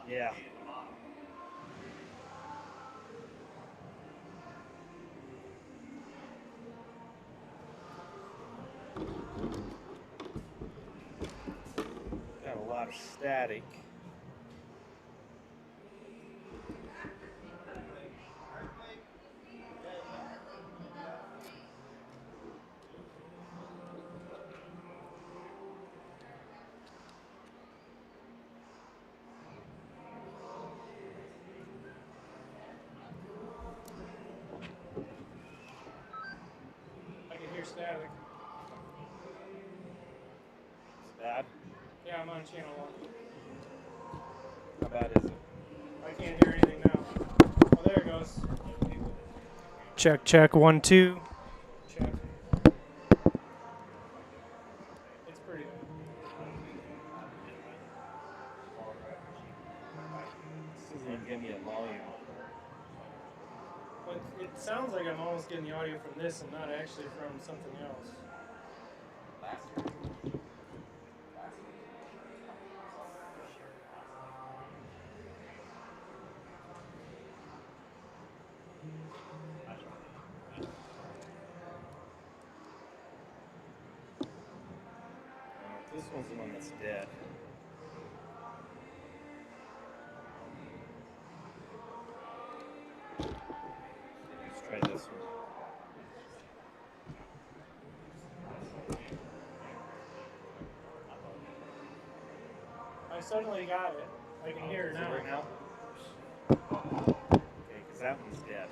Yeah. Got a lot of static. Static. It's bad. Yeah, I'm on channel 1. How bad is it? I can't hear anything now. Oh, there it goes. Check, check, 1, 2. Check. It's pretty good. This doesn't even give me a volume. But it sounds like I'm almost getting the audio from this and not actually from something else. This one's the one that's dead. Let's try this one. I suddenly got it. I can hear it now. Right now? Okay, because that one's dead.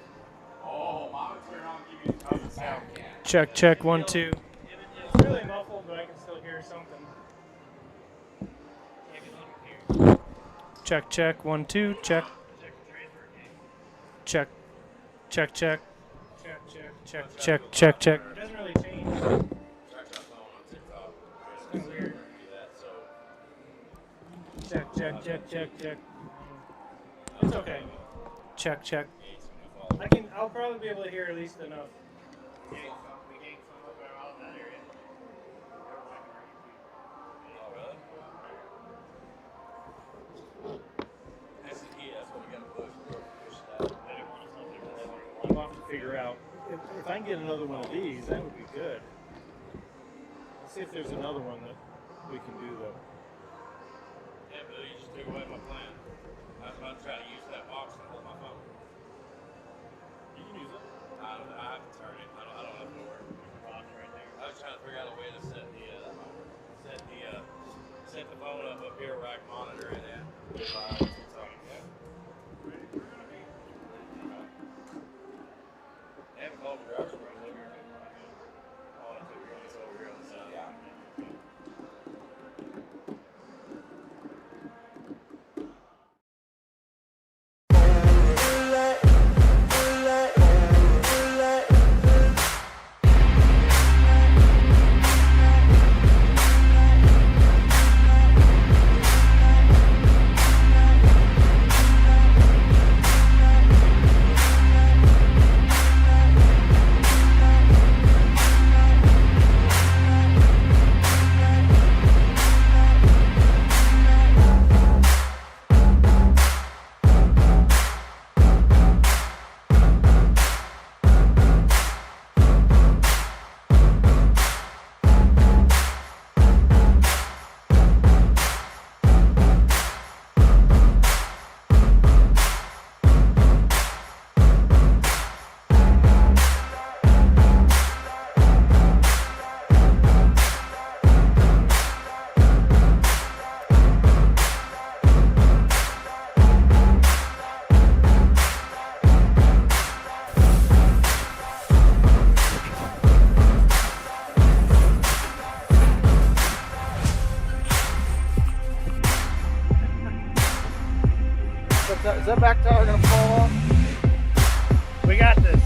Oh, mom, turn on, give you a tough sound can. Check, check, 1, 2. It's really muffled, but I can still hear something. Check, check, 1, 2, check. Check, check, check. Check, check, check, check. It doesn't really change. It's kind of weird. Check, check, check, check, check. It's okay. Check, check. I'll probably be able to hear at least enough. We'll have to figure out if I can get another one of these, that would be good. Let's see if there's another one that we can do though. Yeah, but you just took away my plan. I'm trying to use that box to hold my phone. You can use it. I have to turn it. I don't have to work. Right there. I was trying to figure out a way to set the phone up here where I can monitor it at. I haven't called the garage door. I'm over here. Oh, I took your ones over here on the side. Yeah. Is that back tire gonna fall off? We got this.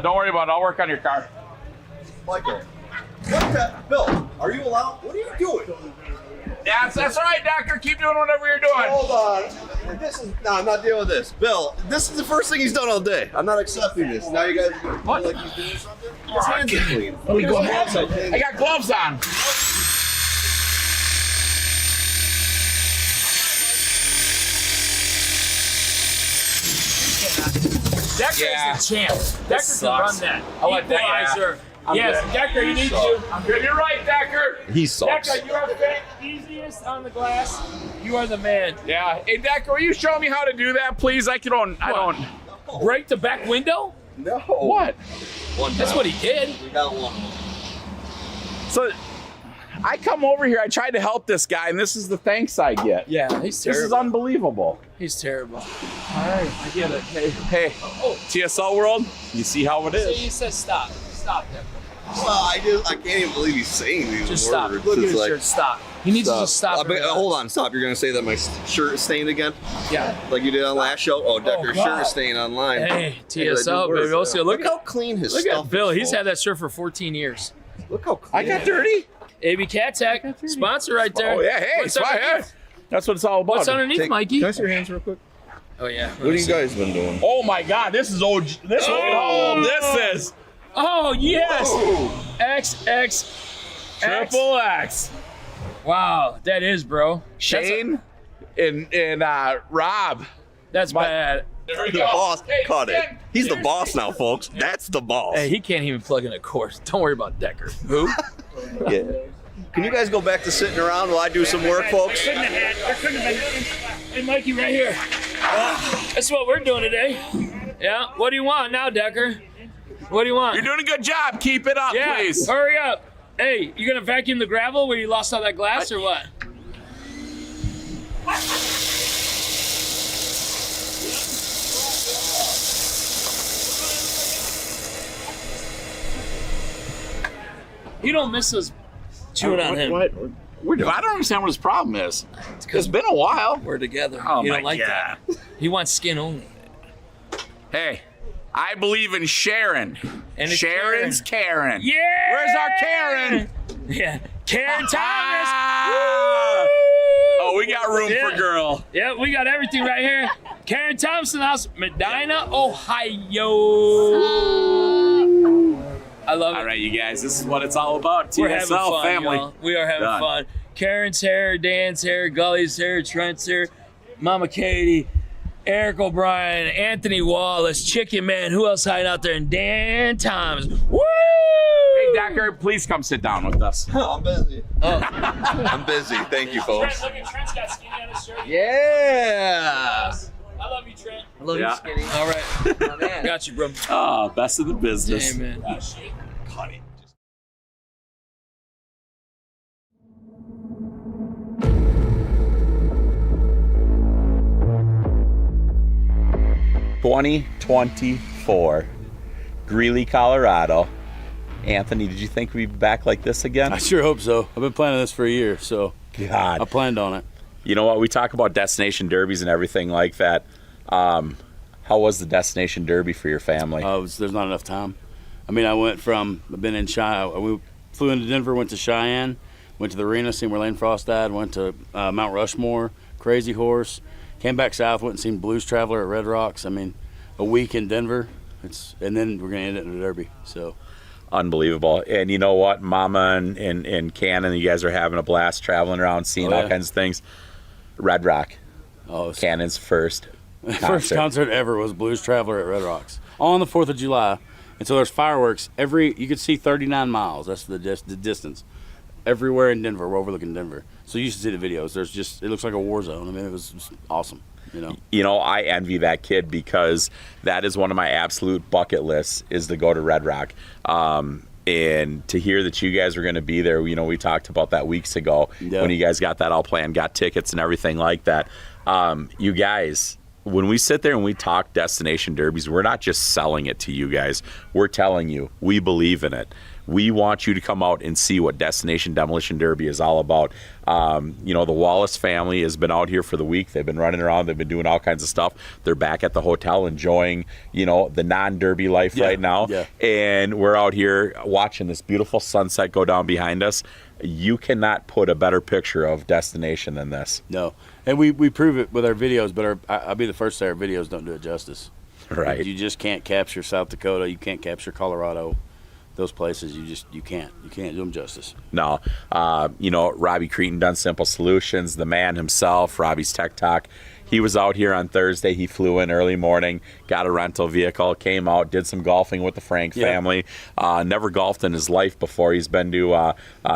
Don't worry about it. I'll work on your car. Michael, what the? Bill, are you allowed? What are you doing? Yeah, that's all right, Doctor. Keep doing whatever you're doing. Hold on. No, I'm not dealing with this. Bill, this is the first thing he's done all day. I'm not accepting this. Now you guys are going to feel like he's doing something? His hands are clean. Let me go ahead. I got gloves on. Decker's the champ. Decker can run that. I'll let Decker. Equalizer. Yes, good. Decker, you need to. I'm good. You're right, Decker. He sucks. Decker, you are the easiest on the glass. You are the man. Yeah. Hey, Decker, will you show me how to do that, please? I don't. Break the back window? No. What? That's what he did. We got one. So, I come over here. I tried to help this guy, and this is the thanks I get. Yeah, he's This is unbelievable. He's terrible. All right, I get it. Hey, TSL world, you see how it So is. he says stop. Stop, Decker. Well, I can't even believe he's saying these Just words. stop. Look at It's his like, shirt. Stop. He needs to just stop. hold on, stop. You're going to say that my shirt is stained again? Yeah. Like you did on last show? Oh, Decker's God. shirt is stained online. Hey, Hey, that TSL, did work. baby. Also, Look how clean his Look stuff at Bill. is, He's folks. had that shirt for 14 years. Look how clean. I got dirty. AB Cat Tech, sponsor right there. Oh yeah, hey, What's it's fine. underneath? That's what it's all about. What's underneath, Mikey? Can I see your hands real quick? Oh, yeah. What have you guys been doing? Oh my God, this is old. This is Oh, yes. Whoa. XX. triple X. Wow, that is, bro. Shane and Rob. That's bad. There we The go. boss Hey, caught it. Ken, He's the boss now, folks. That's the boss. Hey, he can't even plug in a cord. Don't worry about Decker. Who? Yeah. Can you guys go back to sitting around while I do some work, folks? There couldn't have been. Hey, Mikey, right here. That's what we're doing today. Yeah. What do you want now, Decker? What do you want? You're doing a good job. Keep it up, Yeah. please. Hurry up. Hey, you gonna vacuum the gravel where you lost all that glass or what? You don't miss us chewing on him. What? I don't understand what his problem is. It's been a while. We're together. Oh you my don't like God. that. He wants skin only. Hey, I believe in Sharon. And it's Sharon's Karen. Yeah. Where's our Karen? Yeah. Karen Thomas. Ah! Oh, we got room for girl. Yeah, we got everything right here. Karen Thompson House, Medina, Ohio. I love it. All right, you guys, this is what it's all about. We're having TSL fun, family. y'all. We are having Done. fun. Karen's hair, Dan's hair, Gully's hair, Trent's hair, Mama Katie, Eric O'Brien, Anthony Wallace, Chicken Man. Who else hiding out there? And Dan Thomas. Woo! Hey, Decker, please come sit down with us. I'm busy. I'm busy. Thank you, folks. Look at Trent's got skinny on his shirt. Yeah. I love you, Trent. I love Yeah. you, Skinny. All right. My man. Got you, bro. Oh, best of the business. Amen. Cut it. 2024, Greeley, Colorado. Anthony, did you think we'd be back like this again? I sure hope so. I've been planning this for a year, so God. I planned on it. You know what? We talk about destination derbies and everything like that. How was the destination derby for your family? There's not enough time. I mean, I've been in Cheyenne. We flew into Denver, went to Cheyenne, went to the arena, seen where Lane Frost died, went to Mount Rushmore, Crazy Horse, came back south, went and seen Blues Traveler at Red Rocks. I mean, a week in Denver, and then we're going to end it in the Derby. So Unbelievable. And you know what? Mama and Cannon, you guys are having a blast traveling around, seeing all kinds of things. Red Rock, Cannon's first concert. First concert ever was Blues Traveler at Red Rocks on the 4th of July. And so there's fireworks you could see 39 miles. That's the distance. Everywhere in Denver, we're overlooking Denver. So you should see the videos. It looks like a war zone. I mean, it was just awesome. You know, I envy that kid because that is one of my absolute bucket lists is to go to Red Rock. And to hear that you guys are going to be there, you know, we talked about that weeks ago when you guys got that all planned, got tickets and everything like that. You guys, when we sit there and we talk destination derbies, we're not just selling it to you guys. We're telling you we believe in it. We want you to come out and see what Destination Demolition Derby is all about. You know, the Wallace family has been out here for the week. They've been running around. They've been doing all kinds of stuff. They're back at the hotel enjoying, you know, the non-derby life right now. Yeah. And we're out here watching this beautiful sunset go down behind us. You cannot put a better picture of Destination than this. No, and we prove it with our videos, but I'll be the first to say our videos don't do it justice. Right. You just can't capture South Dakota. You can't capture Colorado. Those places, you can't do them justice. No. You know, Robbie Cretin done Simple Solutions, the man himself, Robbie's Tech Talk. He was out here on Thursday. He flew in early morning, got a rental vehicle, came out, did some golfing with the Frank family. Never golfed in his life before. He's been to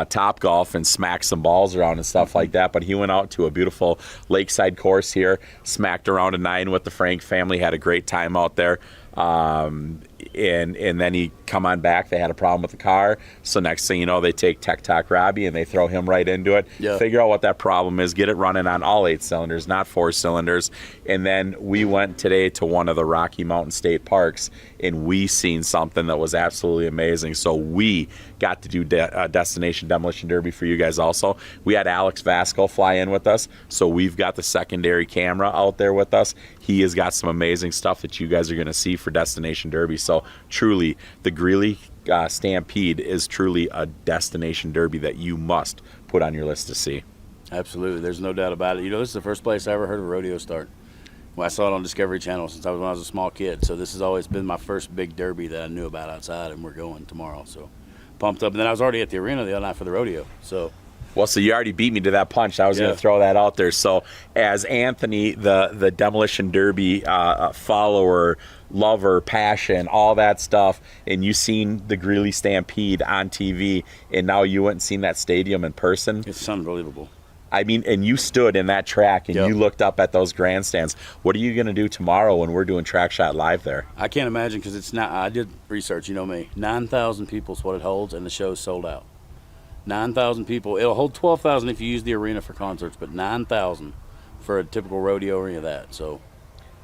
Top Golf and smacked some balls around and stuff like that. But he went out to a beautiful lakeside course here, smacked around a 9 with the Frank family, had a great time out there. And then he come on back. They had a problem with the car, so next thing you know, they take Tech Talk Robbie and they throw him right into it. Figure out what that problem is, get it running on all 8 cylinders, not 4 cylinders. And then we went today to one of the Rocky Mountain State Parks, and we seen something that was absolutely amazing. So we got to do Destination Demolition Derby for you guys also. We had Alex Vasco fly in with us, so we've got the secondary camera out there with us. He has got some amazing stuff that you guys are going to see for Destination Derby. So truly, the Greeley Stampede is truly a Destination Derby that you must put on your list to see. Absolutely, there's no doubt about it. You know, this is the first place I ever heard of rodeo start. Well, I saw it on Discovery Channel since when I was a small kid. So this has always been my first big derby that I knew about outside, and we're going tomorrow. So pumped up. And then I was already at the arena the other night for the rodeo. So. Well, so you already beat me to that punch. I was going to throw that out there. So as Anthony, the Demolition Derby follower, lover, passion, all that stuff, and you seen the Greeley Stampede on TV, and now you went and seen that stadium in person. It's unbelievable. I mean, and you stood in that track and you looked up at those grandstands. What are you going to do tomorrow when we're doing Track Shot Live there? I can't imagine, because it's not. I did research, you know me. 9,000 people is what it holds, and the show's sold out. 9,000 people. It'll hold 12,000 if you use the arena for concerts, but 9,000 for a typical rodeo or any of that. So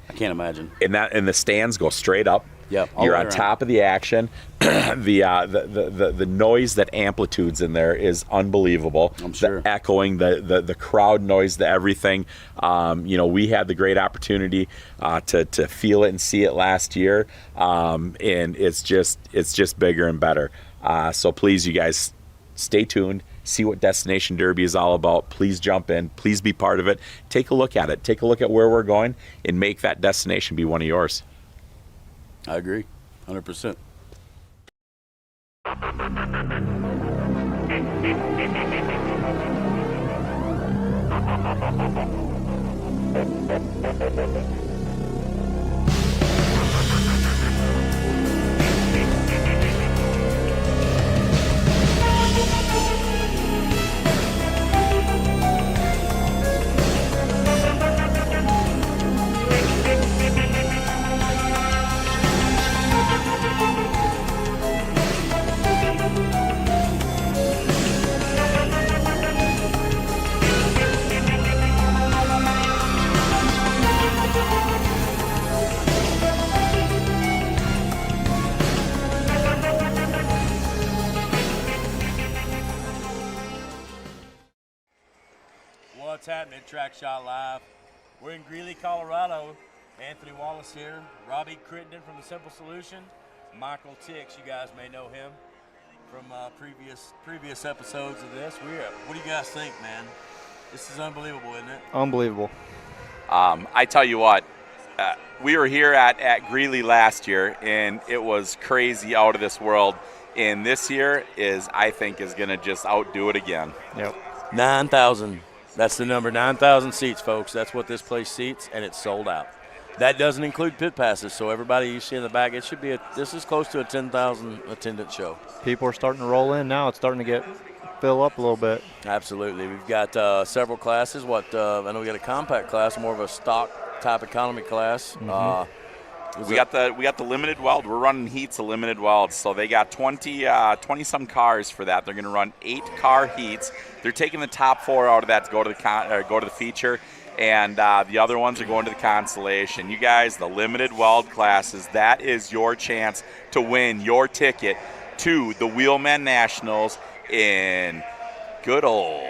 I can't imagine. And the stands go straight up. Yep. You're on top of the action. The noise that amplitudes in there is unbelievable. I'm sure. The echoing, the crowd noise, the everything. You know, we had the great opportunity to feel it and see it last year, and it's just bigger and better. So please, you guys, stay tuned. See what Destination Derby is all about. Please jump in. Please be part of it. Take a look at it. Take a look at where we're going, and make that destination be one of yours. I agree, 100%. What's happening, Track Shot Live? We're in Greeley, Colorado. Anthony Wallace here, Robbie Crittenden from the Simple Solution, Michael Tix, you guys may know him from previous episodes of this. What do you guys think, man? This is unbelievable, isn't it? Unbelievable. I tell you what, we were here at Greeley last year, and it was crazy, out of this world. And this year I think is going to just outdo it again. Yep. 9,000. That's the number, 9,000 seats, folks. That's what this place seats, and it's sold out. That doesn't include pit passes, so everybody you see in the back, it should be this is close to a 10,000 attendance show. People are starting to roll in now. It's starting to fill up a little bit. Absolutely. We've got several classes. I know we got a compact class, more of a stock type economy class. Mm-hmm. We got the limited weld. We're running heats of limited welds, so they got 20 some cars for that. They're going to run 8 car heats. They're taking the top 4 out of that to go to the feature, and the other ones are going to the consolation. You guys, the limited weld classes, that is your chance to win your ticket to the Wheelmen Nationals in good old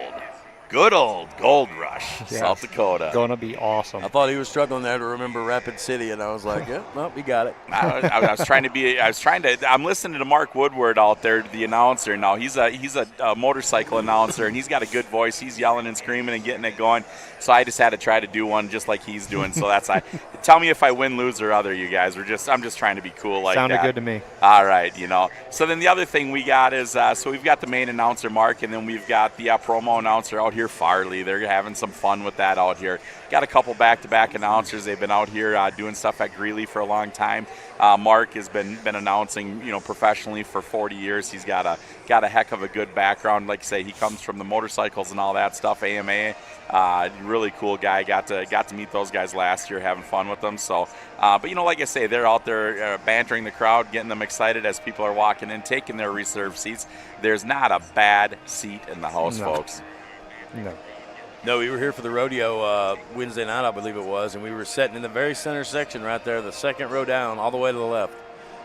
Gold Rush, Yes. South Dakota. Gonna be awesome. I thought he was struggling there to remember Rapid City, and I was like, yeah, well, we got it. I was trying to. I'm listening to Mark Woodward out there, the announcer. Now he's a motorcycle announcer, and he's got a good voice. He's yelling and screaming and getting it going. So I just had to try to do one just like he's doing. So that's tell me if I win, lose, or other. You guys, I'm just trying to be cool like Sounded that. good to me. All right, So then the other thing we got is so we've got the main announcer Mark, and then we've got the promo announcer out here, Farley. They're having some fun with that out here. Got a couple back-to-back announcers. They've been out here doing stuff at Greeley for a long time. Mark has been announcing, professionally for 40 years. He's got a heck of a good background. Like I say, he comes from the motorcycles and all that stuff. AMA, really cool guy. Got to meet those guys last year, having fun with them. So, but like I say, they're out there bantering the crowd, getting them excited as people are walking in, taking their reserved seats. There's not a bad seat in the house, folks. No, we were here for the rodeo Wednesday night, I believe it was, and we were sitting in the very center section right there, the second row down, all the way to the left.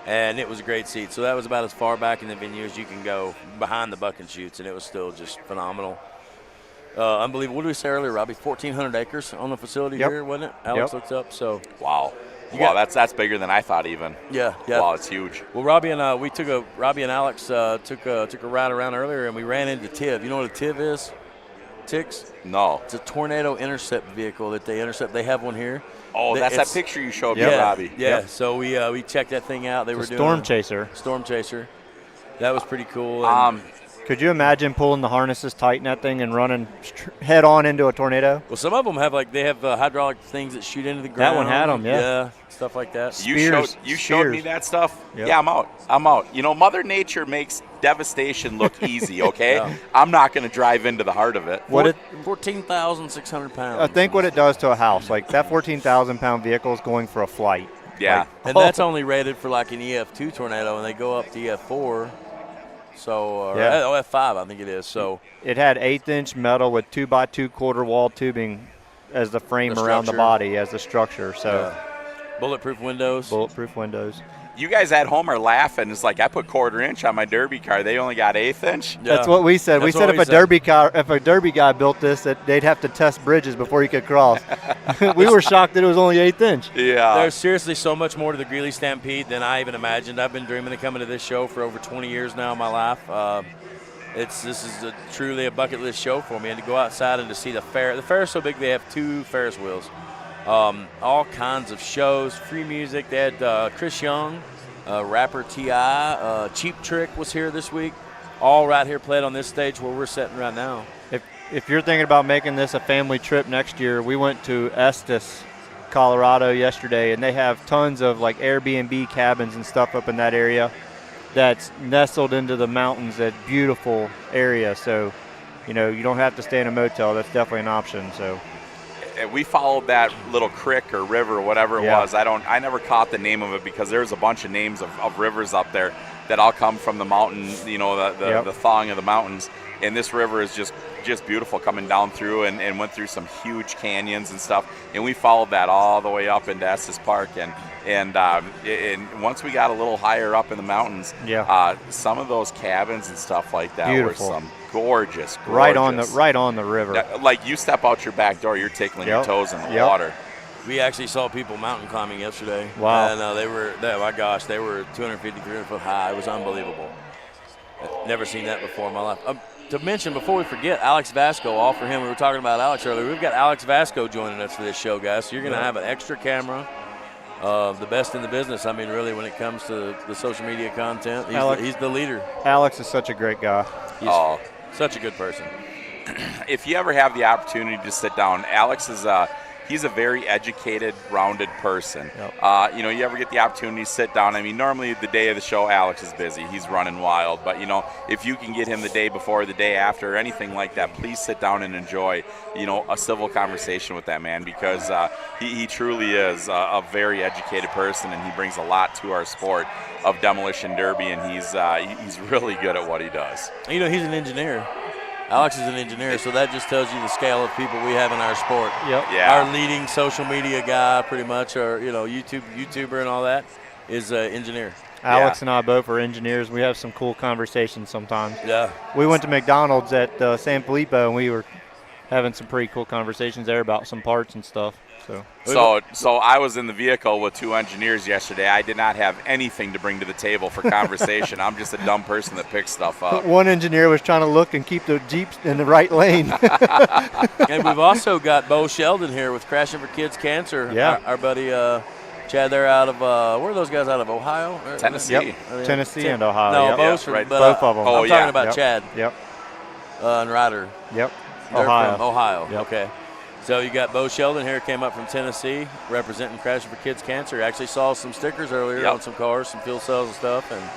And it was a great seat. So that was about as far back in the venue as you can go behind the buck and shoots, and it was still just phenomenal. Unbelievable. What did we say earlier, Robbie? 1,400 acres on the facility here, wasn't it? Alex looked up. So wow. That's bigger than I thought even. Yeah. Wow, it's huge. Well, Robbie and Alex took a ride around earlier, and we ran into TIV. You know what a TIV is? Tix? No. It's a tornado intercept vehicle that they intercept. They have one here. Oh, that's that picture you showed me, Robbie. Yeah. So we checked that thing out. They were doing Storm Chaser. Storm Chaser. That was pretty cool. Could you imagine pulling the harnesses tight in that thing and running head on into a tornado? Well, some of them have hydraulic things that shoot into the ground. That one had them, yeah, stuff like that. You showed me that stuff. Yep. Yeah, I'm out. Mother Nature makes devastation look easy. Okay, yeah. I'm not going to drive into the heart of it. 14,600 pounds. I think what it does to a house, like that 14,000-pound vehicle is going for a flight. Yeah, and that's only rated for like an EF2 tornado, and they go up to EF4. So, F5, I think it is. So it had 1/8-inch metal with 2x2 quarter wall tubing as the frame around the body, as the structure. So, bulletproof windows. You guys at home are laughing. It's like I put 1/4-inch on my Derby car. They only got 1/8 inch. Yeah. That's what we said. We said if a Derby guy built this, that they'd have to test bridges before he could cross. We were shocked that it was only 1/8 inch. Yeah. There's seriously so much more to the Greeley Stampede than I even imagined. I've been dreaming of coming to this show for over 20 years now in my life. This is truly a bucket list show for me, and to go outside and to see the fair. The fair is so big they have 2 Ferris wheels. All kinds of shows, free music. They had Chris Young, rapper T.I., Cheap Trick was here this week. All right here played on this stage where we're sitting right now. If you're thinking about making this a family trip next year, we went to Estes, Colorado yesterday, and they have tons of like Airbnb cabins and stuff up in that area that's nestled into the mountains, that beautiful area. So, you don't have to stay in a motel. That's definitely an option. So. We followed that little creek or river or whatever it was. I never caught the name of it because there's a bunch of names of rivers up there that all come from the mountain, the thawing of the mountains. And this river is just beautiful coming down through and went through some huge canyons and stuff. And we followed that all the way up into Estes Park. And once we got a little higher up in the mountains, some of those cabins and stuff like that were some gorgeous. Right on the river. Like you step out your back door, you're tickling your toes in the water. We actually saw people mountain climbing yesterday. Wow. And they were 250, 300 foot high. It was unbelievable. I've never seen that before in my life. To mention, before we forget, Alex Vasco, all for him. We were talking about Alex earlier. We've got Alex Vasco joining us for this show, guys. So you're going to have an extra camera. The best in the business, I mean, really, when it comes to the social media content. He's the leader. Alex is such a great guy. He's such a good person. If you ever have the opportunity to sit down, Alex is he's a very educated, rounded person. Yep. You ever get the opportunity to sit down, I mean, normally the day of the show, Alex is busy. He's running wild. But, if you can get him the day before, the day after, or anything like that, please sit down and enjoy, a civil conversation with that man because he truly is a very educated person, and he brings a lot to our sport of Demolition Derby, and he's really good at what he does. He's an engineer. Alex is an engineer, so that just tells you the scale of people we have in our sport. Yep. Yeah. Our leading social media guy, pretty much, or YouTuber and all that. is an engineer. Alex and I both are engineers. We have some cool conversations sometimes. Yeah. We went to McDonald's at San Filippo, and we were having some pretty cool conversations there about some parts and stuff. So I was in the vehicle with 2 engineers yesterday. I did not have anything to bring to the table for conversation. I'm just a dumb person that picks stuff up. One engineer was trying to look and keep the Jeeps in the right lane. And we've also got Bo Sheldon here with Crashing for Kids Cancer. Yeah. Our buddy Chad, they're out of, where are those guys out of, Ohio? Tennessee. Yep. Tennessee and Ohio. No, yep. both, right. but, Both of them. I'm talking about Yep. Chad Yep. and Ryder. Yep. They're Ohio. from Ohio. Yep. Okay. So you got Bo Sheldon here, came up from Tennessee, representing Crashing for Kids Cancer. Actually saw some stickers earlier on some cars, some fuel cells and stuff, and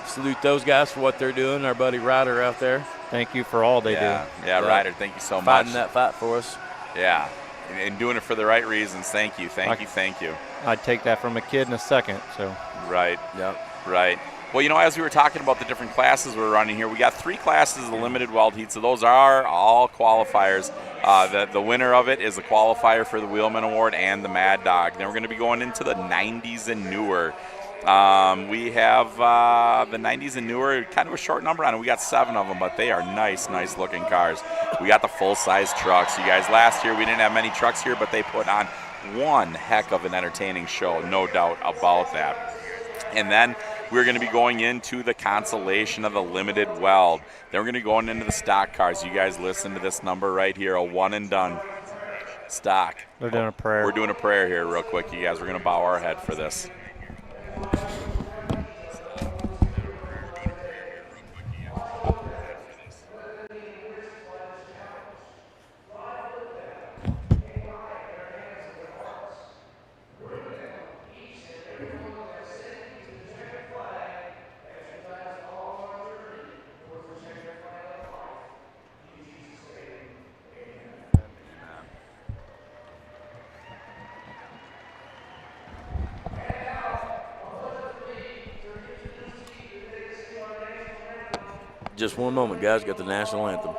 salute those guys for what they're doing. Our buddy Ryder out there. Thank you for all they do. Yeah, Ryder, thank you so much. Fighting that fight for us. Yeah, and doing it for the right reasons. Thank you, thank you. I'd take that from a kid in a second. So. Right. Yep. Right. Well, as we were talking about the different classes we're running here, we got 3 classes of the limited weld heat, so those are all qualifiers. The winner of it is a qualifier for the Wheelman Award and the Mad Dog. Then we're going to be going into the 90s and newer. We have the 90s and newer, kind of a short number on it. We got 7 of them, but they are nice looking cars. We got the full-size trucks. You guys, last year we didn't have many trucks here, but they put on one heck of an entertaining show, no doubt about that. And then we're going to be going into the consolation of the limited weld. Then we're going to be going into the stock cars. You guys listen to this number right here, a 1 and done stock. We're doing a prayer. We're doing a prayer here real quick, you guys. We're going to bow our head for this. Just one moment, guys. Got the national anthem.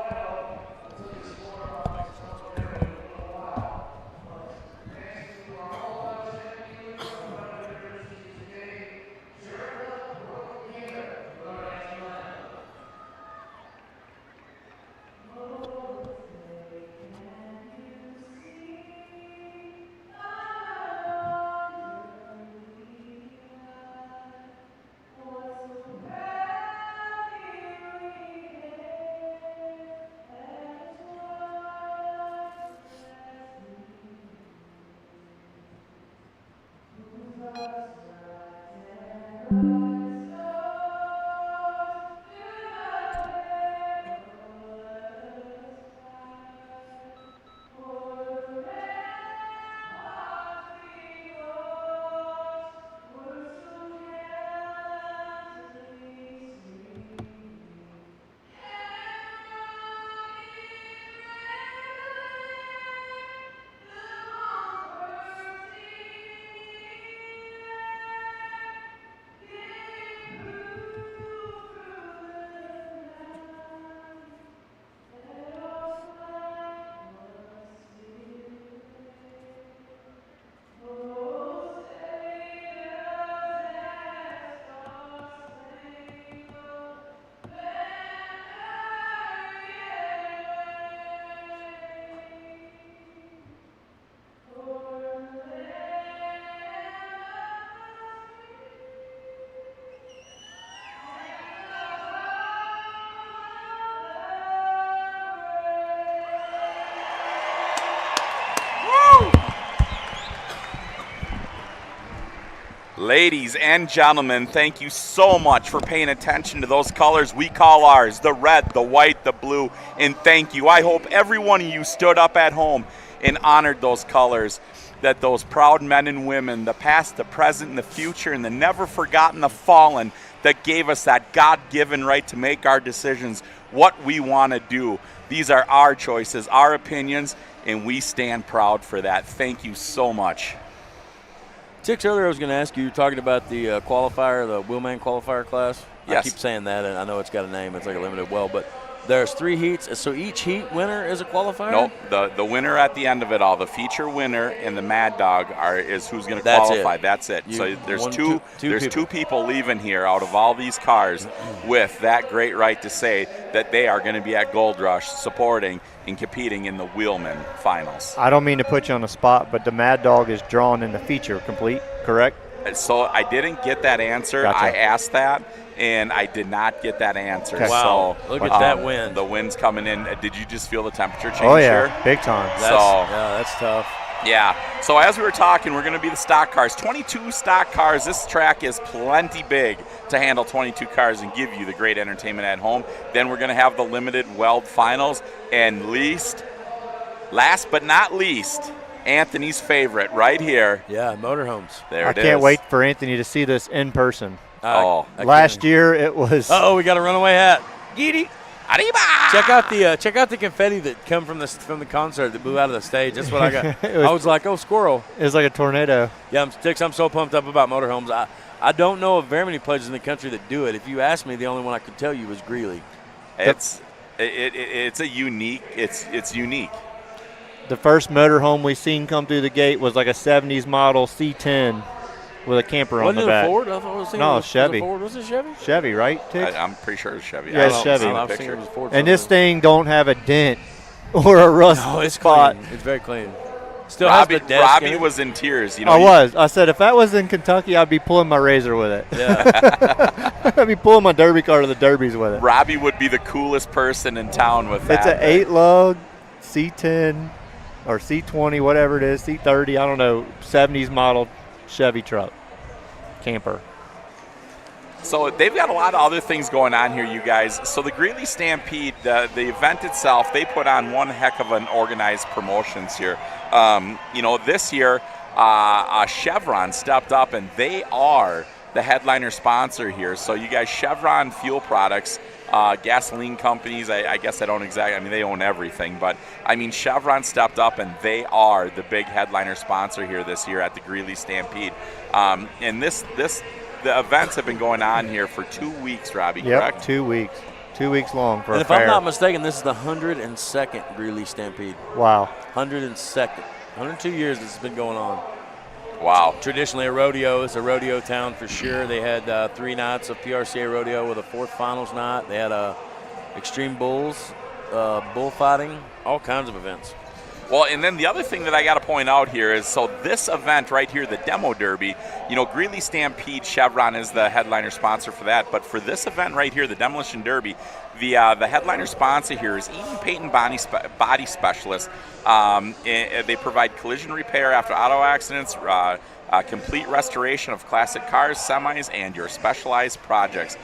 Ladies and gentlemen, thank you so much for paying attention to those colors we call ours, the red, the white, the blue, and thank you. I hope every one of you stood up at home and honored those colors, that those proud men and women, the past, the present, and the future, and the never forgotten, the fallen, that gave us that God-given right to make our decisions, what we want to do. These are our choices, our opinions, and we stand proud for that. Thank you so much. Tix, earlier I was going to ask you were talking about the qualifier, the wheelman qualifier class. Yes. I keep saying that, and I know it's got a name. It's like a limited weld. But There's 3 heats, so each heat winner is a qualifier? Nope. The winner at the end of it all, the feature winner and the Mad Dog is who's going to That's qualify. it. That's it. So there's two two people leaving here out of all these cars with that great right to say that they are going to be at Gold Rush supporting and competing in the Wheelman finals. I don't mean to put you on the spot, but the Mad Dog is drawn in the feature complete, correct? So I didn't get that answer. Gotcha. I asked that, and I did not get that answer. Okay. Wow. So Look at that wind. The wind's coming in. Did you just feel the temperature change Oh, yeah, here? big time. That's tough. Yeah. So as we were talking, we're going to be the stock cars. 22 stock cars. This track is plenty big to handle 22 cars and give you the great entertainment at home. Then we're going to have the limited weld finals. And last but not least, Anthony's favorite right here. Yeah, motorhomes. There I it is. can't wait for Anthony to see this in person. Oh. Last year it was. We got a runaway hat. Giddy. Arriba! Check out the confetti that come from the concert that blew out of the stage. That's what I got. It was- I was like, oh, squirrel. It was like a tornado. Yeah, I'm so pumped up about motorhomes. I don't know of very many places in the country that do it. If you ask me, the only one I could tell you was Greeley. It's unique. The first motorhome we seen come through the gate was like a 70s model C10 with a camper on Wasn't the it back. a Ford? I thought it was No, Chevy. Ford. Was it Chevy? Chevy, right, Tiggs? I'm pretty sure it's Chevy. Yeah, I it's don't Chevy. see the I've seen picture. it was Ford. And this thing don't have a dent or a rust No, it's spot. clean. It's very clean. Still has the desk in Robbie it. was in tears. I was. I said if that was in Kentucky, I'd be pulling my razor with it. Yeah. I'd be pulling my derby car to the derbies with it. Robbie would be the coolest person in town with that. It's an 8-lug C10 or C20, whatever it is, C30, I don't know, 70s model Chevy truck camper. So they've got a lot of other things going on here, you guys. So the Greeley Stampede, the event itself, they put on one heck of an organized promotions here. This year, Chevron stepped up, and they are the headliner sponsor here. So you guys, Chevron Fuel Products, gasoline companies, I guess I don't exactly, I mean, they own everything. But, I mean, Chevron stepped up, and they are the big headliner sponsor here this year at the Greeley Stampede. And the events have been going on here for 2 weeks, Robbie, correct? 2 weeks. 2 weeks long for And a if fair. I'm not mistaken, this is the 102nd Greeley Stampede. Wow. 102nd. 102 years this has been going on. Wow. Traditionally a rodeo. It's a rodeo town for sure. They had 3 nights of PRCA rodeo with a 4th finals night. They had extreme bulls, bullfighting, all kinds of events. Well, and then the other thing that I got to point out here is, so this event right here, the Demo Derby, Greeley Stampede, Chevron is the headliner sponsor for that. But for this event right here, the Demolition Derby, the headliner sponsor here is Eaton Payton Body Specialist. They provide collision repair after auto accidents, complete restoration of classic cars, semis, and your specialized projects.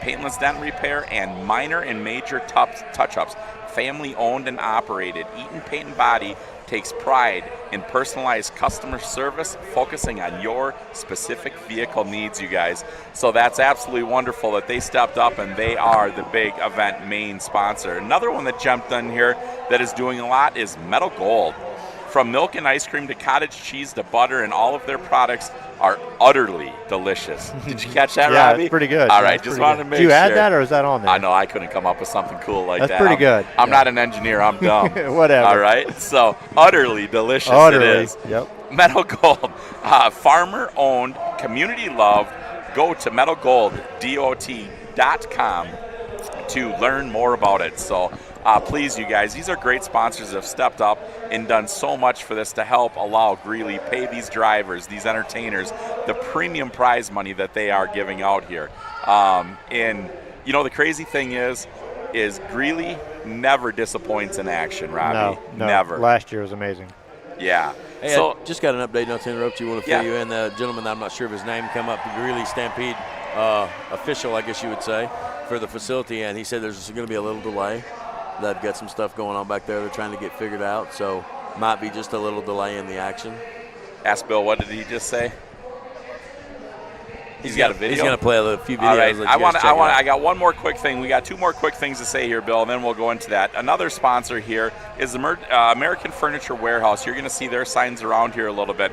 Paintless dent repair and minor and major touch-ups. Family owned and operated. Eaton Paint Body takes pride in personalized customer service, focusing on your specific vehicle needs, you guys. So that's absolutely wonderful that they stepped up, and they are the big event main sponsor. Another one that jumped in here that is doing a lot is Metal Gold. From milk and ice cream to cottage cheese to butter, and all of their products are utterly delicious. Did you catch that, Yeah, Robbie? it's pretty good. All Yeah, right, it's just pretty wanted good. to make Did you sure. add that, or is that on there? I know I couldn't come up with something cool like That's that. pretty good. I'm not an engineer. I'm dumb. Whatever. All right. So utterly delicious Utterly. it is. Yep. Metal Gold, farmer-owned, community-loved. Go to metalgold.com to learn more about it. So please, you guys, these are great sponsors that have stepped up and done so much for this to help allow Greeley pay these drivers, these entertainers, the premium prize money that they are giving out here. And, the crazy thing is Greeley never disappoints in action, Robbie. No. Never. Last year was amazing. Yeah. Hey, So, I just got an update, not to interrupt you. Want to fill Yeah. you in. The gentleman, I'm not sure of his name, come up, the Greeley Stampede official, I guess you would say, for the facility, and he said there's going to be a little delay. They've got some stuff going on back there they're trying to get figured out, so might be just a little delay in the action. ask Bill, what did he just say? He's got a video. He's going to play a few videos. All right. Let you guys check it out. I got one more quick thing. We got 2 more quick things to say here, Bill, and then we'll go into that. Another sponsor here is the American Furniture Warehouse. You're going to see their signs around here a little bit.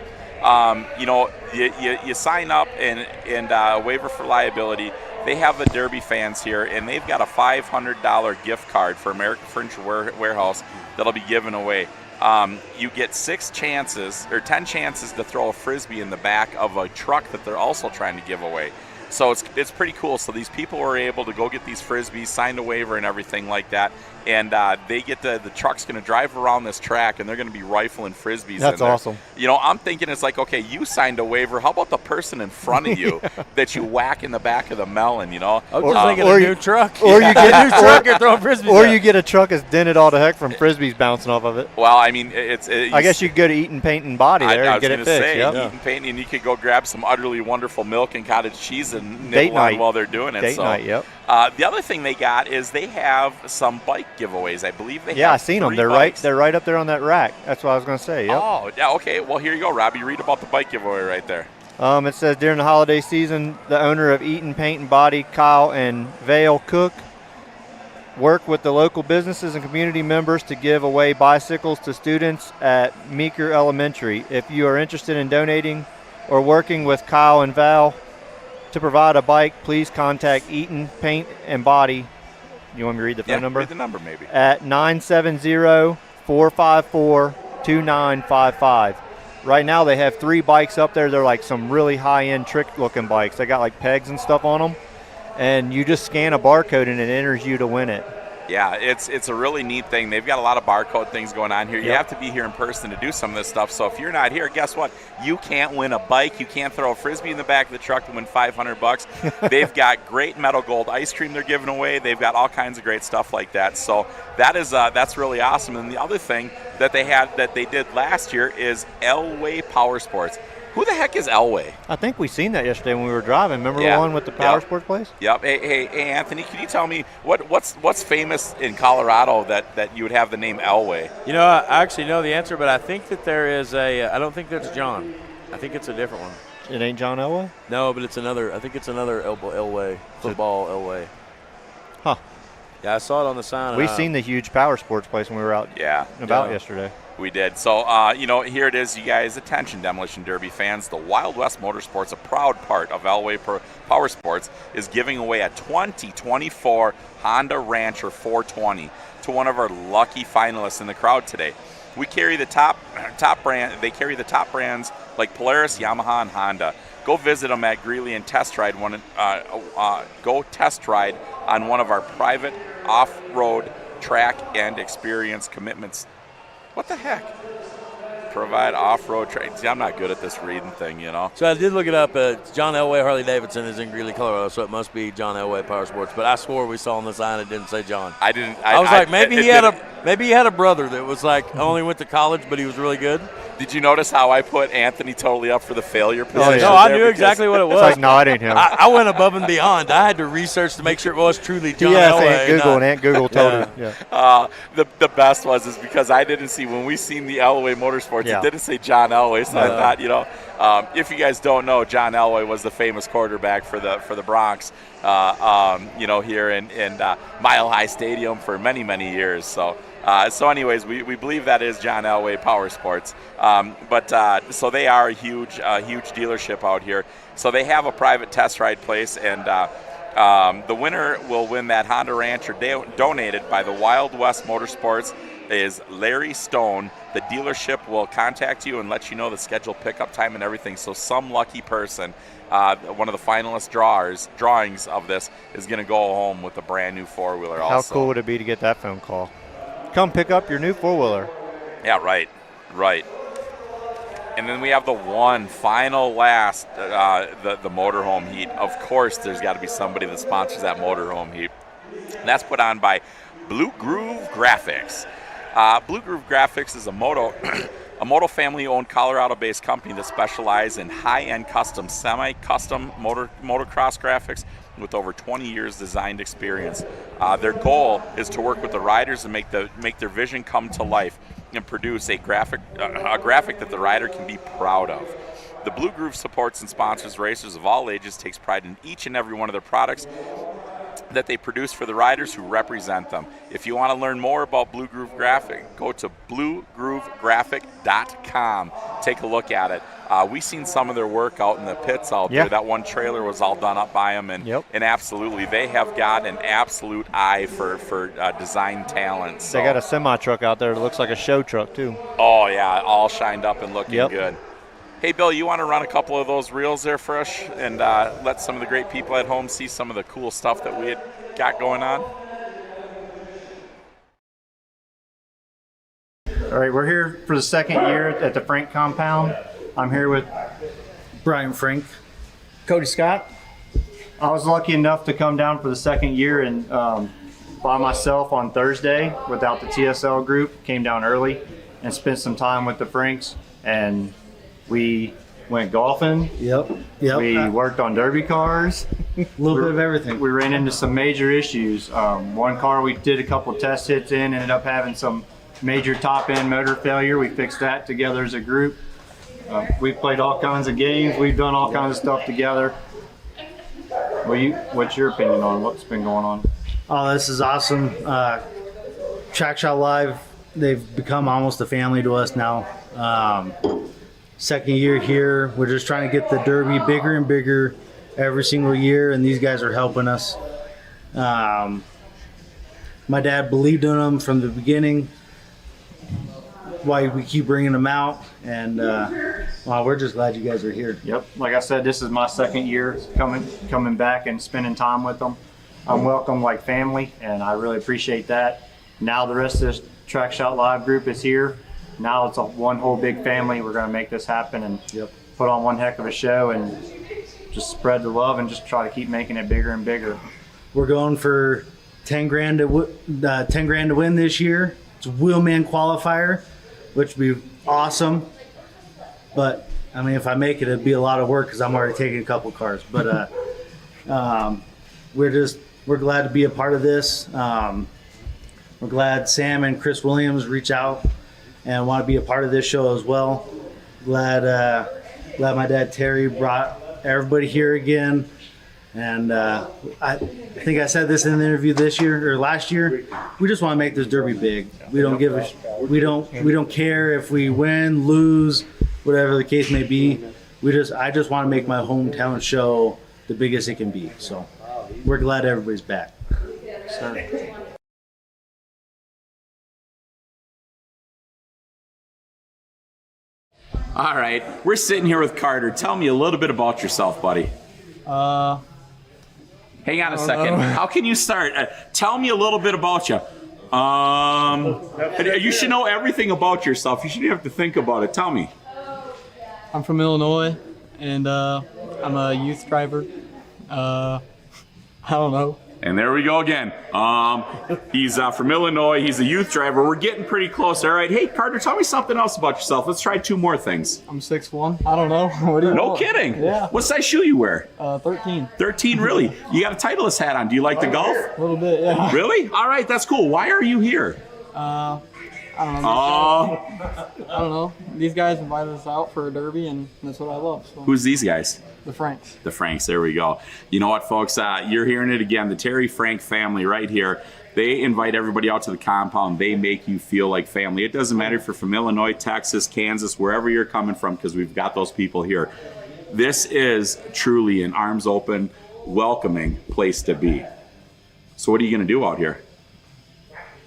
You know, you sign up and waiver for liability. They have the Derby fans here, and they've got a $500 gift card for American Furniture Warehouse that'll be given away. You get 10 chances to throw a Frisbee in the back of a truck that they're also trying to give away. So it's pretty cool. So these people were able to go get these Frisbees, signed a waiver and everything like that. And they get the truck's going to drive around this track, and they're going to be rifling Frisbees. That's in there. awesome. You know, I'm thinking it's like, okay, you signed a waiver. How about the person in front of you that you whack in the back of the melon, you know? I was just thinking a new truck. Or you get a new truck or throwing Frisbees Or out. you get a truck that's dented all to heck from Frisbees bouncing off of it. Well, I mean, I guess you could go to Eaton Paint and Body there I and get it was fixed. gonna say, Yep. Eaton Paint, and you could go grab some utterly wonderful milk and cottage cheese and Date nibble on night. while they're doing it. Date so, night, yep. The other thing they got is they have some bike giveaways. I believe they Yeah, have I seen them. 3 They're bikes. right up there on that rack. That's what I was going to say. Yep. Oh, yeah, okay. Well, here you go, Robbie. Read about the bike giveaway right there. It says during the holiday season, the owner of Eaton Paint and Body, Kyle and Vale Cook, work with the local businesses and community members to give away bicycles to students at Meeker Elementary. If you are interested in donating or working with Kyle and Val to provide a bike, please contact Eaton Paint and Body. You want me to read the phone number? Read the number maybe. At 970-454-2955. Right now they have 3 bikes up there. They're like some really high-end trick-looking bikes. They got like pegs and stuff on them. And you just scan a barcode and it enters you to win it. Yeah, it's a really neat thing. They've got a lot of barcode things going on here. You Yep. have to be here in person to do some of this stuff. So if you're not here, guess what? You can't win a bike. You can't throw a Frisbee in the back of the truck and win $500. They've got great metal gold ice cream they're giving away. They've got all kinds of great stuff like that. So that's really awesome. And the other thing that they did last year is Elway Power Sports. Who the heck is Elway? I think we seen that yesterday when we were driving. Remember Yeah. the one with the power Yep. sports place? Yep. Hey, Anthony, can you tell me what's famous in Colorado that you would have the name Elway? You know, I actually know the answer, but I think that there is I don't think that's John. I think it's a different one. It ain't John Elway? No, but I think it's another Elway, football Elway. Huh. Yeah, I saw it on the sign. We seen the huge power sports place when we were out Yeah. and about Yeah. yesterday. We did. So, here it is, you guys. Attention, Demolition Derby fans. The Wild West Motorsports, a proud part of Elway Power Sports, is giving away a 2024 Honda Rancher 420 to one of our lucky finalists in the crowd today. We carry the top brand. They carry the top brands like Polaris, Yamaha, and Honda. Go visit them at Greeley and test ride go test ride on one of our private off-road track and experience commitments. What the heck? Provide off-road track. See, I'm not good at this reading thing, you know. So I did look it up. John Elway Harley Davidson is in Greeley, Colorado, so it must be John Elway Power Sports. But I swore we saw on the sign it didn't say John. I didn't. I was like, maybe he had a brother that was like only went to college, but he was really good. Did you notice how I put Anthony totally up for the failure position? yeah. No, I there? knew Because exactly what it was. It's like, no, it ain't him. I went above and beyond. I had to research to make sure it was truly John yes, Elway. Aunt Google, and Aunt Google told her. Yeah. The best was because I didn't see when we seen the Elway Motorsports, Yeah. it didn't say John Elway, so I thought, if you guys don't know, John Elway was the famous quarterback for the Bronx, here in Mile High Stadium for many years. So anyways, we believe that is John Elway Power Sports. So they are a huge dealership out here. So they have a private test ride place, and the winner will win that Honda Rancher donated by the Wild West Motorsports is Larry Stone. The dealership will contact you and let you know the scheduled pickup time and everything. So some lucky person, one of the finalist drawings of this, is going to go home with a brand new four-wheeler also. How cool would it be to get that phone call? Come pick up your new four-wheeler. Yeah, right. And then we have the one final last, the motorhome heat. Of course, there's got to be somebody that sponsors that motorhome heat. And that's put on by Blue Groove Graphics. Blue Groove Graphics is a moto family-owned Colorado-based company that specializes in high-end custom, semi-custom motocross graphics with over 20 years designed experience. Their goal is to work with the riders and make their vision come to life and produce a graphic that the rider can be proud of. The Blue Groove supports and sponsors racers of all ages, takes pride in each and every one of their products, that they produce for the riders who represent them. If you want to learn more about Blue Groove Graphic, go to bluegroovegraphic.com. Take a look at it. We seen some of their work out in the pits out there. That one trailer was all done up by them, and absolutely, they have got an absolute eye for design talent. So. They got a semi truck out there that looks like a show truck too. Oh yeah, all shined up and looking good. Hey, Bill, you want to run a couple of those reels there for us and let some of the great people at home see some of the cool stuff that we had got going on? All right, we're here for the second year at the Frank compound. I'm here with Brian Frank. Cody Scott. I was lucky enough to come down for the second year and by myself on Thursday without the TSL group. Came down early and spent some time with the Franks, and we went golfing. We worked on derby cars. A little bit of everything. We ran into some major issues. One car we did a couple test hits in, ended up having some major top end motor failure. We fixed that together as a group. We played all kinds of games. We've done all kinds of stuff together. What's your opinion on what's been going on? Oh, this is awesome. Track Shot Live, they've become almost a family to us now. Second year here, we're just trying to get the derby bigger and bigger every single year, and these guys are helping us. My dad believed in them from the beginning. Why we keep bringing them out, and we're just glad you guys are here. Yep, like I said, this is my second year coming back and spending time with them. I'm welcome like family, and I really appreciate that. Now the rest of this Track Shot Live group is here. Now it's one whole big family. We're going to make this happen and put on one heck of a show and just spread the love and just try to keep making it bigger and bigger. We're going for 10 grand to win this year. It's a Wheelman qualifier, which would be awesome. But I mean, if I make it, it'd be a lot of work because I'm already taking a couple cars. But we're glad to be a part of this. We're glad Sam and Chris Williams reach out and want to be a part of this show as well. Glad my dad Terry brought everybody here again. And I think I said this in the interview this year or last year. We just want to make this derby big. We don't we don't care if we win, lose, whatever the case may be. I just want to make my hometown show the biggest it can be. So we're glad everybody's back. Sorry. All right, we're sitting here with Carter. Tell me a little bit about yourself, buddy. Hang on a second. How can you start? Tell me a little bit about you. You should know everything about yourself. You shouldn't have to think about it. Tell me. I'm from Illinois, and I'm a youth driver. I don't know. And there we go again. He's from Illinois. He's a youth driver. We're getting pretty close. All right. Hey, Carter, tell me something else about yourself. Let's try 2 more things. I'm 6'1". I don't know. What do you No want? kidding. Yeah. What size shoe you wear? 13. 13, really? You got a Titleist hat on. Do you like the golf? A little bit, yeah. Really? All right, that's cool. Why are you here? I don't know. I don't know. These guys invited us out for a derby, and that's what I love. So. Who's these guys? The Franks. The Franks, there we go. You know what, folks? You're hearing it again. The Terry Frank family right here. They invite everybody out to the compound. They make you feel like family. It doesn't matter if you're from Illinois, Texas, Kansas, wherever you're coming from, because we've got those people here. This is truly an arms open, welcoming place to be. So what are you going to do out here?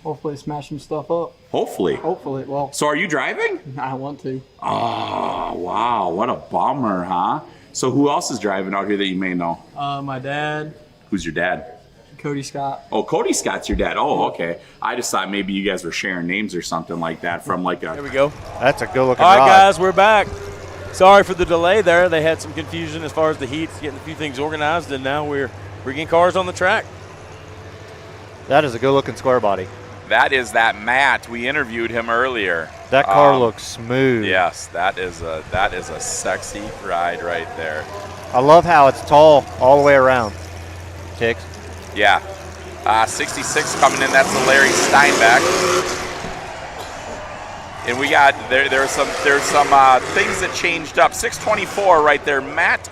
Hopefully smash some stuff up. Hopefully. Hopefully, well. So are you driving? I want to. Oh, wow. What a bummer, huh? So who else is driving out here that you may know? My dad. Who's your dad? Cody Scott. Oh, Cody Scott's your dad. Oh, okay. I just thought maybe you guys were sharing names or something like that from like a... There we go. That's a good looking All right, rod. guys, we're back. Sorry for the delay there. They had some confusion as far as the heats, getting a few things organized, and now we're bringing cars on the track. That is a good looking square body. That is that Matt. We interviewed him earlier. That car looks smooth. Yes, that is a sexy ride right there. I love how it's tall all the way around. Ticks. Yeah. 66 coming in. That's the Larry Steinbeck. And we got there's some things that changed up. 624 right there. Matt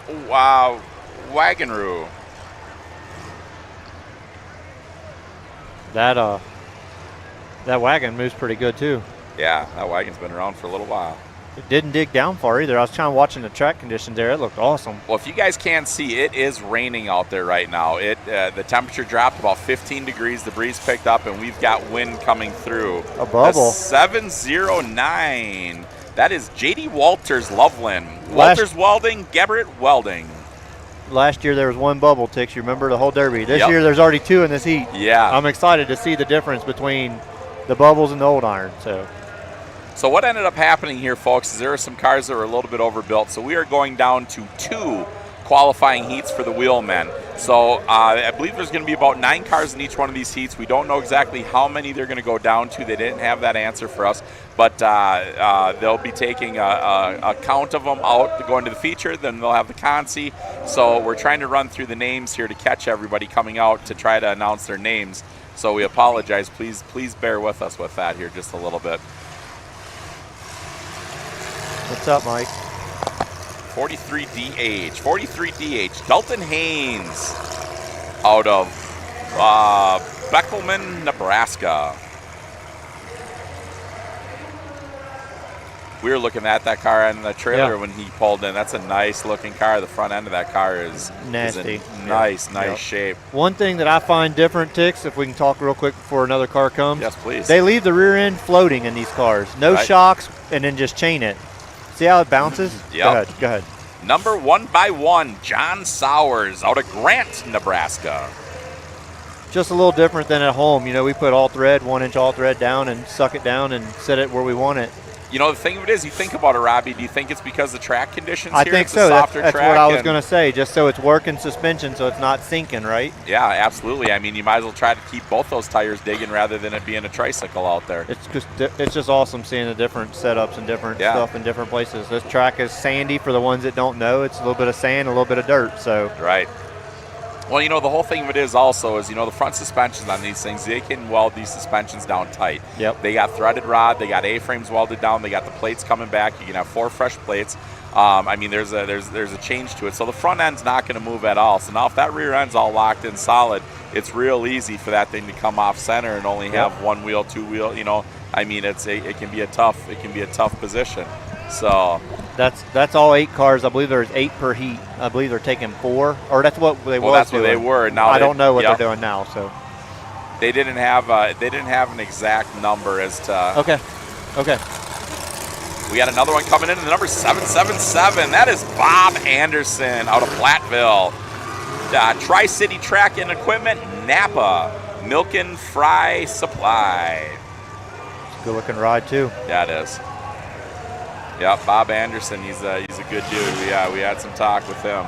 Wagenrue. That wagon moves pretty good too. Yeah, that wagon's been around for a little while. It didn't dig down far either. I was trying watching the track conditions there. It looked awesome. Well, if you guys can't see, it is raining out there right now. The temperature dropped about 15 degrees. The breeze picked up, and we've got wind coming through. A bubble. 709. That is J.D. Walters Loveland. Walters Welding, Gebbert Welding. Last year there was one bubble, Tix. You remember the whole Derby. This Yep. year there's already two in this heat. Yeah. I'm excited to see the difference between the bubbles and the old iron. So what ended up happening here, folks, is there are some cars that were a little bit overbuilt. So we are going down to 2 qualifying heats for the wheelmen. So I believe there's going to be about 9 cars in each one of these heats. We don't know exactly how many they're going to go down to. They didn't have that answer for us. But they'll be taking a count of them out going to the feature. Then they'll have the consi. So we're trying to run through the names here to catch everybody coming out to try to announce their names. So we apologize. Please bear with us with that here just a little bit. What's up, Mike? 43DH. Dalton Haynes out of Beckelman, Nebraska. We were looking at that car in the trailer when he pulled in. That's a nice looking car. The front end of that car is nasty. Is in nice shape. One thing that I find different, Tix, if we can talk real quick before another car comes. Yes, please. They leave the rear end floating in these cars. No shocks, and then just chain it. See how it bounces? Yep. Go ahead. Number 1x1, John Sowers out of Grant, Nebraska. Just a little different than at home. You know, we put all thread, 1-inch all thread down and suck it down and set it where we want it. You know, the thing of it is, you think about it, Robbie, do you think it's because the track conditions I here? think It's so. a softer That's track what I was going to say, just so it's working suspension so it's not sinking, right? Yeah, absolutely. I mean, you might as well try to keep both those tires digging rather than it being a tricycle out there. It's just awesome seeing the different setups and different stuff in different places. This track is sandy for the ones that don't know. It's a little bit of sand, a little bit of dirt. So right. Well, you know, the whole thing of it is also is, you know, the front suspensions on these things, they can weld these suspensions down tight. Yep. They got threaded rod, they got A-frames welded down, they got the plates coming back. You can have 4 fresh plates. I mean, there's a change to it. So the front end's not going to move at all. So now if that rear end's all locked in solid, it's real easy for that thing to come off center and only have 1 wheel, 2 wheel. You know, I mean, it can be a tough position. So that's all 8 cars. I believe there's 8 per heat. I believe they're taking 4, or that's what they were. That's what they were. Now I don't know what they're doing now. So they didn't have an exact number as to. Okay. We got another one coming in, the number 777. That is Bob Anderson out of Platteville. Tri-City Track and Equipment, Napa, Milk and Fry Supply. Good looking ride too. Yeah, it is. Yeah, Bob Anderson. He's a good dude. We had some talk with him.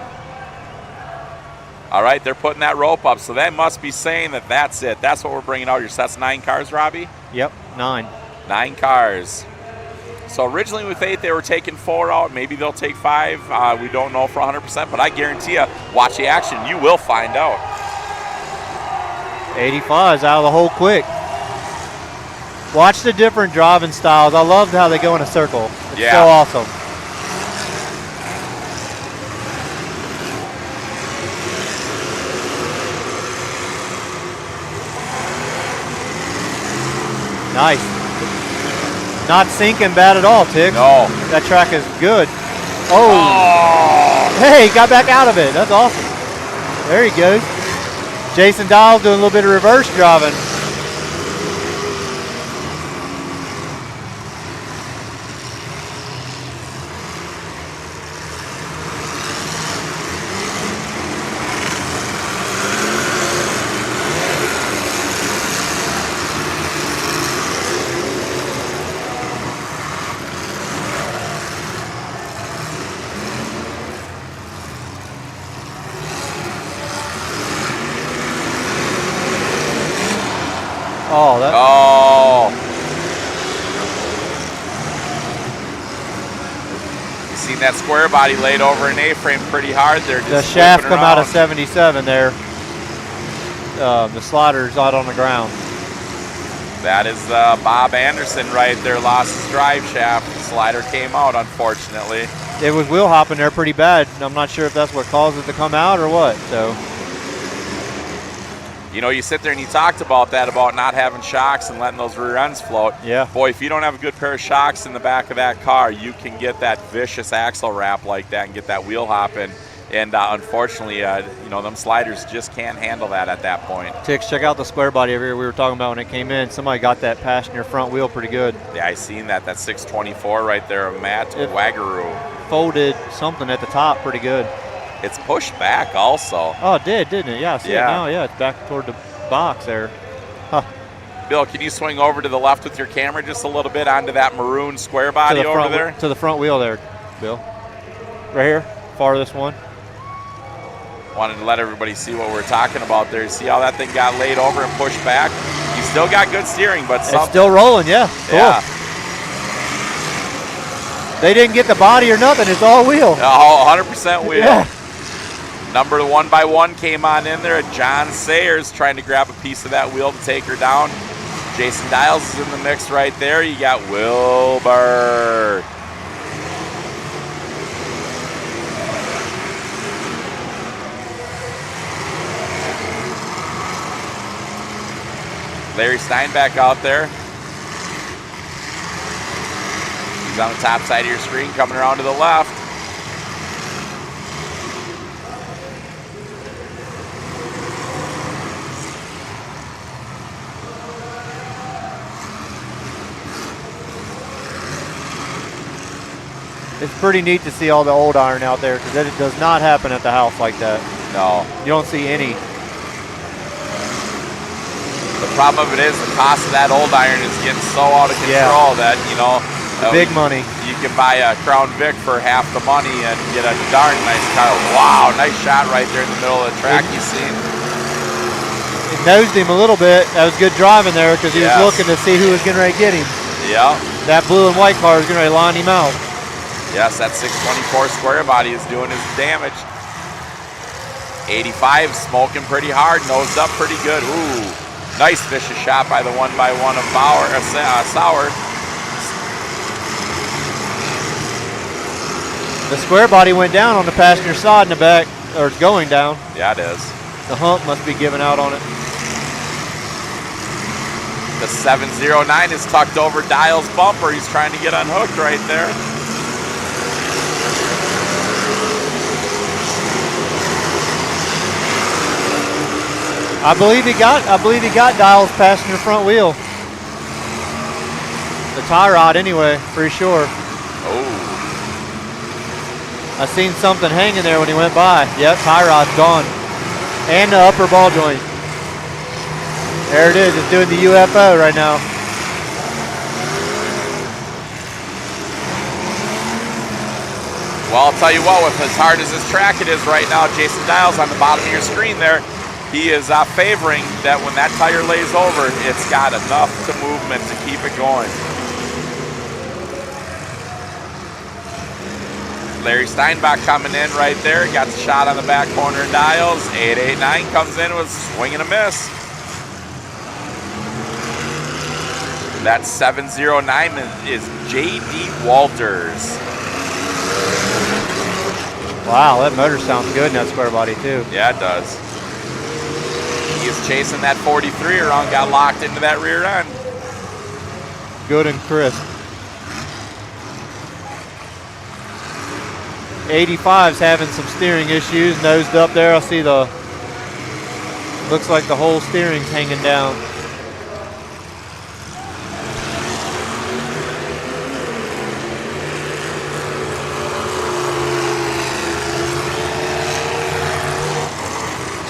All right, they're putting that rope up, so that must be saying that that's it. That's what we're bringing out here. So that's 9 cars, Robbie. Yep, 9. 9 cars. So originally with 8, they were taking 4 out. Maybe they'll take 5. We don't know for 100%, but I guarantee you, watch the action. You will find out. 85's out of the hole quick. Watch the different driving styles. I loved how they go in a circle. It's so awesome. Nice. Not sinking bad at all, Tig. No. That track is good. Oh. Hey, got back out of it. That's awesome. There he goes. Jason Dials doing a little bit of reverse driving. You seen that square body laid over an A-frame pretty hard there. The shaft come out of 77 there. The slider's out on the ground. That is Bob Anderson right there. Lost his drive shaft. The slider came out, unfortunately. It was wheel hopping there pretty bad. I'm not sure if that's what caused it to come out or what. So You know, you sit there and you talked about that, about not having shocks and letting those rear ends float. Yeah. Boy, if you don't have a good pair of shocks in the back of that car, you can get that vicious axle wrap like that and get that wheel hopping. And unfortunately, you know, them sliders just can't handle that at that point. Tix, check out the square body over here we were talking about when it came in. Somebody got that passenger front wheel pretty good. Yeah, I seen that. That 624 right there of Matt Waggaroo. Folded something at the top pretty good. It's pushed back also. Oh, it did, didn't it? Yeah, I see it now. Yeah, it's back toward the box there. Huh. Bill, can you swing over to the left with your camera just a little bit onto that maroon square body over there? To the front wheel there, Bill. Right here, farthest one. Wanted to let everybody see what we're talking about there. See how that thing got laid over and pushed back? You still got good steering, but it's still rolling, yeah. Cool. Yeah. They didn't get the body or nothing. It's all wheel. Oh, 100% wheel. Yeah. Number 1x1 came on in there. John Sayers trying to grab a piece of that wheel to take her down. Jason Dials is in the mix right there. You got Wilbur. Larry Steinbach out there. He's on the top side of your screen, coming around to the left. It's pretty neat to see all the old iron out there because it does not happen at the house like that. No. You don't see any. The problem of it is the cost of that old iron is getting so out of control that, you know. Big money. You can buy a Crown Vic for half the money and get a darn nice car. Wow, nice shot right there in the middle of the track you seen. It nosed him a little bit. That was good driving there because he was looking to see who was getting ready to get him. Yeah. That blue and white car is getting ready to line him out. Yes, that 624 square body is doing his damage. 85 smoking pretty hard, nosed up pretty good. Ooh, nice vicious shot by the 1x1 of Sauer. The square body went down on the passenger side in the back, or it's going down. Yeah, it is. The hump must be giving out on it. The 709 is tucked over Dial's bumper. He's trying to get unhooked right there. I believe he got Dial's passenger front wheel. The tie rod anyway, pretty sure. Oh. I seen something hanging there when he went by. Yep, tie rod's gone. And the upper ball joint. There it is, it's doing the UFO right now. Well, I'll tell you what, with as hard as this track it is right now, Jason Dials on the bottom of your screen there, he is favoring that when that tire lays over, it's got enough to movement to keep it going. Larry Steinbach coming in right there, got the shot on the back corner of Dials. 889 comes in with a swing and a miss. That 709 is J.D. Walters. Wow, that motor sounds good in that square body too. Yeah, it does. He is chasing that 43 around, got locked into that rear end. Good and crisp. 85's having some steering issues, nosed up there. I see looks like the whole steering's hanging down.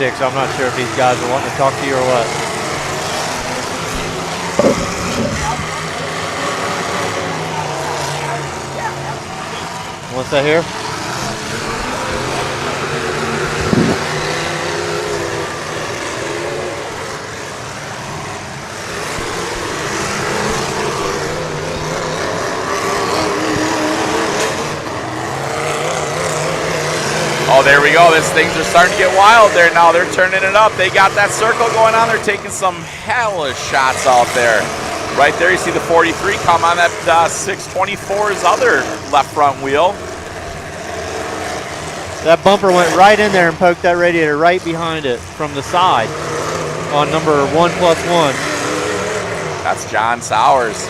So I'm not sure if these guys are wanting to talk to you or what. What's that here? Oh, there we go. Things are starting to get wild there now. They're turning it up. They got that circle going on. They're taking some hellish shots out there. Right there, you see the 43 come on that 624's other left front wheel. That bumper went right in there and poked that radiator right behind it from the side. on number 1+1. That's John Sowers.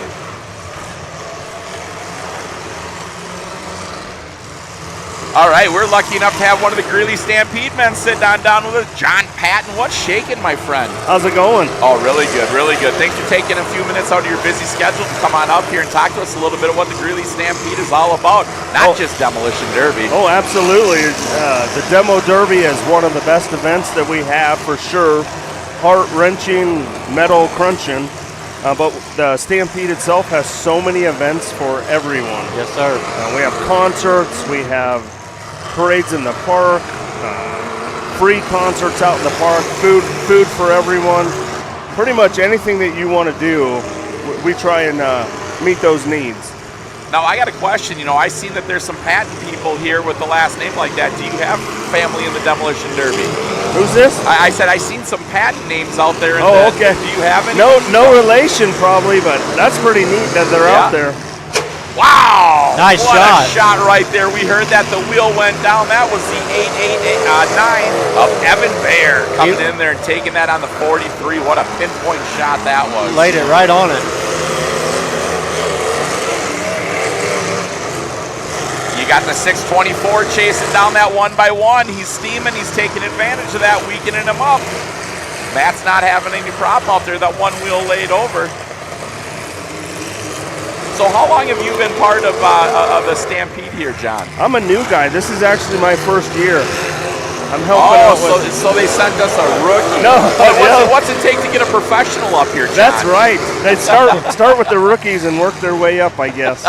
All right, we're lucky enough to have one of the Greeley Stampede men sit down with us. John Patton, what's shaking, my friend? How's it going? Oh, really good, really good. Thanks for taking a few minutes out of your busy schedule to come on up here and talk to us a little bit of what the Greeley Stampede is all about, not just Demolition Derby. Oh, absolutely. The Demo Derby is one of the best events that we have for sure. Heart-wrenching, metal crunching. But the Stampede itself has so many events for everyone. Yes, sir. We have concerts, we have parades in the park, free concerts out in the park, food for everyone. Pretty much anything that you want to do, we try and meet those needs. Now, I got a question. You know, I seen that there's some Patton people here with the last name like that. Do you have family in the Demolition Derby? Who's this? I said I seen some Patton names out there. Okay. Do you have any? No relation probably, but that's pretty neat that they're out there. Wow! Nice what shot. A shot right there. We heard that the wheel went down. That was the 889 of Evan Baer coming in there and taking that on the 43. What a pinpoint shot that was. Laid it right on it. You got the 624 chasing down that 1x1. He's steaming. He's taking advantage of that, weakening him up. Matt's not having any problem out there. That one wheel laid over. So how long have you been part of the Stampede here, John? I'm a new guy. This is actually my first year. I'm helping out with... so they sent us a rookie. No. What's it take to get a professional up here, John? That's right. They start with the rookies and work their way up, I guess.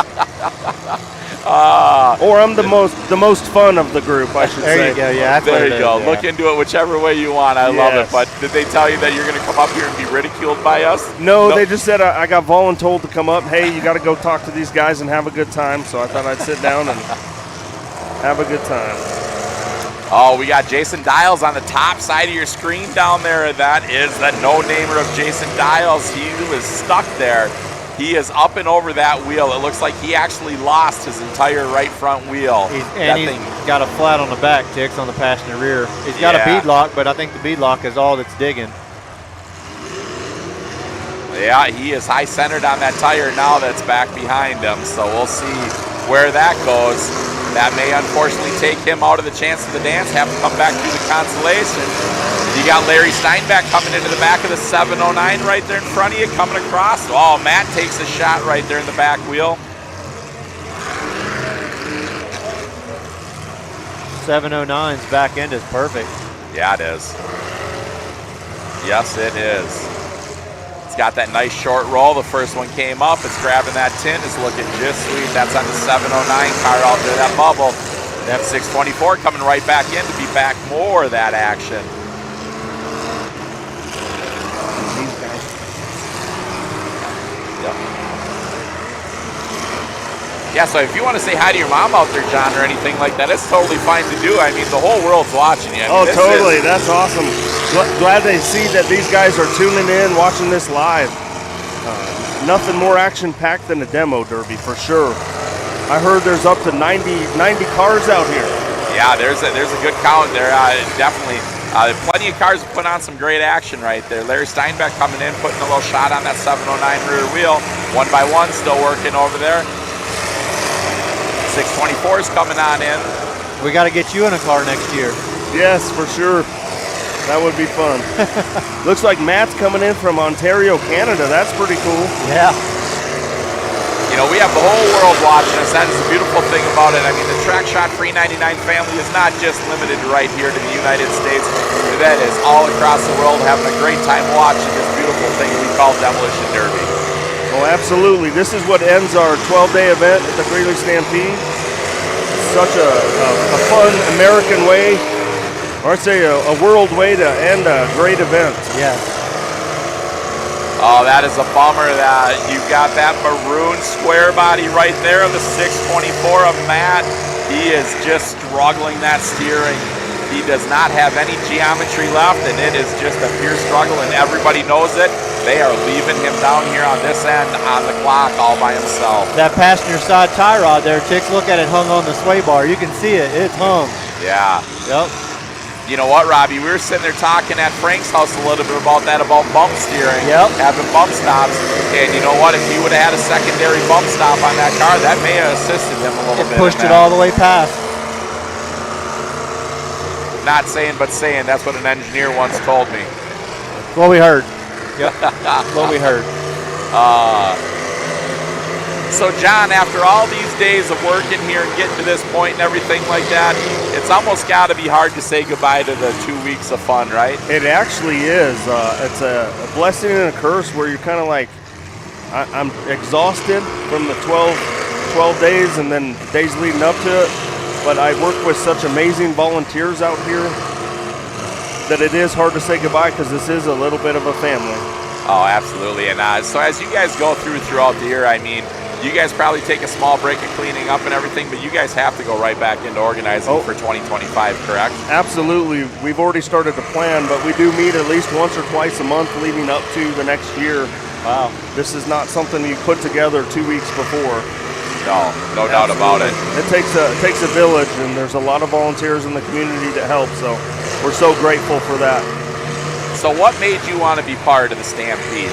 Or I'm the most fun of the group, I should say. There you go. Yeah, there you go. Look into it whichever way you want. I love it. But did they tell you that you're going to come up here and be ridiculed by us? No, they just said I got voluntold to come up. Hey, you got to go talk to these guys and have a good time. So I thought I'd sit down and have a good time. Oh, we got Jason Dials on the top side of your screen down there. That is the no-namer of Jason Dials. He was stuck there. He is up and over that wheel. It looks like he actually lost his entire right front wheel. He's got a flat on the back, Tix, on the passenger rear. He's got a bead lock, but I think the bead lock is all that's digging. Yeah, he is high-centered on that tire now that's back behind him. So we'll see where that goes. That may unfortunately take him out of the chance of the dance, have to come back through the consolation. You got Larry Steinbeck coming into the back of the 709 right there in front of you, coming across. Oh, Matt takes a shot right there in the back wheel. 709's back end is perfect. Yeah, it is. Yes, it is. It's got that nice short roll. The first one came up. It's grabbing that tin. It's looking just sweet. That's on the 709 car out there, that bubble. That 624 coming right back in to be back more of that action. These guys. Yep. Yeah, so if you want to say hi to your mom out there, John, or anything like that, it's totally fine to do. I mean, the whole world's watching you. I mean, totally. That's awesome. Glad they see that these guys are tuning in, watching this live. Nothing more action-packed than a demo derby, for sure. I heard there's up to 90 cars out here. Yeah, there's a good count there. Definitely. Plenty of cars have put on some great action right there. Larry Steinbeck coming in, putting a little shot on that 709 rear wheel. 1x1 still working over there. 624 is coming on in. We got to get you in a car next year. Yes, for sure. That would be fun. Looks like Matt's coming in from Ontario, Canada. That's pretty cool. Yeah. You know, we have the whole world watching us. That is the beautiful thing about it. I mean, the Track Shot 399 family is not just limited right here to the United States. That is all across the world having a great time watching this beautiful thing we call Demolition Derby. Oh, absolutely. This is what ends our 12-day event at the Greeley Stampede. Such a fun American way, or I'd say a world way to end a great event. Yeah. Oh, that is a bummer that you've got that maroon square body right there of the 624 of Matt. He is just struggling that steering. He does not have any geometry left, and it is just a pure struggle, and everybody knows it. They are leaving him down here on this end on the clock all by himself. That passenger side tie rod there, Chicks, look at it hung on the sway bar. You can see it. It's hung. Yeah. Yep. You know what, Robbie? We were sitting there talking at Frank's house a little bit about bump steering, having bump stops. And you know what? If he would have had a secondary bump stop on that car, that may have assisted him a little bit. Pushed it all the way past. Not saying, but saying. That's what an engineer once told me. What we heard. Yep. What we heard. So, John, after all these days of working here and getting to this point and everything like that, it's almost got to be hard to say goodbye to the 2 weeks of fun, right? It actually is. It's a blessing and a curse where you're kind of like, I'm exhausted from the 12 days and then days leading up to it. But I work with such amazing volunteers out here that it is hard to say goodbye because this is a little bit of a family. Oh, absolutely. And so as you guys go throughout the year, I mean, you guys probably take a small break of cleaning up and everything, but you guys have to go right back into organizing for 2025, correct? Absolutely. We've already started to plan, but we do meet at least once or twice a month leading up to the next year. Wow. This is not something you put together 2 weeks before. No doubt about it. It takes a village, and there's a lot of volunteers in the community that help, so we're so grateful for that. So what made you want to be part of the Stampede?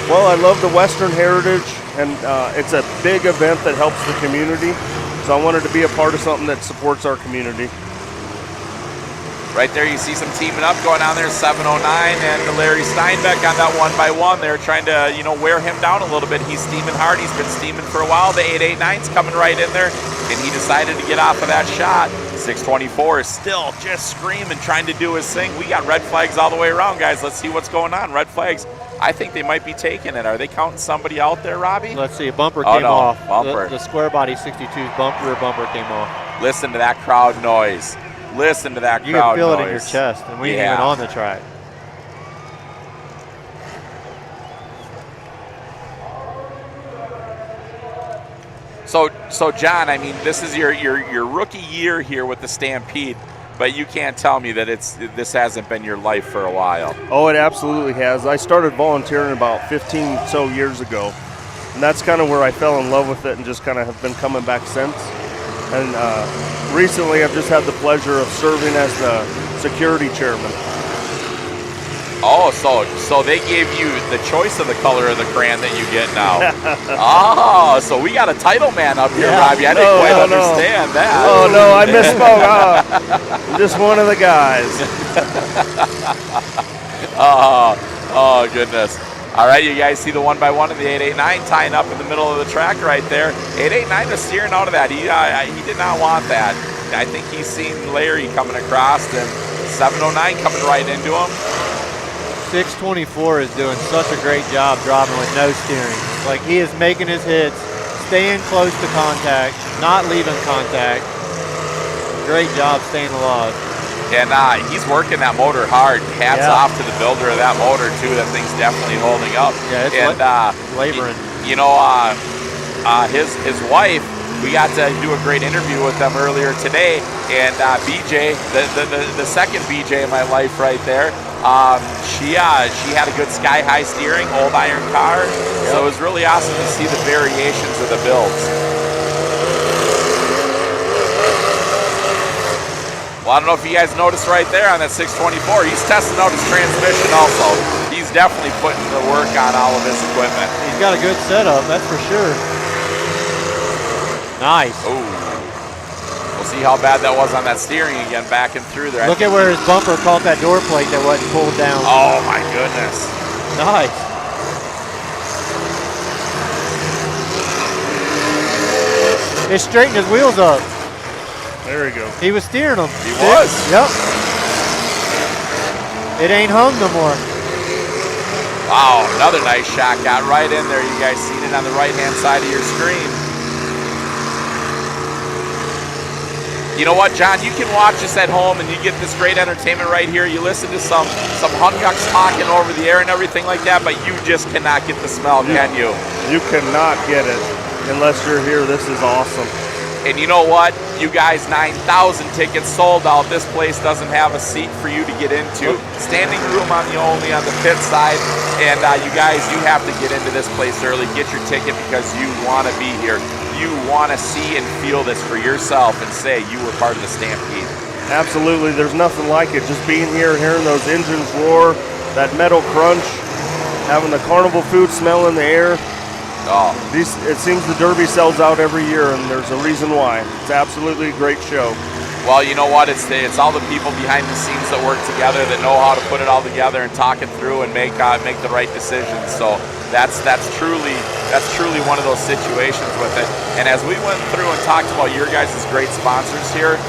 Well, I love the Western heritage, and it's a big event that helps the community, so I wanted to be a part of something that supports our community. Right there you see some teaming up going on there, 709 and Larry Steinbeck on that 1x1. They're trying to, wear him down a little bit. He's steaming hard. He's been steaming for a while. The 889's coming right in there, and he decided to get off of that shot. 624 is still just screaming, trying to do his thing. We got red flags all the way around, guys. Let's see what's going on. Red flags. I think they might be taking it. Are they counting somebody out there, Robbie? Let's see. A bumper came off. Bumper. The square body 62's rear bumper came off. Listen to that crowd noise. Listen to that crowd noise. You can feel it in your chest, and we ain't even on the track. So John, I mean, this is your rookie year here with the Stampede, but you can't tell me that this hasn't been your life for a while. Oh, it absolutely has. I started volunteering about 15 so years ago, and that's kind of where I fell in love with it and just kind of have been coming back since. And recently I've just had the pleasure of serving as the security chairman. Oh, so they gave you the choice of the color of the crayon that you get now. Oh, so we got a title man up here, Robbie. I didn't quite understand that. Oh, no, I misspoke. I'm just one of the guys. Oh, goodness. All right, you guys see the 1x1 and the 889 tying up in the middle of the track right there. 889 was steering out of that. He did not want that. I think he's seen Larry coming across and 709 coming right into him. 624 is doing such a great job driving with no steering. Like, he is making his hits, staying close to contact, not leaving contact. Great job staying alive. And he's working that motor hard. Hats off to the builder of that motor, too. That thing's definitely holding up. Yeah, it's laboring. His wife, we got to do a great interview with them earlier today. And BJ, the second BJ in my life right there, she had a good sky-high steering, old iron car. Yep. So it was really awesome to see the variations of the builds. Well, I don't know if you guys noticed right there on that 624, he's testing out his transmission also. He's definitely putting the work on all of his equipment. He's got a good setup, that's for sure. Nice. Ooh. We'll see how bad that was on that steering again, backing through there. Look at where his bumper caught that door plate that wasn't pulled down. Oh, my goodness. Nice. It straightened his wheels up. There we go. He was steering them. He was. Yep. It ain't hung no more. Wow, another nice shot. Got right in there. You guys seen it on the right-hand side of your screen. You know what, John? You can watch this at home and you get this great entertainment right here. You listen to some hunchucks talking over the air and everything like that, but you just cannot get the smell, can you? You cannot get it unless you're here. This is awesome. And you know what? You guys, 9,000 tickets sold out. This place doesn't have a seat for you to get into. Standing room only on the pit side. And you guys, you have to get into this place early. Get your ticket because you want to be here. You want to see and feel this for yourself and say you were part of the Stampede. Absolutely, there's nothing like it. Just being here, hearing those engines roar, that metal crunch, having the carnival food smell in the air. Oh. It seems the Derby sells out every year, and there's a reason why. It's absolutely a great show. Well, you know what? It's all the people behind the scenes that work together, that know how to put it all together and talk it through and make the right decisions. So that's truly one of those situations with it. And as we went through and talked about your guys' great sponsors here,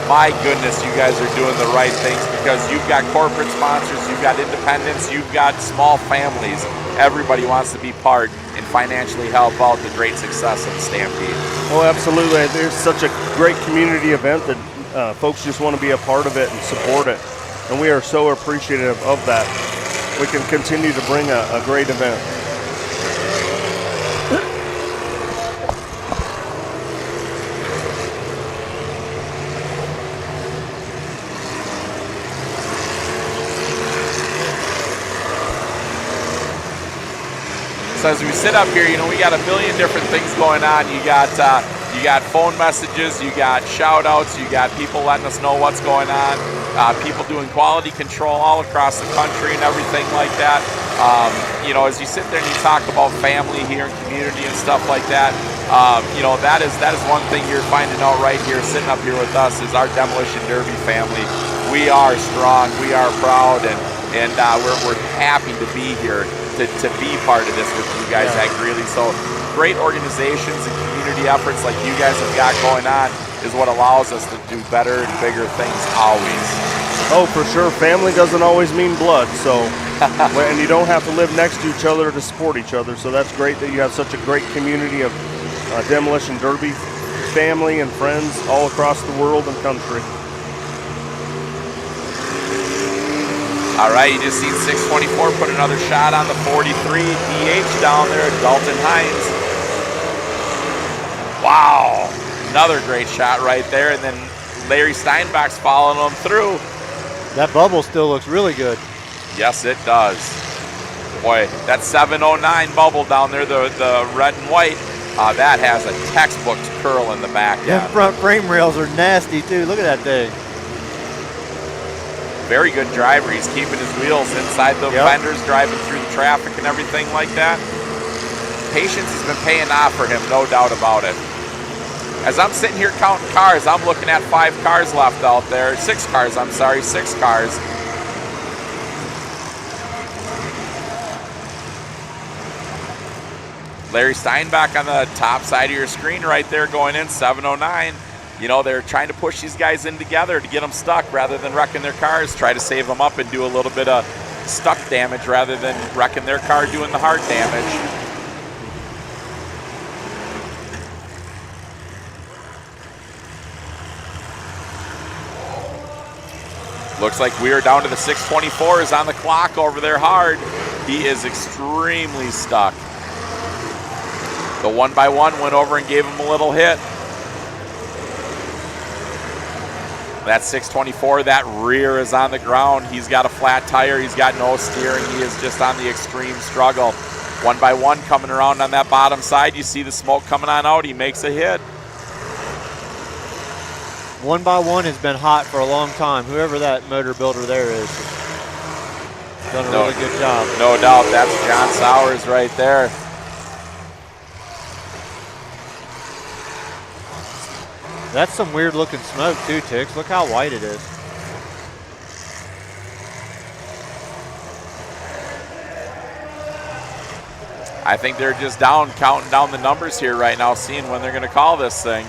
my goodness, you guys are doing the right things, because you've got corporate sponsors, you've got independents, you've got small families. Everybody wants to be part and financially help out the great success of the Stampede. Oh, absolutely. There's such a great community event that folks just want to be a part of it and support it. And we are so appreciative of that. We can continue to bring a great event. So as we sit up here, you know, we got a million different things going on. You got phone messages, you got shout outs, you got people letting us know what's going on, people doing quality control all across the country and everything like that. You know, as you sit there and you talk about family here and community and stuff like that, you know, that is one thing you're finding out right here, sitting up here with us, is our Demolition Derby family. We are strong, we are proud, and we're happy to be here. To be part of this with you guys at Greeley. So great organizations and community efforts like you guys have got going on is what allows us to do better and bigger things always. Oh, for sure. Family doesn't always mean blood, so and you don't have to live next to each other to support each other. So that's great that you have such a great community of Demolition Derby family and friends all across the world and country. All right, you just seen 624 put another shot on the 43 DH down there at Dalton Hines. Wow, another great shot right there. And then Larry Steinbach's following him through. That bubble still looks really good. Yes, it does. Boy, that 709 bubble down there, the red and white, that has a textbook curl in the back. Them front frame rails are nasty too. Look at that thing. Very good driver. He's keeping his wheels inside the fenders, driving through the traffic and everything like that. Patience has been paying off for him, no doubt about it. As I'm sitting here counting cars, I'm looking at 5 cars left out there. 6 cars, I'm sorry, 6 cars. Larry Steinbach on the top side of your screen right there going in, 709. You know, they're trying to push these guys in together to get them stuck rather than wrecking their cars, try to save them up and do a little bit of stuck damage rather than wrecking their car doing the hard damage. Looks like we are down to the 624s on the clock over there hard. He is extremely stuck. The 1x1 went over and gave him a little hit. That 624, that rear is on the ground. He's got a flat tire. He's got no steering. He is just on the extreme struggle. 1x1 coming around on that bottom side. You see the smoke coming on out. He makes a hit. 1x1 has been hot for a long time. Whoever that motor builder there is done a really good job. No doubt. That's John Sowers right there. That's some weird looking smoke too, Tix. Look how white it is. I think they're just counting down the numbers here right now, seeing when they're going to call this thing.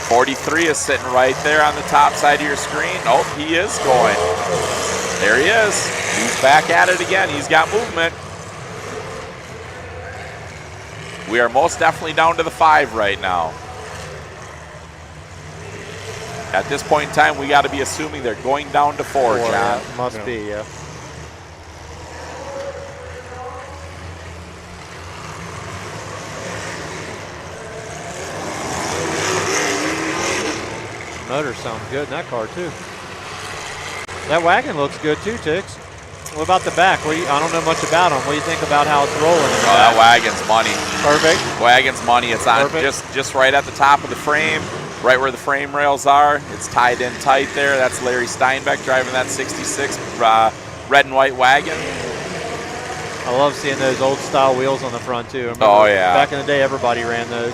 43 is sitting right there on the top side of your screen. Oh, he is going. There he is. He's back at it again. He's got movement. We are most definitely down to the 5 right now. At this point in time, we got to be assuming they're going down to 4, John. Yeah, must be, yeah. Motor sounds good in that car too. That wagon looks good too, Tix. What about the back? I don't know much about them. What do you think about how it's rolling? Oh, that wagon's money. Perfect. Wagon's money. It's on Perfect. just right at the top of the frame. right where the frame rails are. It's tied in tight there. That's Larry Steinbeck driving that 66 red and white wagon. I love seeing those old style wheels on the front too. Remember Oh, yeah. back in the day, everybody ran those.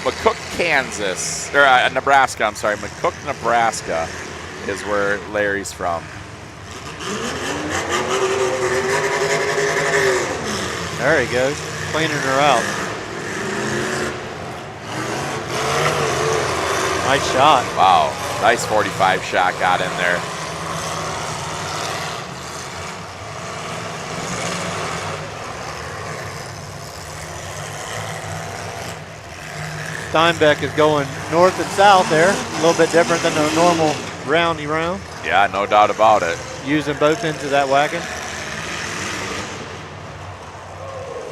McCook, Kansas, or Nebraska, I'm sorry. McCook, Nebraska is where Larry's from. There he goes, cleaning her out. Nice shot. Wow, nice 45 shot got in there. Steinbeck is going north and south there, a little bit different than the normal roundy round. Yeah, no doubt about it. Using both ends of that wagon.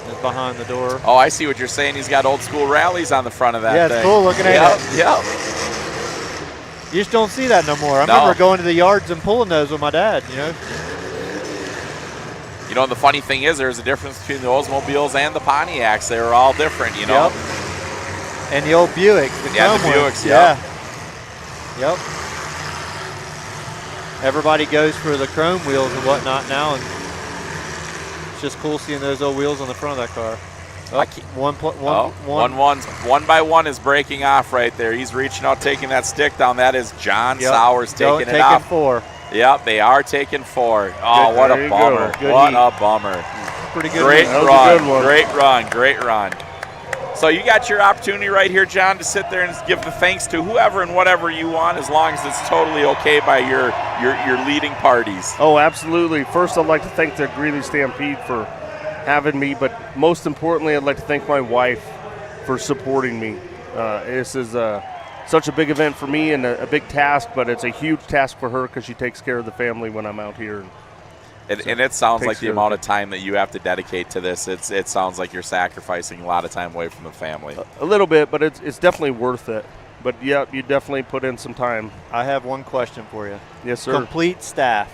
Is behind the door. Oh, I see what you're saying. He's got old school rallies on the front of that Yeah, thing. it's cool looking at it. Yep. You just don't see that no more. I remember going to the yards and pulling those with my dad, you know. You know, the funny thing is there's a difference between the Oldsmobiles and the Pontiacs. They were all different, you know. Yep. And the old Buicks. Yeah, the Buicks, yeah. Yep. Everybody goes for the chrome wheels and whatnot now, and it's just cool seeing those old wheels on the front of that car. One by one is breaking off right there. He's reaching out, taking that stick down. That is John Sowers taking it off. Taking 4. Yep, they are taking 4. Oh, what a bummer. What a bummer. Pretty good. Great run. Great run. Great run. So you got your opportunity right here, John, to sit there and give the thanks to whoever and whatever you want, as long as it's totally okay by your leading parties. Oh, absolutely. First, I'd like to thank the Greeley Stampede for having me, but most importantly, I'd like to thank my wife for supporting me. This is such a big event for me and a big task, but it's a huge task for her because she takes care of the family when I'm out here. And it sounds like the amount of time that you have to dedicate to this, it sounds like you're sacrificing a lot of time away from the family. A little bit, but it's definitely worth it. But, yeah, you definitely put in some time. I have one question for you. Yes, sir. Complete staff.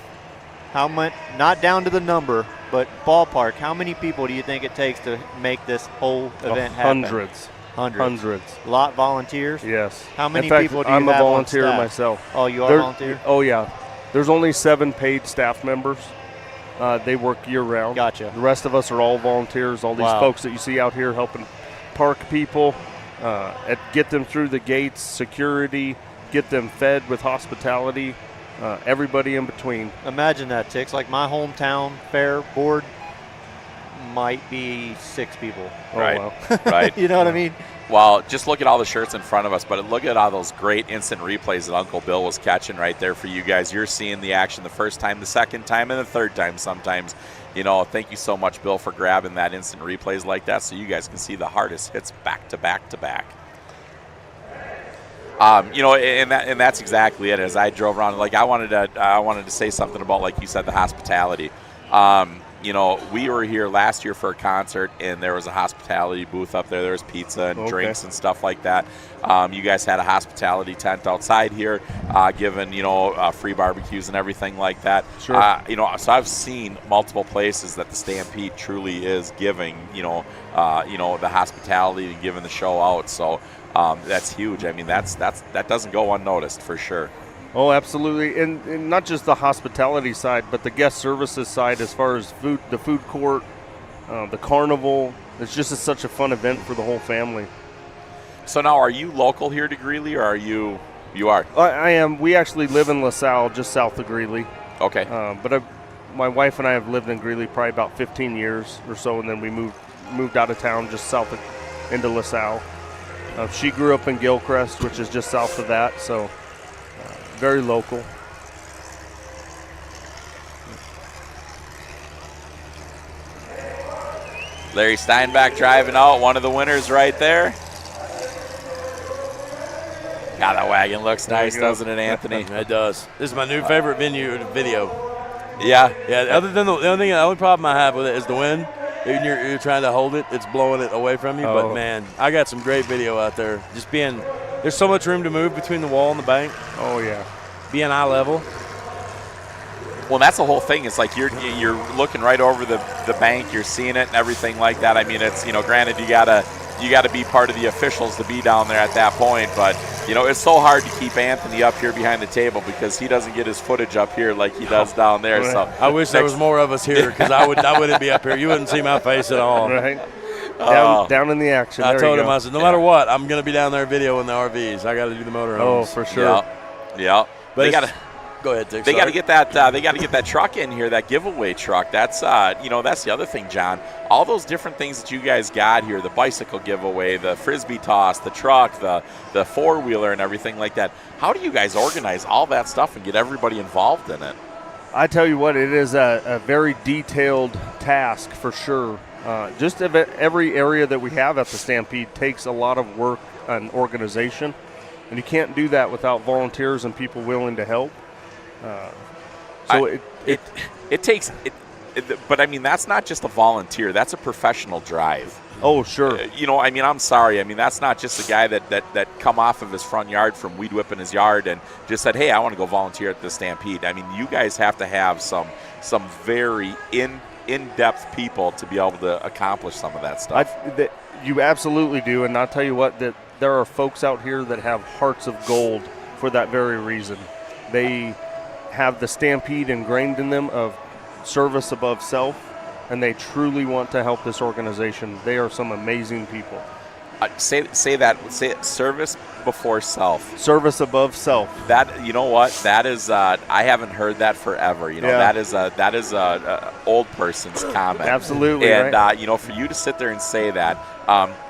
How much, not down to the number, but ballpark, how many people do you think it takes to make this whole event happen? Hundreds. A lot volunteers? Yes. How many in fact, people do you have I'm a volunteer on staff? myself. Oh, you are a volunteer? Oh, yeah. There's only 7 paid staff members. They work year-round. Gotcha. The rest of us are all volunteers, all these folks that you see out here helping park people, get them through the gates, security, get them fed with hospitality, everybody in between. Imagine that, Tix. Like my hometown fair board might be 6 people. Right, wow. Right. You know what I mean? Well, just look at all the shirts in front of us, but look at all those great instant replays that Uncle Bill was catching right there for you guys. You're seeing the action the first time, the second time, and the third time sometimes. You know, thank you so much, Bill, for grabbing that instant replays like that so you guys can see the hardest hits back to back to back. You know, and that's exactly it. As I drove around, like I wanted to say something about, like you said, the hospitality. You know, we were here last year for a concert, and there was a hospitality booth up there. There was pizza and drinks and stuff like that. You guys had a hospitality tent outside here, giving, you know, free barbecues and everything like that. Sure. You know, so I've seen multiple places that the Stampede truly is giving, you know, the hospitality and giving the show out. So that's huge. I mean, that doesn't go unnoticed for sure. Oh, absolutely, and not just the hospitality side, but the guest services side as far as food, the food court, the carnival. It's just such a fun event for the whole family. So now, are you local here to Greeley, or are you are? I am. We actually live in LaSalle, just south of Greeley. Okay. But my wife and I have lived in Greeley probably about 15 years or so, and then we moved out of town just south into LaSalle. She grew up in Gilcrest, which is just south of that, so very local. Larry Steinbeck driving out, one of the winners right there. God, that wagon looks nice, doesn't it, Anthony? It does. This is my new favorite video. Yeah. Yeah. Other than the only problem I have with it is the wind. When you're trying to hold it, it's blowing it away from you. Oh. But man, I got some great video out there. Just there's so much room to move between the wall and the bank. Oh yeah. Being eye level. Well, that's the whole thing. It's like you're looking right over the bank. You're seeing it and everything like that. I mean, it's, you know, granted you gotta to be part of the officials to be down there at that point. But it's so hard to keep Anthony up here behind the table because he doesn't get his footage up here like he does down there. Right. So I wish there was more of us here because I wouldn't be up here. You wouldn't see my face at all. Right. Down in the action. I told him, I said, no matter what, I'm going to be down there videoing the RVs. I got to do the motorhomes. Oh, for sure. Yeah. But they got to. Go ahead, Dick. They got to get that. They got to get that truck in here, that giveaway truck. That's that's the other thing, John. All those different things that you guys got here, the bicycle giveaway, the frisbee toss, the truck, the 4-wheeler, and everything like that. How do you guys organize all that stuff and get everybody involved in it? I tell you what, it is a very detailed task for sure. Just every area that we have at the Stampede takes a lot of work and organization, and you can't do that without volunteers and people willing to help. It takes it, but I mean that's not just a volunteer. That's a professional drive. Oh, sure. I'm sorry. I mean, that's not just a guy that come off of his front yard from weed whipping his yard and just said, hey, I want to go volunteer at the Stampede. I mean, you guys have to have some very in-depth people to be able to accomplish some of that stuff. You absolutely do, and I'll tell you what, that there are folks out here that have hearts of gold for that very reason. They have the Stampede ingrained in them of service above self, and they truly want to help this organization. They are some amazing people. Say that. Say it, service before self. Service above self. That, you know what? That is. I haven't heard that forever. That is a old person's comment. Absolutely. And right. For you to sit there and say that,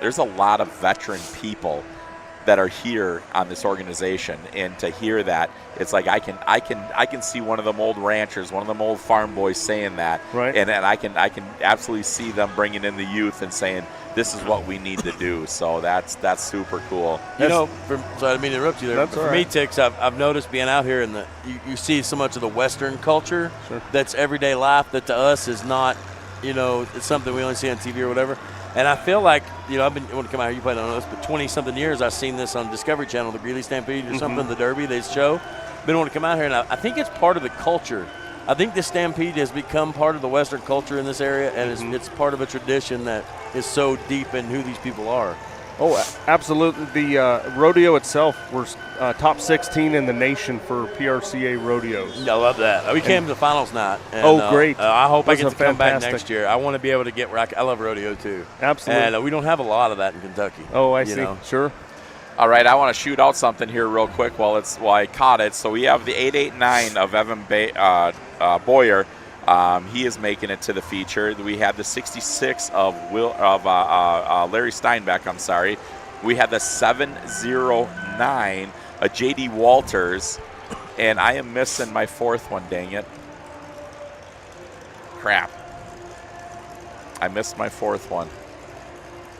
there's a lot of veteran people that are here on this organization, and to hear that, it's like I can see one of them old ranchers, one of them old farm boys saying that, right? And I can absolutely see them bringing in the youth and saying this is what we need to do. So that's super cool. So I didn't mean to interrupt you there. That's for me, Tix, I've noticed being out here, and you see so much of the Western culture that's everyday life that to us is not, it's something we only see on TV or whatever. And I feel like, I've been, when to come out here, you probably don't know this, but 20-something years I've seen this on Discovery Channel, the Greeley Stampede or something, the Derby, they show. Been wanting to come out here, and I think it's part of the culture. I think the Stampede has become part of the Western culture in this area, and it's part of a tradition that is so deep in who these people are. Oh, absolutely. The rodeo itself, we're top 16 in the nation for PRCA rodeos. I love that. We came to the finals night. And, great. I hope I That's get to come back fantastic. next year. I want to be able to get where I love rodeo too. Absolutely. And we don't have a lot of that in Kentucky. Oh, I see. Sure. All right, I want to shoot out something here real quick while I caught it. So we have the 889 of Evan Boyer. He is making it to the feature. We had the 66 of Larry Steinbeck. I'm sorry. We had the 709 of J.D. Walters, and I am missing my fourth one. Dang it! Crap! I missed my fourth one.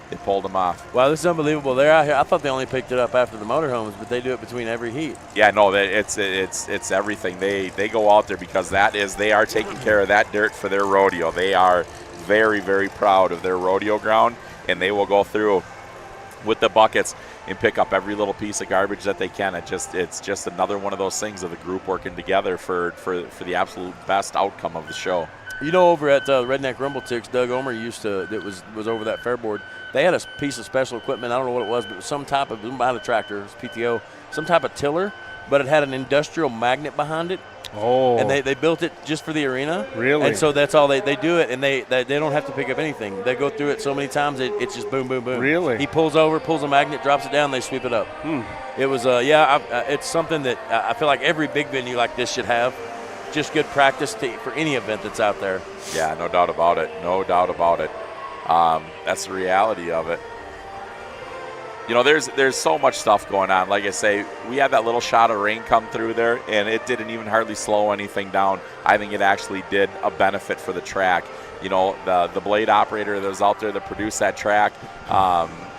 They pulled them off. Wow, this is unbelievable. They're out here. I thought they only picked it up after the motorhomes, but they do it between every heat. Yeah, no, it's everything. They go out there because they are taking care of that dirt for their rodeo. They are very, very proud of their rodeo ground, and they will go through with the buckets and pick up every little piece of garbage that they can. It's just another one of those things of the group working together for the absolute best outcome of the show. Over at Redneck Rumble Ticks, Doug Omer that was over that fair board. They had a piece of special equipment. I don't know what it was, but it was some type of, behind a tractor, it was PTO, some type of tiller, but it had an industrial magnet behind it. Oh. And they built it just for the arena. Really? And so that's all they do it, and they don't have to pick up anything. They go through it so many times, it's just boom, boom, boom. Really? He pulls over, pulls a magnet, drops it down, they sweep it up. It was, it's something that I feel like every big venue like this should have. Just good practice for any event that's out there. Yeah, no doubt about it. No doubt about it. That's the reality of it. There's so much stuff going on. Like I say, we had that little shot of rain come through there, and it didn't even hardly slow anything down. I think it actually did a benefit for the track. The blade operator that was out there that produced that track,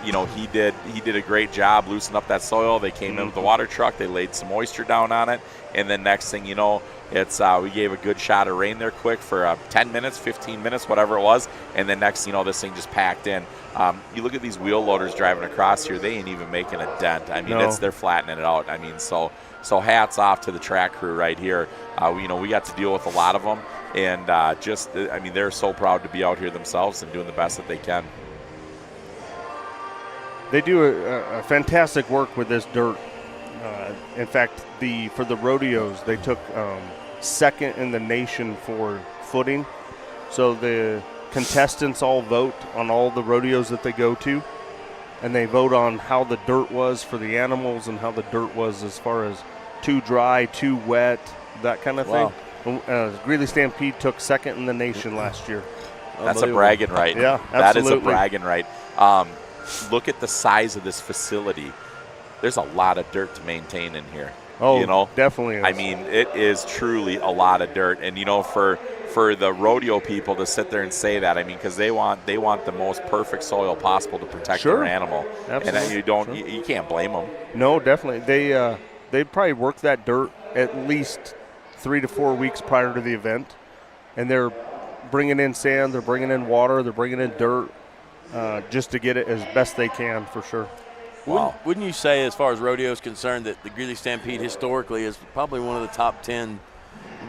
he did a great job loosening up that soil. They came in with the water truck. They laid some moisture down on it, and then next thing you know, we gave a good shot of rain there quick for 10 minutes, 15 minutes, whatever it was, and then next this thing just packed in. You look at these wheel loaders driving across here, they ain't even making a dent. I mean, they're flattening it out. I mean, so hats off to the track crew right here. We got to deal with a lot of them, and they're so proud to be out here themselves and doing the best that they can. They do a fantastic work with this dirt. In fact, for the rodeos, they took second in the nation for footing. So the contestants all vote on all the rodeos that they go to, and they vote on how the dirt was for the animals and how the dirt was as far as too dry, too wet, that kind of thing. Greeley Stampede took second in the nation last year. That's a bragging right. Yeah, absolutely. That is a bragging right. Look at the size of this facility. There's a lot of dirt to maintain in here. Oh, you know, definitely is. I mean, it is truly a lot of dirt. And, you know, for the rodeo people to sit there and say that, I mean, because they want the most perfect soil possible to protect their animal. Absolutely. And you can't blame them. No, definitely. They probably work that dirt at least 3 to 4 weeks prior to the event, and they're bringing in sand, they're bringing in water, they're bringing in dirt, just to get it as best they can, for sure. Wow. Wouldn't you say, as far as rodeo is concerned, that the Greeley Stampede historically is probably one of the top 10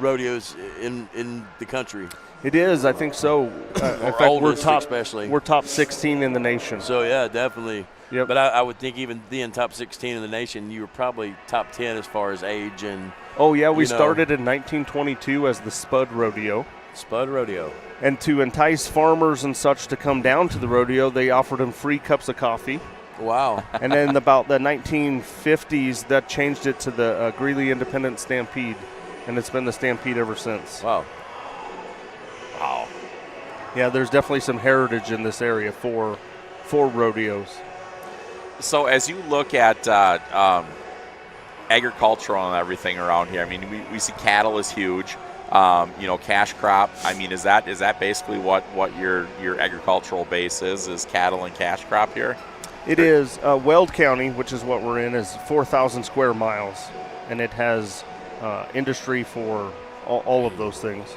rodeos in the country? It is, I think so. In fact, we're top 16 in the nation. So yeah, definitely. Yep. But I would think even being top 16 in the nation, you were probably top 10 as far as age and. Oh yeah, we started in 1922 as the Spud Rodeo. Spud Rodeo. And to entice farmers and such to come down to the rodeo, they offered them free cups of coffee. Wow. And then about the 1950s, that changed it to the Greeley Independent Stampede, and it's been the Stampede ever since. Wow. Yeah, there's definitely some heritage in this area for rodeos. So as you look at agricultural and everything around here, I mean, we see cattle is huge. You know, cash crop. I mean, is that basically what your agricultural base is cattle and cash crop here? It is. Weld County, which is what we're in, is 4,000 square miles, and it has industry for all of those things.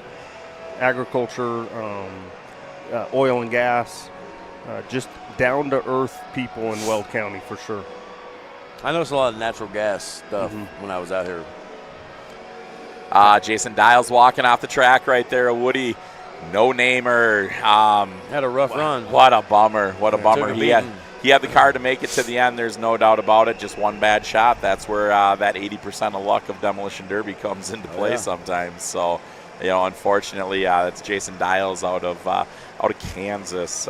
Agriculture, oil and gas, just down-to-earth people in Weld County for sure. I noticed a lot of natural gas stuff when I was out here. Jason Dials walking off the track right there. Woody, no-namer. Had a rough run. What a bummer. What a bummer. He had the car to make it to the end. There's no doubt about it. Just one bad shot. That's where that 80% of luck of Demolition Derby comes into play sometimes. So, you know, unfortunately, that's Jason Dials out of Kansas,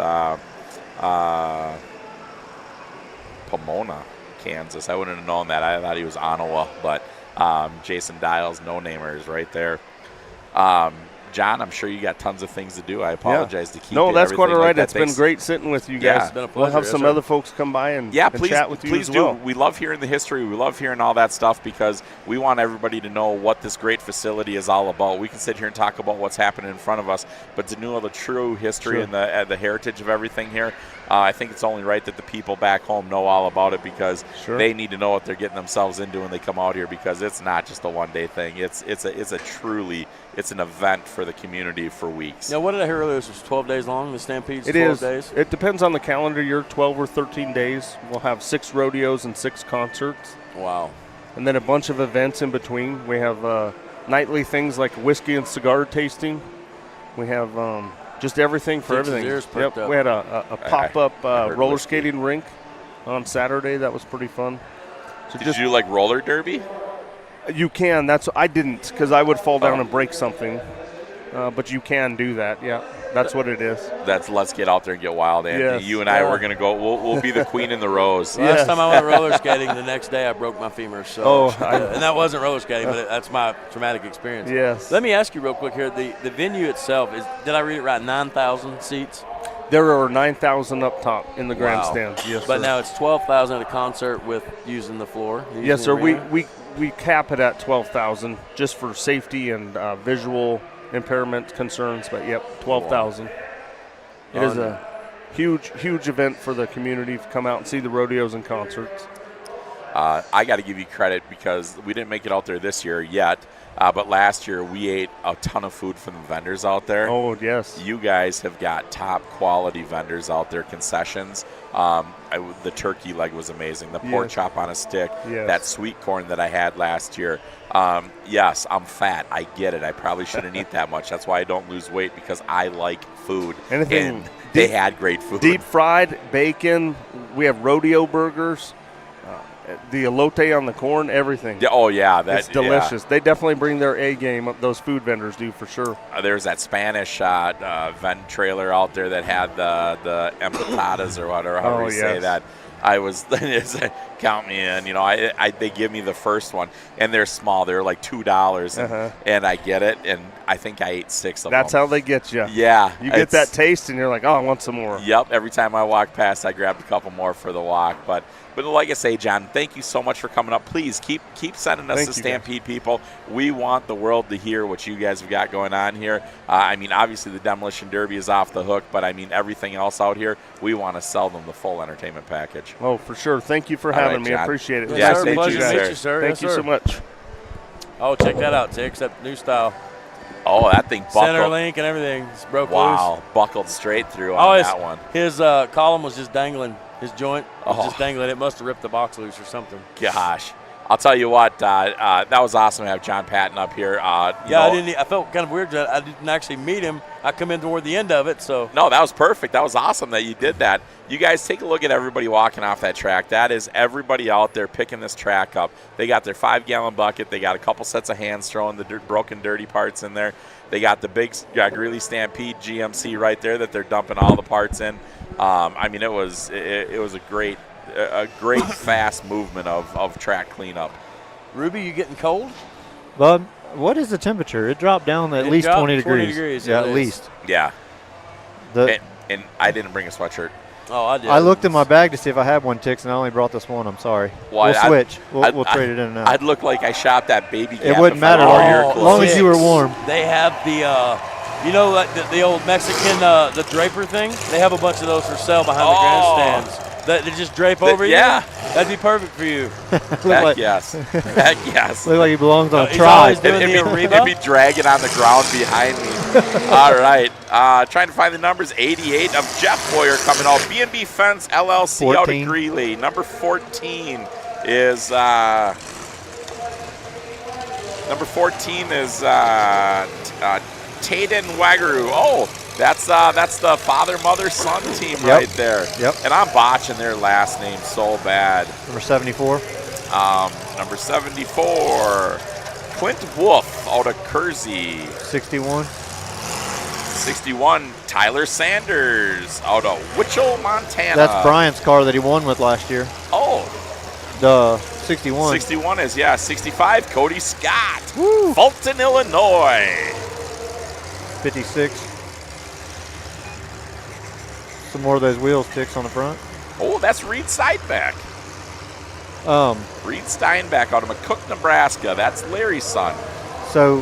Pomona, Kansas. I wouldn't have known that. I thought he was Ottawa, but Jason Dials, no-namers right there. John, I'm sure you got tons of things to do. I apologize to keep you. No, that's quite all right. Like it's been great sitting with you guys. It's been a pleasure. We'll have some other folks come by and chat with you please as well. We love hearing the history. We love hearing all that stuff because we want everybody to know what this great facility is all about. We can sit here and talk about what's happening in front of us, but to know the true history and the heritage of everything here, I think it's only right that the people back home know all about it because they need to know what they're getting themselves into when they come out here because it's not just a one-day thing. It's an event for the community for weeks. Now, what did I hear earlier? This was 12 days long, the Stampede's 12 days? It depends on the calendar year, 12 or 13 days. We'll have 6 rodeos and 6 concerts. Wow. And then a bunch of events in between. We have nightly things like whiskey and cigar tasting. We have just everything for everything. We had a pop-up roller skating rink on Saturday. That was pretty fun. So Did you do like roller derby? You can. I didn't because I would fall down and break something. But you can do that. Yeah, that's what it is. Let's get out there and get wild, Anthony. Yes. You and I were going to go. We'll be the queen in the rose. Last time I went roller skating, the next day I broke my femur. So, and that wasn't roller skating, but that's my traumatic experience. Yes. Let me ask you real quick here. The venue itself did I read it right? 9,000 seats. There are 9,000 up top in the grandstand. Yes, but sir. now it's 12,000 at a concert with using the floor. Yes, sir. We cap it at 12,000 just for safety and visual impairment concerns. But 12,000. It is a huge event for the community to come out and see the rodeos and concerts. I got to give you credit because we didn't make it out there this year yet. But last year, we ate a ton of food from the vendors out there. Oh, yes. You guys have got top quality vendors out there, concessions. The turkey leg was amazing. The pork chop on a stick, that sweet corn that I had last year. Yes, I'm fat. I get it. I probably shouldn't eat that much. That's why I don't lose weight, because I like food. Anything they had great food. Deep fried bacon. We have rodeo burgers. The elote on the corn, everything. Oh, yeah. It's delicious. They definitely bring their A game up. Those food vendors do, for sure. There's that Spanish vent trailer out there that had the empanadas or whatever, however you say that. I was count me in. You know, they give me the first one, and they're small. They're like $2, and I get it, and I think I ate 6 of them. That's how they get you. Yeah. You get that taste, and you're like, oh, I want some more. Yep. Every time I walk past, I grabbed a couple more for the walk. But like I say, John, thank you so much for coming up. Please keep sending us the Stampede people. We want the world to hear what you guys have got going on here. I mean, obviously the Demolition Derby is off the hook, but I mean everything else out here, we want to sell them the full entertainment package. Oh, for sure. Thank you for having me. I appreciate it. Yeah, sir. Pleasure to meet you, sir. Thank you so much. Oh, check that out, Tix. That new style. Oh, that thing buckled. Center link and everything. It's broke loose. Buckled straight through on that one. His column was just dangling. His joint was just dangling. It must have ripped the box loose or something. Gosh. I'll tell you what, that was awesome to have John Patton up here. I felt kind of weird that I didn't actually meet him. I come in toward the end of it, so. No, that was perfect. That was awesome that you did that. You guys take a look at everybody walking off that track. That is everybody out there picking this track up. They got their 5-gallon bucket. They got a couple sets of hands throwing the broken, dirty parts in there. They got the big Greeley Stampede GMC right there that they're dumping all the parts in. I mean, it was a great fast movement of track cleanup. Ruby, you getting cold? Bud, what is the temperature? It dropped down at least 20 degrees. 20 degrees. Yeah, at least. Yeah. And I didn't bring a sweatshirt. Oh, I did. I looked in my bag to see if I had one, Tix, and I only brought this one. I'm sorry. Well, we'll switch. We'll trade it in and out. I'd look like I shopped that baby Gap. It wouldn't matter as long as you were warm. They have like the old Mexican, the draper thing? They have a bunch of those for sale behind the grandstands. That they just drape over you? Yeah. That'd be perfect for you. Heck yes. Heck yes. Look like he belongs on a He's tribe. always doing It'd be dragging on the ground behind me. All right. Trying to find the numbers. 88 of Jeff Boyer coming out. B&B Fence LLC 14. out of Greeley. Number 14 is Tayden Wagaru. Oh, that's the father, mother, son team right there. Yep. And I'm botching their last name so bad. Number 74. Number 74, Clint Wolf out of Kersey. 61. 61, Tyler Sanders out of Winchell, Montana. That's Brian's car that he won with last year. Oh. The 61. 61 is, 65, Cody Scott. Woo. Fulton, Illinois. 56. Some more of those wheel sticks on the front. Oh, that's Reed Steinbach. Reed Steinbach out of McCook, Nebraska. That's Larry's son. So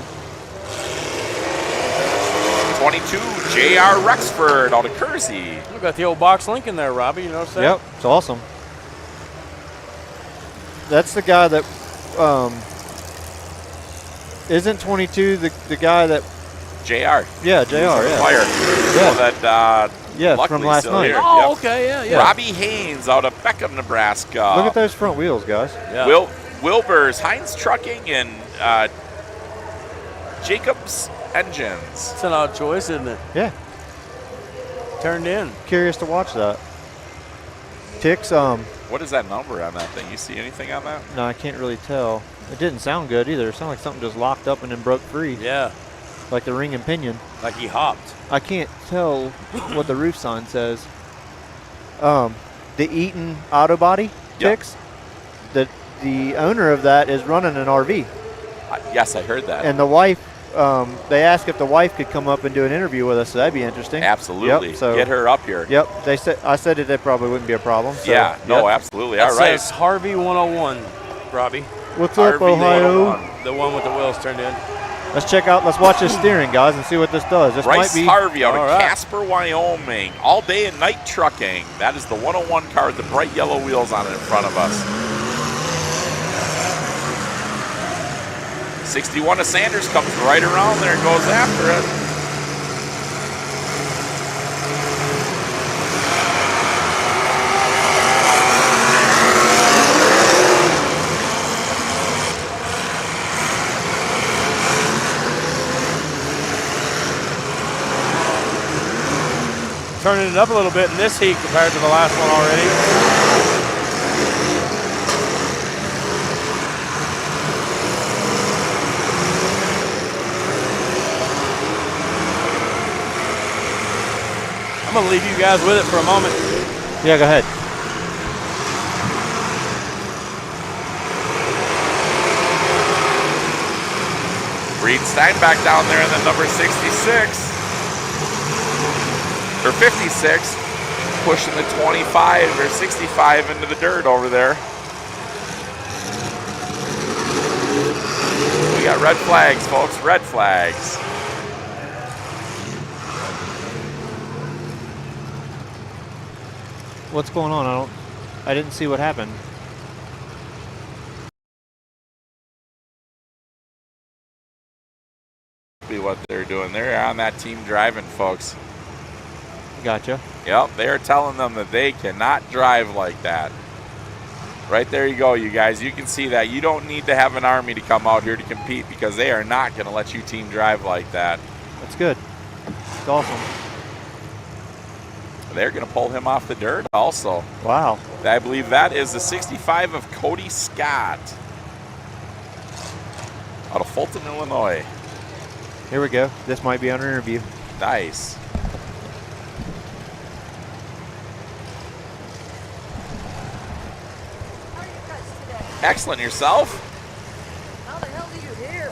22, J.R. Rexford out of Kersey. Look at the old box link in there, Robbie. You notice that? Yep, it's awesome. That's the guy that isn't 22 the guy that JR. Yeah, JR. Yeah. Fire. Yeah. That, from last night. Here. Oh, okay, yeah. Robbie Haynes out of Beckham, Nebraska. Look at those front wheels, guys. Yeah. Wilbur's, Heinz Trucking, and Jacobs Engines. It's an odd choice, isn't it? Yeah. Turned in. Curious to watch that. Tix, what is that number on that thing? You see anything on that? No, I can't really tell. It didn't sound good either. It sounded like something just locked up and then broke free. Yeah. Like the ring and pinion. Like he hopped. I can't tell what the roof sign says. The Eaton Auto Body, Tix, the owner of that is running an RV. Yes, I heard that. And the wife, they asked if the wife could come up and do an interview with us, so that'd be interesting. Absolutely. Yep, so get her up here. Yep. I said that probably wouldn't be a problem. So, yeah, no, absolutely. That all right. says Harvey 101, Robbie. What's up, Ohio? The one with the wheels turned in. Let's watch this steering, guys, and see what this does. This Bryce might be Harvey out of Casper, Wyoming. All day and night trucking. That is the 101 car with the bright yellow wheels on it in front of us. 61 of Sanders comes right around there and goes after it. Turning it up a little bit in this heat compared to the last one already. I'm going to leave you guys with it for a moment. Yeah, go ahead. Reed Steinbach down there in the number 66. Or 56, pushing the 25 or 65 into the dirt over there. We got red flags, folks, red flags. What's going on? I didn't see what happened. Be what they're doing. They're on that team driving, folks. Gotcha. Yep, they're telling them that they cannot drive like that. Right there you go, you guys. You can see that. You don't need to have an army to come out here to compete because they are not going to let you team drive like that. That's good. It's awesome. They're going to pull him off the dirt also. Wow. I believe that is the 65 of Cody Scott out of Fulton, Illinois. Here we go. This might be under interview. Nice. Excellent. Yourself? How the hell do you hear?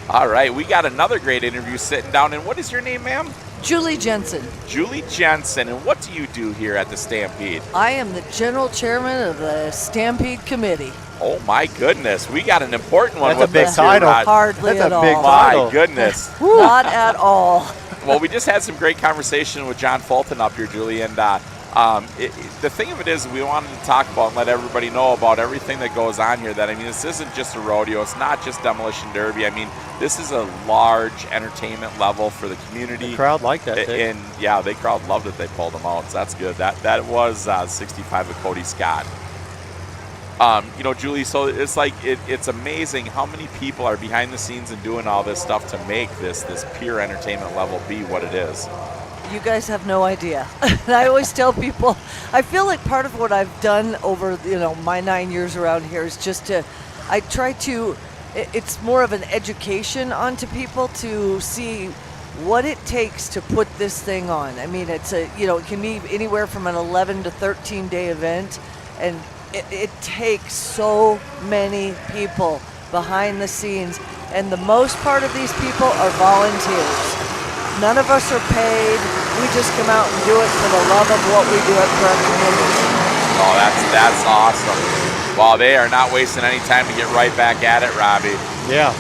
All right, we got another great interview sitting down. And what is your name, ma'am? Julie Jensen. Julie Jensen. And what do you do here at the Stampede? I am the general chairman of the Stampede Committee. Oh my goodness, we got an important one. That's with a big us here, title. Rod. Hardly That's at a all. big title. My goodness. Not at all. Well, we just had some great conversation with John Fulton up here, Julie, and the thing of it is we wanted to talk about and let everybody know about everything that goes on here. That, I mean, this isn't just a rodeo. It's not just Demolition Derby. I mean, this is a large entertainment level for the community. The crowd liked that, too. And, yeah, the crowd loved it. They pulled them out, so that's good. That was 65 of Cody Scott. You know, Julie, so it's like it's amazing how many people are behind the scenes and doing all this stuff to make this pure entertainment level be what it is. You guys have no idea. I always tell people, I feel like part of what I've done over, my 9 years around here is I try to, it's more of an education onto people to see what it takes to put this thing on. I mean, it can be anywhere from an 11 to 13 day event, and it takes so many people behind the scenes, and the most part of these people are volunteers. None of us are paid. We just come out and do it for the love of what we do it for our community. Oh, that's awesome. Well, they are not wasting any time to get right back at it, Robbie. Yeah.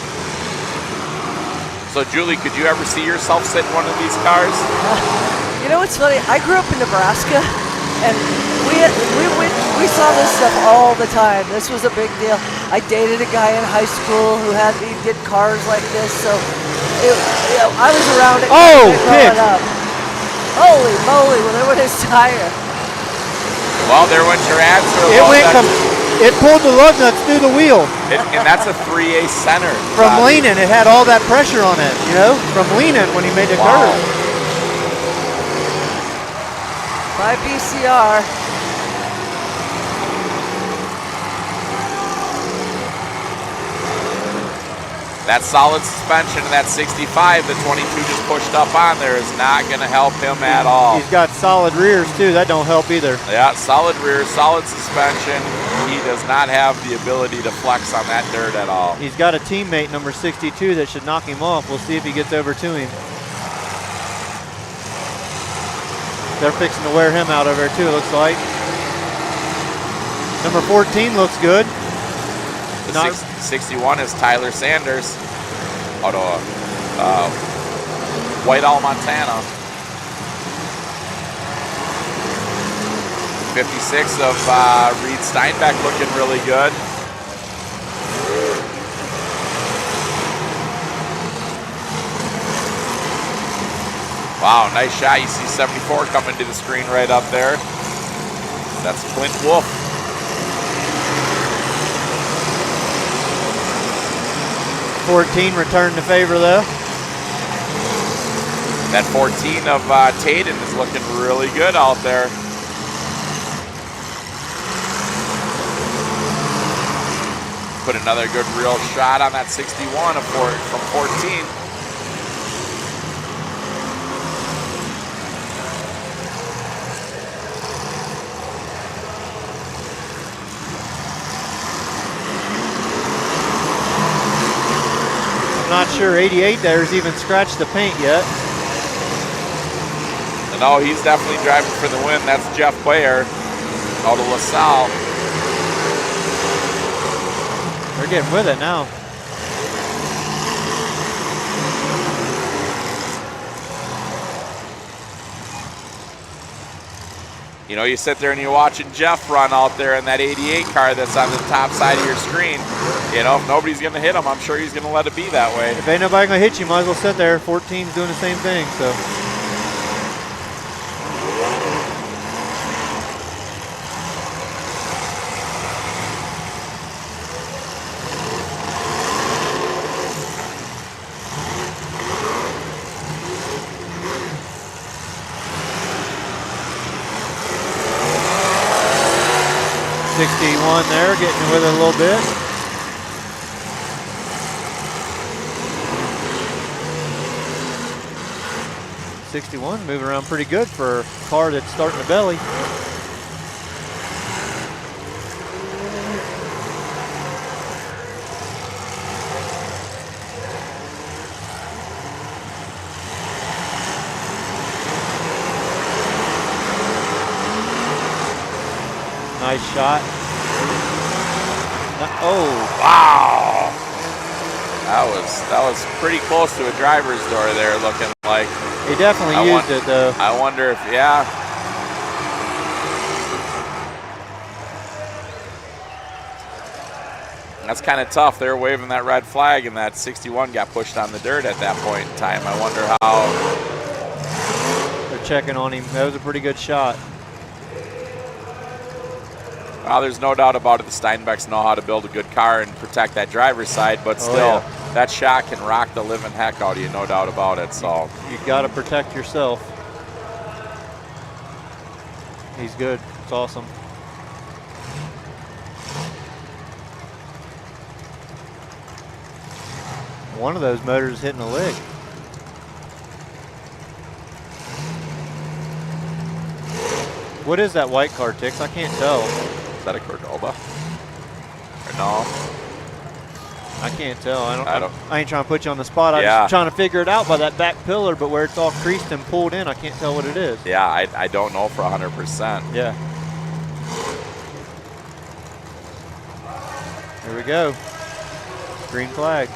So, Julie, could you ever see yourself sit in one of these cars? You know what's funny? I grew up in Nebraska, and we saw this stuff all the time. This was a big deal. I dated a guy in high school who he did cars like this, so I was around it growing up. Holy moly! Well, there went his tire. Well, there went your answer. It pulled the lug nuts through the wheel. And that's a 3A center. From leaning, it had all that pressure on it, from leaning when he made the curve. By BCR. That solid suspension and that 65 the 22 just pushed up on there is not going to help him at all. He's got solid rears, too. That don't help either. Yeah, solid rear, solid suspension. He does not have the ability to flex on that dirt at all. He's got a teammate, number 62, that should knock him off. We'll see if he gets over to him. They're fixing to wear him out over there, too, it looks like. Number 14 looks good. 61 is Tyler Sanders out of Whitehall, Montana. 56 of Reed Steinbeck looking really good. Wow, nice shot. You see 74 coming to the screen right up there. That's Clint Wolf. .14 returned to favor though. That 14 of Taden is looking really good out there. Put another good real shot on that 61 from 14. Not sure 88 there's even scratched the paint yet. No, he's definitely driving for the win. That's Jeff Bayer out of LaSalle. They're getting with it now. You know, you sit there and you're watching Jeff run out there in that 88 car that's on the top side of your screen. You know, if nobody's going to hit him, I'm sure he's going to let it be that way. If ain't nobody going to hit you, might as well sit there. 14's doing the same thing, so. .61 there, getting with it a little bit. .61 moving around pretty good for a car that's starting to belly. Nice shot. Oh, wow. That was pretty close to a driver's door there, looking like. He definitely used it though. I wonder if, yeah. That's kind of tough. They're waving that red flag and that 61 got pushed on the dirt at that point in time. I wonder how. They're checking on him. That was a pretty good shot. Well, there's no doubt about it. The Steinbecks know how to build a good car and protect that driver's side, but still, that shot can rock the living heck out of you, no doubt about it. So you got to protect yourself. He's good. It's awesome. One of those motors is hitting a lick. What is that white car, Tix? I can't tell. Is that a Cordoba? Or no? I can't tell. I ain't trying to put you on the spot. I'm just trying to figure it out by that back pillar, but where it's all creased and pulled in, I can't tell what it is. Yeah, I don't know for 100%. Yeah. Here we go. Green flag.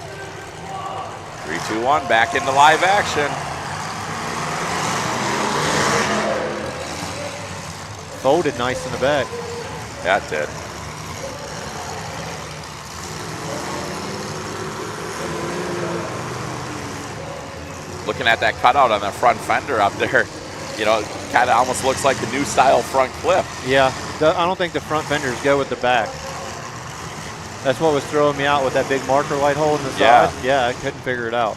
3, 2, 1, back into live action. Folded nice in the back. Yeah, it did. Looking at that cutout on the front fender up there, you know, kind of almost looks like the new style front clip. Yeah, I don't think the front fenders go with the back. That's what was throwing me out with that big marker light hole in the side. Yeah, I couldn't figure it out.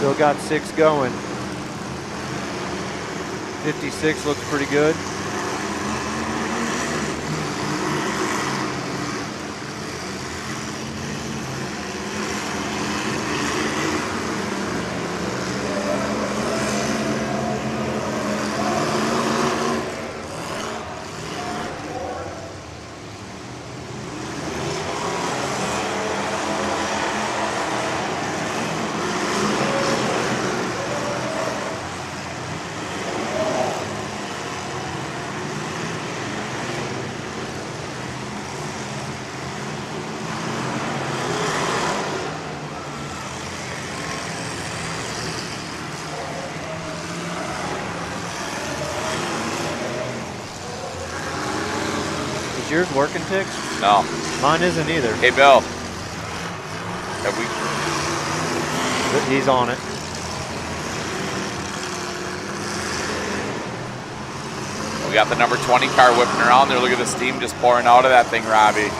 Still got 6 going. 56 looks pretty good. yours working, Tix? No. Mine isn't either. Hey, Bill. Have we? He's on it. We got the number 20 car whipping around there. Look at the steam just pouring out of that thing, Robbie.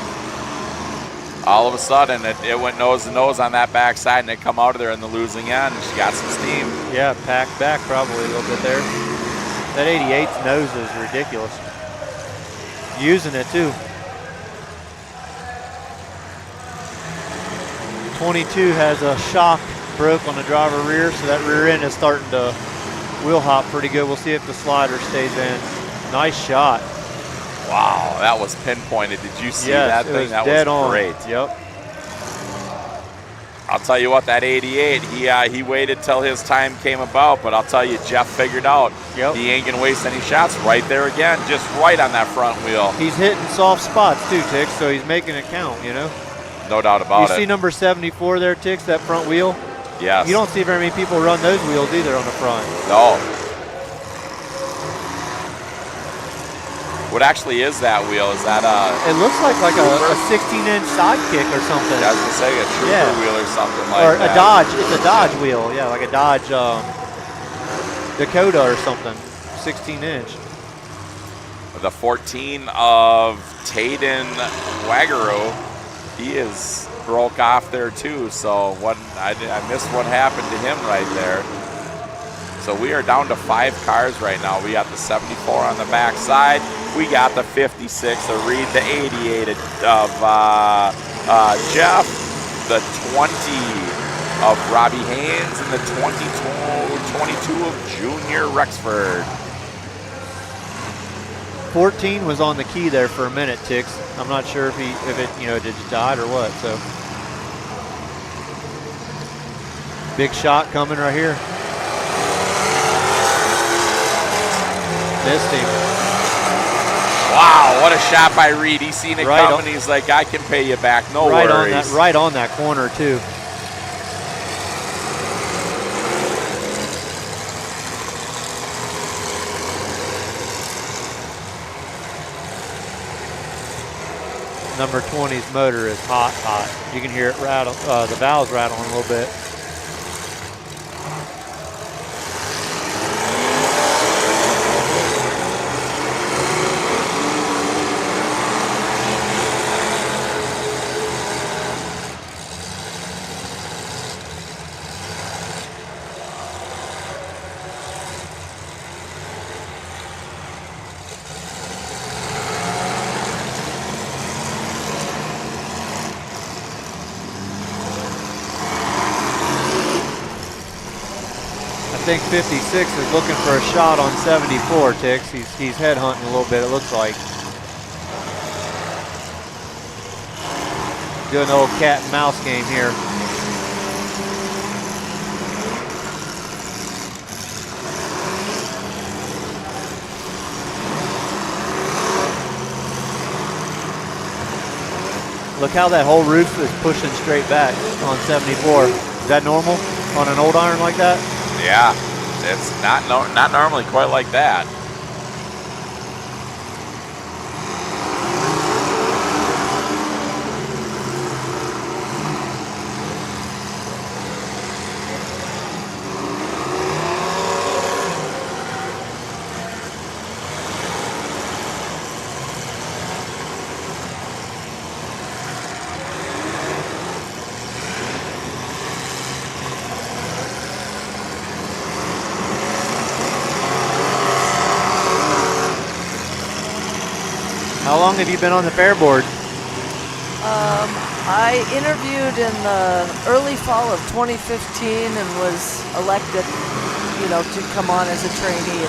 All of a sudden, it went nose to nose on that backside, and it come out of there in the losing end. She got some steam. Yeah, packed back probably a little bit there. That 88's nose is ridiculous. Using it too. 22 has a shock broke on the driver rear, so that rear end is starting to wheel hop pretty good. We'll see if the slider stays in. Nice shot. Wow, that was pinpointed. Did you see that thing? That dead was on. great. Yep. I'll tell you what, that 88, he waited till his time came about, but I'll tell you, Jeff figured out he ain't going to waste any shots right there again, just right on that front wheel. He's hitting soft spots too, Tix, so he's making it count, you know? No doubt about it. You see number 74 there, Tix, that front wheel? Yes. You don't see very many people run those wheels either on the front. No. What actually is that wheel? Is that It looks like a 16-inch sidekick or something. I was gonna say a trooper wheel or something like or that. a Dodge. It's a Dodge wheel. Yeah, like a Dodge Dakota or something. 16-inch. The 14 of Tayden Waggerow, he is broke off there too. So I missed what happened to him right there. So we are down to 5 cars right now. We got the 74 on the back side. We got the 56 of Reed, the 88 of Jeff, the 20 of Robbie Haynes, and the 22 of Junior Rexford. 14 was on the key there for a minute, Tix. I'm not sure if it just died or what. So big shot coming right here. Missed him. Wow, what a shot by Reed. He's seen it coming. He's like, I can pay you back. No worries. Right on that corner, too. Number 20's motor is hot. You can hear it rattle, the valves rattling a little bit. I think 56 is looking for a shot on 74, Tix. He's head hunting a little bit, it looks like. Doing the old cat and mouse game here. Look how that whole roof is pushing straight back on 74. Is that normal on an old iron like that? Yeah, it's not normally quite like that. How long have you been on the fair board? I interviewed in the early fall of 2015 and was elected, to come on as a trainee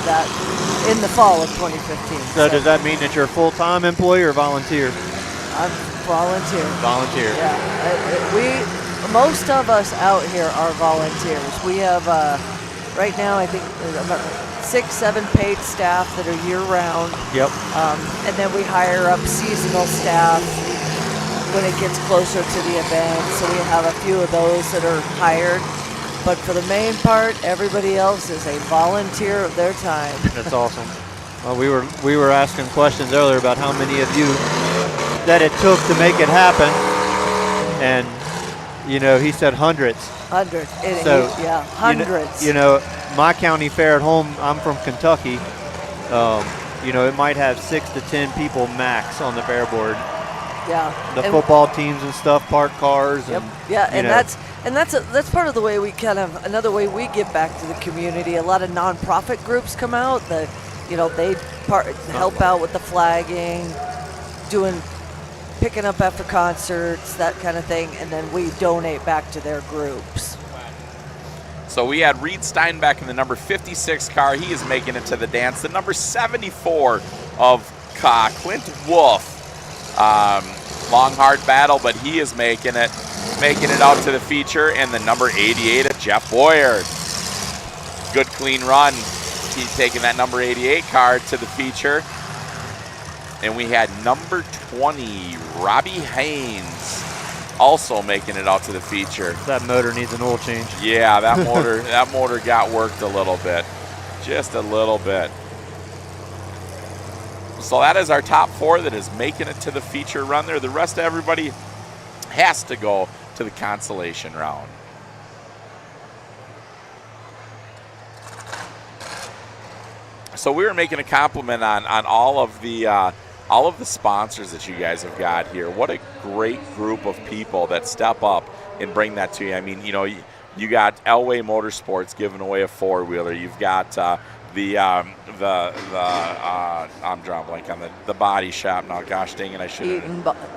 in the fall of 2015. So does that mean that you're a full-time employee or volunteer? I'm volunteer. Volunteer. Yeah, most of us out here are volunteers. We have right now I think about 6-7 paid staff that are year-round. Yep. And then we hire up seasonal staff when it gets closer to the event. So we have a few of those that are hired. But for the main part, everybody else is a volunteer of their time. That's awesome. Well, we were asking questions earlier about how many of you that it took to make it happen. And, you know, he said hundreds. Hundreds. So, yeah, hundreds. You know, my county fair at home, I'm from Kentucky. You know, it might have 6 to 10 people max on the fair board. Yeah. The football teams and stuff, park cars. Yep. And, yeah, and know. that's part of the way we another way we give back to the community. A lot of nonprofit groups come out. They help out with the flagging, picking up after concerts, that kind of thing, and then we donate back to their groups. So we had Reed Steinbeck in the number 56 car. He is making it to the dance. The number 74 of Clint Wolf. Long, hard battle, but he is making it out to the feature. And the number 88 of Jeff Boyer. Good, clean run. He's taking that number 88 car to the feature. And we had number 20, Robbie Haynes, also making it out to the feature. That motor needs an oil change. Yeah, that motor got worked a little bit, just a little bit. So that is our top 4 that is making it to the feature run there. The rest of everybody has to go to the consolation round. So we were making a compliment on all of the sponsors that you guys have got here. What a great group of people that step up and bring that to you. I mean, you know, you got Elway Motorsports giving away a 4-wheeler. You've got I'm drawing blank on the body shop now. Gosh dang it, I should have.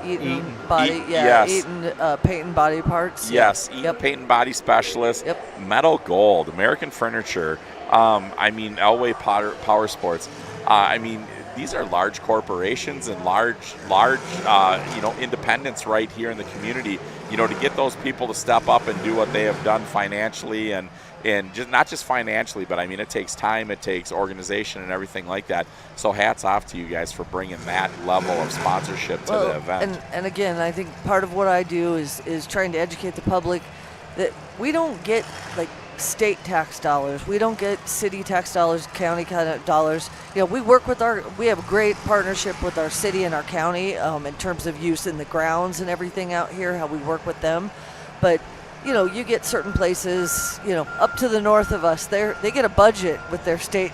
Eaton Body, yes. Eaton Paint and Body Parts. Yes, Eaton Paint and Body Specialist. Yep. Metal Gold, American Furniture. I mean, Elway Power Sports. I mean, these are large corporations and large, independents right here in the community. You know, to get those people to step up and do what they have done financially and just not just financially, but I mean, it takes time, it takes organization and everything like that. So hats off to you guys for bringing that level of sponsorship to the event. And again, I think part of what I do is trying to educate the public that we don't get like state tax dollars. We don't get city tax dollars, county kind of dollars. You know, we have a great partnership with our city and our county in terms of use in the grounds and everything out here, how we work with them. But, you know, you get certain places, you know, up to the north of us, they get a budget with their state,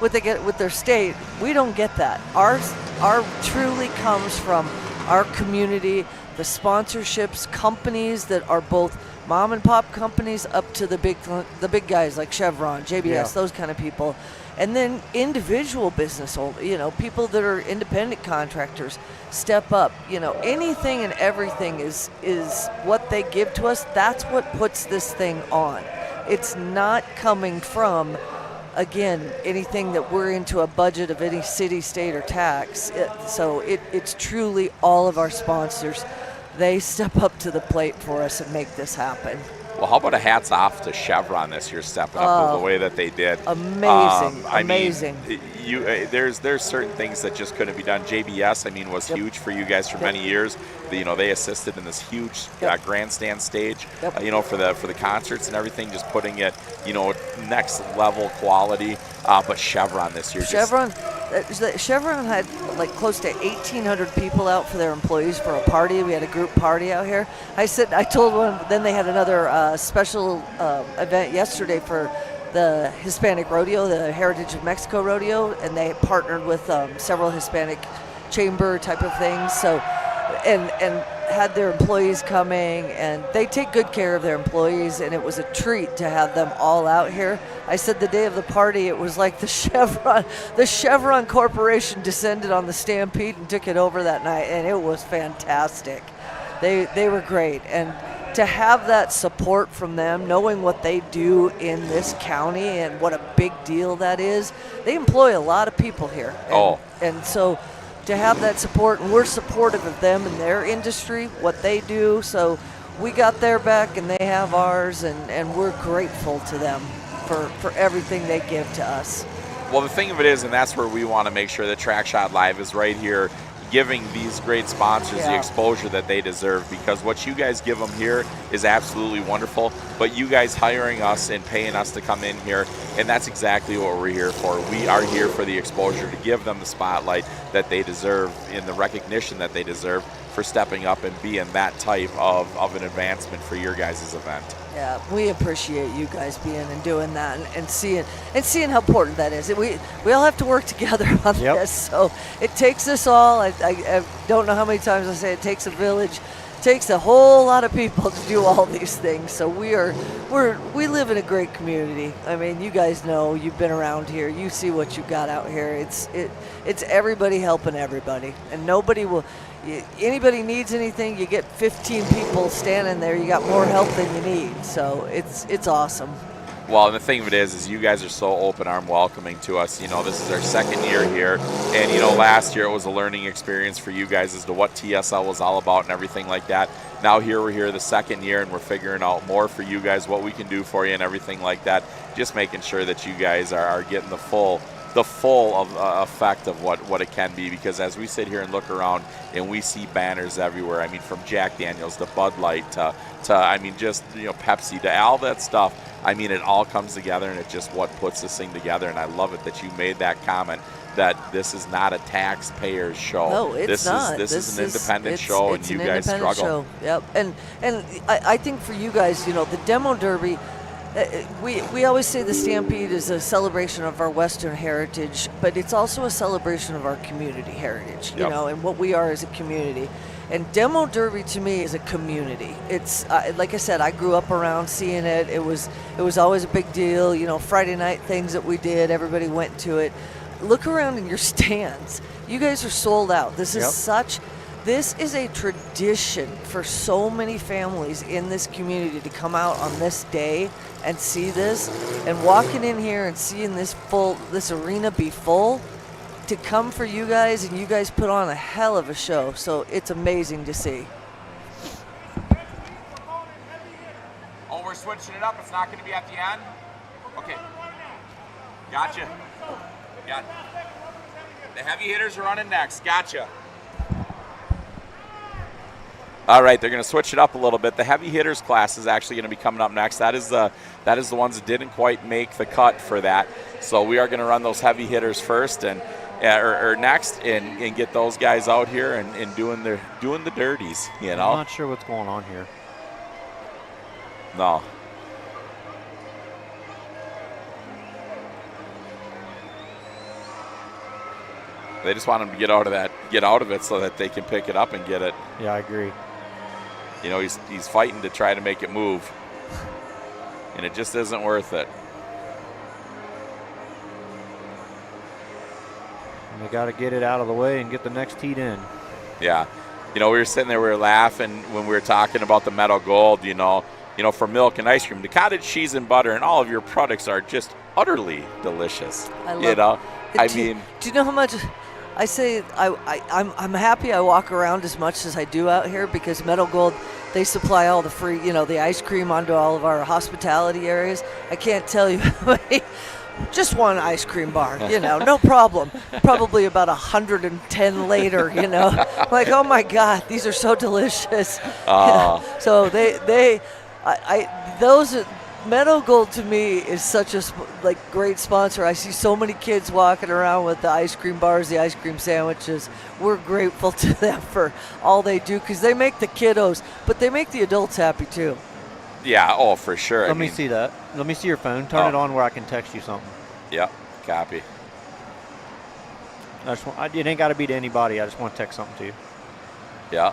what they get with their state. We don't get that. Ours truly comes from our community, the sponsorships, companies that are both mom and pop companies up to the big guys like Chevron, JBS, those kind of people. And then individual business, you know, people that are independent contractors step up. You know, anything and everything is what they give to us. That's what puts this thing on. It's not coming from, again, anything that we're into a budget of any city, state, or tax. It's truly all of our sponsors. They step up to the plate for us and make this happen. Well, how about a hats off to Chevron this year, stepping up the way that they did. Amazing, amazing. There's certain things that just couldn't be done. JBS, I mean, was huge for you guys for many years. You know, they assisted in this huge grandstand stage. You know, for the concerts and everything, just putting it, you know, next level quality. But Chevron this year. Chevron had like close to 1,800 people out for their employees for a party. We had a group party out here. I told one. Then they had another special event yesterday for the Hispanic Rodeo, the Heritage of Mexico Rodeo, and they partnered with several Hispanic chamber type of things. So, and had their employees coming, and they take good care of their employees, and it was a treat to have them all out here. I said the day of the party, it was like the Chevron Corporation descended on the Stampede and took it over that night, and it was fantastic. They were great, and to have that support from them, knowing what they do in this county and what a big deal that is, they employ a lot of people here. And so to have that support, and we're supportive of them and their industry, what they do. So we got their back and they have ours, and we're grateful to them for everything they give to us. Well, the thing of it is, and that's where we want to make sure that Track Shot Live is right here, giving these great sponsors the Yeah. exposure that they deserve, because what you guys give them here is absolutely wonderful, but you guys hiring us and paying us to come in here, and that's exactly what we're here for. We are here for the exposure, to give them the spotlight that they deserve and the recognition that they deserve for stepping up and being that type of an advancement for your guys' event. Yeah, we appreciate you guys being and doing that, and seeing how important that is. We all have to work together on this, so it takes us all. I don't know how many times I say it takes a village, takes a whole lot of people to do all these things. So we live in a great community. I mean, you guys know, you've been around here, you see what you got out here. It's everybody helping everybody, and nobody will. Anybody needs anything, you get 15 people standing there, you got more help than you need. So it's awesome. Well, and the thing of it is you guys are so open arm welcoming to us. You know, this is our second year here, and you know, last year it was a learning experience for you guys as to what TSL was all about and everything like that. Now we're here the second year, and we're figuring out more for you guys, what we can do for you and everything like that. Just making sure that you guys are getting the full effect of what it can be, because as we sit here and look around and we see banners everywhere, I mean, from Jack Daniels to Bud Light to I mean, just, you know, Pepsi to all that stuff. I mean, it all comes together, and it's just what puts this thing together. And I love it that you made that comment, that this is not a taxpayer's show. No, it's not. This is an independent show, and you guys struggle. Show. Yep. And I think for you guys, you know, the Demo Derby, we always say the Stampede is a celebration of our Western heritage, but it's also a celebration of our community heritage, you know, and what we are as a community. And Demo Derby to me is a community. It's like I said, I grew up around seeing it. It was always a big deal. You know, Friday night things that we did, everybody went to it. Look around in your stands. You guys are sold out. This is a tradition for so many families in this community to come out on this day and see this, and walking in here and seeing this arena be full, to come for you guys, and you guys put on a hell of a show. So it's amazing to see. Oh, we're switching it up. It's not going to be at the end? Okay. Gotcha. Got it. The heavy hitters are running next. Gotcha. All right, they're going to switch it up a little bit. The heavy hitters class is actually going to be coming up next. That is the ones that didn't quite make the cut for that. So we are going to run those heavy hitters first and or next, and get those guys out here and doing the dirties. You know. I'm not sure what's going on here. No. They just want him to get out of it so that they can pick it up and get it. Yeah, I agree. You know, he's fighting to try to make it move, and it just isn't worth it. And they got to get it out of the way and get the next heat in. Yeah. You know, we were sitting there, we were laughing when we were talking about the metal gold, you know, for milk and ice cream. The cottage cheese and butter and all of your products are just utterly delicious. I love it. Do you know how much I say I'm happy I walk around as much as I do out here, because Metal Gold, they supply all the free, you know, the ice cream onto all of our hospitality areas. I can't tell you how many. Just one ice cream bar, you know, no problem. Probably about 110 later, you know. Like, oh my God, these are so delicious. So those Meadow Gold to me is such a great sponsor. I see so many kids walking around with the ice cream bars, the ice cream sandwiches. We're grateful to them for all they do, because they make the kiddos, but they make the adults happy too. Yeah, oh, for sure. Let me see that. Let me see your phone. Turn it on where I can text you something. Yep, copy. It ain't got to be to anybody. I just want to text something to you. Yeah.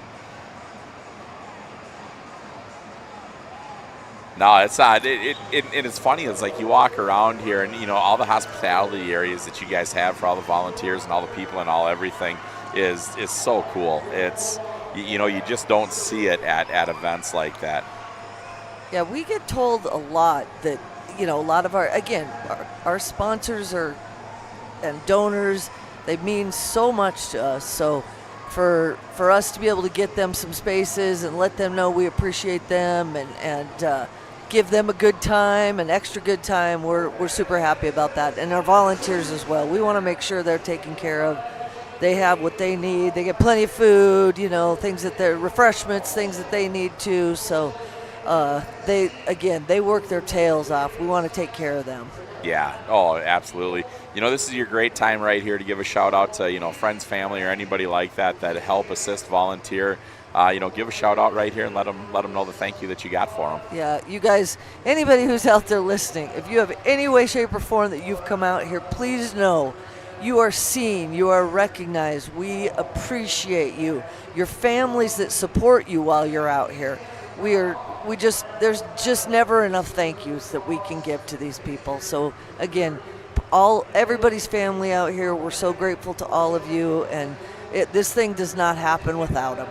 No, it's not. It's funny. It's like you walk around here, and you know, all the hospitality areas that you guys have for all the volunteers and all the people and all everything is so cool. It's, you know, you just don't see it at events like that. Yeah, we get told a lot that, you know, a lot of our sponsors and donors, they mean so much to us. So for us to be able to get them some spaces and let them know we appreciate them and give them a good time, an extra good time, we're super happy about that. And our volunteers as well. We want to make sure they're taken care of. they have what they need. They get plenty of food, things that they're refreshments, things that they need too. So they work their tails off. We want to take care of them. Yeah. Oh, absolutely. This is your great time right here to give a shout out to, friends, family, or anybody like that help, assist, volunteer. Give a shout out right here and let them know the thank you that you got for them. Yeah, you guys, anybody who's out there listening, if you have any way, shape, or form that you've come out here, please know you are seen, you are recognized. We appreciate you. Your families that support you while you're out here. There's just never enough thank yous that we can give to these people. So again, everybody's family out here, we're so grateful to all of you, and this thing does not happen without them.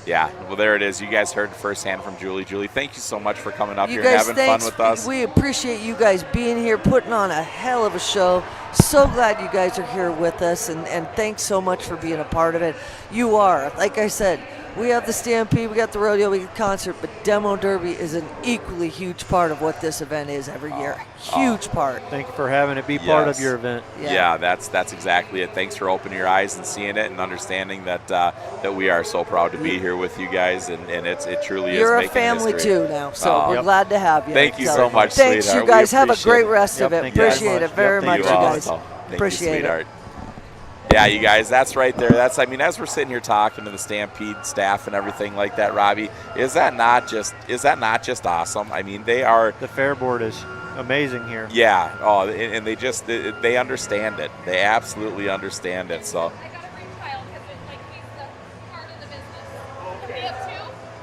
Yeah, well, there it is. You guys heard firsthand from Julie. Julie, thank you so much for coming up You here and guys, having thanks. fun with us. We appreciate you guys being here, putting on a hell of a show. So glad you guys are here with us, and thanks so much for being a part of it. You are, like I said, we have the Stampede, we got the rodeo, we got the concert, but Demo Derby is an equally huge part of what this event is every year. Huge part. Thank you for having it be part of your event. Yeah, that's exactly it. Thanks for opening your eyes and seeing it and understanding that we are so proud to be here with you guys, and it truly is. You're a making family history. too now, so we're glad to have you. Thank you so much, Thanks, sweetheart. you guys. We Have a appreciate great it. rest of it. Appreciate it very much, you guys. Appreciate it. Yeah, you guys, that's right there. As we're sitting here talking to the Stampede staff and everything like that, Robbie, is that not just awesome? I mean, they are. The fair board is amazing here. Yeah. Oh, and they understand it. They absolutely understand it. So.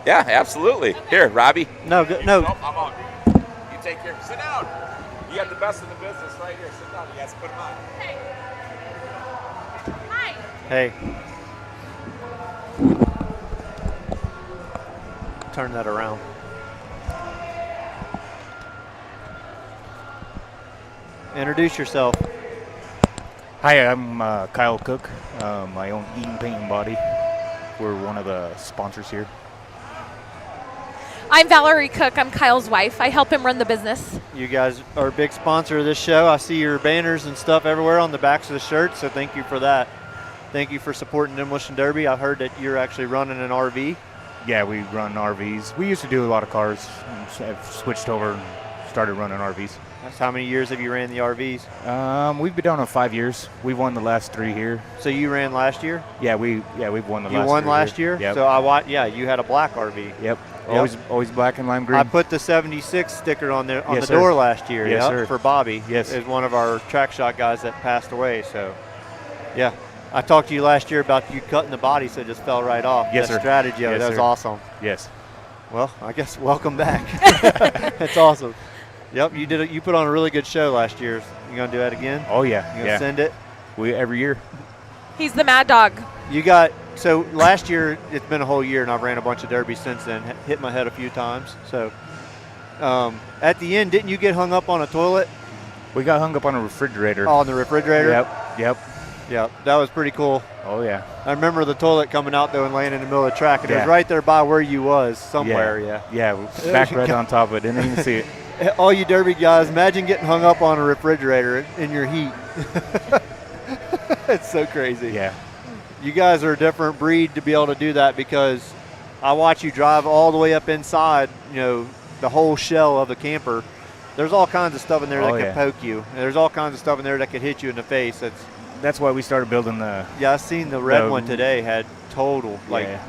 Yeah, absolutely. Here, Robbie. No. I'm on. You take care. Sit down. You got the best of the business right here. Sit down. You guys put them on. Hey. Turn that around. Introduce yourself. Hi, I'm Kyle Cook. I own Eaton Paint and Body. We're one of the sponsors here. I'm Valerie Cook. I'm Kyle's wife. I help him run the business. You guys are a big sponsor of this show. I see your banners and stuff everywhere on the backs of the shirts, so thank you for that. Thank you for supporting Demolition Derby. I heard that you're actually running an RV. Yeah, we run RVs. We used to do a lot of cars. I've switched over and started running RVs. That's how many years have you ran the RVs? We've been down on 5 years. We've won the last 3 here. So you ran last year? Yeah, we've won the last 3 You won last year? Yep. So you had a black RV. Yep. Always black and lime green. I put the 76 sticker on the Yes, door sir. last year. Yes, sir. For Bobby. Yes. Is one of our track shot guys that passed away. So, yeah. I talked to you last year about you cutting the body, so it just fell right off. Yes, that sir. strategy of it, Yes, that was sir. awesome. Yes. Well, I guess welcome back. That's awesome. Yep, you did it. You put on a really good show last year. You gonna do that again? Oh yeah. You gonna send it? Every year. He's the mad dog. So last year, it's been a whole year, and I've ran a bunch of derbies since then. Hit my head a few times. So at the end, didn't you get hung up on a toilet? We got hung up on a refrigerator. Oh, on the refrigerator? Yep. That was pretty cool. Oh yeah. I remember the toilet coming out though and laying in the middle of the track, and it was Yeah. right there by where you was somewhere. Yeah. Back right on top of it. Didn't even see it. All you derby guys, imagine getting hung up on a refrigerator in your heat. It's so crazy. Yeah. You guys are a different breed to be able to do that, because I watch you drive all the way up inside, the whole shell of the camper. There's all kinds of stuff in there that can poke you. And there's all kinds of stuff in there that could hit you in the face. That's why we started building the. Yeah, I seen the red one today had total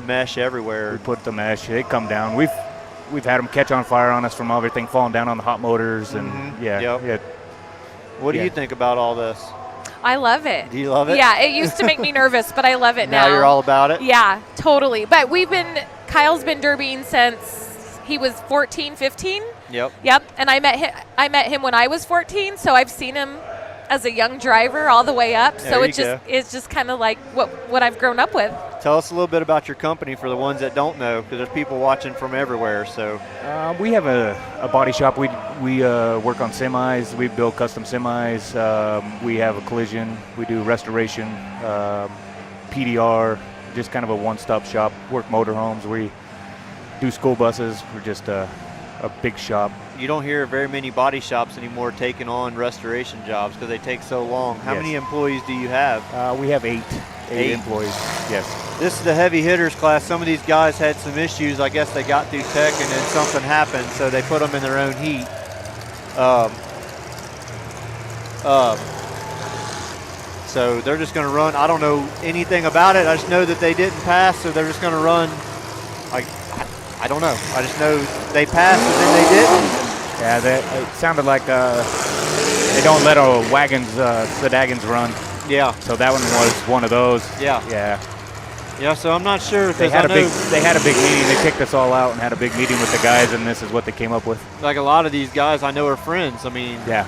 mesh everywhere. We put the mesh. They come down. We've had them catch on fire on us from everything falling down on the hot motors and What do you think about all this? I love it. Do you love it? Yeah, it used to make me nervous, but I love it now. Now you're all about it? Yeah, totally. But Kyle's been derbying since he was 14, 15. Yep. And I met him when I was 14, so I've seen him as a young driver all the way up. So it's just kind of like what I've grown up with. Tell us a little bit about your company for the ones that don't know, because there's people watching from everywhere. So we have a body shop. We work on semis. We build custom semis. We have a collision. We do restoration, PDR, just kind of a one-stop shop. Work motorhomes. We do school buses. We're just a big shop. You don't hear very many body shops anymore taking on restoration jobs because they take so long. How many employees do you have? We have 8. 8 employees. Yes. This is the heavy hitters class. Some of these guys had some issues. I guess they got through tech and then something happened, so they put them in their own heat. So they're just going to run. I don't know anything about it. I just know that they didn't pass, so they're just going to run. I don't know. I just know they passed and then they didn't. Yeah, it sounded like they don't let wagons, sedagons run. Yeah. So that one was one of those. Yeah. Yeah. Yeah, so I'm not sure. They had a big meeting. They kicked us all out and had a big meeting with the guys, and this is what they came up with. Like a lot of these guys I know are friends. I mean, yeah.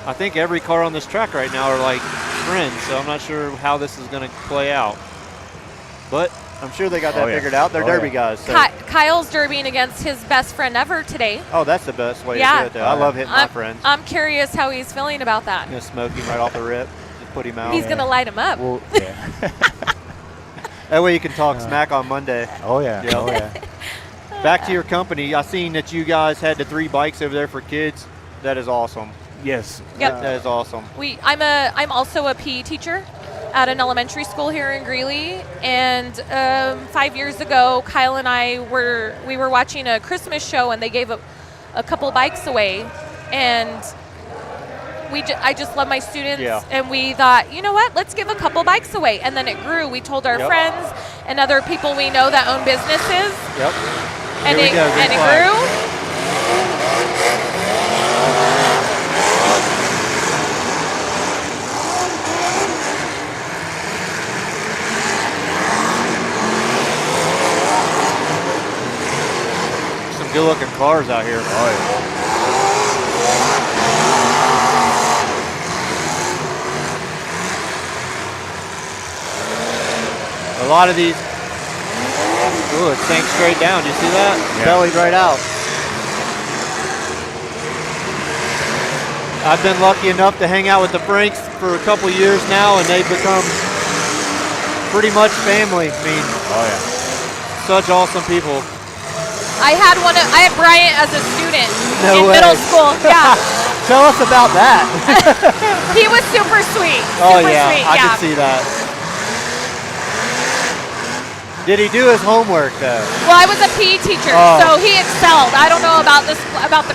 I think every car on this track right now are like friends, so I'm not sure how this is going to play out. But I'm sure they got that figured out. They're derby guys. So. Kyle's derbying against his best friend ever today. Oh, that's the best way to do it, though. I love hitting my friends. I'm curious how he's feeling about that. I'm going to smoke him right off the rip. Just put him out. He's going to light him up. Well, yeah. That way you can talk smack on Monday. Oh, yeah. Yep. Oh, yeah. Back to your company. I seen that you guys had the 3 bikes over there for kids. That is awesome. Yes. Yep. That is awesome. I'm also a PE teacher at an elementary school here in Greeley, and 5 years ago, Kyle and I were watching a Christmas show, and they gave a couple bikes away, and I just love my students, and we thought, you know what, let's give a couple bikes away, and then it grew. We told our friends and other people we know that own businesses, and it grew. Some good-looking cars out here. Oh, yeah. A lot of these, ooh, it sank straight down. You see that? Yeah. Bellied right out. I've been lucky enough to hang out with the Franks for a couple years now, and they've become pretty much family. I mean, such awesome people. I had Bryant as a student in way. middle school. Yeah. Tell us about that. He was super sweet. Oh Super yeah, sweet. I can see that. Did he do his homework though? Well, I was a PE teacher, so he excelled. I don't know about the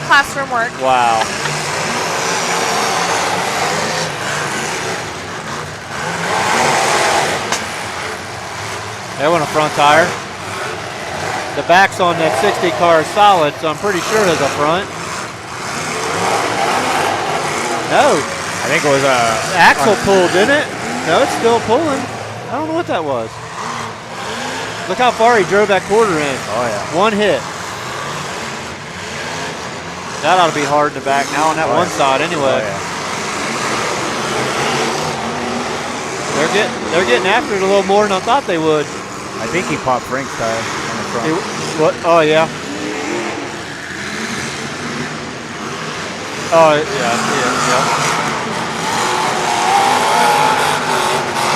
classroom work. Wow. That went a front tire. The backs on that 60 car is solid, so I'm pretty sure there's a front. No. I think it was axle pulled, didn't it? No, it's still pulling. I don't know what that was. Look how far he drove that quarter in. Oh, yeah. One hit. That ought to be hard in the back now on that one side anyway. Oh, yeah. They're getting after it a little more than I thought they would. I think he popped Frank's tire on the front. What? Oh, yeah. Oh, yeah.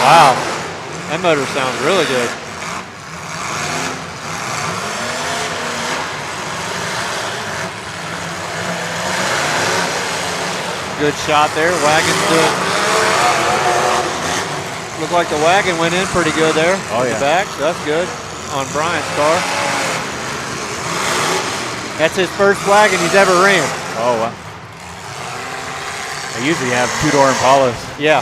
Wow. That motor sounds really good. Good shot there. Wagon's doing. Looked like the wagon went in pretty good there. Oh, in yeah. the back, so that's good on Brian's car. That's his first wagon he's ever ran. Oh, wow. They usually have 2-door Impalas. Yeah.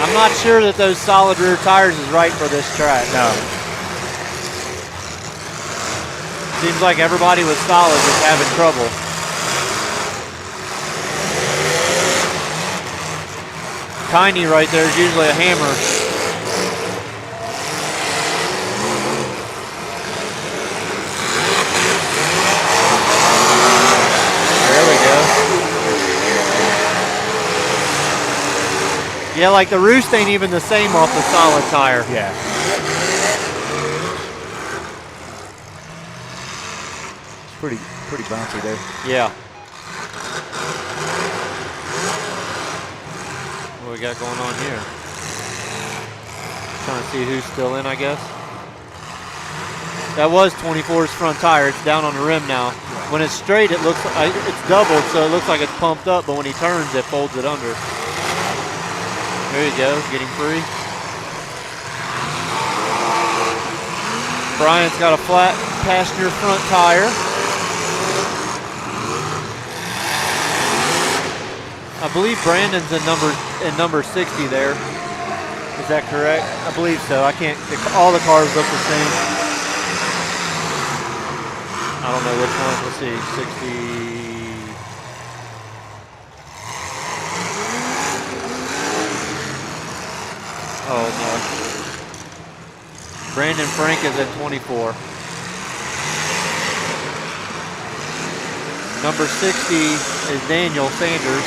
I'm not sure that those solid rear tires is right for this track. No. Seems like everybody was solid was having trouble. Tiny right there is usually a hammer. There we go. Yeah, like the roost ain't even the same off the solid tire. Yeah. It's pretty bouncy there. Yeah. What we got going on here? Trying to see who's still in, I guess. That was 24's front tire. It's down on the rim now. When it's straight, it looks it's doubled, so it looks like it's pumped up. But when he turns, it folds it under. There you go, getting free. Brian's got a flat passenger front tire. I believe Brandon's in number 60 there. Is that correct? I believe so. I can't. All the cars look the same. I don't know which one. Let's see. 60. Oh no. Brandon Frank is at 24. Number 60 is Daniel Sanders.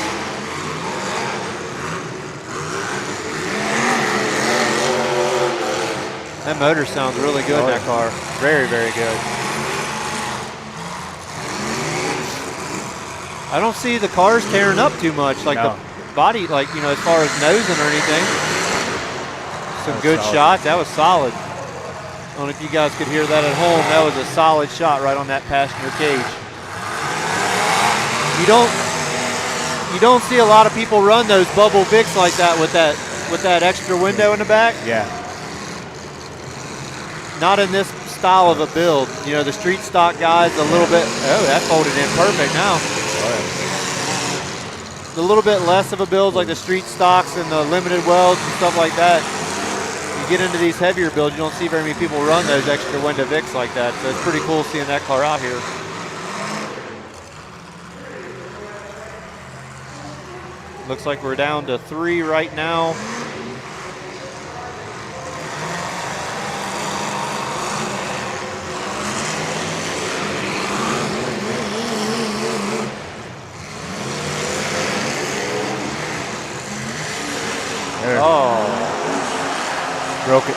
That motor sounds really good in that car. Very, very good. I don't see the cars tearing up too much, like the body, like, you know, as far as nosing or anything. Some good shots. That was solid. I don't know if you guys could hear that at home. That was a solid shot right on that passenger cage. You don't see a lot of people run those bubble Vics like that with that extra window in the back. Yeah. Not in this style of a build. You know, the street stock guys a little bit. Oh, that folded in perfect now. A little bit less of a build, like the street stocks and the limited welds and stuff like that. You get into these heavier builds, you don't see very many people run those extra window Vics like that. So it's pretty cool seeing that car out here. Looks like we're down to 3 right now. Oh. Broke it.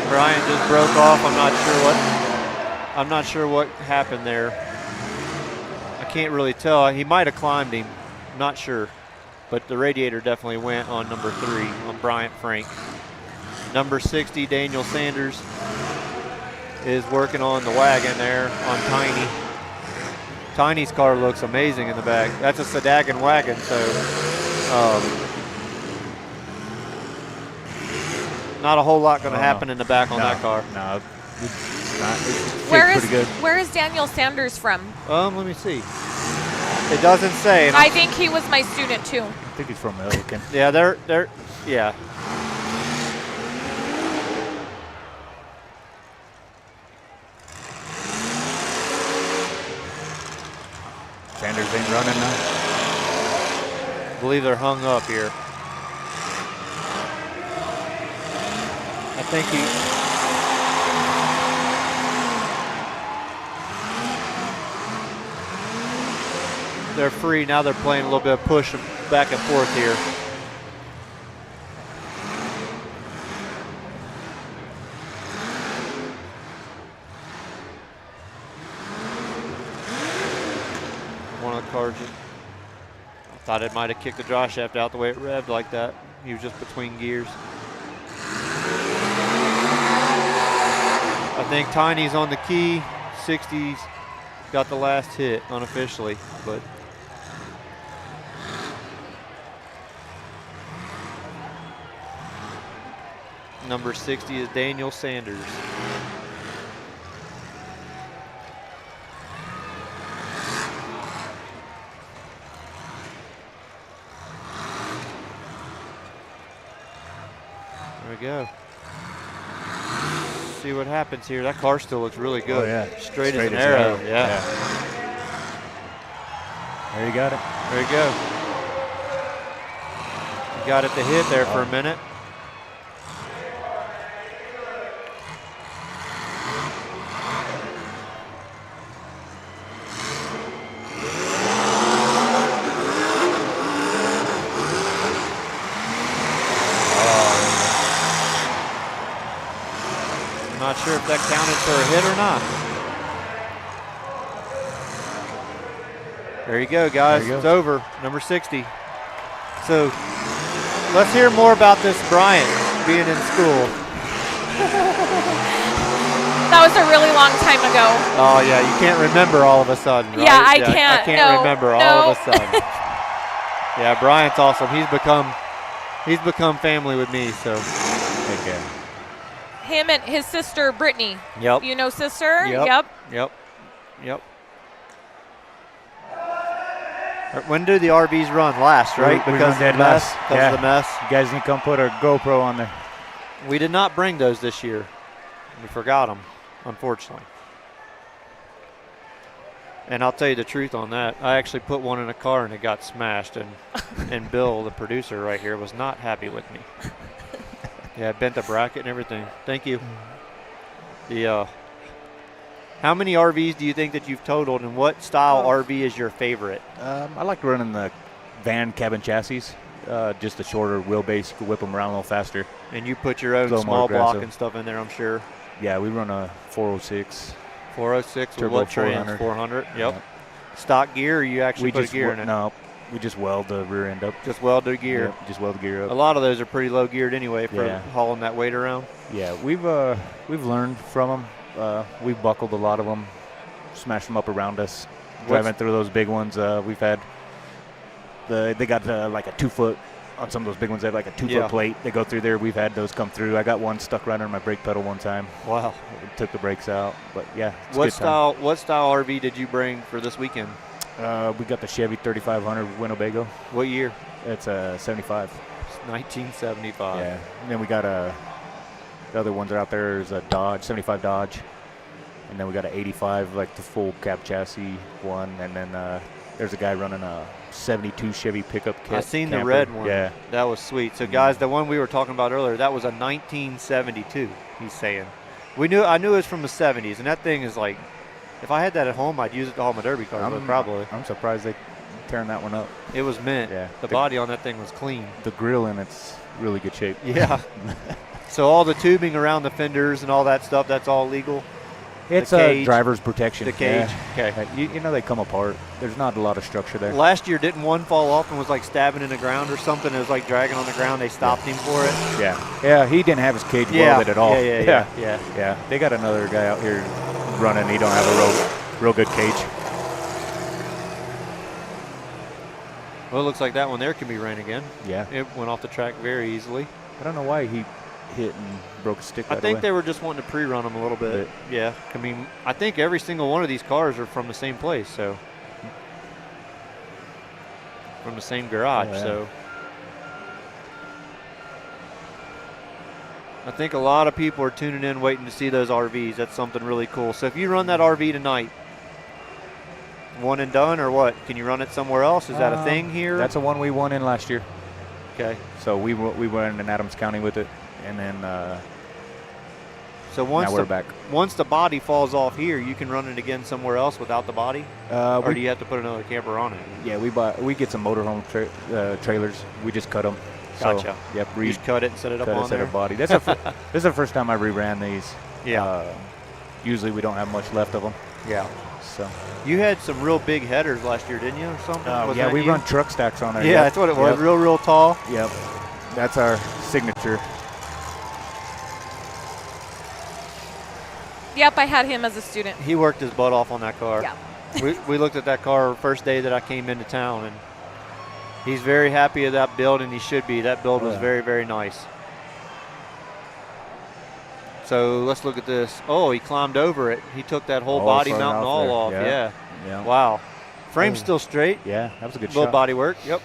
Brian just broke off. I'm not sure what happened there. I can't really tell. He might have climbed him. I'm not sure. But the radiator definitely went on number 3 on Bryant Frank. Number 60, Daniel Sanders, is working on the wagon there on Tiny. Tiny's car looks amazing in the back. That's a Sedagan wagon, so not a whole lot going to happen in the back on that car. No, Where is Daniel Sanders from? Let me see. It doesn't say. I think he was my student too. I think he's from Elkin. Yeah, they're yeah. Sanders ain't running now. I believe they're hung up here. I think they're free. Now they're playing a little bit of push back and forth here. One of the cars, I thought it might have kicked the draw shaft out the way it revved like that. He was just between gears. I think Tiny's on the key. 60's got the last hit unofficially, but number 60 is Daniel Sanders. There we go. See what happens here. That car still looks really good. Oh, yeah. Straight as an arrow. Yeah. There you got it. There you go. You got it to hit there for a minute. Not sure if that counted for a hit or not. There you go, guys. It's over. Number 60. So let's hear more about this Bryant being in school. That was a really long time ago. Oh yeah, you can't remember all of a sudden, right? Yeah, I can't. I can't remember all of a sudden. Yeah, Bryant's awesome. He's become family with me. So, okay. Him and his sister Brittany. Yep. You know sister? Yep. When do the RVs run? Last, right? We Because run of the dead mess. last. Because of the mess. You guys need to come put a GoPro on there. We did not bring those this year. We forgot them, unfortunately. And I'll tell you the truth on that. I actually put one in a car and it got smashed. And Bill, the producer right here, was not happy with me. Yeah, I bent the bracket and everything. Thank you. How many RVs do you think that you've totaled, and what style RV is your favorite? I like running the van cabin chassis. Just a shorter wheelbase. You can whip them around a little faster. And you put your own small block and stuff in there, I'm sure. Yeah, we run a 406. 406 with Turbo what trans? 400. Yep. Stock gear, or you actually put a gear in it? No, we just weld the rear end up. Just weld the gear. Yep, just weld the gear up. A lot of those are pretty low geared anyway for hauling that weight around. Yeah, we've learned from them. We've buckled a lot of them, smashed them up around us, driving through those big ones. We've had they got like a 2 foot on some of those big ones. They have like a 2 foot plate. They go through there. We've had those come through. I got one stuck right under my brake pedal one time. Wow! It took the brakes out, but yeah. What style RV did you bring for this weekend? We got the Chevy 3500 Winnebago. What year? It's a 75. 1975. Yeah, and then we got the other ones that are out there is a Dodge 75 Dodge, and then we got an 85 like the full cab chassis one, and then there's a guy running a 72 Chevy pickup kit. I seen camper. the red one. Yeah, that was sweet. So guys, the one we were talking about earlier, that was a 1972. He's saying, I knew it was from the 70s, and that thing is like, if I had that at home, I'd use it to haul my derby cars. Probably. I'm surprised they tearing that one up. It was mint. Yeah, the body on that thing was clean. The grill in it's really good shape. Yeah. So all the tubing around the fenders and all that stuff, that's all legal? It's a driver's protection. The cage? Yeah. Okay. You know they come apart. There's not a lot of structure there. Last year, didn't one fall off and was like stabbing in the ground or something? It was like dragging on the ground. They stopped him for it? Yeah, he didn't have his cage welded at all. Yeah. They got another guy out here running. He don't have a real good cage. Well, it looks like that one there can be ran again. Yeah. It went off the track very easily. I don't know why he hit and broke a stick. I think they were just wanting to pre-run them a little bit. Yeah. I mean, I think every single one of these cars are from the same place, so. From the same garage, so. I think a lot of people are tuning in waiting to see those RVs. That's something really cool. So if you run that RV tonight, one and done or what? Can you run it somewhere else? Is that a thing here? That's a one we won in last year. Okay. So we went in Adams County with it, and then so once now we're back. Once the body falls off here, you can run it again somewhere else without the body, or do you have to put another camper on it? Yeah, we get some motorhome trailers. We just cut them. Gotcha. So, yep. You just cut it and set it up on there. Body. This is the first time I reran these. Yeah. Usually we don't have much left of them. Yeah. So. You had some real big headers last year, didn't you, or something? Yeah, we run truck stacks on there. Yeah, that's what it was. Real tall. Yep. That's our signature. Yep, I had him as a student. He worked his butt off on that car. Yeah. we looked at that car first day that I came into town, and he's very happy with that build, and he should be. That build was very, very nice. So let's look at this. Oh, he climbed over it. He took that whole body mount and all off. Yeah. Wow. Frame's still straight. Yeah, that was a good little shot. body work. Yep.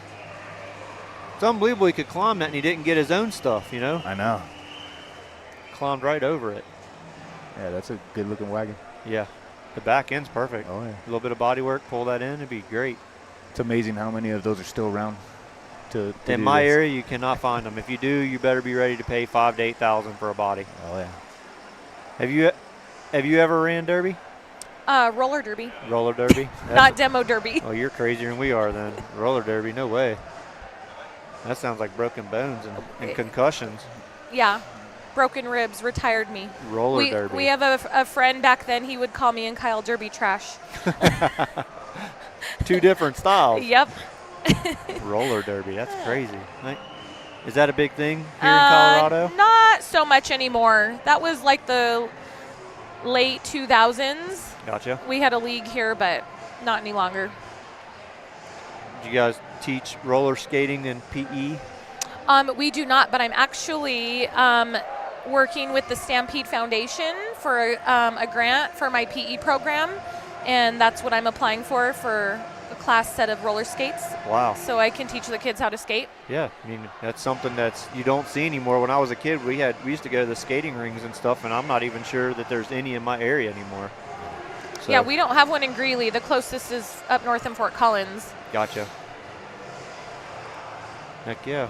It's unbelievable he could climb that and he didn't get his own stuff, you know? I know. Climbed right over it. Yeah, that's a good looking wagon. Yeah. The back end's perfect. Oh, yeah. A little bit of body work, pull that in, it'd be great. It's amazing how many of those are still around. In my area, you cannot find them. If you do, you better be ready to pay $5,000 to $8,000 for a body. Oh yeah. Have you ever ran derby? Roller derby. Roller derby? Not demo derby. Oh, you're crazier than we are then. Roller derby, no way. That sounds like broken bones and concussions. Yeah. Broken ribs, retired me. Roller derby. We have a friend back then, he would call me and Kyle derby trash. Two different styles. Yep. Roller derby, that's crazy. Is that a big thing here in Colorado? Not so much anymore. That was like the late 2000s. Gotcha. We had a league here, but not any longer. Do you guys teach roller skating and PE? We do not, but I'm actually working with the Stampede Foundation for a grant for my PE program, and that's what I'm applying for a class set of roller skates. Wow. So I can teach the kids how to skate. Yeah, I mean, that's something that's you don't see anymore. When I was a kid, we used to go to the skating rings and stuff, and I'm not even sure that there's any in my area anymore. So. Yeah, we don't have one in Greeley. The closest is up north in Fort Collins. Gotcha. Heck yeah.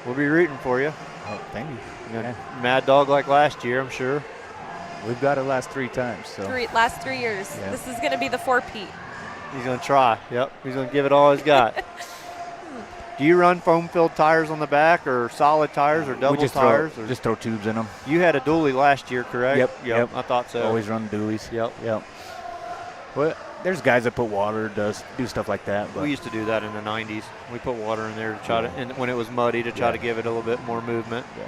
We'll be rooting for you. Oh, thank you. Yeah. Mad dog like last year, I'm sure. We've got it last 3 times. So. Last 3 years. Yeah. This is going to be the 4-peat. He's going to try. Yep. He's going to give it all he's got. Do you run foam-filled tires on the back or solid tires or double tires? Just throw tubes in them. You had a dually last year, correct? Yep. I thought so. Always run dualies. Yep. Well, there's guys that put water, do stuff like that. But we used to do that in the 90s. We put water in there to try to, and when it was muddy, to try to give it a little bit more movement. Yeah.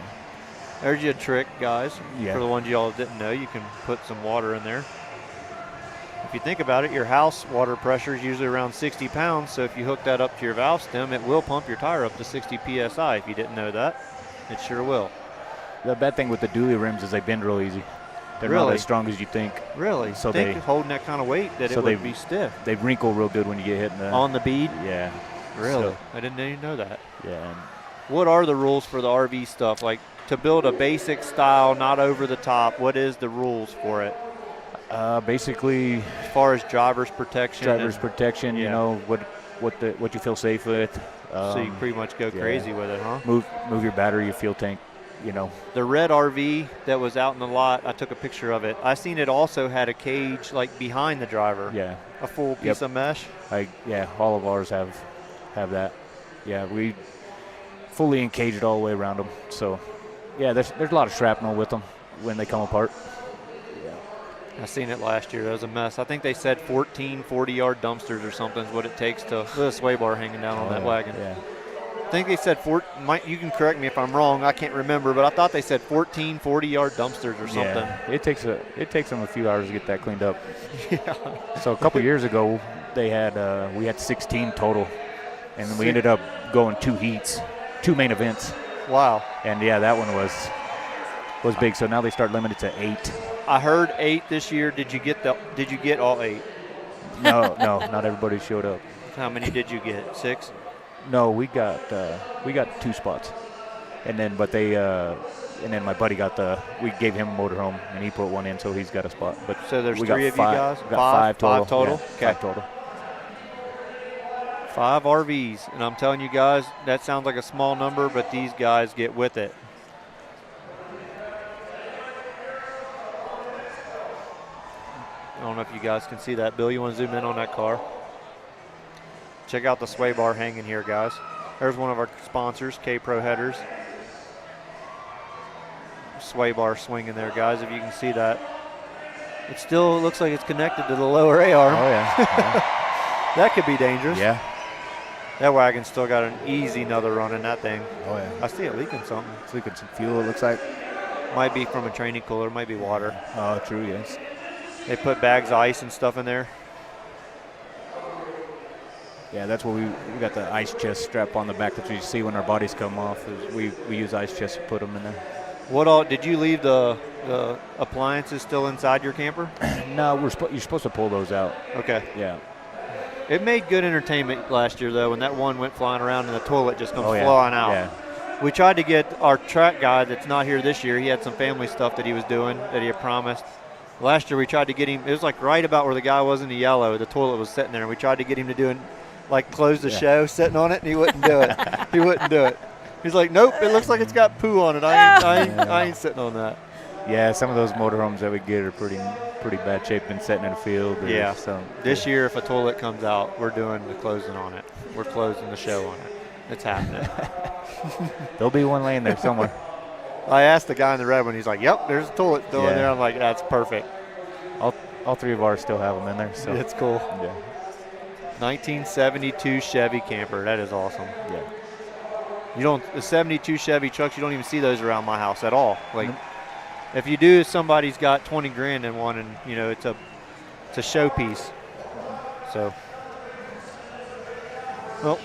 There's your trick, guys. Yeah. For the ones y'all didn't know, you can put some water in there. If you think about it, your house water pressure is usually around 60 pounds, so if you hook that up to your valve stem, it will pump your tire up to 60 PSI. If you didn't know that, it sure will. The bad thing with the dually rims is they bend real easy. They're not as strong as you think. Really? So they holding that kind of weight that it would be stiff. They wrinkle real good when you get hit in the on the bead. Yeah. Really? So, I didn't even know that. Yeah. What are the rules for the RV stuff? Like to build a basic style, not over the top. What is the rules for it? Basically, as far as driver's protection. You know what you feel safe with. So you pretty much go crazy with it, huh? Move your battery, your fuel tank. You know, the red RV that was out in the lot, I took a picture of it. I seen it also had a cage like behind the driver. Yeah. A full piece of mesh. All of ours have that. Yeah, we fully encaged all the way around them. So, yeah, there's a lot of shrapnel with them when they come apart. I seen it last year. That was a mess. I think they said 14 40-yard dumpsters or something is what it takes to with a sway bar hanging down on that wagon. Yeah. I think they said you can correct me if I'm wrong. I can't remember, but I thought they said 14 40-yard dumpsters or something. Yeah, it takes them a few hours to get that cleaned up. Yeah. So a couple years ago, we had 16 total, and we ended up going 2 heats, 2 main events. Wow. And yeah, that one was big. So now they start limited to 8. I heard 8 this year. Did you get all 8? No, not everybody showed up. How many did you get? 6? No, we got 2 spots, and then my buddy we gave him a motorhome and he put one in, so he's got a spot. But so there's we 3 of you guys. We got 5 total. 5 total. Yeah, okay. 5 total. 5 RVs, and I'm telling you guys, that sounds like a small number, but these guys get with it. I don't know if you guys can see that. Bill, you want to zoom in on that car? Check out the sway bar hanging here, guys. There's one of our sponsors, K-Pro Headers. Sway bar swinging there, guys, if you can see that. It still looks like it's connected to the lower A-arm. Oh, yeah. That could be dangerous. Yeah. That wagon's still got an easy another run in that thing. Oh, yeah. I see it leaking something. It's leaking some fuel, it looks like. Might be from a training cooler, might be water. Oh, true, yes. They put bags of ice and stuff in there. Yeah, that's what we got the ice chest strap on the back that you see when our bodies come off. We use ice chests to put them in there. What all did you leave the appliances still inside your camper? No, you're supposed to pull those out. Okay. Yeah. It made good entertainment last year though when that one went flying around and the toilet just comes yeah. flying out. Yeah. We tried to get our track guy that's not here this year. He had some family stuff that he was doing that he had promised. Last year we tried to get him. It was like right about where the guy was in the yellow. The toilet was sitting there, and we tried to get him to do it. Like close the show, sitting on it, and he wouldn't do it. He wouldn't do it. He's like, nope, it looks like it's got poo on it. I ain't sitting on that. Yeah, some of those motorhomes that we get are pretty bad shape and sitting in the field. Yeah. This year, if a toilet comes out, we're doing the closing on it. We're closing the show on it. It's happening. There'll be one laying there somewhere. I asked the guy in the red one. He's like, yep, there's a toilet still in there. I'm like, that's perfect. All 3 of ours still have them in there. So it's cool. Yeah. 1972 Chevy camper. That is awesome. Yeah. The 72 Chevy trucks, you don't even see those around my house at all. Like, If you do, somebody's got 20 grand in one, and you know it's a showpiece. So, well,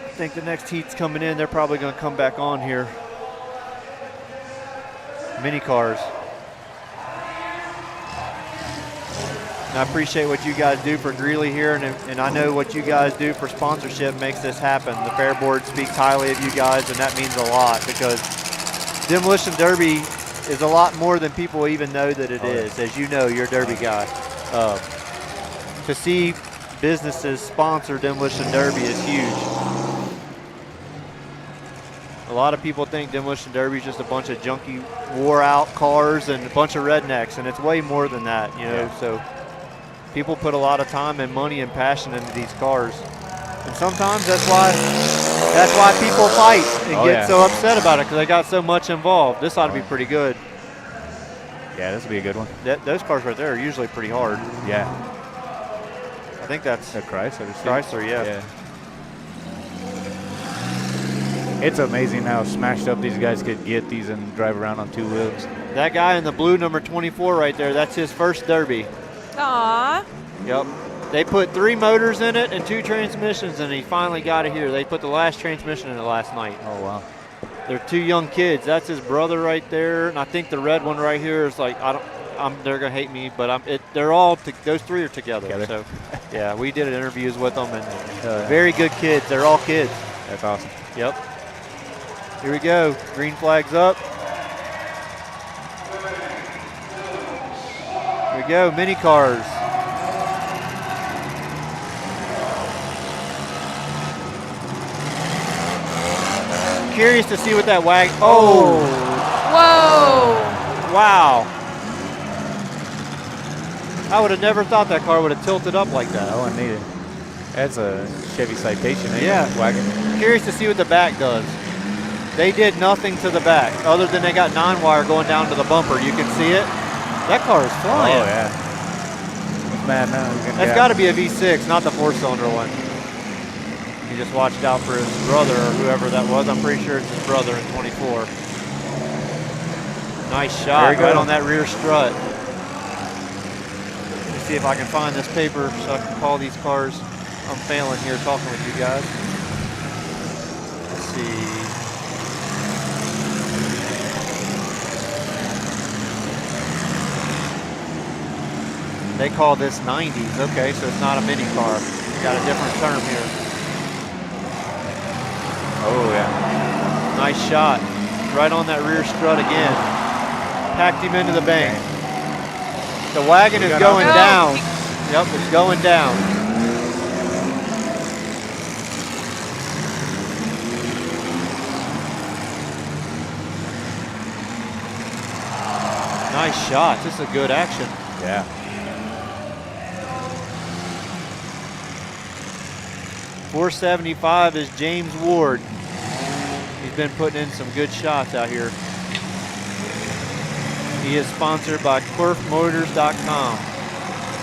I think the next heat's coming in. They're probably going to come back on here. Mini cars. And I appreciate what you guys do for Greeley here, and I know what you guys do for sponsorship makes this happen. The Fair Board speaks highly of you guys, and that means a lot, because Demolition Derby is a lot more than people even know that it is. As you know, you're a Derby guy. To see businesses sponsor Demolition Derby is huge. A lot of people think Demolition Derby is just a bunch of junky, wore-out cars and a bunch of rednecks, and it's way more than that, you know. So people put a lot of time and money and passion into these cars, and sometimes that's why people fight and get so upset about it, because they got so much involved. This ought to be pretty good. Yeah, this will be a good one. Those cars right there are usually pretty hard. Yeah. I think that's a Chrysler. Chrysler, yeah. It's amazing how smashed up these guys could get these and drive around on two wheels. That guy in the blue number 24 right there, that's his first Derby. Aww. Yep. They put 3 motors in it and 2 transmissions, and he finally got it here. They put the last transmission in it last night. Oh, wow. They're 2 young kids. That's his brother right there, and I think the red one right here is like, they're gonna hate me, but they're all those 3 are together. So, yeah, we did interviews with them, and very good kids. They're all kids. That's awesome. Yep. Here we go. Green flag's up. Here we go. Mini cars. Curious to see what that wag. Oh. Whoa. Wow. I would have never thought that car would have tilted up like that. Oh, I need it. That's a Chevy Citation. Wagon. Curious to see what the back does. They did nothing to the back other than they got 9-wire going down to the bumper. You can see it. That car is flying. Oh, yeah. It's mad now. That's got to be a V6, not the 4-cylinder one. He just watched out for his brother or whoever that was. I'm pretty sure it's his brother in 24. Nice shot right on that rear strut. Let me see if I can find this paper so I can call these cars. I'm failing here talking with you guys. Let's see. They call this 90s. Okay, so it's not a mini car. Got a different term here. Oh, yeah. Nice shot. Right on that rear strut again. Packed him into the bank. The wagon is going down. Yep, it's going down. Nice shot. This is a good action. Yeah. .475 is James Ward. He's been putting in some good shots out here. He is sponsored by QuirfMotors.com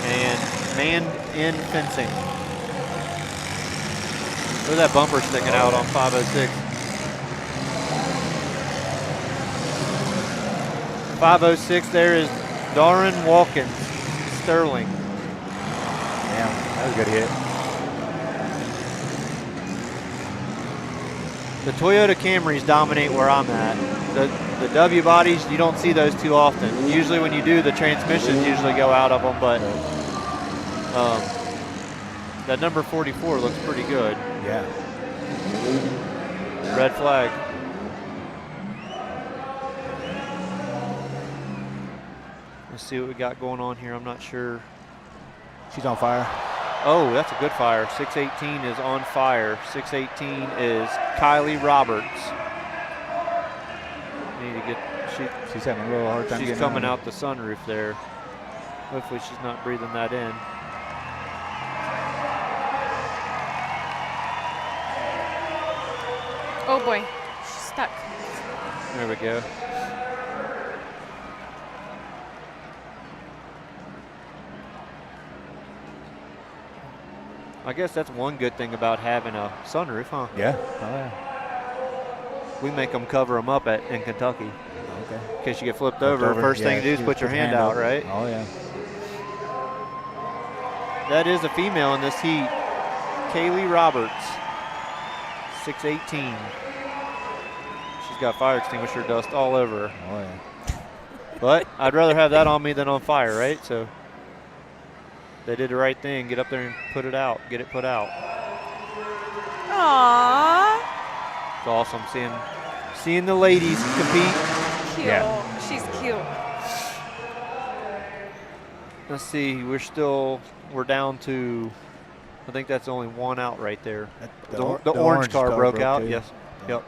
and Manned In Fencing. Look at that bumper sticking out on 506. 506 there is Darren Walkins, Sterling. Damn, that was a good hit. The Toyota Camrys dominate where I'm at. The W bodies, you don't see those too often. Usually when you do, the transmissions usually go out of them, but that number 44 looks pretty good. Yeah. Red flag. Let's see what we got going on here. I'm not sure. She's on fire. Oh, that's a good fire. 618 is on fire. 618 is Kylie Roberts. Need to get. She's having a little hard time. She's coming out the sunroof there. Hopefully she's not breathing that in. Oh boy, she's stuck. There we go. I guess that's one good thing about having a sunroof, huh? Yeah. Oh, yeah. We make them cover them up in Kentucky. Okay. Okay. In case you get flipped over, first thing to do is put your hand out, right? Oh, yeah. That is a female in this heat. Kaylee Roberts, 6'18". She's got fire extinguisher dust all over her. Oh, yeah. But I'd rather have that on me than on fire, right? So they did the right thing. Get up there and put it out. Get it put out. Aww. It's awesome seeing the ladies compete. Cute. Yeah. She's cute. Let's see. We're down to, I think that's only one out right there. The orange car broke out. Too. Yes. Yep.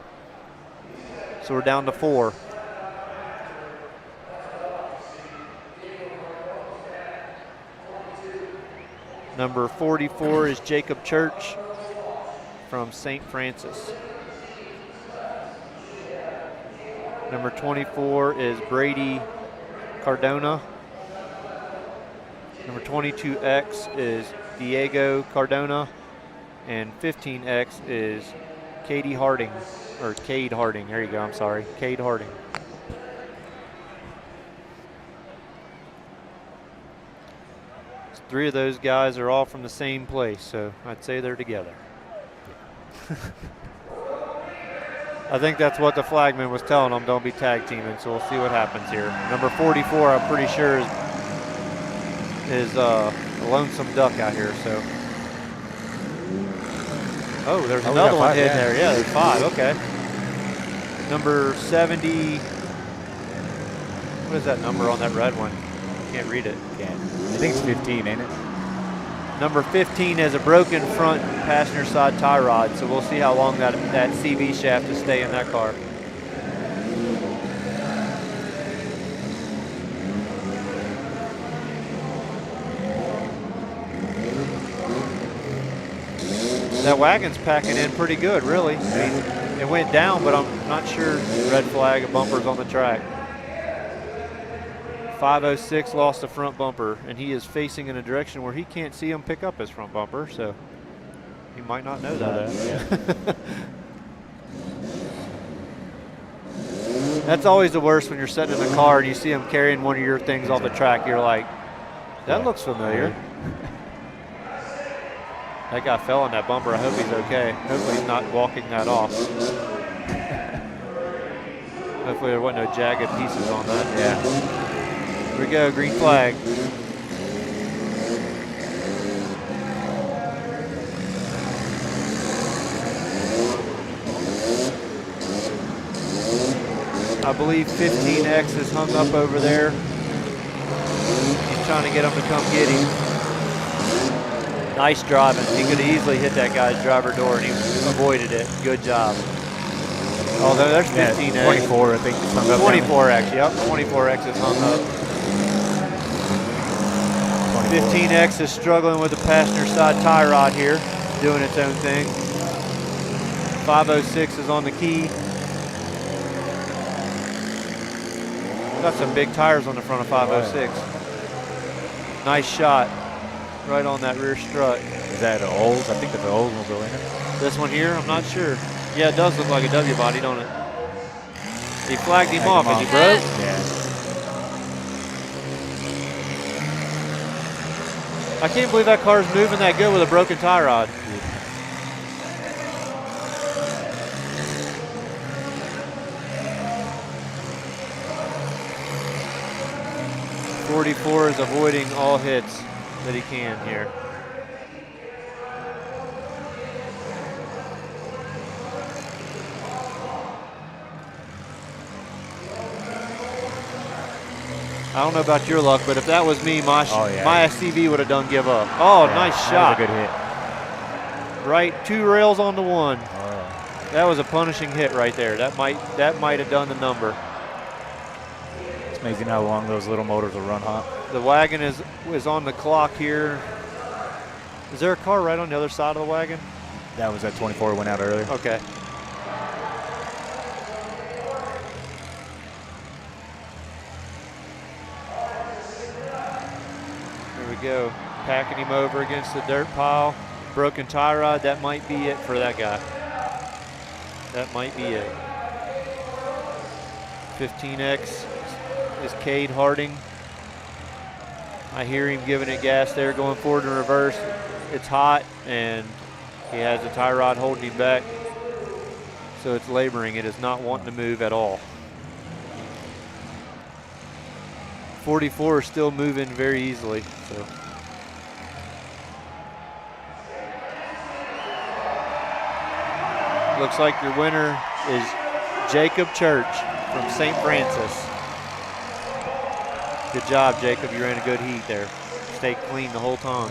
So we're down to 4. Number 44 is Jacob Church from St. Francis. Number 24 is Brady Cardona. Number 22X is Diego Cardona. And 15X is Cade Harding. There you go, I'm sorry. Cade Harding. So 3 of those guys are all from the same place, so I'd say they're together. I think that's what the flagman was telling them, don't be tag teaming, so we'll see what happens here. Number 44, I'm pretty sure is a lonesome duck out here, so. Oh, there's another one hidden there. Yeah, there's 5, okay. Number 70, what is that number on that red one? Can't read it. I think it's 15, ain't it? Number 15 has a broken front passenger side tie rod, so we'll see how long that CV shaft will stay in that car. That wagon's packing in pretty good, really. I mean, it went down, but I'm not sure. Red flag, a bumper's on the track. 506 lost the front bumper, and he is facing in a direction where he can't see him pick up his front bumper, so he might not know that. That's always the worst when you're sitting in the car and you see him carrying one of your things off the track. You're like, that looks familiar. That guy fell on that bumper. I hope he's okay. Hopefully he's not walking that off. Hopefully there wasn't no jagged pieces on that. Yeah. Here we go, green flag. I believe 15X is hung up over there. He's trying to get him to come get him. Nice driving. He could have easily hit that guy's driver door and he avoided it. Good job. Oh, there's 15X. 24, I think. 24X, yep. 24X is hung up. 15X is struggling with the passenger side tie rod here, doing its own thing. 506 is on the key. Got some big tires on the front of 506. Nice shot, right on that rear strut. Is that an old? I think that's an old one, isn't it? This one here, I'm not sure. Yeah, it does look like a W body, don't it? He flagged him off and he broke. Yeah. I can't believe that car's moving that good with a broken tie rod. .44 is avoiding all hits that he can here. I don't know about your luck, but if that was me, my SCV would have done give up. Oh, yeah, nice shot. That was a good hit. Right, 2 rails on the 1. Oh. That was a punishing hit right there. That might have done the number. It's amazing how long those little motors will run hot. The wagon is on the clock here. Is there a car right on the other side of the wagon? That was that 24 went out earlier. Okay. Go, packing him over against the dirt pile. Broken tie rod, that might be it for that guy. That might be it. 15X is Cade Harding. I hear him giving it gas there, going forward and reverse. It's hot, and he has the tie rod holding him back. So it's laboring. It is not wanting to move at all. 44 is still moving very easily. So. Looks like your winner is Jacob Church from St. Francis. Good job, Jacob. You ran a good heat there. Stayed clean the whole time.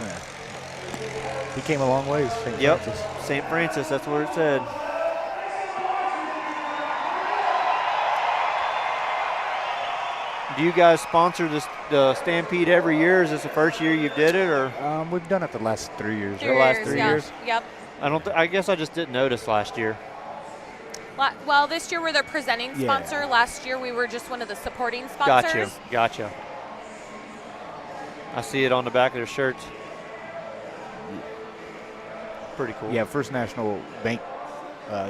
He came a long ways, St. Francis. St. Francis, that's what it said. Do you guys sponsor the Stampede every year? Is this the first year you did it, or? We've done it the last 3 years. The last 3 years? Yep. I guess I just didn't notice last year. Well, this year we're the presenting sponsor. Last year we were just one of the supporting sponsors. Gotcha. I see it on the back of their shirts. Pretty cool. Yeah, First National Bank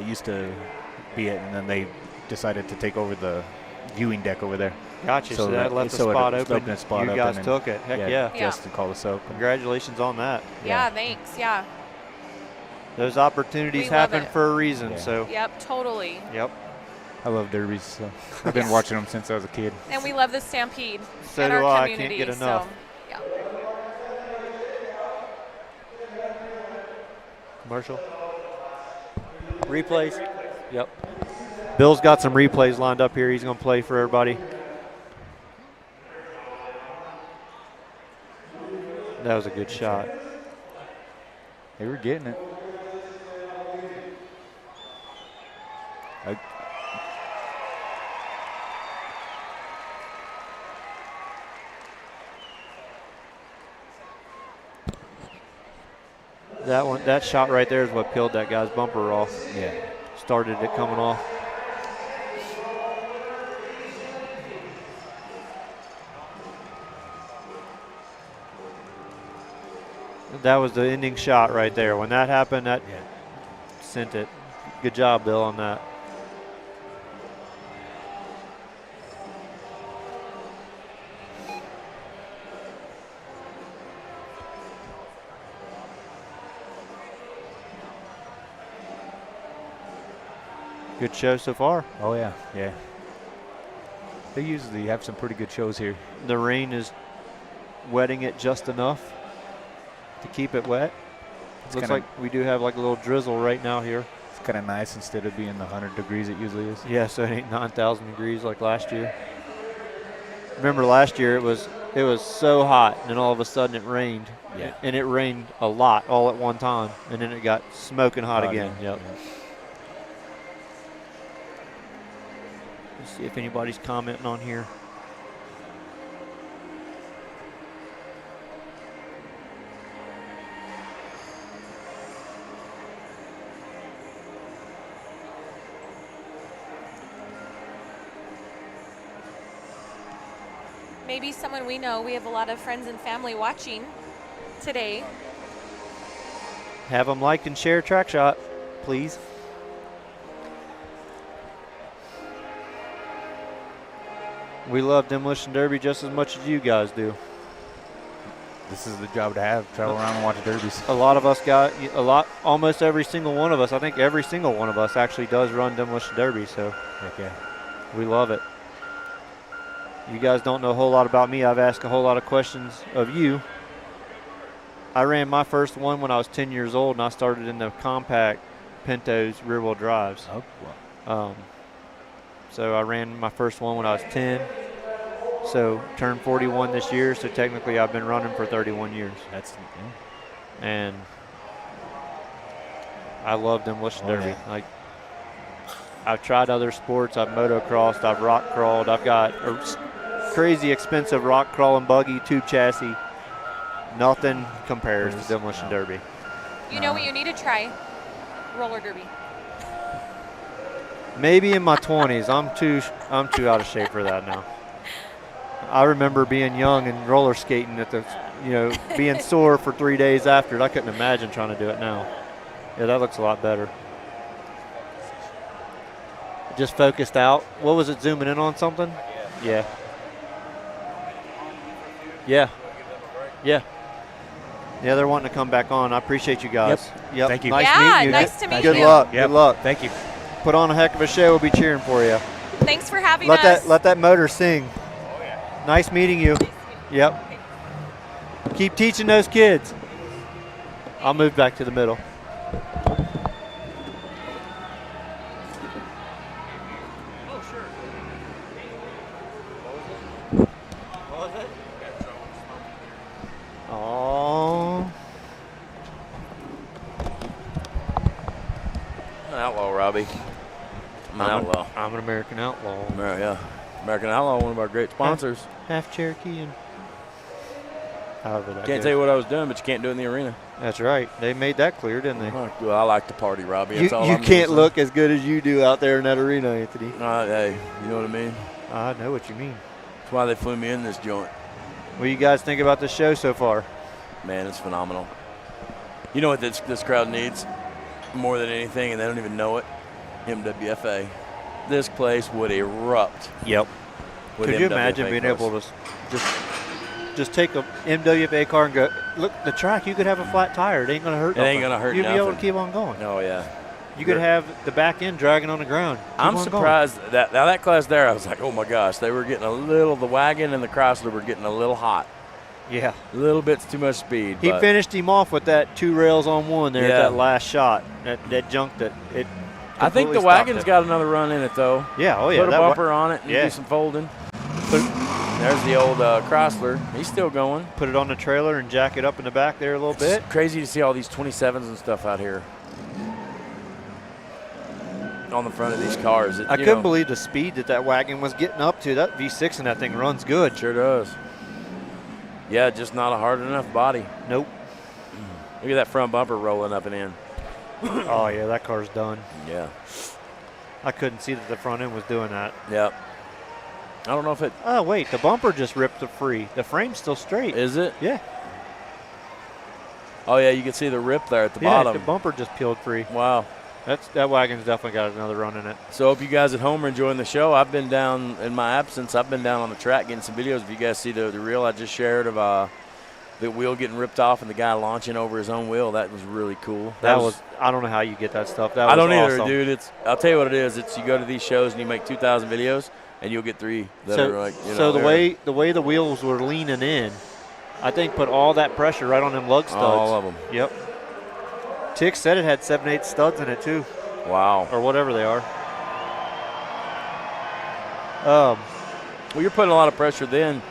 used to be it, and then they decided to take over the viewing deck over there. Gotcha. So that left the spot open. You guys took it. Heck yeah. Justin called us up. Congratulations on that. Yeah, thanks. Yeah. Those opportunities happen for a reason. So. Yep, totally. Yep. I love derbies. So I've been watching them since I was a kid. And we love the Stampede. So in do our I. community, I can't get enough. So, yeah. Commercial. Replays. Yep. Bill's got some replays lined up here. He's going to play for everybody. That was a good shot. They were getting it. That shot right there is what peeled that guy's bumper off. Yeah. Started it coming off. That was the ending shot right there. When that happened, that sent it. Good job, Bill, on that. Good show so far. Oh, yeah. They usually have some pretty good shows here. The rain is wetting it just enough to keep it wet. Looks like we do have like a little drizzle right now here. It's kind of nice instead of being the 100 degrees it usually is. Yeah, so it ain't 9,000 degrees like last year. Remember last year it was so hot, and then all of a sudden it rained. Yeah. And it rained a lot all at one time, and then it got smoking hot again. Yep. Yeah. Let's see if anybody's commenting on here. Maybe someone we know. We have a lot of friends and family watching today. Have them like and share Track Shot, please. We love Demolition Derby just as much as you guys do. This is the job to have, travel around and watch derbies. A lot of us almost every single one of us, I think every single one of us actually does run Demolition Derby, so we love it. You guys don't know a whole lot about me. I've asked a whole lot of questions of you. I ran my first one when I was 10 years old, and I started in the compact Pintos rear-wheel drives. Oh, wow. So I ran my first one when I was 10. So turned 41 this year, so technically I've been running for 31 years. And I love Demolition Derby. Like, I've tried other sports. I've motocrossed. I've rock crawled. I've got a crazy expensive rock crawling buggy, tube chassis. Nothing compares to Demolition Derby. You know what you need to try? Roller derby. Maybe in my 20s. I'm too out of shape for that now. I remember being young and roller skating at the, being sore for 3 days after it. I couldn't imagine trying to do it now. Yeah, that looks a lot better. Just focused out. What was it, zooming in on something? Yeah. Yeah. Yeah. Yeah, they're wanting to come back on. I appreciate you guys. Yep. Thank you. Nice Yeah, meeting you. nice to meet Good you. luck. Yep. Good luck. Thank you. Put on a heck of a show. We'll be cheering for you. Thanks for having us. Let that motor sing. Nice meeting you. Yep. Keep teaching those kids. I'll move back to the middle. Oh. I'm an outlaw, Robbie. I'm an outlaw. I'm an American outlaw. Yeah. American Outlaw, one of our great sponsors. Half Cherokee and however that Can't goes. tell you what I was doing, but you can't do it in the arena. That's right. They made that clear, didn't they? Well, I like to party, Robbie. You That's all I'm can't gonna look as good as you do out there in that arena, Anthony. say. Hey, you know what I mean? I know what you mean. That's why they flew me in this joint. What do you guys think about the show so far? Man, it's phenomenal. You know what this crowd needs more than anything, and they don't even know it? MWFA. This place would erupt. Yep. with Could you MWFA imagine being cars. able to just take a MWFA car and go, look, the track, you could have a flat tire. It ain't going to hurt It ain't nothing. gonna hurt You'd be able to nothing. keep on going. Oh, yeah. You could have the back end dragging on the ground. Keep I'm on surprised that now that class there, I was like, oh my gosh, they were getting the wagon and the Chrysler were getting a little hot. Going. Yeah. A little bit too much speed. He but finished him off with that 2 rails on 1 there Yeah. at that last shot. That junked it. I think the wagon's got another run in it though. Yeah, oh yeah. Put a bumper on it and yeah. do some folding. There's the old Chrysler. He's still going. Put it on the trailer and jack it up in the back there a little bit. It's crazy to see all these 27s and stuff out here on the front of these cars. I couldn't believe the speed that wagon was getting up to. That V6 in that thing runs good. Sure does. Yeah, just not a hard enough body. Nope. Look at that front bumper rolling up and in. Oh, yeah, that car's done. Yeah. I couldn't see that the front end was doing that. Yep. I don't know if it. Oh, wait, the bumper just ripped free. The frame's still straight. Is it? Yeah. Oh, yeah, you can see the rip there at the Yeah, bottom. the bumper just peeled free. Wow. That wagon's definitely got another run in it. So hope you guys at home are enjoying the show. I've been down, in my absence, I've been down on the track getting some videos. If you guys see the reel I just shared of the wheel getting ripped off and the guy launching over his own wheel, that was really cool. That was I don't know how you get that stuff. That was I don't either, awesome. dude. I'll tell you what it is. It's you go to these shows and you make 2,000 videos and you'll get 3 that are like, So the way the wheels were leaning in, I think put all that pressure right on them lug studs. All of them. Yep. Tick said it had 7/8 studs in it too. Wow. Or whatever they are. Well, you're putting a lot of pressure then.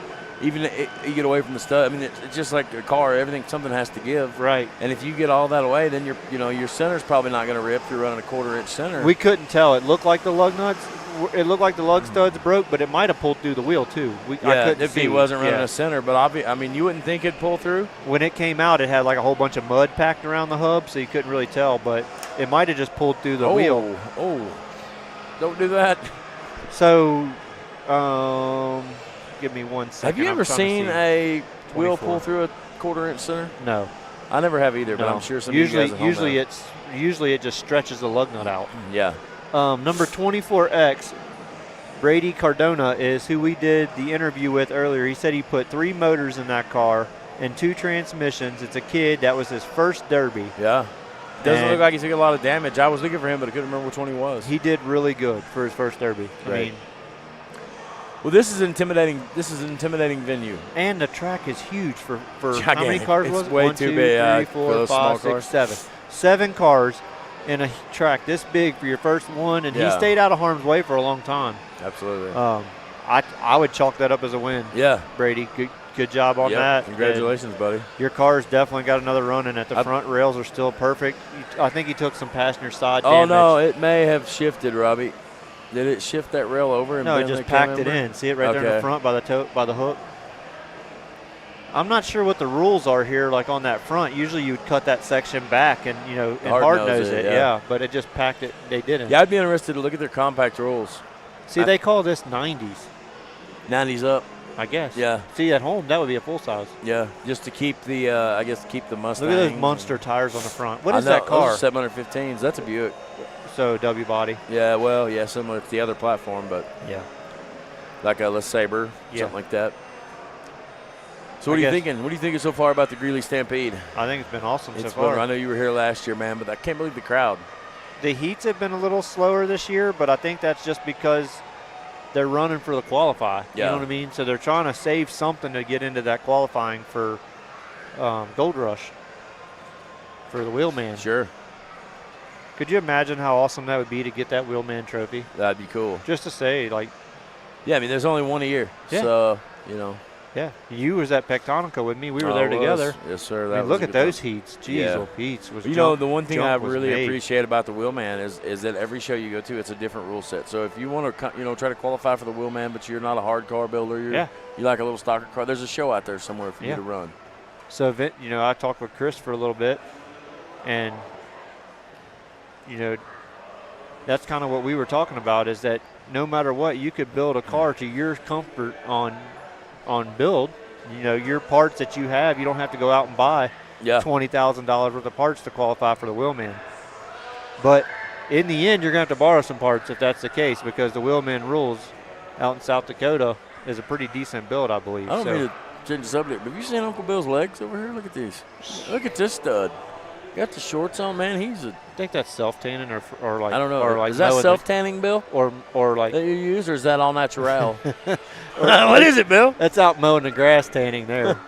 Even you get away from the stud. I mean, it's just like a car. Something has to give. Right. And if you get all that away, then your center's probably not going to rip. You're running a 1/4-inch center. We couldn't tell. It looked like the lug nuts. It looked like the lug studs broke, but it might have pulled through the wheel too. I couldn't if see. he wasn't running Yeah. a center, but I mean, you wouldn't think it'd pull through. When it came out, it had like a whole bunch of mud packed around the hub, so you couldn't really tell. But it might have just pulled through the wheel. Oh, don't do that. So, give me 1 second. Have you ever seen a wheel 24. pull through a 1/4-inch center? No. I never have either, but No. I'm sure some of you guys at home have. Usually it just stretches the lug nut out. Yeah. Number 24X, Brady Cardona, is who we did the interview with earlier. He said he put 3 motors in that car and 2 transmissions. It's a kid. That was his first Derby. Yeah. Doesn't And look like he took a lot of damage. I was looking for him, but I couldn't remember which one he was. He did really good for his first Derby. I Right. mean, Well, this is intimidating. This is an intimidating venue. and the track is huge for how many Gigantic. cars It's was it? way 1, too 2, big, 3, for 4, those small 5, 6, cars. 7. 7 cars in a track this big for your first one, and he Yeah. stayed out of harm's way for a long time. Absolutely. I would chalk that up as a win. Yeah. Brady, good job on Yep. that. Congratulations, buddy. Your car's definitely got another run in it. The front rails are still perfect. I think he took some passenger side Oh damage. no, it may have shifted, Robbie. Did it shift that rail over? And No, it bend just the cam packed it member? in. See it right there in the Okay. front by the hook. I'm not sure what the rules are here, like on that front. Usually you'd cut that section back and and hard nose it. Yeah, but it just packed it. They didn't. Yeah, I'd be interested to look at their compact rules. See, they call this 90s. 90s up. I guess. Yeah. See, at home that would be a full size. Yeah, just to keep the keep the Mustang. Look at those monster tires on the front. What I is know, that car? Those are 715s. That's a Buick. So W body. Yeah, well, yeah, similar to the other platform, but yeah, like a LeSabre, something like that. So what are you thinking? What are you thinking so far about the Greeley Stampede? I think it's been awesome so It's far. fun. I know you were here last year, man, but I can't believe the crowd. The heats have been a little slower this year, but I think that's just because they're running for the qualify. You Yeah. know what I mean? So they're trying to save something to get into that qualifying for Gold Rush for the Wheelman. Sure. Could you imagine how awesome that would be to get that Wheelman trophy? That'd be cool. Just to say, like. Yeah, I mean, there's only one a year. Yeah. So, you know. Yeah. You was at Pectonica with me. We were there together. Yes, sir. I mean, look at those heats. Jeez, Pete's was. You know, the one thing I jump was really made. appreciate about the Wheelman is that every show you go to, it's a different rule set. So if you want to, try to qualify for the Wheelman, but you're not a hard car builder, you like a little stocker car, there's a show out there somewhere for you to run. So, I talked with Chris for a little bit, and, that's kind of what we were talking about, is that no matter what, you could build a car to your comfort on build. Your parts that you have, you don't have to go out and buy $20,000 worth of parts to qualify for the Wheelman. But in the end, you're going to have to borrow some parts if that's the case, because the Wheelman rules out in South Dakota is a pretty decent build, I believe. I don't mean to change the subject, but have you seen Uncle Bill's legs over here? Look at these. Look at this stud. Got the shorts on, man. I think that's self-tanning or like. I don't know. Or like is that self-tanning, Bill? Or like. That you use, or is that all natural? What is it, Bill? That's out mowing the grass tanning there.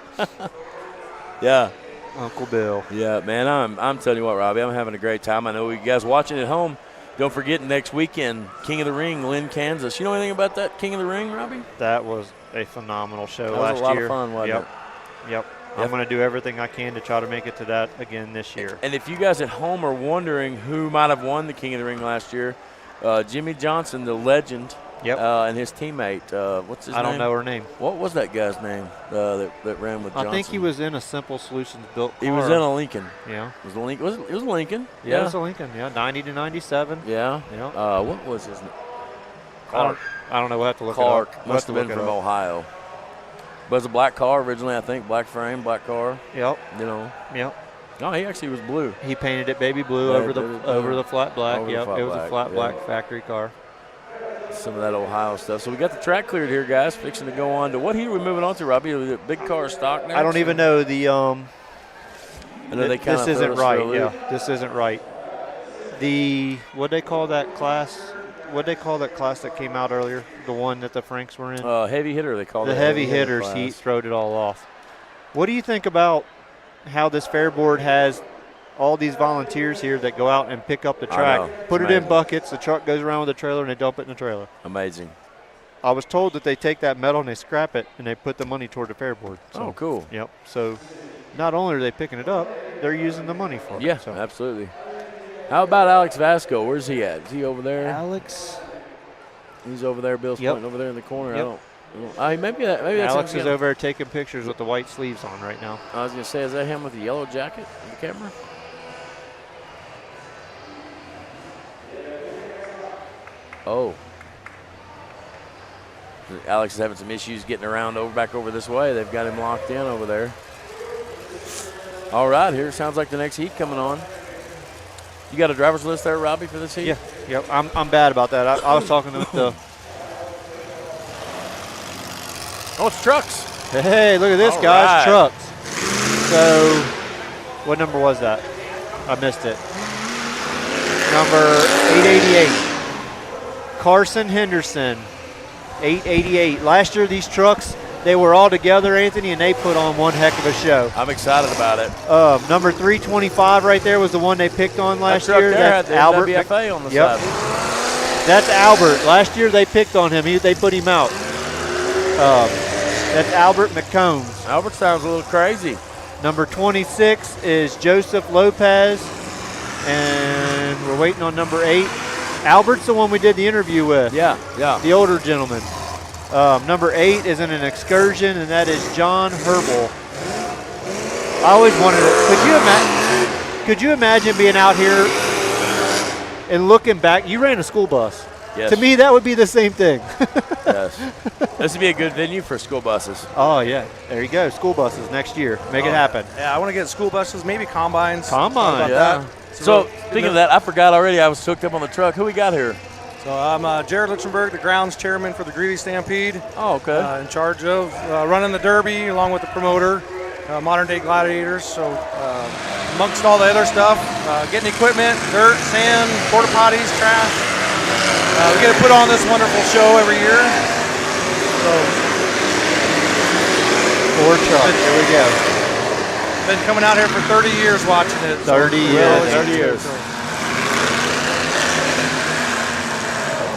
Yeah. Uncle Bill. Yeah, man, I'm telling you what, Robbie, I'm having a great time. I know you guys watching at home, don't forget next weekend, King of the Ring, Lynn, Kansas. You know anything about that King of the Ring, Robbie? That was a phenomenal show that last was a lot year. of fun, wasn't it? Yep. I'm going to do everything I can to try to make it to that again this year. And if you guys at home are wondering who might have won the King of the Ring last year, Jimmy Johnson, the legend, and his teammate, what's his name? I don't know her name. What was that guy's name that ran with Johnson? I think he was in a Simple Solutions built car. He was in a Lincoln. Yeah. It was a Lincoln. It was a Lincoln. Yeah, it was a Lincoln. Yeah, 90 to 97. Yeah. Yeah. What was his name? I don't know. We'll have to look Clark. it up. Must have been from Ohio. But it was a black car originally, I think. Black frame, black car. Yep. Yep. No, he actually was blue. He painted it baby blue over the flat black. It was a flat black factory car. Some of that Ohio stuff. So we got the track cleared here, guys. Fixing to go on to what heat are we moving on to, Robbie? The big car stock next? I don't even know the. I know they kind of. This isn't right. Yeah, this isn't right. What they call that class? What they call that class that came out earlier? The one that the Franks were in. Heavy hitter. They call it the heavy hitters. Heat throwed it all off. What do you think about how this fair board has all these volunteers here that go out and pick up the track, put it in buckets, the truck goes around with the trailer, and they dump it in the trailer? Amazing. I was told that they take that metal and they scrap it and they put the money toward the fair board. So, cool. Yep. So not only are they picking it up, they're using the money for it. Yeah, absolutely. How about Alex Vasco? Where's he at? Is he over there? Alex. He's over there. Bill's pointing over there in the corner. Yep. Maybe that's Alex is over there taking pictures with the white sleeves on right now. I was going to say, is that him with the yellow jacket in the camera? Oh. Alex is having some issues getting around back over this way. They've got him locked in over there. All right, here sounds like the next heat coming on. You got a driver's list there, Robbie, for this heat? Yeah. Yep. I'm bad about that. I was talking with the. Oh, it's trucks. Hey, look at this, All guys. right. Trucks. So, what number was that? I missed it. Number 888. Carson Henderson, 888. Last year, these trucks, they were all together, Anthony, and they put on one heck of a show. I'm excited about it. Number 325 right there was the one they picked on last that truck year. There That's had the Albert. WFA on the Yep. side. That's Albert. Last year they picked on him. They put him out. That's Albert McCombs. Albert sounds a little crazy. Number 26 is Joseph Lopez, and we're waiting on number 8. Albert's the one we did the interview with. Yeah. The older gentleman. Number 8 is in an excursion, and that is John Herbel. I always wanted to. Could you imagine being out here and looking back? You ran a school bus. Yes. To me, that would be the same thing. Yes. This would be a good venue for school buses. Oh, yeah. There you go. School buses next year. Make it happen. Yeah, I want to get school buses, maybe combines. Combine. Thought about Yeah. that. So, speaking of that, I forgot already I was hooked up on the truck. Who we got here? So I'm Jared Lichtenberg, the grounds chairman for the Greeley Stampede. Oh, okay. In charge of running the Derby along with the promoter, Modern Day Gladiators. So amongst all the other stuff, getting equipment, dirt, sand, porta potties, trash. We get to put on this wonderful show every year. So 4 trucks. Here we go. Been coming out here for 30 years watching it. 30 years. 30 years.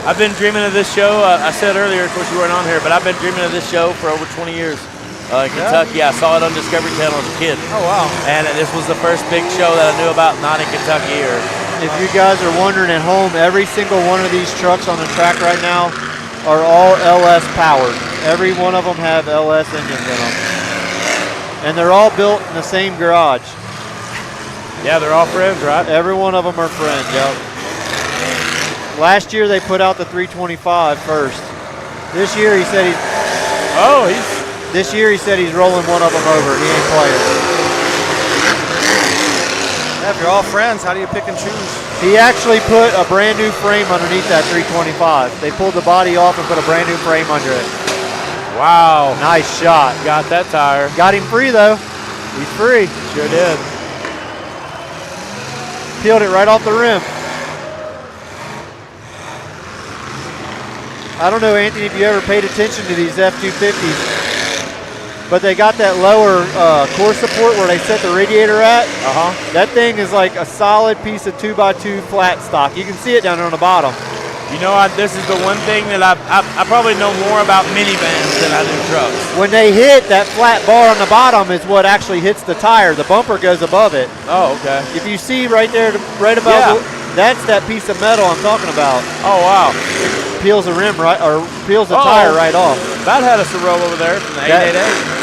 I've been dreaming of this show. I said earlier, of course, you weren't on here, but I've been dreaming of this show for over 20 years. In Kentucky, I saw it on Discovery Channel as a kid. Oh, wow. And this was the first big show that I knew about not in Kentucky. If you guys are wondering at home, every single one of these trucks on the track right now are all LS powered. Every one of them have LS engines in them. And they're all built in the same garage. Yeah, they're all friends, right? Every one of them are friends, yep. Last year they put out the 325 first. This year he said This year he said he's rolling one of them over. He ain't playing. Yeah, if you're all friends, how do you pick and choose? He actually put a brand new frame underneath that 325. They pulled the body off and put a brand new frame under it. Wow. Nice shot. Got that tire. Got him free though. He's free. Sure did. Peeled it right off the rim. I don't know, Anthony, if you ever paid attention to these F-250s, but they got that lower core support where they set the radiator at. That thing is like a solid piece of 2x2 flat stock. You can see it down there on the bottom. You know, this is the one thing that I probably know more about minivans than I do trucks. When they hit, that flat bar on the bottom is what actually hits the tire. The bumper goes above it. Oh, okay. If you see right there, right above, that's that piece of metal I'm talking about. Oh, wow. Peels the rim right, or peels the tire right off. That had us a roll over there from the 888.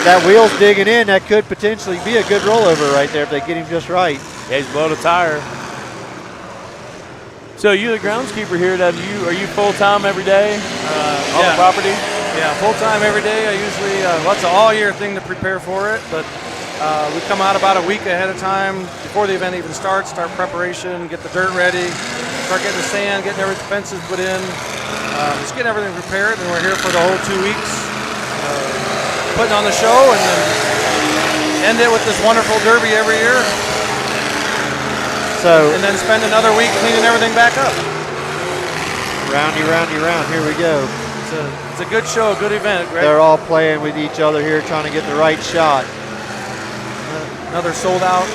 That wheel's digging in. That could potentially be a good rollover right there if they get him just right. Yeah, he's blowing a tire. So you the groundskeeper here? Are you full time every day on the property? Yeah, full time every day. I usually it's an all year thing to prepare for it, but we come out about a week ahead of time before the event even starts. Start preparation, get the dirt ready, start getting the sand, getting everything fences put in, just getting everything prepared. And we're here for the whole 2 weeks, putting on the show, and then end it with this wonderful derby every year. And then spend another week cleaning everything back up. Roundy, roundy, round. Here we go. It's a good show, a good event, Greg. They're all playing with each other here, trying to get the right shot. Another sold out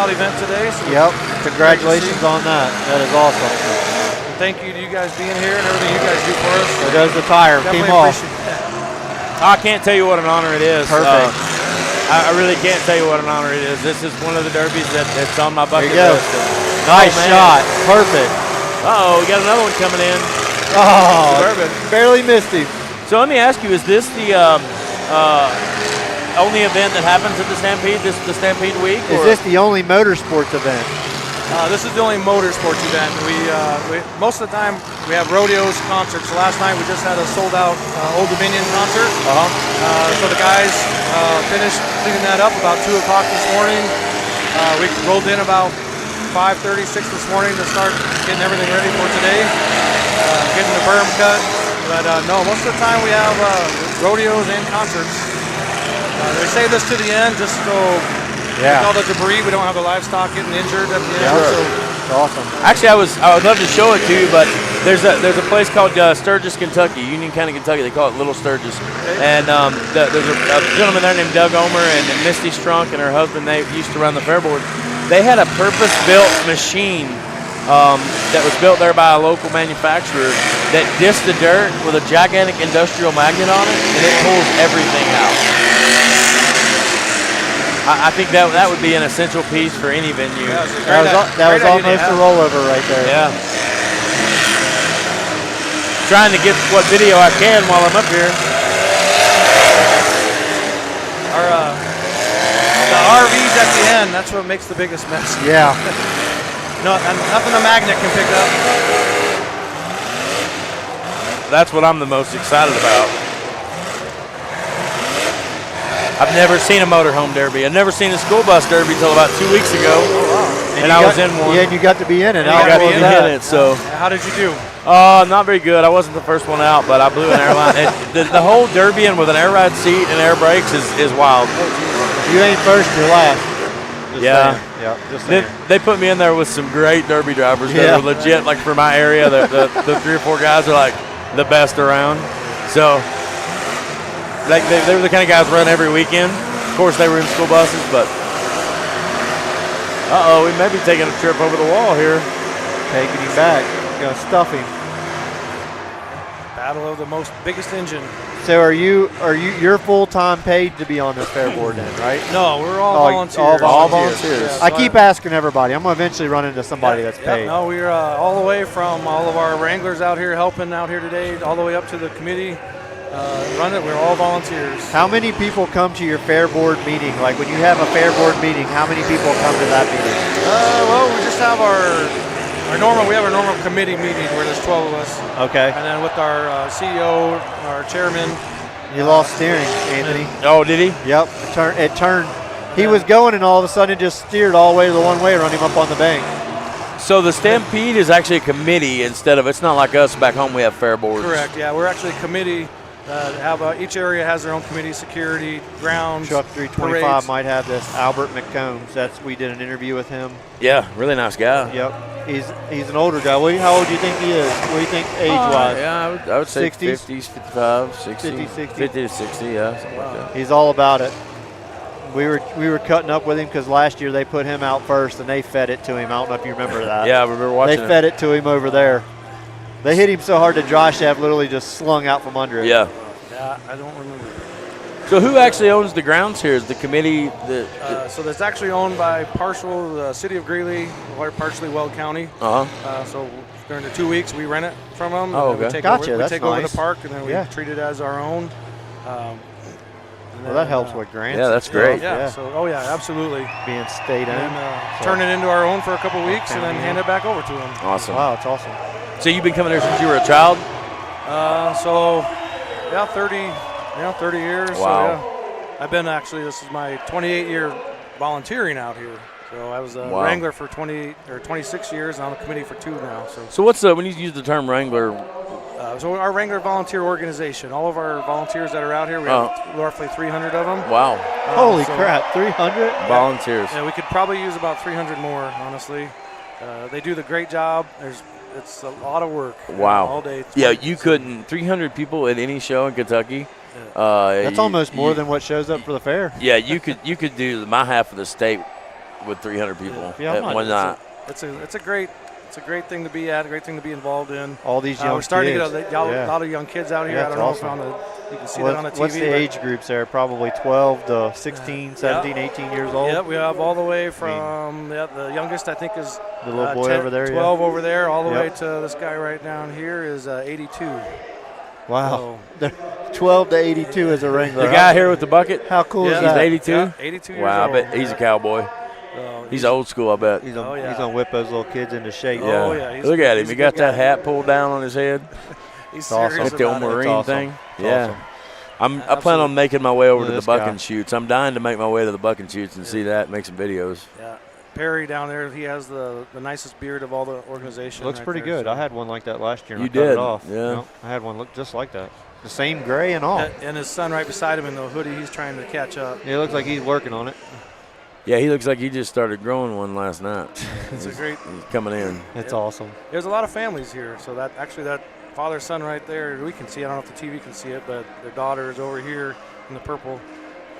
event today. So yep. Congratulations on that. That is awesome. And thank you to you guys being here and everything you guys do for us. There goes the tire. Definitely Came off. I can't tell you what an honor it is. Perfect. I really can't tell you what an honor it is. This is one of the derbies that's on my bucket There you go. list. Nice shot. Perfect. Uh-oh, we got another one coming in. Oh, Suburban. barely missed him. So let me ask you, is this the only event that happens at the Stampede, the Stampede week? Is this the only motorsports event? This is the only motorsports event. We most of the time we have rodeos, concerts. So last night we just had a sold out Old Dominion concert. So the guys finished cleaning that up about 2 o'clock this morning. We rolled in about 5:30, 6 this morning to start getting everything ready for today. Getting the berm cut. But no, most of the time we have rodeos and concerts. They save this to the end just so with all the debris, we don't have the livestock getting injured at the end. It's awesome. Actually, I would love to show it to you, but there's a place called Sturgis, Kentucky, Union County, Kentucky. They call it Little Sturgis. And there's a gentleman there named Doug Omer and Misty Strunk and her husband. They used to run the fairboard. They had a purpose-built machine that was built there by a local manufacturer that discs the dirt with a gigantic industrial magnet on it, and it pulls everything out. I think that would be an essential piece for any venue. That was almost a rollover right there. Yeah. Trying to get what video I can while I'm up here. The RVs at the end, that's what makes the biggest mess. Yeah. Nothing a magnet can pick up. That's what I'm the most excited about. I've never seen a motorhome derby. I've never seen a school bus derby until about 2 weeks ago. Oh, wow. And I was in one. Yeah, and you got to be in it. And I got to be in it. So how did you do? Not very good. I wasn't the first one out, but I blew an airline. The whole derby and with an air ride seat and air brakes is wild. If you ain't first, you're last. Just yeah. saying. Yeah. Just saying. They put me in there with some great derby drivers that are legit. Like for my area, the 3 or 4 guys are like the best around. So like they were the kind of guys run every weekend. Of course, they were in school buses, but we may be taking a trip over the wall here. Taking him back. Gonna stuff him. Battle of the biggest engine. So you're full-time paid to be on this fair board then, right? No, we're all volunteers. All volunteers. Yeah, so I keep asking everybody. I'm gonna eventually run into somebody that's paid. No, we're all the way from all of our wranglers out here helping out here today, all the way up to the committee. Run it. We're all volunteers. How many people come to your fair board meeting? Like when you have a fair board meeting, how many people come to that meeting? Well, we just have our normal committee meeting where there's 12 of us. Okay. And then with our CEO, our chairman. He lost steering, Anthony. Oh, did he? Yep. It turned. He was going, and all of a sudden it just steered all the way to the one way, run him up on the bank. So the Stampede is actually a committee instead of, it's not like us back home, we have fair boards. Correct, yeah. We're actually a committee. Each area has their own committee, security, grounds, Truck 325 parades. might have this. Albert McCombs. We did an interview with him. Yeah, really nice guy. Yep. He's an older guy. How old do you think he is? What do you think age-wise? Yeah, I would say 60s? 50s, 55, 60. 50, 60? 50 to 60, yeah, something like that. He's all about it. We were cutting up with him because last year they put him out first and they fed it to him. I don't know if you remember that. Yeah, I remember watching They fed it to him over there. They hit him so hard that dry shaft literally just slung out from under it. Yeah. Yeah, I don't remember. So who actually owns the grounds here? Is the committee? So that's actually owned by partial the city of Greeley, or partially Weld County. So during the 2 weeks we rent it from them. Oh, and then okay. We take Gotcha, over, that's we take over nice. the park and then we Yeah. treat it as our own. Well, that helps with grants. Yeah, that's great. Yeah. So absolutely. Being state owned. And turn it into our own for a couple weeks and then hand it back over to them. Awesome. Wow, it's awesome. So you've been coming here since you were a child? 30 years. Wow. So, yeah. I've been this is my 28-year volunteering out here. So I was a wrangler for 26 years, and I'm on the committee for 2 now. So what's when you use the term wrangler? So our Wrangler volunteer organization, all of our volunteers that are out here, we have roughly 300 of them. Wow. Holy crap, 300? Volunteers. Yeah, we could probably use about 300 more, honestly. They do the great job. It's a lot of work. Wow. All day. Yeah, you couldn't. 300 people at any show in Kentucky. That's almost more than what shows up for the fair. Yeah, you could do my half of the state with 300 people at one night. It's a great thing to be at, a great thing to be involved in. All these young we're starting kids. to get a lot of young kids out here. Yeah, I don't know if you can see that on the TV. What's the age groups there? Probably 12 to 16, 17, 18 years old? Yeah, we have all the way from the youngest, I think, is the little boy over there. 12 over there, all the way to this guy right down here is 82. Wow. 12 to 82 is a wrangler. The guy here with the bucket? How cool is He's that? 82? Yeah, 82 years wow, old. I bet he's a cowboy. He's old school, I bet. He's gonna whip those little kids into shape. Yeah. Oh, yeah. Look at him. He got that hat pulled down on his head. He's awesome. serious With the old about it. Marine awesome. thing. It's Yeah. awesome. I plan on making my way over to the This buck guy. and shoots. I'm dying to make my way to the buck and shoots and see that, make some videos. Yeah. Perry down there, he has the nicest beard of all the organization. Looks right pretty there, good. so. I had one like that last year. And You I cut did, it off. yeah. Yep, I had one look just like that. The same gray and all. And his son right beside him in the hoodie, he's trying to catch up. It looks like he's working on it. Yeah, he looks like he just started growing one last night. It's a great. He's coming in. It's awesome. There's a lot of families here, so that father son right there, we can see. I don't know if the TV can see it, but their daughter is over here in the purple,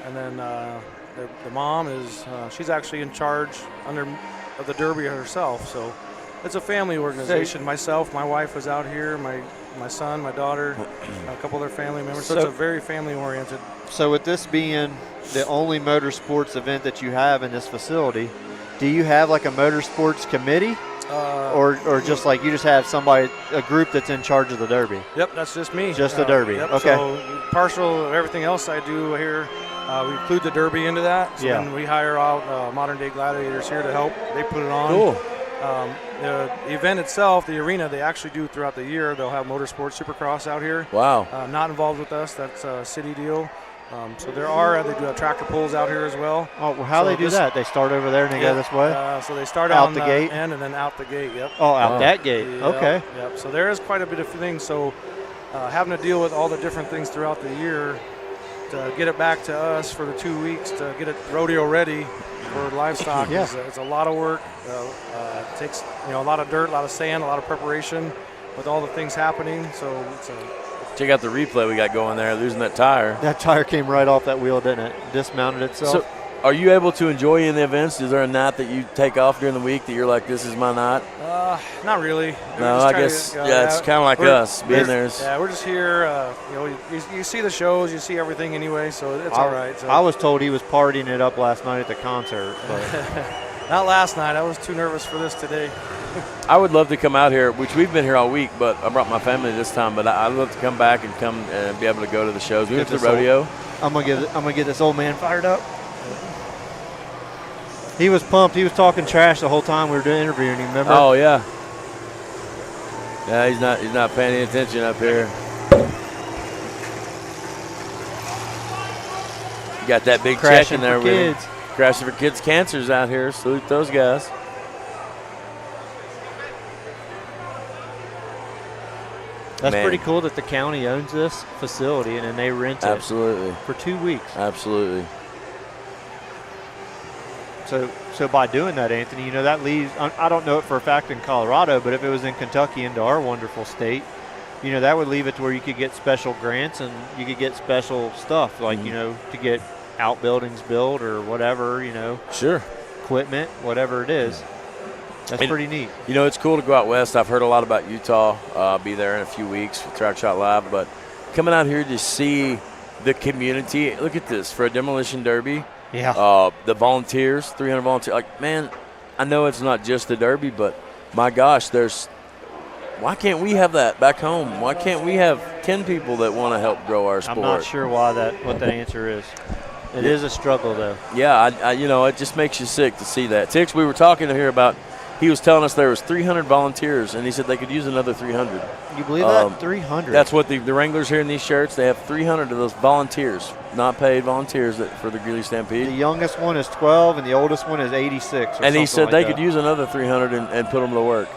and then the mom is she's actually in charge of the Derby herself. So it's a family organization. Myself, my wife was out here. My son, my daughter, a couple of their family members. So it's a very family oriented. So with this being the only motorsports event that you have in this facility, do you have like a motorsports committee? Or just like you just have somebody, a group that's in charge of the Derby? Yep, that's just me. Just the Derby. Yep, Okay. So partial of everything else I do here, we include the Derby into that. So then we hire out modern day gladiators here to help. They put it on. Cool. The event itself, the arena, they actually do throughout the year. They'll have motorsports supercross out here. Wow. Not involved with us. That's a city deal. So they do have tractor pulls out here as well. Oh, well, how So they do that? They start over there and they go this way? So they start out on the gate end and then out the gate. Yep. Oh, out that gate. Okay. Yep. So there is quite a bit of things. So having to deal with all the different things throughout the year to get it back to us for the 2 weeks to get it rodeo ready for livestock it's a lot of work. It takes a lot of dirt, a lot of sand, a lot of preparation with all the things happening. So it's check out the replay we got going there, losing that tire. That tire came right off that wheel, didn't it? Dismounted itself. So, are you able to enjoy in the events? Is there a night that you take off during the week that you're like, this is my night? Not really. No, I guess it's kind of like us being there. Yeah, we're just here. You see the shows, you see everything anyway, so it's all right. So. I was told he was partying it up last night at the concert. But. Not last night. I was too nervous for this today. I would love to come out here, which we've been here all week, but I brought my family this time. But I'd love to come back and come and be able to go to the shows. We went to the rodeo. I'm gonna get this old man fired up. He was pumped. He was talking trash the whole time we were interviewing him. Remember? Oh yeah. Yeah, he's not paying any attention up here. You got that big check in there with him. Crashing for Kids Cancer's out here. Salute those guys. That's pretty cool that the county owns this facility and then they rent it. Absolutely. For 2 weeks. Absolutely. So by doing that, Anthony, that leaves, I don't know it for a fact in Colorado, but if it was in Kentucky into our wonderful state, that would leave it to where you could get special grants and you could get special stuff like, to get outbuildings built or whatever, Sure. Equipment, whatever it is. That's pretty neat. It's cool to go out west. I've heard a lot about Utah. I'll be there in a few weeks for Track Shot Live. But coming out here to see the community, look at this, for a demolition derby. Yeah. The volunteers, 300 volunteers. Like, man, I know it's not just the derby, but my gosh, why can't we have that back home? Why can't we have 10 people that want to help grow our sport? I'm not sure what the answer is. It is a struggle, though. Yeah, it just makes you sick to see that. Tix, we were talking to here about, he was telling us there was 300 volunteers, and he said they could use another 300. You believe that? 300? That's what the Wranglers here in these shirts, they have 300 of those volunteers, not paid volunteers for the Greeley Stampede. The youngest one is 12, and the oldest one is 86. And he said they could use another 300 and put them to work.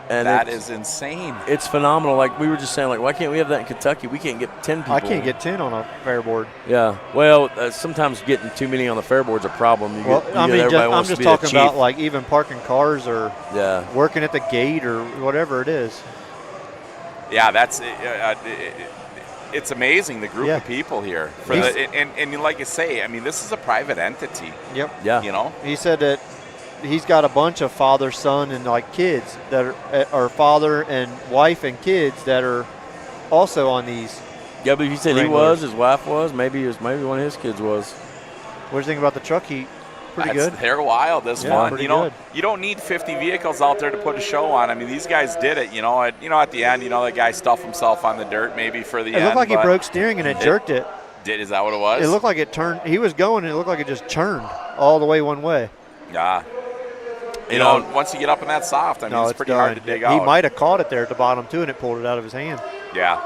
And that is insane. It's phenomenal. Like we were just saying, why can't we have that in Kentucky? We can't get 10 people. I can't get 10 on a fair board. Yeah. Well, sometimes getting too many on the fair board's a problem. I'm just talking about like even parking cars or working at the gate or whatever it is. Yeah, that's it's amazing the group of people here. And like you say, this is a private entity. Yep. Yeah. He said that he's got a bunch of father, son, and like kids that are father and wife and kids that are also on these. Yeah, but he said he was, his wife was, maybe one of his kids was. What do you think about the truck heat? Pretty good. They're wild. This fun. Good. You don't need 50 vehicles out there to put a show on. These guys did it. At the end, the guy stuffed himself on the dirt maybe for the end. It looked like he broke steering and it jerked it. Is that what it was? It looked like it turned. He was going and it looked like it just churned all the way one way. Yeah. Once you get up in that soft, it's pretty hard to dig out. He might have caught it there at the bottom too, and it pulled it out of his hand. Yeah.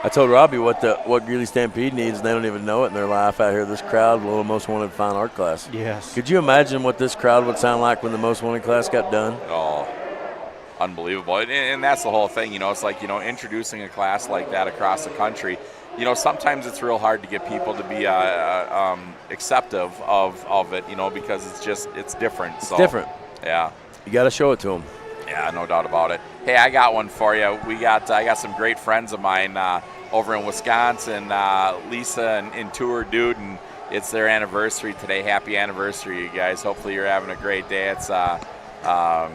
I told Robbie what Greeley Stampede needs, and they don't even know it in their life out here. This crowd, the Most Wanted Fine Art class. Yes. Could you imagine what this crowd would sound like when the Most Wanted class got done? Oh, unbelievable. And that's the whole thing. It's like, introducing a class like that across the country. Sometimes it's real hard to get people to be acceptive of it, because it's different. It's different. Yeah. You got to show it to them. Yeah, no doubt about it. Hey, I got one for you. I got some great friends of mine over in Wisconsin, Lisa and Tour Dude, and it's their anniversary today. Happy anniversary, you guys. Hopefully you're having a great day. It's Ashton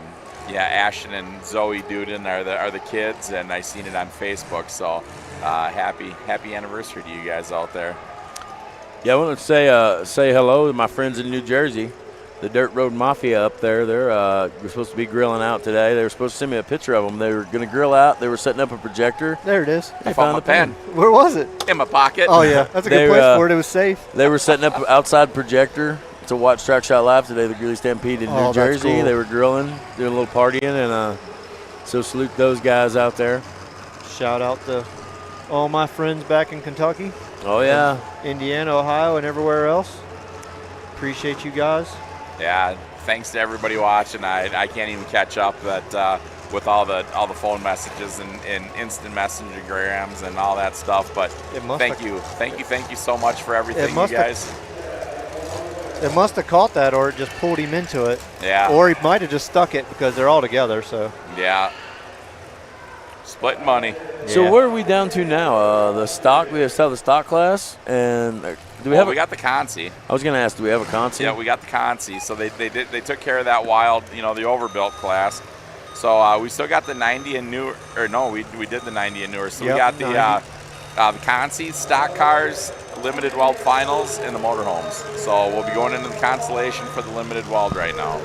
and Zoe Duden are the kids, and I seen it on Facebook. So happy anniversary to you guys out there. Yeah, I want to say hello to my friends in New Jersey. The Dirt Road Mafia up there, they're supposed to be grilling out today. They were supposed to send me a picture of them. They were going to grill out. They were setting up a projector. There it is. I found the pen. Where was it? In my pocket. Oh, yeah. That's a good place for it. It was safe. They were setting up an outside projector to watch Track Shot Live today, the Greeley Stampede in New Jersey. Cool. They were grilling, doing a little partying, and so salute those guys out there. Shout out to all my friends back in Kentucky. Oh, yeah. Indiana, Ohio, and everywhere else. Appreciate you guys. Yeah, thanks to everybody watching. I can't even catch up with all the phone messages and instant messengergrams and all that stuff. But thank you so much for everything, you guys. It must have caught that, or it just pulled him into it. Yeah. Or he might have just stuck it because they're all together. So. Yeah. Splitting money. So where are we down to now? The stock. We still have the stock class, and do we have? We got the Consi. I was going to ask, do we have a Consi? Yeah, we got the Consi. So they took care of that wild, the overbuilt class. So we still got the 90 and newer. Or no, we did the 90 and newer. So we got the Consi, stock cars, limited weld finals, and the motorhomes. So we'll be going into the consolation for the limited weld right now.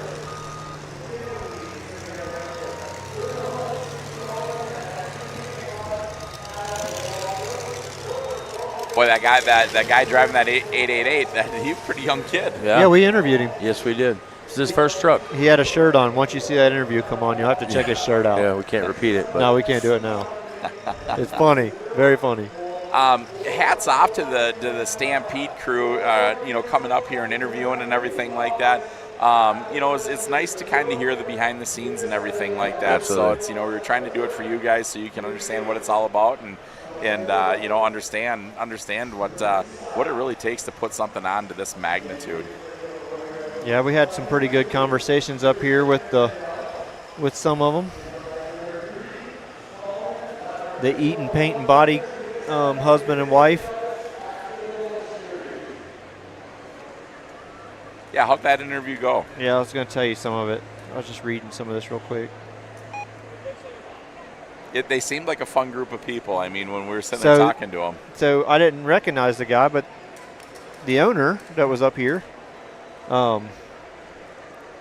Boy, that guy driving that 888, he's a pretty young kid. Yeah, we interviewed him. Yes, we did. It's his first truck. He had a shirt on. Once you see that interview come on, you'll have to check his shirt out. Yeah, we can't repeat it. But. No, we can't do it now. It's funny, very funny. Hats off to the Stampede crew, coming up here and interviewing and everything like that. It's nice to kind of hear the behind the scenes and everything like that. Absolutely. So it's we're trying to do it for you guys so you can understand what it's all about and understand what it really takes to put something on to this magnitude. Yeah, we had some pretty good conversations up here with some of them. The Eat and Paint and Body husband and wife. Yeah, how'd that interview go? Yeah, I was going to tell you some of it. I was just reading some of this real quick. They seemed like a fun group of people. I mean, when we were sitting there talking to them. So I didn't recognize the guy, but the owner that was up here,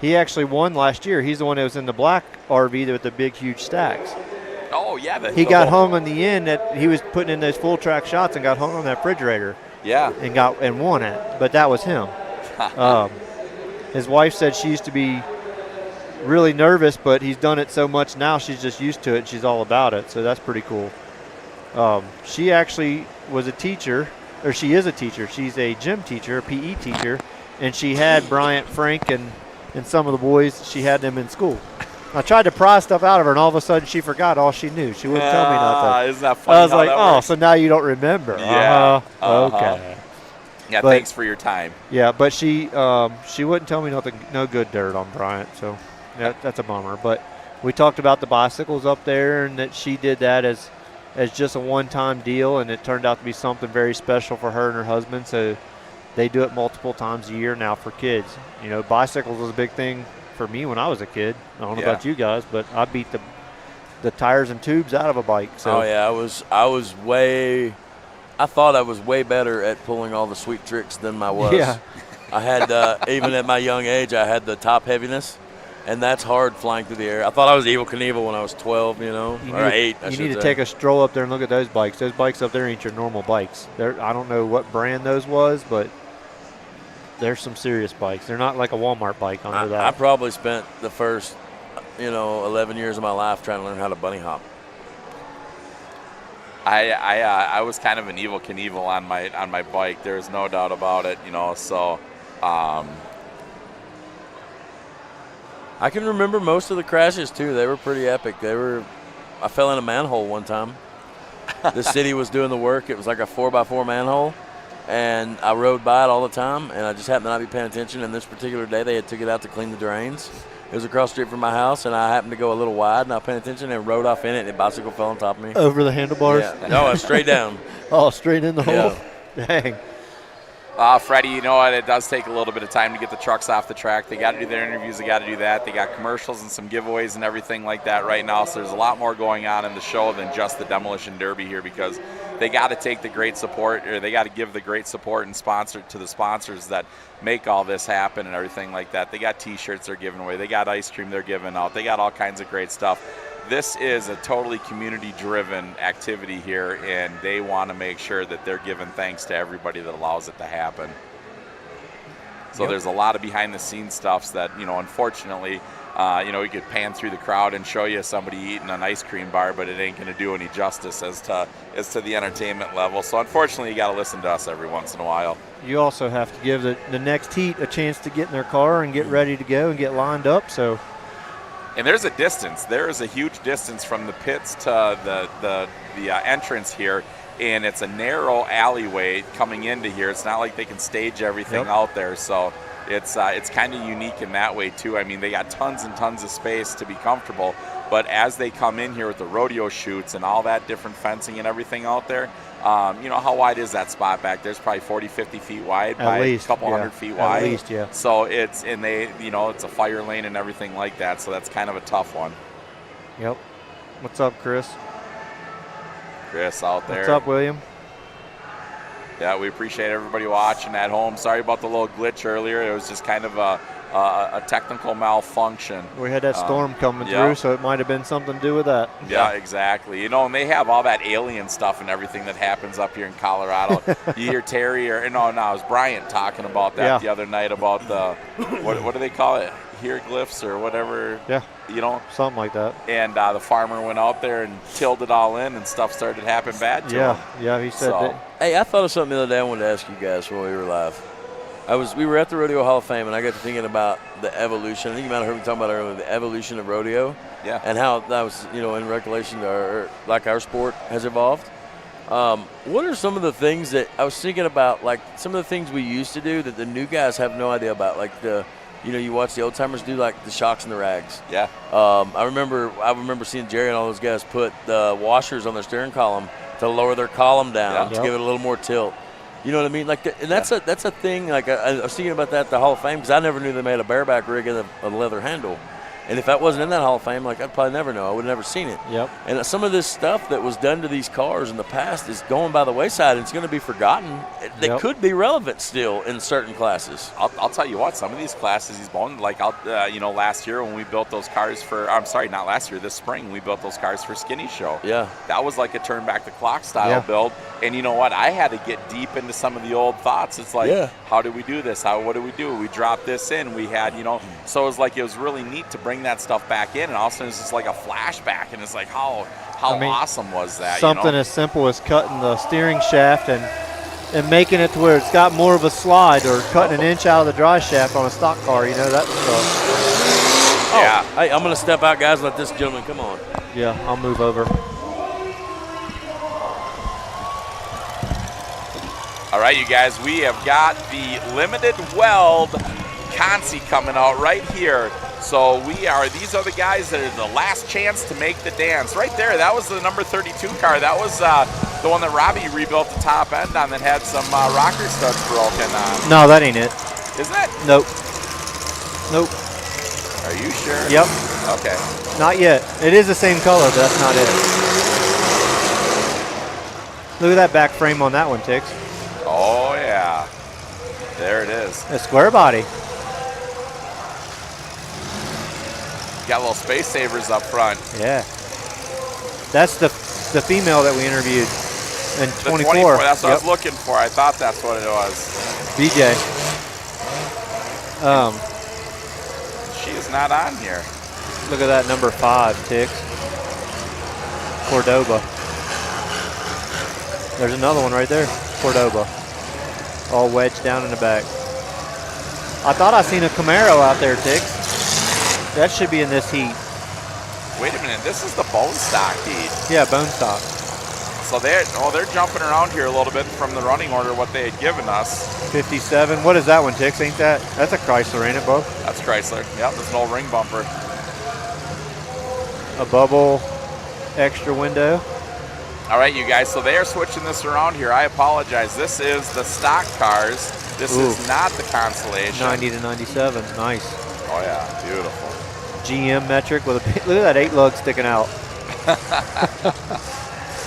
he actually won last year. He's the one that was in the black RV with the big, huge stacks. Oh, yeah. He got hung on the end that he was putting in those full track shots and got hung on that refrigerator. Yeah. And won it, but that was him. His wife said she used to be really nervous, but he's done it so much now she's just used to it and she's all about it, so that's pretty cool. She actually was a teacher, or she is a teacher. She's a gym teacher, a PE teacher, and she had Bryant, Frank, and some of the boys, she had them in school. I tried to pry stuff out of her, and all of a sudden she forgot all she knew. She wouldn't tell me nothing. Isn't that funny? I was like, oh, so now you don't remember. Yeah. Okay. Yeah, thanks for your time. Yeah, but she wouldn't tell me nothing, no good dirt on Bryant, so that's a bummer. But we talked about the bicycles up there and that she did that as just a one-time deal, and it turned out to be something very special for her and her husband, so they do it multiple times a year now for kids. Bicycles was a big thing for me when I was a kid. I don't know about you guys, but I beat the tires and tubes out of a bike. So. Oh, yeah, I thought I was way better at pulling all the sweet tricks than I was. Yeah. I had, even at my young age, I had the top heaviness, and that's hard flying through the air. I thought I was Evel Knievel when I was 12, or 8. You need to take a stroll up there and look at those bikes. Those bikes up there ain't your normal bikes. I don't know what brand those was, but there's some serious bikes. They're not like a Walmart bike under that. I probably spent the first, 11 years of my life trying to learn how to bunny hop. I was kind of an Evel Knievel on my bike. There's no doubt about it, So, I can remember most of the crashes too. They were pretty epic. I fell in a manhole one time. The city was doing the work. It was like a 4x4 manhole, and I rode by it all the time. And I just happened to not be paying attention. And this particular day, they had took it out to clean the drains. It was across the street from my house, and I happened to go a little wide, and I was paying attention and rode off in it, and the bicycle fell on top of me. Over the handlebars? Yeah. No, straight down. Oh, straight in the hole? Yeah. Dang. Freddie, you know what? It does take a little bit of time to get the trucks off the track. They got to do their interviews. They got to do that. They got commercials and some giveaways and everything like that right now. So there's a lot more going on in the show than just the Demolition Derby here, because they got to take the great support, or they got to give the great support and sponsor to the sponsors that make all this happen and everything like that. They got T-shirts they're giving away. They got ice cream they're giving out. They got all kinds of great stuff. This is a totally community-driven activity here, and they want to make sure that they're giving thanks to everybody that allows it to happen. So there's a lot of behind-the-scenes stuff that, unfortunately, We could pan through the crowd and show you somebody eating an ice cream bar, but it ain't going to do any justice as to the entertainment level. So unfortunately, you got to listen to us every once in a while. You also have to give the next heat a chance to get in their car and get ready to go and get lined up. So, and there's a distance. There is a huge distance from the pits to the entrance here, and it's a narrow alleyway coming into here. It's not like they can stage everything out there. So it's kind of unique in that way too. I mean, they got tons and tons of space to be comfortable, but as they come in here with the rodeo chutes and all that different fencing and everything out there, how wide is that spot back there? It's probably 40, 50 feet wide, at least, a couple hundred feet wide. At least, yeah. So it's a fire lane and everything like that. So that's kind of a tough one. Yep. What's up, Chris? Chris out there. What's up, William? Yeah, we appreciate everybody watching at home. Sorry about the little glitch earlier. It was just kind of a technical malfunction. We had that storm coming through, so it might have been something to do with that. Yeah, exactly. And they have all that alien stuff and everything that happens up here in Colorado. You hear Terry it was Bryant talking about that the other night about the, what do they call it? Hieroglyphs or whatever. Yeah. Something like that. And the farmer went out there and tilled it all in, and stuff started to happen bad to him. Yeah, he said that. Hey, I thought of something the other day I wanted to ask you guys when we were live. We were at the Rodeo Hall of Fame, and I got to thinking about the evolution. I think you might have heard me talking about earlier, the evolution of rodeo. Yeah. And how that was, in regulation to our sport has evolved. What are some of the things that I was thinking about, like some of the things we used to do that the new guys have no idea about, like you watch the old timers do like the shocks and the rags. Yeah. I remember seeing Jerry and all those guys put the washers on their steering column to lower their column down to give it a little more tilt. You know what I mean? That's a thing. Like I was thinking about that at the Hall of Fame because I never knew they made a bareback rig and a leather handle. And if that wasn't in that Hall of Fame, I'd probably never know. I would have never seen it. Yep. And some of this stuff that was done to these cars in the past is going by the wayside, and it's going to be forgotten. They could be relevant still in certain classes. I'll tell you what, some of these classes he's born, last year when we built those cars not last year, this spring we built those cars for Skinny Show. Yeah. That was like a turn back the clock style build. And you know what? I had to get deep into some of the old thoughts. It's like, how do we do this? What do we do? We dropped this in. We had, so it was really neat to bring that stuff back in, and all of a sudden it's just like a flashback, and it's like how awesome was that? Something as simple as cutting the steering shaft and making it to where it's got more of a slide, or cutting an inch out of the drive shaft on a stock car, that stuff. Yeah. Hey, I'm going to step out, guys. Let this gentleman come on. Yeah, I'll move over. All right, you guys, we have got the limited weld Consi coming out right here. So these are the guys that are the last chance to make the dance. Right there, that was the number 32 car. That was the one that Robbie rebuilt the top end on that had some rocker studs broken on. No, that ain't it. Isn't it? Nope. Are you sure? Yep. Okay. Not yet. It is the same color, but that's not it. Look at that back frame on that one, Tix. Oh, yeah. There it is. A square body. Got little space savers up front. Yeah. That's the female that we interviewed in 24. That's what I was looking for. I thought that's what it was. BJ. She is not on here. Look at that number 5, Tix. Cordoba. There's another one right there. Cordoba. All wedged down in the back. I thought I seen a Camaro out there, Tix. That should be in this heat. Wait a minute, this is the bone stock heat. Yeah, bone stock. So they're jumping around here a little bit from the running order what they had given us. 57. What is that one, Tix? Ain't that? That's a Chrysler, ain't it, Bo? That's Chrysler. Yep, there's an old ring bumper. A bubble extra window. All right, you guys, so they are switching this around here. I apologize. This is the stock cars. This is not the Constellation. 90 to 97. Nice. Oh, yeah, beautiful. GM metric with look at that 8 lug sticking out.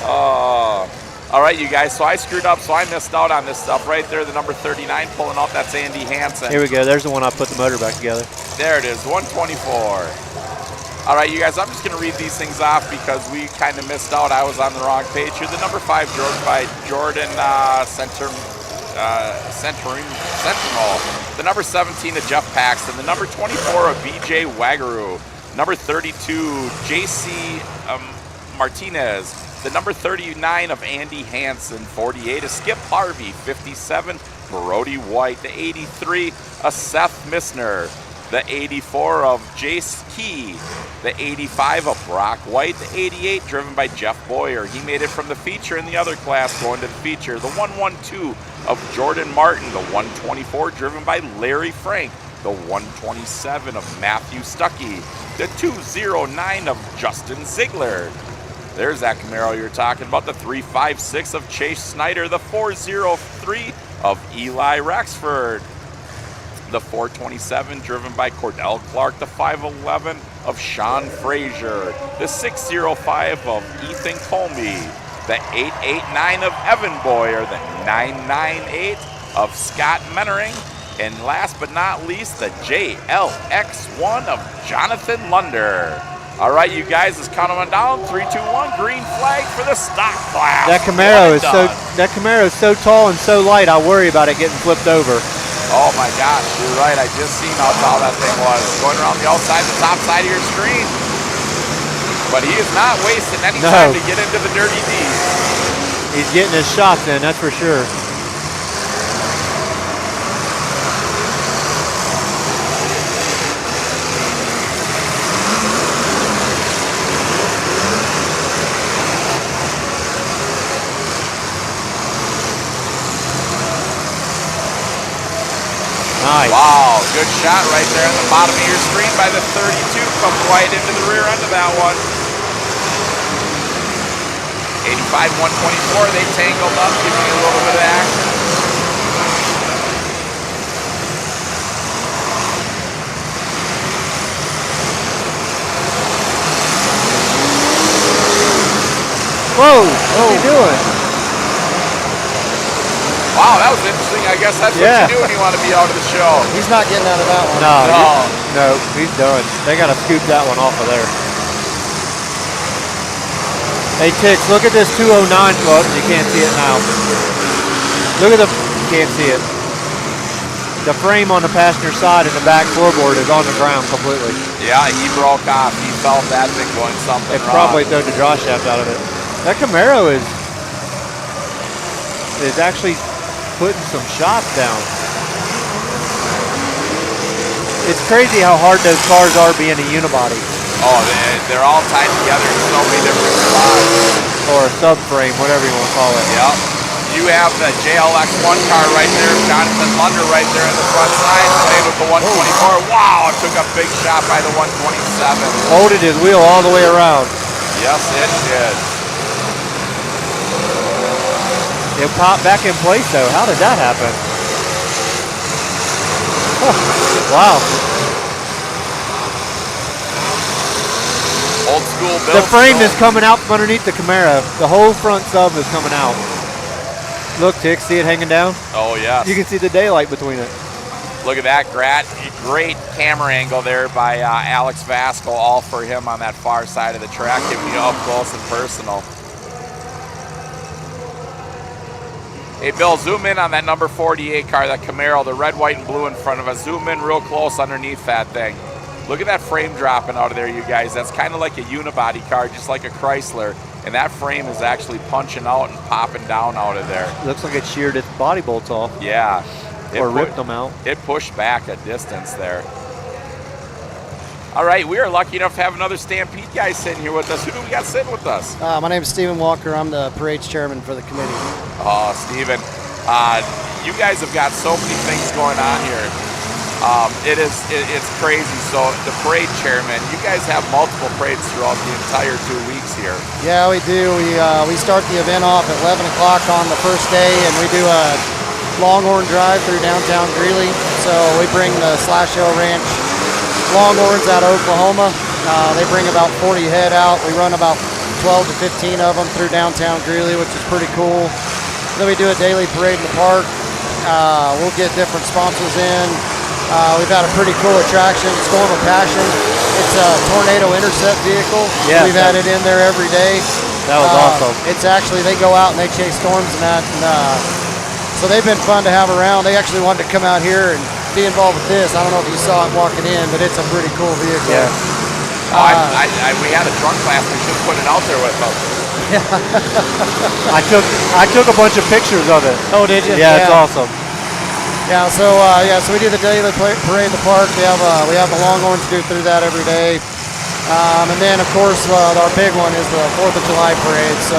Oh, all right, you guys. So I screwed up, so I missed out on this stuff right there. The number 39 pulling out. That's Andy Hansen. Here we go. There's the one I put the motor back together. There it is, 124. All right, you guys. I'm just going to read these things off because we kind of missed out. I was on the wrong page here. The number 5 George by Jordan Sentinel. The number 17 of Jeff Paxton. The number 24 of BJ Wagaru. Number 32, JC Martinez. The number 39 of Andy Hansen. 48 of Skip Harvey. 57, Brody White. The 83 of Seth Missner. The 84 of Jace Key. The 85 of Brock White. The 88 driven by Jeff Boyer. He made it from the feature in the other class going to the feature. The 112 of Jordan Martin. The 124 driven by Larry Frank. The 127 of Matthew Stuckey. The 209 of Justin Ziegler. There's that Camaro you're talking about. The 356 of Chase Snyder. The 403 of Eli Rexford. The 427 driven by Cordell Clark. The 511 of Sean Frazier. The 605 of Ethan Comey. The 889 of Evan Boyer. The 998 of Scott Menering. And last but not least, the JLX1 of Jonathan Lunder. All right, you guys, let's count them on down. 3, 2, 1, green flag for the stock class. That Camaro is so tall and so light, I worry about it getting flipped over. Oh my gosh, you're right. I just seen how tall that thing was. Going around the outside, the top side of your screen. But he is not wasting any time to get into the dirty deeds. He's getting his shots in, that's for sure. Nice. Wow, good shot right there in the bottom of your screen by the 32. Comes right into the rear end of that one. 85, 124, they tangled up, giving you a little bit of action. Whoa, what are you doing? Wow, that was interesting. I guess that's what you do when you want to be out of the show. He's not getting out of that one. No, he's done. They got to scoop that one off of there. Hey, Tix, look at this 209. Well, you can't see it now. Look at you can't see it. The frame on the passenger side and the back floorboard is on the ground completely. Yeah, he broke off. He felt that thing going something wrong. Probably threw the draw shaft out of it. That Camaro is actually putting some shots down. It's crazy how hard those cars are being a unibody. Oh, they're all tied together in so many different spots. Or a subframe, whatever you want to call it. Yep. You have the JLX1 car right there, Jonathan Lunder right there in the front side, playing with the 124. Wow, it took a big shot by the 127. Folded his wheel all the way around. Yes, it did. It popped back in place though. How did that happen? Oh, wow. Old school build. The frame is coming out from underneath the Camaro. The whole front sub is coming out. Look, Tick, see it hanging down? Oh, yes. You can see the daylight between it. Look at that, great camera angle there by Alex Vasco, all for him on that far side of the track, giving you up close and personal. Hey, Bill, zoom in on that number 48 car, that Camaro, the red, white, and blue in front of us. Zoom in real close underneath that thing. Look at that frame dropping out of there, you guys. That's kind of like a unibody car, just like a Chrysler. And that frame is actually punching out and popping down out of there. Looks like it sheared its body bolts off. Yeah. Or ripped them out. It pushed back a distance there. All right, we are lucky enough to have another Stampede guy sitting here with us. Who do we got sitting with us? My name is Stephen Walker. I'm the parade's chairman for the committee. Oh, Stephen, you guys have got so many things going on here. It's crazy. So the parade chairman, you guys have multiple parades throughout the entire 2 weeks here. Yeah, we do. We start the event off at 11 o'clock on the first day, and we do a Longhorn drive through downtown Greeley. So we bring the Slash Hill Ranch Longhorns out of Oklahoma. They bring about 40 head out. We run about 12 to 15 of them through downtown Greeley, which is pretty cool. Then we do a daily parade in the park. We'll get different sponsors in. We've got a pretty cool attraction, Storm of Passion. It's a tornado intercept vehicle. Yeah, we've had it in there every day. That was awesome. It's actually, they go out and they chase storms and that. And, So they've been fun to have around. They actually wanted to come out here and be involved with this. I don't know if you saw it walking in, but it's a pretty cool vehicle. Yeah. We had a trunk class. We should have put it out there with us. I took a bunch of pictures of it. Oh, did you? Yeah, it's awesome. Yeah, so we do the daily parade in the park. We have the Longhorns do through that every day, and then of course our big one is the 4th of July parade. So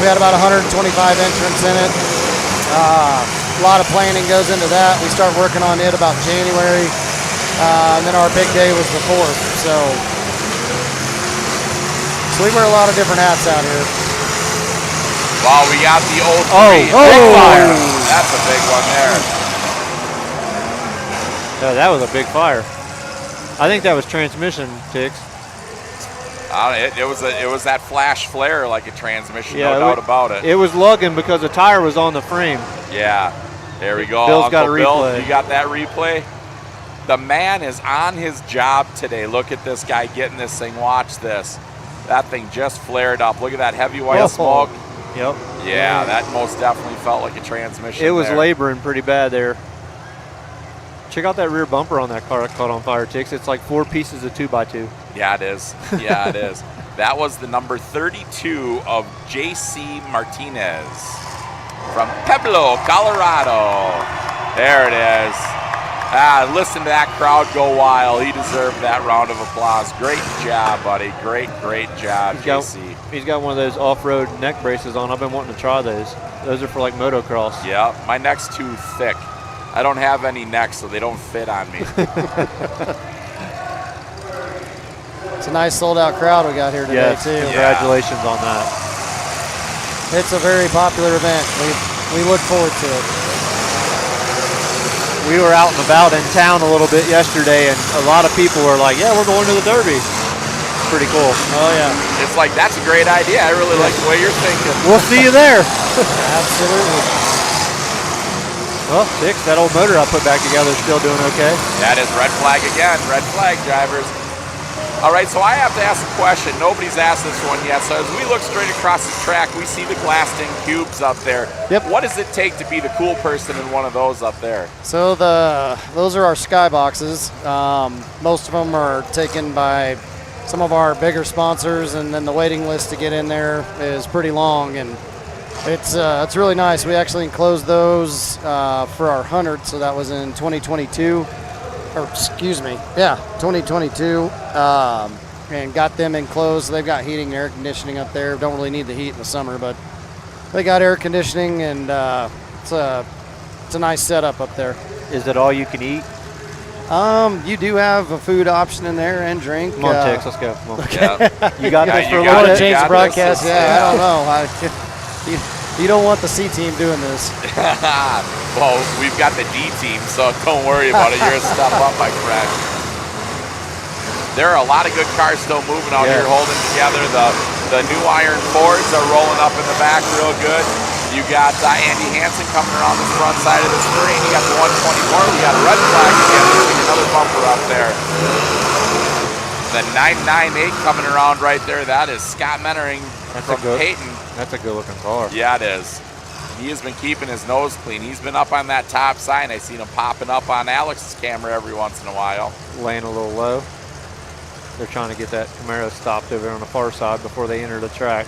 we had about 125 entrants in it. A lot of planning goes into that. We start working on it about January, and then our big day was the 4th. So we wear a lot of different hats out here. Well, we got the old big fire. That's a big one there. Yeah, that was a big fire. I think that was transmission, Tix. It was that flash flare like a transmission, no doubt about it. It was lugging because the tire was on the frame. Yeah, there we go. Bill's Uncle got a replay. Bill, you got that replay? The man is on his job today. Look at this guy getting this thing. Watch this. That thing just flared up. Look at that heavy white smoke. Yep. Yeah, that most definitely felt like a transmission. It was there. laboring pretty bad there. Check out that rear bumper on that car that caught on fire, Tix. It's like 4 pieces of 2x2. Yeah, it is. Yeah, it is. That was the number 32 of J.C. Martinez from Pueblo, Colorado. There it is. Listen to that crowd go wild. He deserved that round of applause. Great job, buddy. Great job, J.C. He's got one of those off-road neck braces on. I've been wanting to try those. Those are for like motocross. Yeah, my neck's too thick. I don't have any neck, so they don't fit on me. It's a nice sold-out crowd we got here today, yes, too. Congratulations on that. It's a very popular event. We look forward to it. We were out and about in town a little bit yesterday, and a lot of people were like, yeah, we're going to the Derby. It's pretty cool. Oh, yeah. It's like, that's a great idea. I really like the way you're thinking. We'll see you there. Absolutely. Well, Dix, that old motor I put back together is still doing okay. That is red flag again. Red flag, drivers. All right, so I have to ask a question. Nobody's asked this one yet. So as we look straight across this track, we see the glassed-in cubes up there. Yep. What does it take to be the cool person in one of those up there? So those are our skyboxes. Most of them are taken by some of our bigger sponsors, and then the waiting list to get in there is pretty long, and it's really nice. We actually enclosed those for our 100th, so that was in 2022. Or excuse me, 2022, and got them enclosed. So they've got heating and air conditioning up there. Don't really need the heat in the summer, but they got air conditioning, and it's a nice setup up there. Is it all you can eat? You do have a food option in there and drink. Come on, Tex, let's go. Come on. Okay. Yeah. You got this for a little little bit. change the broadcast. I don't know. You don't want the C team doing this. Well, we've got the D team, so don't worry about it. You're a step up, my friend. There are a lot of good cars still moving out here, holding together. The new Iron Fords are rolling up in the back real good. You got Andy Hansen coming around the front side of the screen. You got the 124. We got a red flag again. There's another bumper up there. The 998 coming around right there. That is Scott Menering from Peyton. That's a good-looking car. Yeah, it is. He has been keeping his nose clean. He's been up on that top side. I seen him popping up on Alex's camera every once in a while. Laying a little low. They're trying to get that Camaro stopped over on the far side before they enter the track.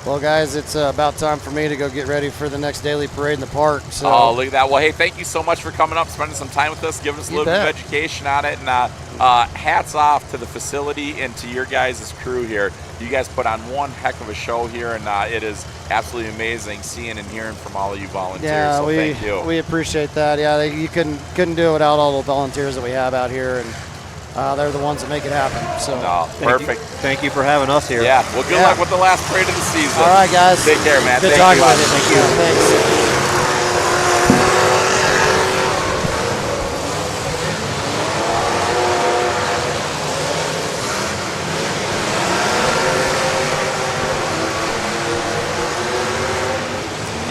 Well, guys, it's about time for me to go get ready for the next daily parade in the park. So. Oh, look at that. Well, hey, thank you so much for coming up, spending some time with us, giving us a little bit of education on it. And hats off to the facility and to your guys' crew here. You guys put on one heck of a show here, and it is absolutely amazing seeing and hearing from all of you volunteers. Yeah, so thank you. We appreciate that. Yeah, you couldn't do it without all the volunteers that we have out here, and they're the ones that make it happen. So perfect. Thank you for having us here. Yeah, well, good luck with the last parade of the season. All right, guys. Take care, man. Good Thank talking you. with you. Thank you. Thanks.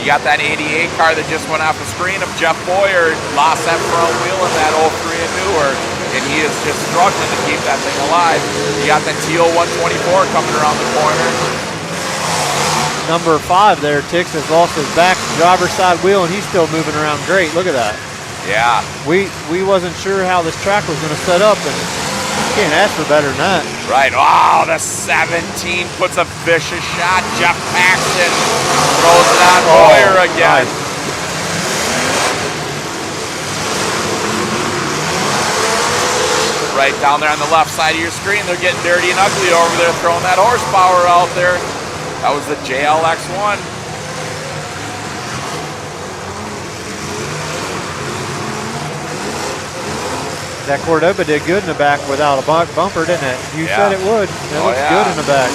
You got that 88 car that just went off the screen of Jeff Boyer, lost that front wheel in that 03 and newer, and he is just struggling to keep that thing alive. You got that teal 124 coming around the corner. Number 5 there, Tix, has lost his back driver's side wheel, and he's still moving around great. Look at that. Yeah. We wasn't sure how this track was going to set up, and you can't ask for better than that. Right. Wow, the 17 puts a vicious shot. Jeff Paxton throws it on Boyer again. Nice. Right down there on the left side of your screen, they're getting dirty and ugly over there, throwing that horsepower out there. That was the JLX1. That Cordoba did good in the back without a bumper, didn't it? You said it would. It looks good in the back.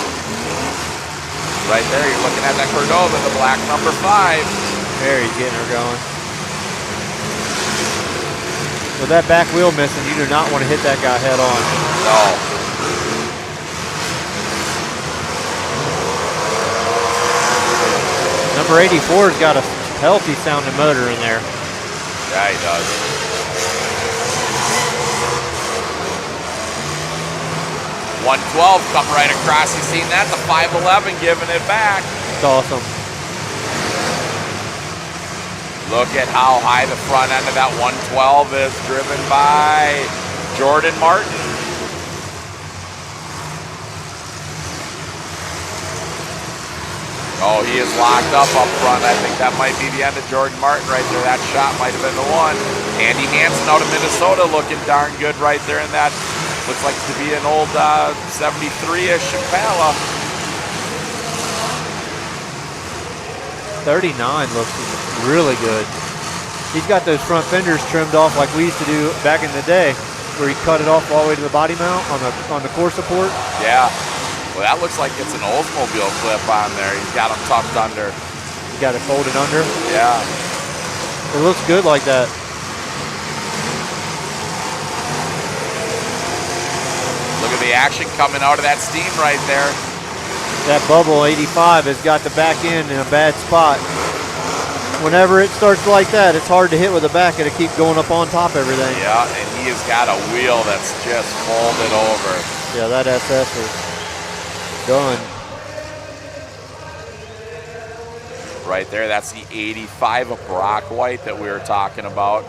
Right there, you're looking at that Cordoba, the black number 5. There, he's getting her going. With that back wheel missing, you do not want to hit that guy head on. No. Number 84's got a healthy sounding motor in there. Yeah, he does. .112 come right across. You seen that? The 511 giving it back. It's awesome. Look at how high the front end of that 112 is, driven by Jordan Martin. Oh, he is locked up front. I think that might be the end of Jordan Martin right there. That shot might have been the one. Andy Hansen out of Minnesota looking darn good right there in that. Looks like to be an old 73-ish Impala. 39 looks really good. He's got those front fenders trimmed off like we used to do back in the day, where he cut it off all the way to the body mount on the core support. Yeah. Well, that looks like it's an Oldsmobile clip on there. He's got them tucked under. You got it folded under? Yeah. It looks good like that. Look at the action coming out of that steam right there. That bubble 85 has got the back end in a bad spot. Whenever it starts like that, it's hard to hit with the back. It'll keep going up on top of everything. Yeah, and he has got a wheel that's just folded over. Yeah, that SS is done. Right there, that's the 85 of Brock White that we were talking about.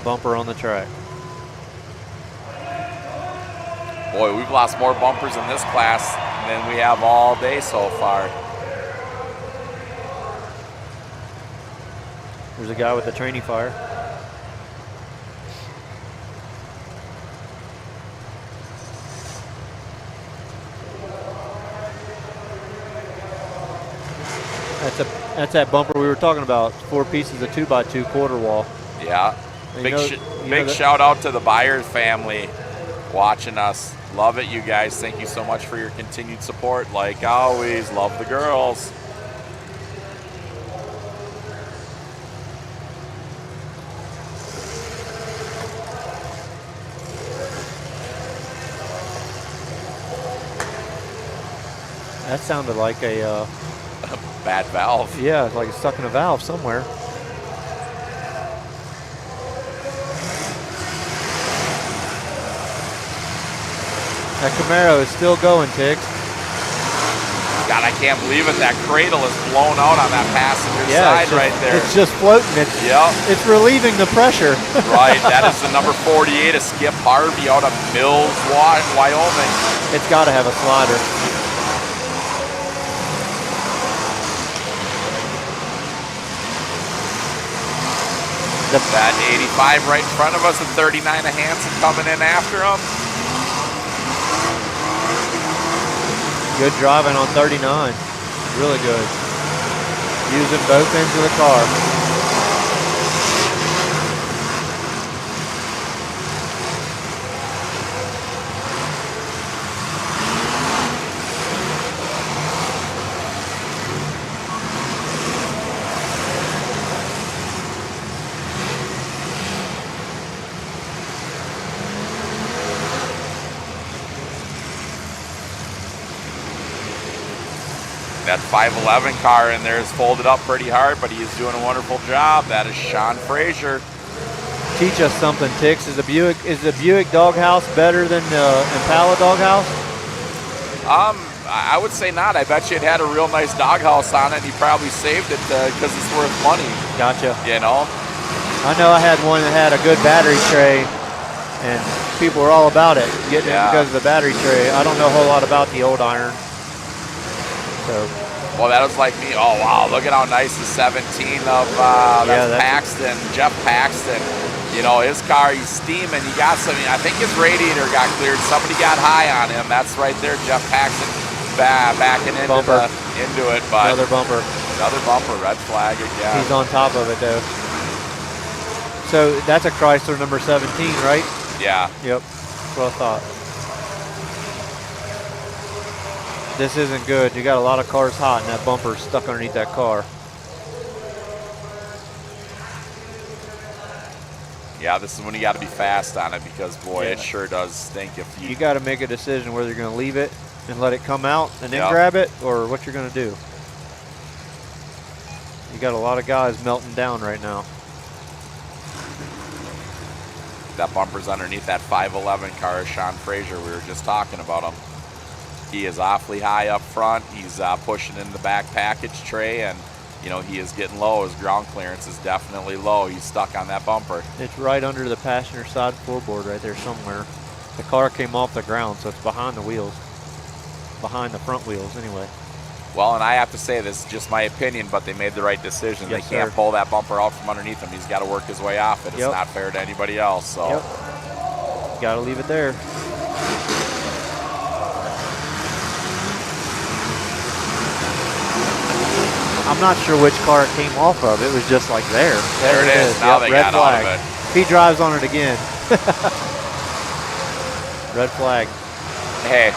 Bumper on the track. Boy, we've lost more bumpers in this class than we have all day so far. There's a guy with a training fire. That's that bumper we were talking about. 4 pieces of 2x2 quarter wall. Yeah. Big shout out to the Byers family watching us. Love it, you guys. Thank you so much for your continued support. Like always, love the girls. That sounded like a bad valve. Yeah, it's like it's stuck in a valve somewhere. That Camaro is still going, Tiggs. God, I can't believe it. That cradle is blown out on that passenger side right there. It's just floating. It's relieving the pressure. Right. That is the number 48 of Skip Harvey out of Mills, Wyoming. It's got to have a slider. That 85 right in front of us, and 39 of Hansen coming in after him. Good driving on 39. Really good. Using both ends of the car. That 511 car in there is folded up pretty hard, but he is doing a wonderful job. That is Sean Frazier. Teach us something, Tix. Is the Buick doghouse better than the Impala doghouse? I would say not. I bet you it had a real nice doghouse on it, and he probably saved it because it's worth money. Gotcha. You know? I know I had one that had a good battery tray, and people were all about it, getting it because of the battery tray. I don't know a whole lot about the old iron. So. Well, that was like me. Oh, wow, look at how nice the 17 of that's Paxton, Jeff Paxton. You know, his car, he's steaming. He got some, I think his radiator got cleared. Somebody got high on him. That's right there, Jeff Paxton backing into it. But Another bumper, red flag again. He's on top of it, though. So that's a Chrysler number 17, right? Yeah. Yep, that's what I thought. This isn't good. You got a lot of cars hot, and that bumper's stuck underneath that car. Yeah, this is when you got to be fast on it because, boy, it sure does stink if you... You got to make a decision whether you're going to leave it and let it come out and then grab it, or what you're going to do. You got a lot of guys melting down right now. That bumper's underneath that 511 car, Sean Frazier. We were just talking about him. He is awfully high up front. He's pushing in the back package tray, and you know, he is getting low. His ground clearance is definitely low. He's stuck on that bumper. It's right under the passenger side floorboard right there somewhere. The car came off the ground, so it's behind the wheels. Behind the front wheels, anyway. Well, and I have to say, this is just my opinion, but they made the right decision. Yes, they can't sir. pull that bumper out from underneath him. He's got to work his way off it. It's not fair to anybody else. So. Got to leave it there. I'm not sure which car it came off of. It was just like there. There it is. Now they red got flag. out of If he drives on it again. Red flag. Hey,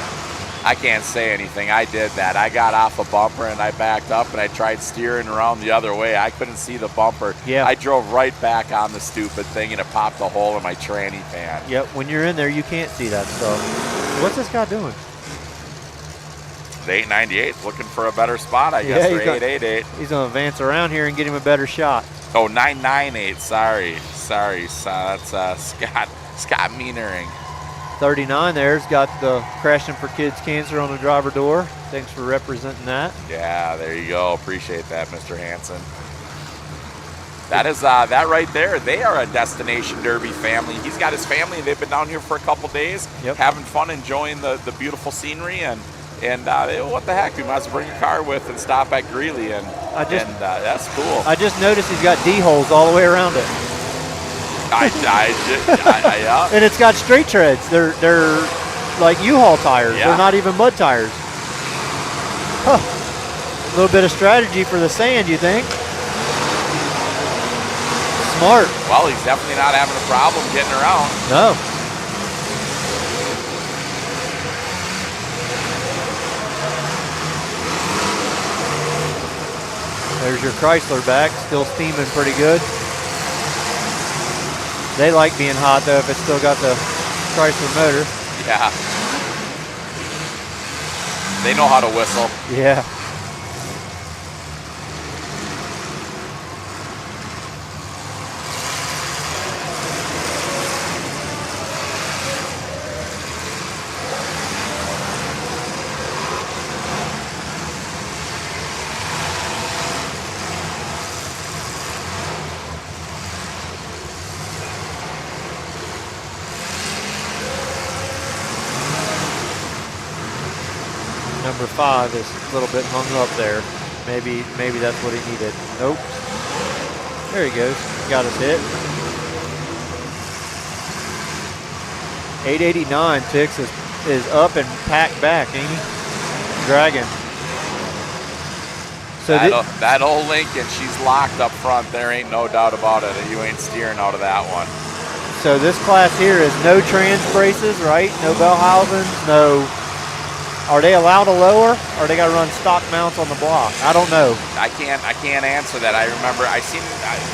I can't say anything. I did that. I got off a bumper and I backed up and I tried steering around the other way. I couldn't see the bumper. Yeah. I drove right back on the stupid thing and it popped a hole in my tranny pan. Yep, when you're in there, you can't see that stuff. What's this guy doing? The 898 looking for a better spot, I guess, for 888. He's going to advance around here and get him a better shot. Oh, 998. Sorry. That's Scott Meanering. 39 there's got the Crashing for Kids Cancer on the driver door. Thanks for representing that. Yeah, there you go. Appreciate that, Mr. Hansen. That is that right there. They are a Destination Derby family. He's got his family. They've been down here for a couple days, having fun, enjoying the beautiful scenery, and what the heck? We might as well bring a car with and stop at Greeley, and that's cool. I just noticed he's got D-holes all the way around it. Yeah. And it's got straight treads. They're like U-Haul tires. Yeah. They're not even mud tires. Huh. A little bit of strategy for the sand, you think? Smart. Well, he's definitely not having a problem getting around. No. There's your Chrysler back, still steaming pretty good. They like being hot though if it's still got the Chrysler motor. Yeah. They know how to whistle. Yeah. Number 5 is a little bit hung up there. Maybe that's what he needed. Nope. There he goes. Got his hit. 889 Tix is up and packed back, ain't he? Dragging. So that old Lincoln, she's locked up front. There ain't no doubt about it. You ain't steering out of that one. So this class here is no trans braces, right? No Bellhausens, no. Are they allowed to lower, or they got to run stock mounts on the block? I don't know. I can't answer that. I remember I seen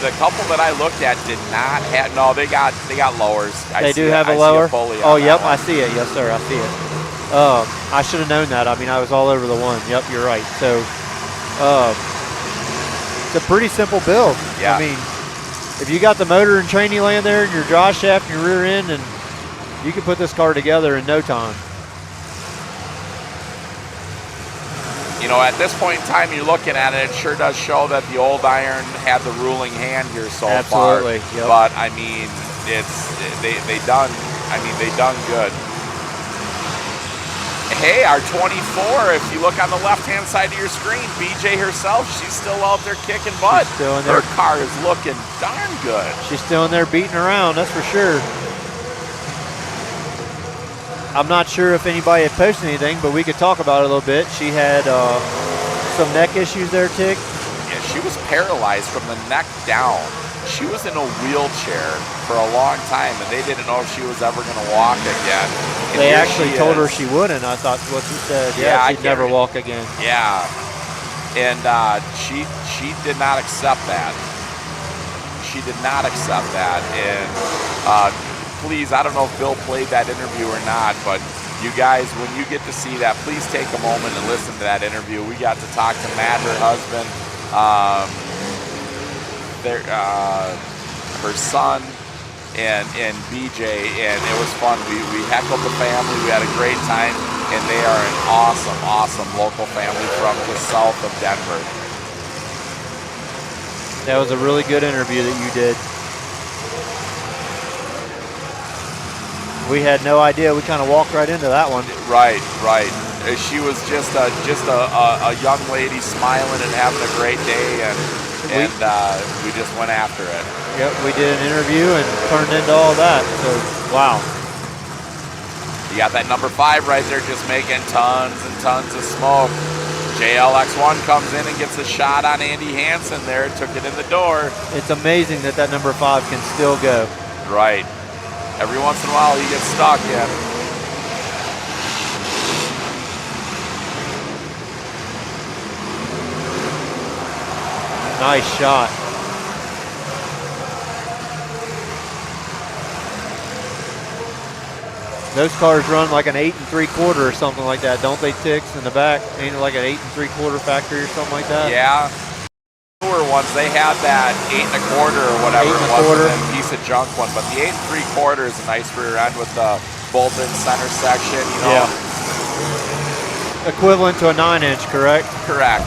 the couple that I looked at did not have. No, they got lowers. They do have a lower. Oh, yep, I see it. Yes, sir, I see it. I should have known that. I mean, I was all over the one. Yep, you're right. So it's a pretty simple build. Yeah. I mean, if you got the motor and tranny laying there, and your drive shaft, and your rear end, and you can put this car together in no time. you know, at this point in time, you're looking at it, it sure does show that the old iron had the ruling hand here so Absolutely, far. yep. But I mean, they done good. Hey, our 24, if you look on the left-hand side of your screen, BJ herself, she's still out there kicking butt. She's still in there. Her car is looking darn good. She's still in there beating around, that's for sure. I'm not sure if anybody had posted anything, but we could talk about it a little bit. She had some neck issues there, Tick. Yeah, she was paralyzed from the neck down. She was in a wheelchair for a long time, and they didn't know if she was ever going to walk again. And They here actually she told her is. she wouldn't. I thought what she said. Yeah, I she'd never can't- walk again. Yeah, and she did not accept that. She did not accept that, and please, I don't know if Bill played that interview or not, but you guys, when you get to see that, please take a moment and listen to that interview. We got to talk to Matt, her husband, her son, and BJ, and it was fun. We heckled the family. We had a great time, and they are an awesome local family from the south of Denver. That was a really good interview that you did. We had no idea. We kind of walked right into that one. Right. She was just a young lady smiling and having a great day, and we just went after it. Yep, we did an interview and turned into all that. So, wow. You got that number 5 right there just making tons and tons of smoke. JLX1 comes in and gets a shot on Andy Hansen there, took it in the door. It's amazing that that number 5 can still go. Right. Every once in a while he gets stuck in. Nice shot. Those cars run like an 8 3/4 or something like that, don't they, Ticks, in the back? Ain't it like an 8 3/4 factory or something like that? Yeah. Newer ones, they had that 8 1/4 or whatever 8 it was, 1/4. and that piece of junk one. But the 8 3/4 is a nice rear end with the bolt-in center section, you know. Yeah. Equivalent to a 9-inch, correct? Correct.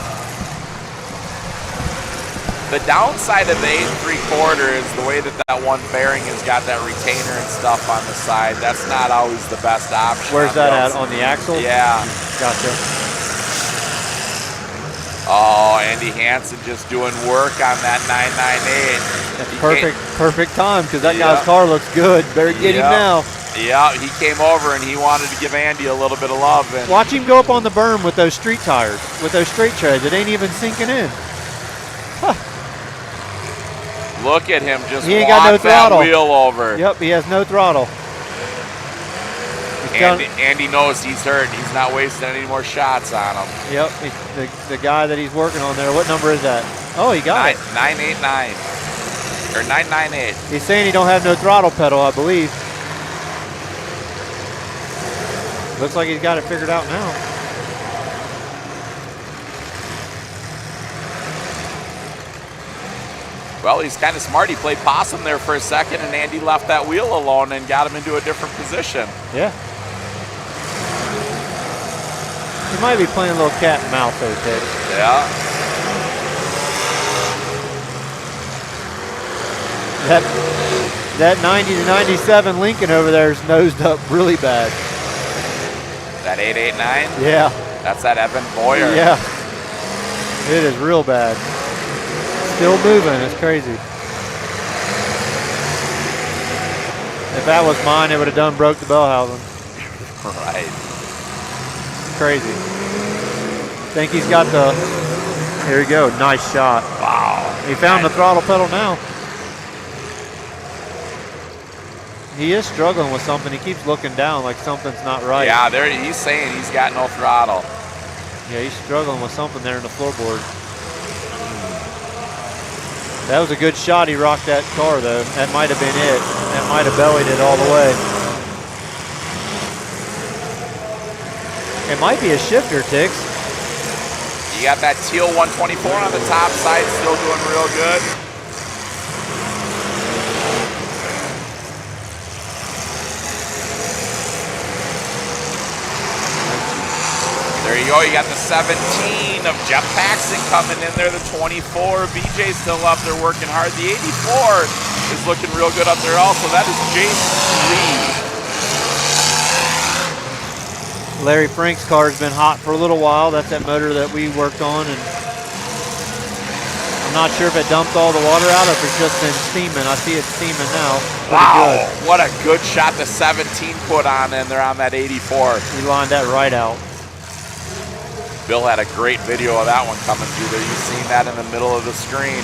The downside of the 8 3/4 is the way that one bearing has got that retainer and stuff on the side. That's not always the best option. Where's that at? On the axle? Yeah. Gotcha. Oh, Andy Hansen just doing work on that 998. That's perfect time because that guy's car looks good. Better get him now. Yeah, he came over and he wanted to give Andy a little bit of love. And Watch him go up on the berm with those street tires, with those straight treads. It ain't even sinking in. look at him just He ain't walk got no that throttle. wheel over. Yep, he has no throttle. Andy knows he's hurt. He's not wasting any more shots on him. Yep, the guy that he's working on there. What number is that? Oh, he got it. 989 or 998. He's saying he don't have no throttle pedal, I believe. Looks like he's got it figured out now. Well, he's kind of smart. He played possum there for a second, and Andy left that wheel alone and got him into a different position. Yeah. He might be playing a little cat and mouse though, Ted. Yeah. That 90 to 97 Lincoln over there is nosed up really bad. That 889? Yeah. That's that Evan Boyer. Yeah. It is real bad. Still moving. It's crazy. If that was mine, it would have done broke the bell housing. Right. Crazy. Think he's got the. Here you go. Nice shot. Wow. He found the throttle pedal now. He is struggling with something. He keeps looking down like something's not right. Yeah, there he's saying he's got no throttle. Yeah, he's struggling with something there in the floorboard. That was a good shot. He rocked that car, though. That might have been it. That might have bellied it all the way. It might be a shifter, Tix. You got that teal 124 on the top side, still doing real good. There you go. You got the 17 of Jeff Paxton coming in there. The 24, BJ's still up there working hard. The 84 is looking real good up there also. That is Jason Lee. Larry Frank's car has been hot for a little while. That's that motor that we worked on, and I'm not sure if it dumped all the water out or if it's just been steaming. I see it steaming now. Wow, what a good shot the 17 put on in there on that 84. He lined that right out. Bill had a great video of that one coming through there. You've seen that in the middle of the screen.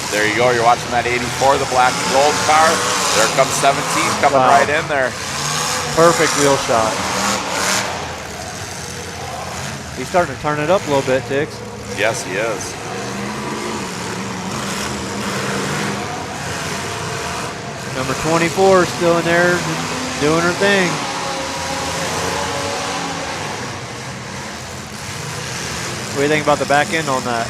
There you go. You're watching that 84, the black and gold car. There comes 17 coming right in there. Perfect wheel shot. He's starting to turn it up a little bit, Tix. Yes, he is. Number 24 is still in there doing her thing. What do you think about the back end on that?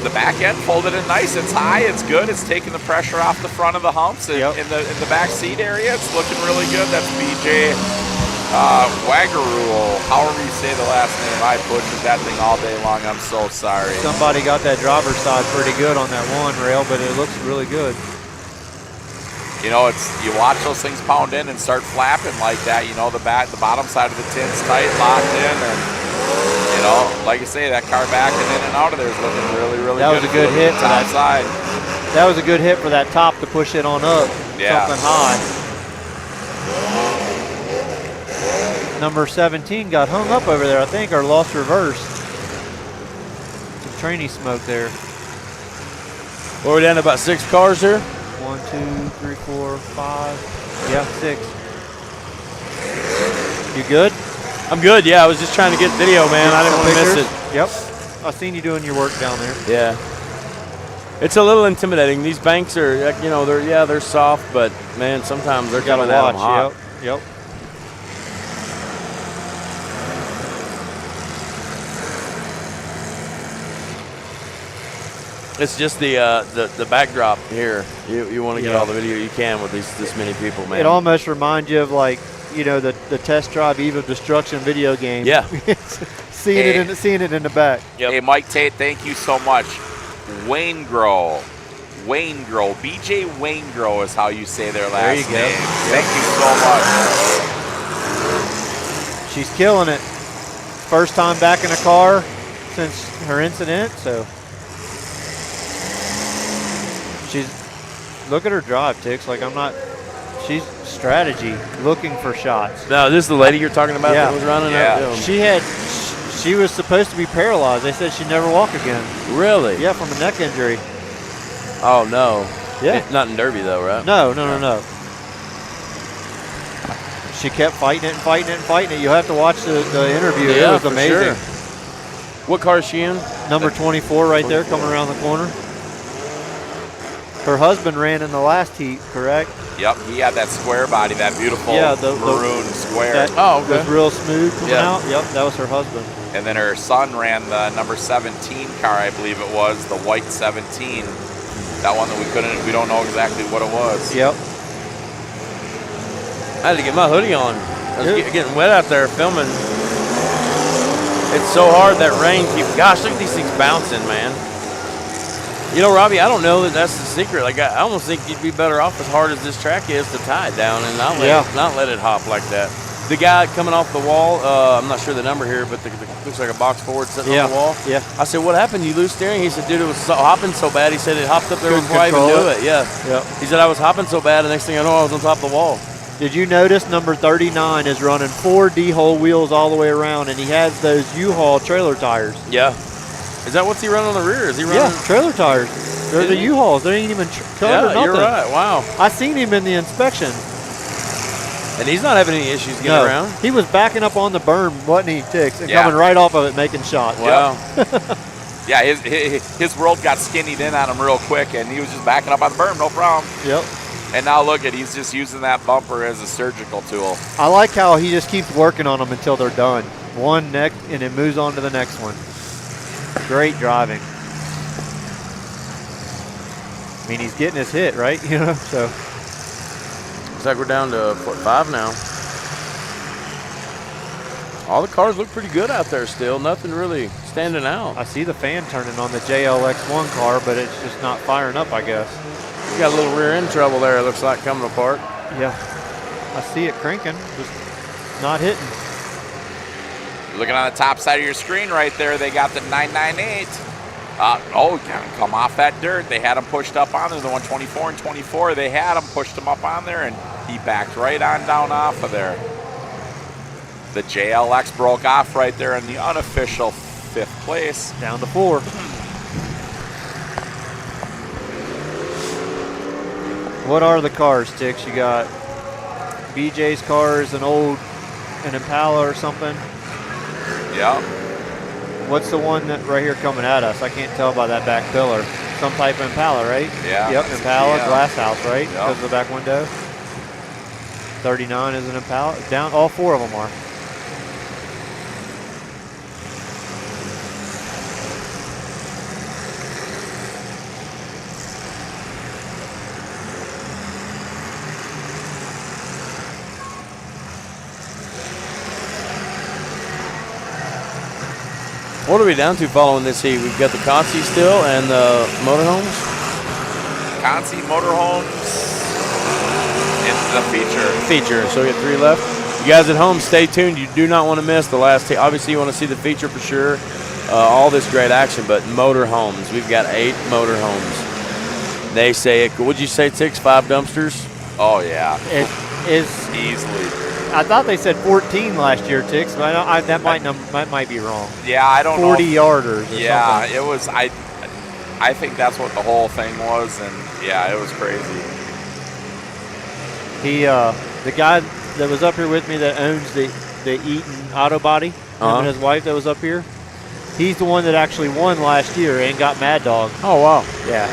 The back end folded in nice. It's high. It's good. It's taking the pressure off the front of the humps. In the back seat area, it's looking really good. That's BJ Wagaroo, however you say the last name. I butchered that thing all day long. I'm so sorry. Somebody got that driver's side pretty good on that one rail, but it looks really good. You know, you watch those things pound in and start flapping like that. You know, the bottom side of the tin's tight, locked in, and you know, like you say, that car backing in and out of there is looking really, really good. That was a good hit for that side. That was a good hit for that top to push it on up. Yeah. Something high. Number 17 got hung up over there, I think, or lost reverse. Some trainee smoke there. Well, we're down to about 6 cars here. 1, 2, 3, 4, 5. Yeah, 6. You good? I'm good, yeah. I was just trying to get video, man. I didn't want to miss it. Yep. I seen you doing your work down there. Yeah. It's a little intimidating. These banks are, you know, they're soft, but man, sometimes they're coming at them hot. Yep. It's just the backdrop here. You want to get all the video you can with this many people, man. It almost reminds you of, like, you know, the test drive Eve of Destruction video game. Yeah. seeing it in the back. Yep. Hey, Mike Tate, thank you so much. Waingro, BJ Waingro is how you say their last name. There you go. Thank you so much. She's killing it. First time back in a car since her incident, so look at her drive, Tix. Like, she's strategy, looking for shots. No, this is the lady you're talking about that was running up? She was supposed to be paralyzed. They said she'd never walk again. Really? Yeah, from a neck injury. Oh, no. Yeah. Not in Derby, though, right? No. She kept fighting it. You'll have to watch the interview. Yeah, it was amazing. Sure. What car is she in? Number 24 right there, coming around the corner. Her husband ran in the last heat, correct? Yep, he had that square body, that beautiful maroon square. That was real smooth coming out. Yep, that was her husband. And then her son ran the number 17 car, I believe it was, the white 17. That one that we don't know exactly what it was. Yep. I had to get my hoodie on. I was getting wet out there filming. It's so hard, that rain gosh, look at these things bouncing, man. You know, Robbie, I don't know that that's the secret. Like, I almost think you'd be better off, as hard as this track is, to tie it down and not let it hop like that. The guy coming off the wall, I'm not sure the number here, but looks like a box forward sitting on the wall. Yeah. I said, what happened? You lose steering? He said, dude, it was hopping so bad. He said it hopped up there before I even knew it. Yeah. He said, I was hopping so bad, the next thing I know, I was on top of the wall. Did you notice number 39 is running 4 D-hole wheels all the way around, and he has those U-Haul trailer tires? Yeah. Is that what's he running on the rear? Is he running? Yeah, trailer tires. They're the U-Hauls. They ain't even cut or nothing. You're right. Wow. I seen him in the inspection. And he's not having any issues getting around? He was backing up on the berm, wasn't he, Tix? And coming right off of it, making shots. Wow. Yeah, his world got skinnied in on him real quick, and he was just backing up on the berm, no problem. Yep. And now look he's just using that bumper as a surgical tool. I like how he just keeps working on them until they're done. One neck, and it moves on to the next one. Great driving. I mean, he's getting his hit, right? You know, so. Looks like we're down to 5 now. All the cars look pretty good out there still. Nothing really standing out. I see the fan turning on the JLX1 car, but it's just not firing up, I guess. You got a little rear end trouble there, it looks like, coming apart. Yeah. I see it cranking, just not hitting. Looking on the top side of your screen right there, they got the 998. Come off that dirt. They had him pushed up on there, the 124 and 24. They had him, pushed him up on there, and he backed right on down off of there. The JLX broke off right there in the unofficial 5th place. Down to 4. What are the cars, Tix? You got BJ's cars, an Impala or something? Yeah. What's the one that right here coming at us? I can't tell by that back pillar. Some type of Impala, right? Yeah. Yep, Impala, GM. glass house, right? Yep. Because of the back window. 39 is an Impala. Down, all 4 of them are. What are we down to following this heat? We've got the Consi still and the motorhomes. Consi, motorhomes, and the feature. So we got 3 left. You guys at home, stay tuned. You do not want to miss the last heat. Obviously, you want to see the feature for sure. All this great action, but motorhomes. We've got 8 motorhomes. They say, what'd you say, Tix? 5 dumpsters? Oh, yeah. It is easily. I thought they said 14 last year, Tix, but that might be wrong. Yeah, I don't know. 40 yarders. Or something. It was. I think that's what the whole thing was, and yeah, it was crazy. The guy that was up here with me that owns the Eaton Auto Body, him and his wife that was up here, he's the one that actually won last year and got Mad Dog. Oh wow! Yeah.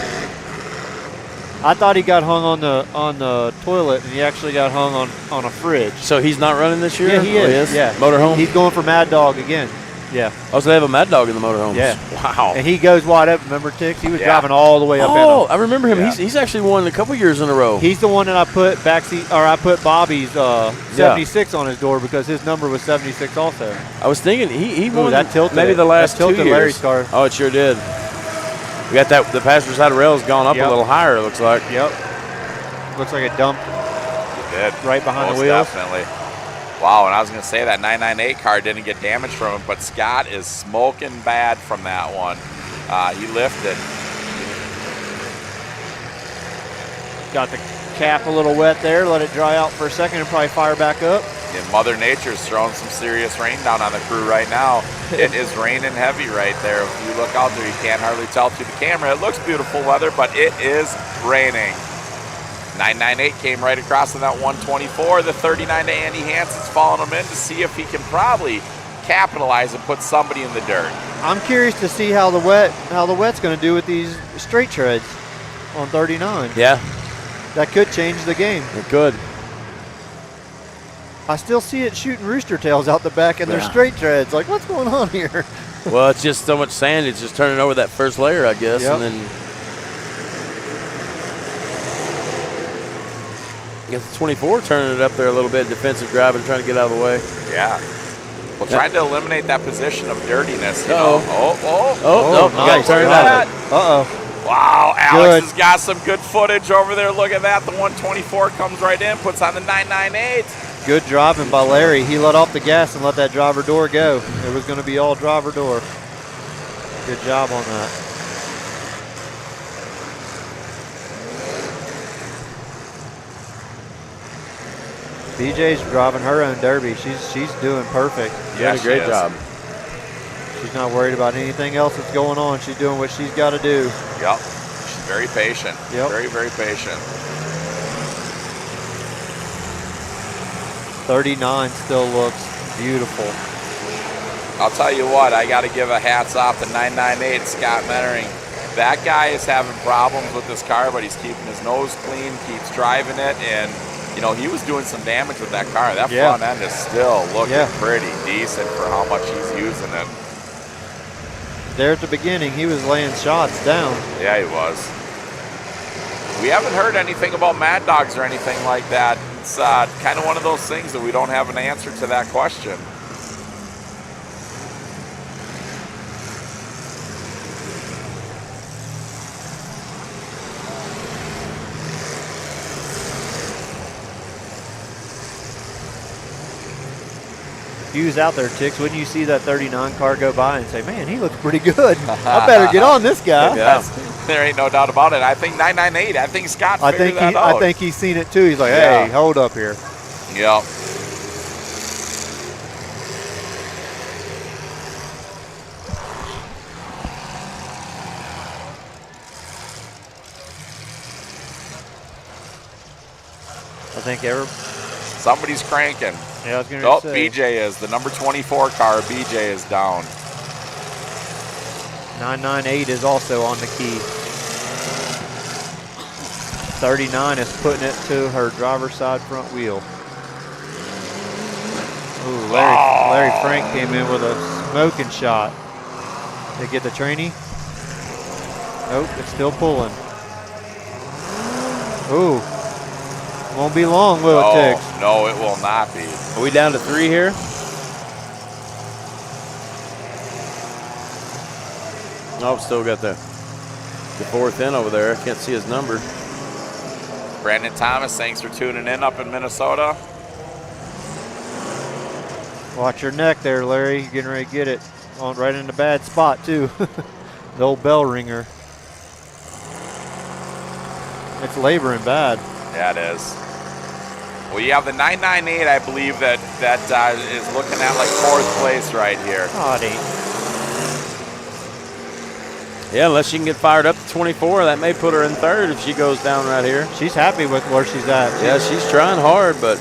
I thought he got hung on the toilet, and he actually got hung on a fridge. So he's not running this year? Yeah, he is. Oh, he is? Yeah. Motorhome? He's going for Mad Dog again. Yeah. Oh, so they have a Mad Dog in the motorhomes? Yeah. Wow. And he goes wide up. Remember, Tix? He was driving all the way up in them. Oh, I remember him. Yeah. He's actually won a couple years in a row. He's the one that I put I put Bobby's 76 on his door because his number was 76 also. I was thinking he won that tilted maybe the last 2 years. Larry's car. Oh, it sure did. We got the passenger side rail has gone up a little higher, it looks like. Yep. Looks like it dumped right behind Most the wheels. Definitely. Wow, and I was going to say that 998 car didn't get damaged from it, but Scott is smoking bad from that one. He lifted. Got the cap a little wet there. Let it dry out for a second and probably fire back up. And Mother Nature's throwing some serious rain down on the crew right now. It is raining heavy right there. If you look out there, you can't hardly tell through the camera. It looks beautiful weather, but it is raining. 998 came right across in that 124. The 39 to Andy Hansen's following him in to see if he can probably capitalize and put somebody in the dirt. I'm curious to see how the wet's going to do with these straight treads on 39. Yeah. That could change the game. It could. I still see it shooting rooster tails out the back and they're straight treads. Like, what's going on here? Well, it's just so much sand. It's just turning over that first layer, I guess. Yep. And then I guess the 24 turning it up there a little bit, defensive driving, trying to get out of the way. Yeah. Well, trying to eliminate that position of dirtiness. You Uh-oh. know. Oh, no, nice. turn that. Uh-oh. Wow, Alex Good. has got some good footage over there. Look at that. The 124 comes right in, puts on the 998. Good driving by Larry. He let off the gas and let that driver door go. It was going to be all driver door. Good job on that. BJ's driving her own derby. She's doing perfect. Yeah, great job. She's not worried about anything else that's going on. She's doing what she's got to do. Yep. She's very patient. Yep. Very, very patient. 39 still looks beautiful. I'll tell you what, I got to give a hats off to 998 Scott Mettering. That guy is having problems with this car, but he's keeping his nose clean, keeps driving it, and you know, he was doing some damage with that car. That front end is still looking pretty decent for how much he's using it. There at the beginning, he was laying shots down. Yeah, he was. We haven't heard anything about Mad Dogs or anything like that. It's kind of one of those things that we don't have an answer to that question. If you was out there, Tix, wouldn't you see that 39 car go by and say, man, he looks pretty good. I better get on this guy. There ain't no doubt about it. I think 998. I think Scott figured that out. I think he's seen it too. He's like, hey, hold up here. Yep. I think somebody's cranking. Yeah, I was going to say. BJ is. The number 24 car, BJ is down. 998 is also on the key. 39 is putting it to her driver's side front wheel. Ooh, Larry Frank came in with a smoking shot. Did it get the trainee? Nope, it's still pulling. Ooh. Won't be long, will it, Tix? No, it will not be. Are we down to 3 here? Oh, still got the 4th in over there. I can't see his number. Brandon Thomas, thanks for tuning in up in Minnesota. Watch your neck there, Larry. You're getting ready to get it on right in the bad spot, too. The old bell ringer. It's laboring bad. Yeah, it is. Well, you have the 998, I believe, that is looking at like 4th place right here. Oh, it ain't. Yeah, unless she can get fired up to 24, that may put her in 3rd if she goes down right here. She's happy with where she's at. Yeah, she's trying hard, but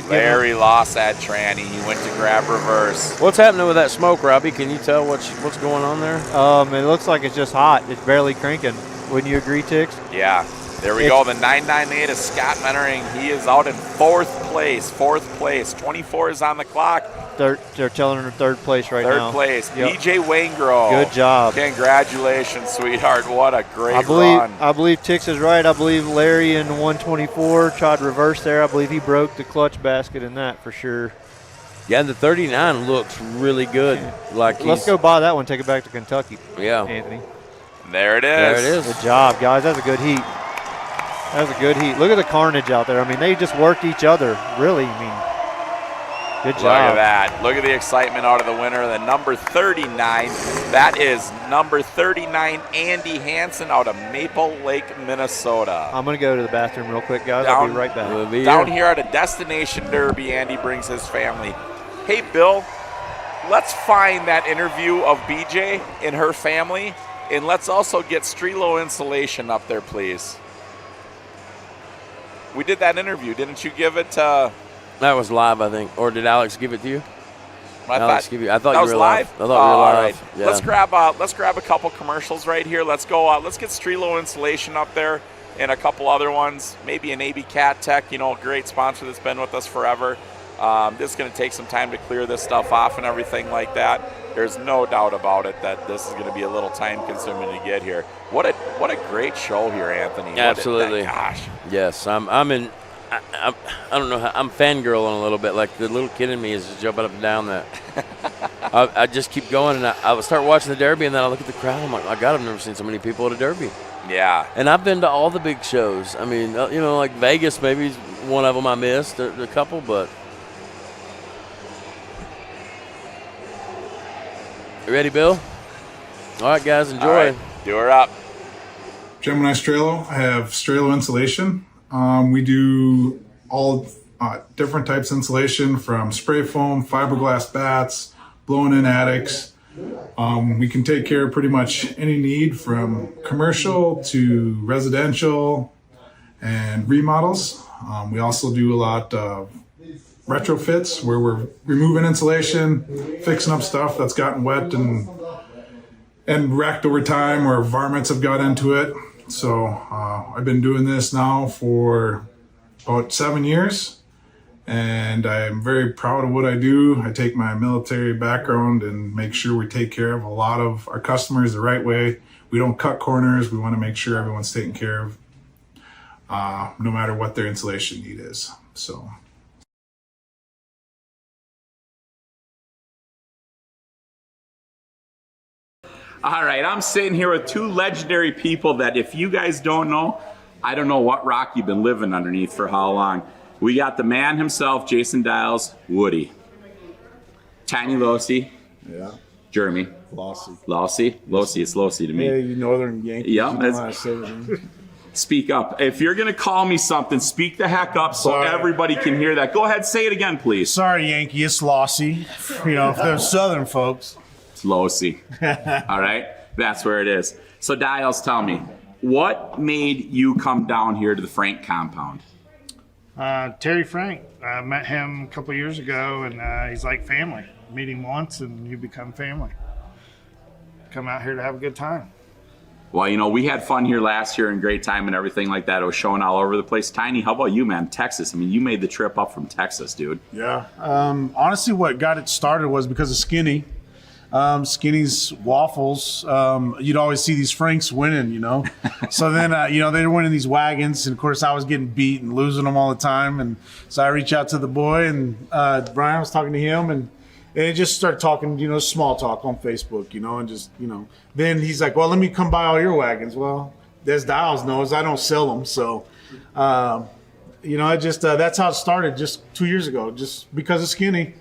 Larry lost that tranny. He went to grab reverse. What's happening with that smoke, Robbie? Can you tell what's going on there? It looks like it's just hot. It's barely cranking. Wouldn't you agree, Tix? Yeah. There we go. The 998 is Scott Menering. He is out in 4th place. 4th place. 24 is on the clock. They're telling her 3rd place right now. 3rd place. Yep. BJ Waingro. Good job. Congratulations, sweetheart. What a great run. I believe Tix is right. I believe Larry in 124 tried reverse there. I believe he broke the clutch basket in that for sure. Yeah, the 39 looks really good. Let's go buy that one. Take it back to Kentucky. Yeah. Anthony. There it is. There it is. Good job, guys. That's a good heat. That was a good heat. Look at the carnage out there. I mean, they just worked each other. Really, I mean, good job. Look at that. Look at the excitement out of the winner. The number 39. That is number 39, Andy Hansen out of Maple Lake, Minnesota. I'm going to go to the bathroom real quick, guys. I'll be right back. Down here at a destination derby, Andy brings his family. Hey, Bill, let's find that interview of BJ and her family, and let's also get Strelo Insulation up there, please. We did that interview. Didn't you give it to... That was live, I think. Or did Alex give it to you? I thought you were live. live. I thought you were live. All right. Yeah. Let's grab a couple commercials right here. Let's go. Let's get Strelo Insulation up there and a couple other ones. Maybe an AB Cat Tech, great sponsor that's been with us forever. This is going to take some time to clear this stuff off and everything like that. There's no doubt about it that this is going to be a little time consuming to get here. What a great show here, Anthony. Absolutely. Gosh. Yes, I'm in. I don't know how, I'm fangirling a little bit. Like the little kid in me is just jumping up and down. That I just keep going, and I would start watching the Derby, and then I look at the crowd. I'm like, my God, I've never seen so many people at a Derby. Yeah. And I've been to all the big shows. I mean, like Vegas, maybe one of them I missed, a couple, but. You ready, Bill? All right, guys, enjoy. All right, do her up. Gemini Strelo. I have Strelo Insulation. We do all different types of insulation, from spray foam, fiberglass bats, blown in attics. We can take care of pretty much any need, from commercial to residential and remodels. We also do a lot of retrofits where we're removing insulation, fixing up stuff that's gotten wet and wrecked over time, where varmints have got into it. So I've been doing this now for about 7 years, and I'm very proud of what I do. I take my military background and make sure we take care of a lot of our customers the right way. We don't cut corners. We want to make sure everyone's taken care of, no matter what their insulation need is. So. All right, I'm sitting here with two legendary people that, if you guys don't know, I don't know what rock you've been living underneath for how long. We got the man himself, Jason Dials, Woody. Tiny Lossy. Yeah. Jeremy. Lossy. Lossy. It's Lossy to me. Yeah, you northern Yankees. Yeah, you know how I say it. Speak up. If you're going to call me something, speak the heck up so everybody can hear that. Go ahead, say it again, please. Sorry, Yankee, it's Lossy. You know, if they're southern folks. It's Lossy. All right? That's where it is. So, Dials, tell me, what made you come down here to the Frank compound? Terry Frank. I met him a couple years ago, and he's like family. Meet him once, and you become family. Come out here to have a good time. Well, you know, we had fun here last year and great time and everything like that. It was showing all over the place. Tiny, how about you, man? Texas. I mean, you made the trip up from Texas, dude. Yeah. Honestly, what got it started was because of Skinny. Skinny's waffles. You'd always see these Franks winning, you know. So then, you know, they were winning these wagons, and of course, I was getting beat and losing them all the time. And so I reached out to the boy, and Brian was talking to him, and it just started talking, you know, small talk on Facebook, you know, and just, you know. Then he's like, well, let me come buy all your wagons. Well, as Dials knows, I don't sell them. So, you know, it just, that's how it started just 2 years ago, just because of Skinny.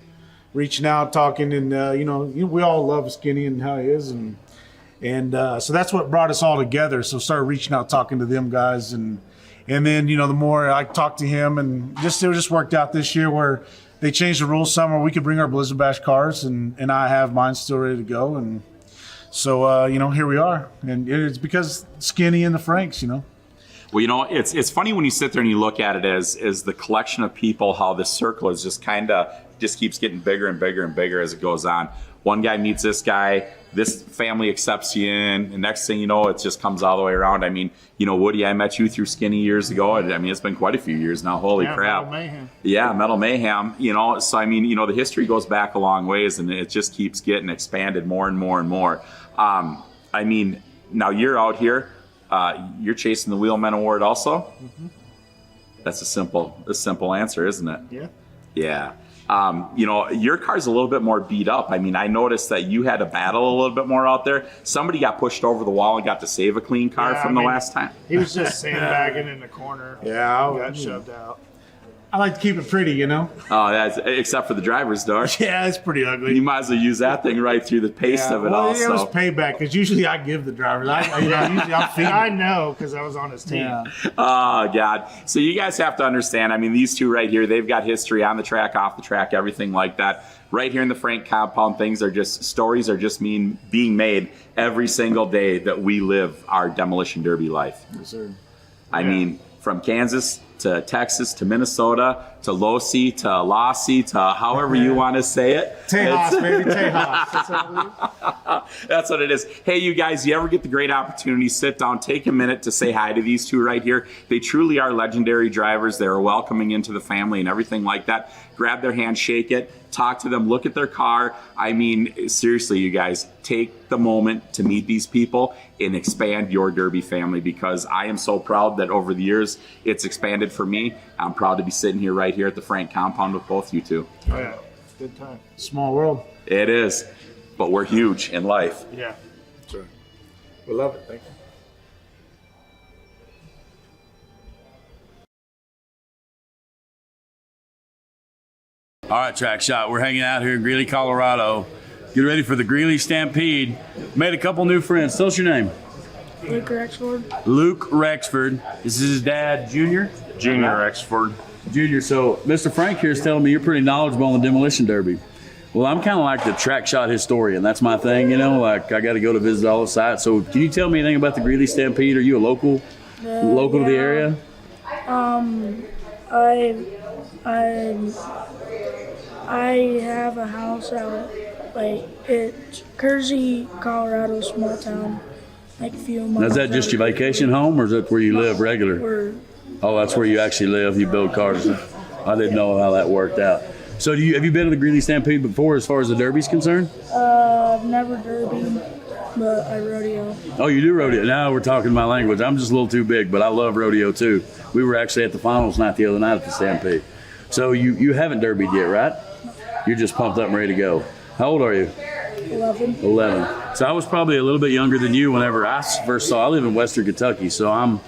Reaching out, talking, and, you know, we all love Skinny and how he is. And so that's what brought us all together. So started reaching out, talking to them guys. And then, you know, the more I talked to him, and it just worked out this year where they changed the rules some where we could bring our Blizzard Bash cars, and I have mine still ready to go. And so, you know, here we are. And it's because Skinny and the Franks, you know. Well, you know, it's funny when you sit there and you look at it as the collection of people, how this circle is just kind of just keeps getting bigger and bigger and bigger as it goes on. One guy meets this guy, this family accepts you in, and next thing you know, it just comes all the way around. I mean, you know, Woody, I met you through Skinny years ago. I mean, it's been quite a few years now. Holy crap. Metal Mayhem. Yeah, Metal Mayhem, you know. So, I mean, you know, the history goes back a long ways, and it just keeps getting expanded more and more and more. I mean, now you're out here. You're chasing the Wheelman Award also? Mm-hmm. That's a simple answer, isn't it? Yeah. Yeah. You know, your car's a little bit more beat up. I mean, I noticed that you had to battle a little bit more out there. Somebody got pushed over the wall and got to save a clean car from the last time. He was just sandbagging in the corner. Yeah. Got shoved out. I like to keep it pretty, you know. Oh, that's except for the driver's door. Yeah, it's pretty ugly. You might as well use that thing right through the paste of it all. It was payback because usually I give the drivers. Usually I'm feeding. I know because I was on his team. Yeah. Oh, God. So you guys have to understand, I mean, these two right here, they've got history on the track, off the track, everything like that. Right here in the Frank compound, stories are just being made every single day that we live our Demolition Derby life. Yes, sir. I mean, from Kansas to Texas to Minnesota to Lossy to Lossy to however you want to say it. Tejas, baby, Tejas. That's what it is. Hey, you guys, you ever get the great opportunity, sit down, take a minute to say hi to these two right here. They truly are legendary drivers. They're welcoming into the family and everything like that. Grab their hand, shake it, talk to them, look at their car. I mean, seriously, you guys, take the moment to meet these people and expand your Derby family, because I am so proud that over the years it's expanded for me. I'm proud to be sitting here right here at the Frank compound with both you two. Oh, yeah. Good time. Small world. It is, but we're huge in life. Yeah. That's right. We love it. Thank you. All right, Track Shot. We're hanging out here in Greeley, Colorado. Get ready for the Greeley Stampede. Made a couple new friends. Tell us your name. Luke Rexford. Luke Rexford. This is his dad, Junior? Junior Rexford. Junior. So Mr. Frank here is telling me you're pretty knowledgeable on the Demolition Derby. Well, I'm kind of like the Track Shot historian. That's my thing, you know. Like, I got to go to visit all the sites. So can you tell me anything about the Greeley Stampede? Are you a local to the area? I have a house out, it's Kersey, Colorado, small town, like a few miles. Now, is that just your vacation home, or is that where you live regular? Oh, that's where you actually live. You build cars. I didn't know how that worked out. So have you been to the Greeley Stampede before as far as the Derby's concerned? I've never derbied, but I rodeo. Oh, you do rodeo. Now we're talking my language. I'm just a little too big, but I love rodeo too. We were actually at the finals night the other night at the Stampede. So you haven't derbied yet, right? You're just pumped up and ready to go. How old are you? 11. 11. So I was probably a little bit younger than you whenever I first saw. I live in Western Kentucky, so I'm,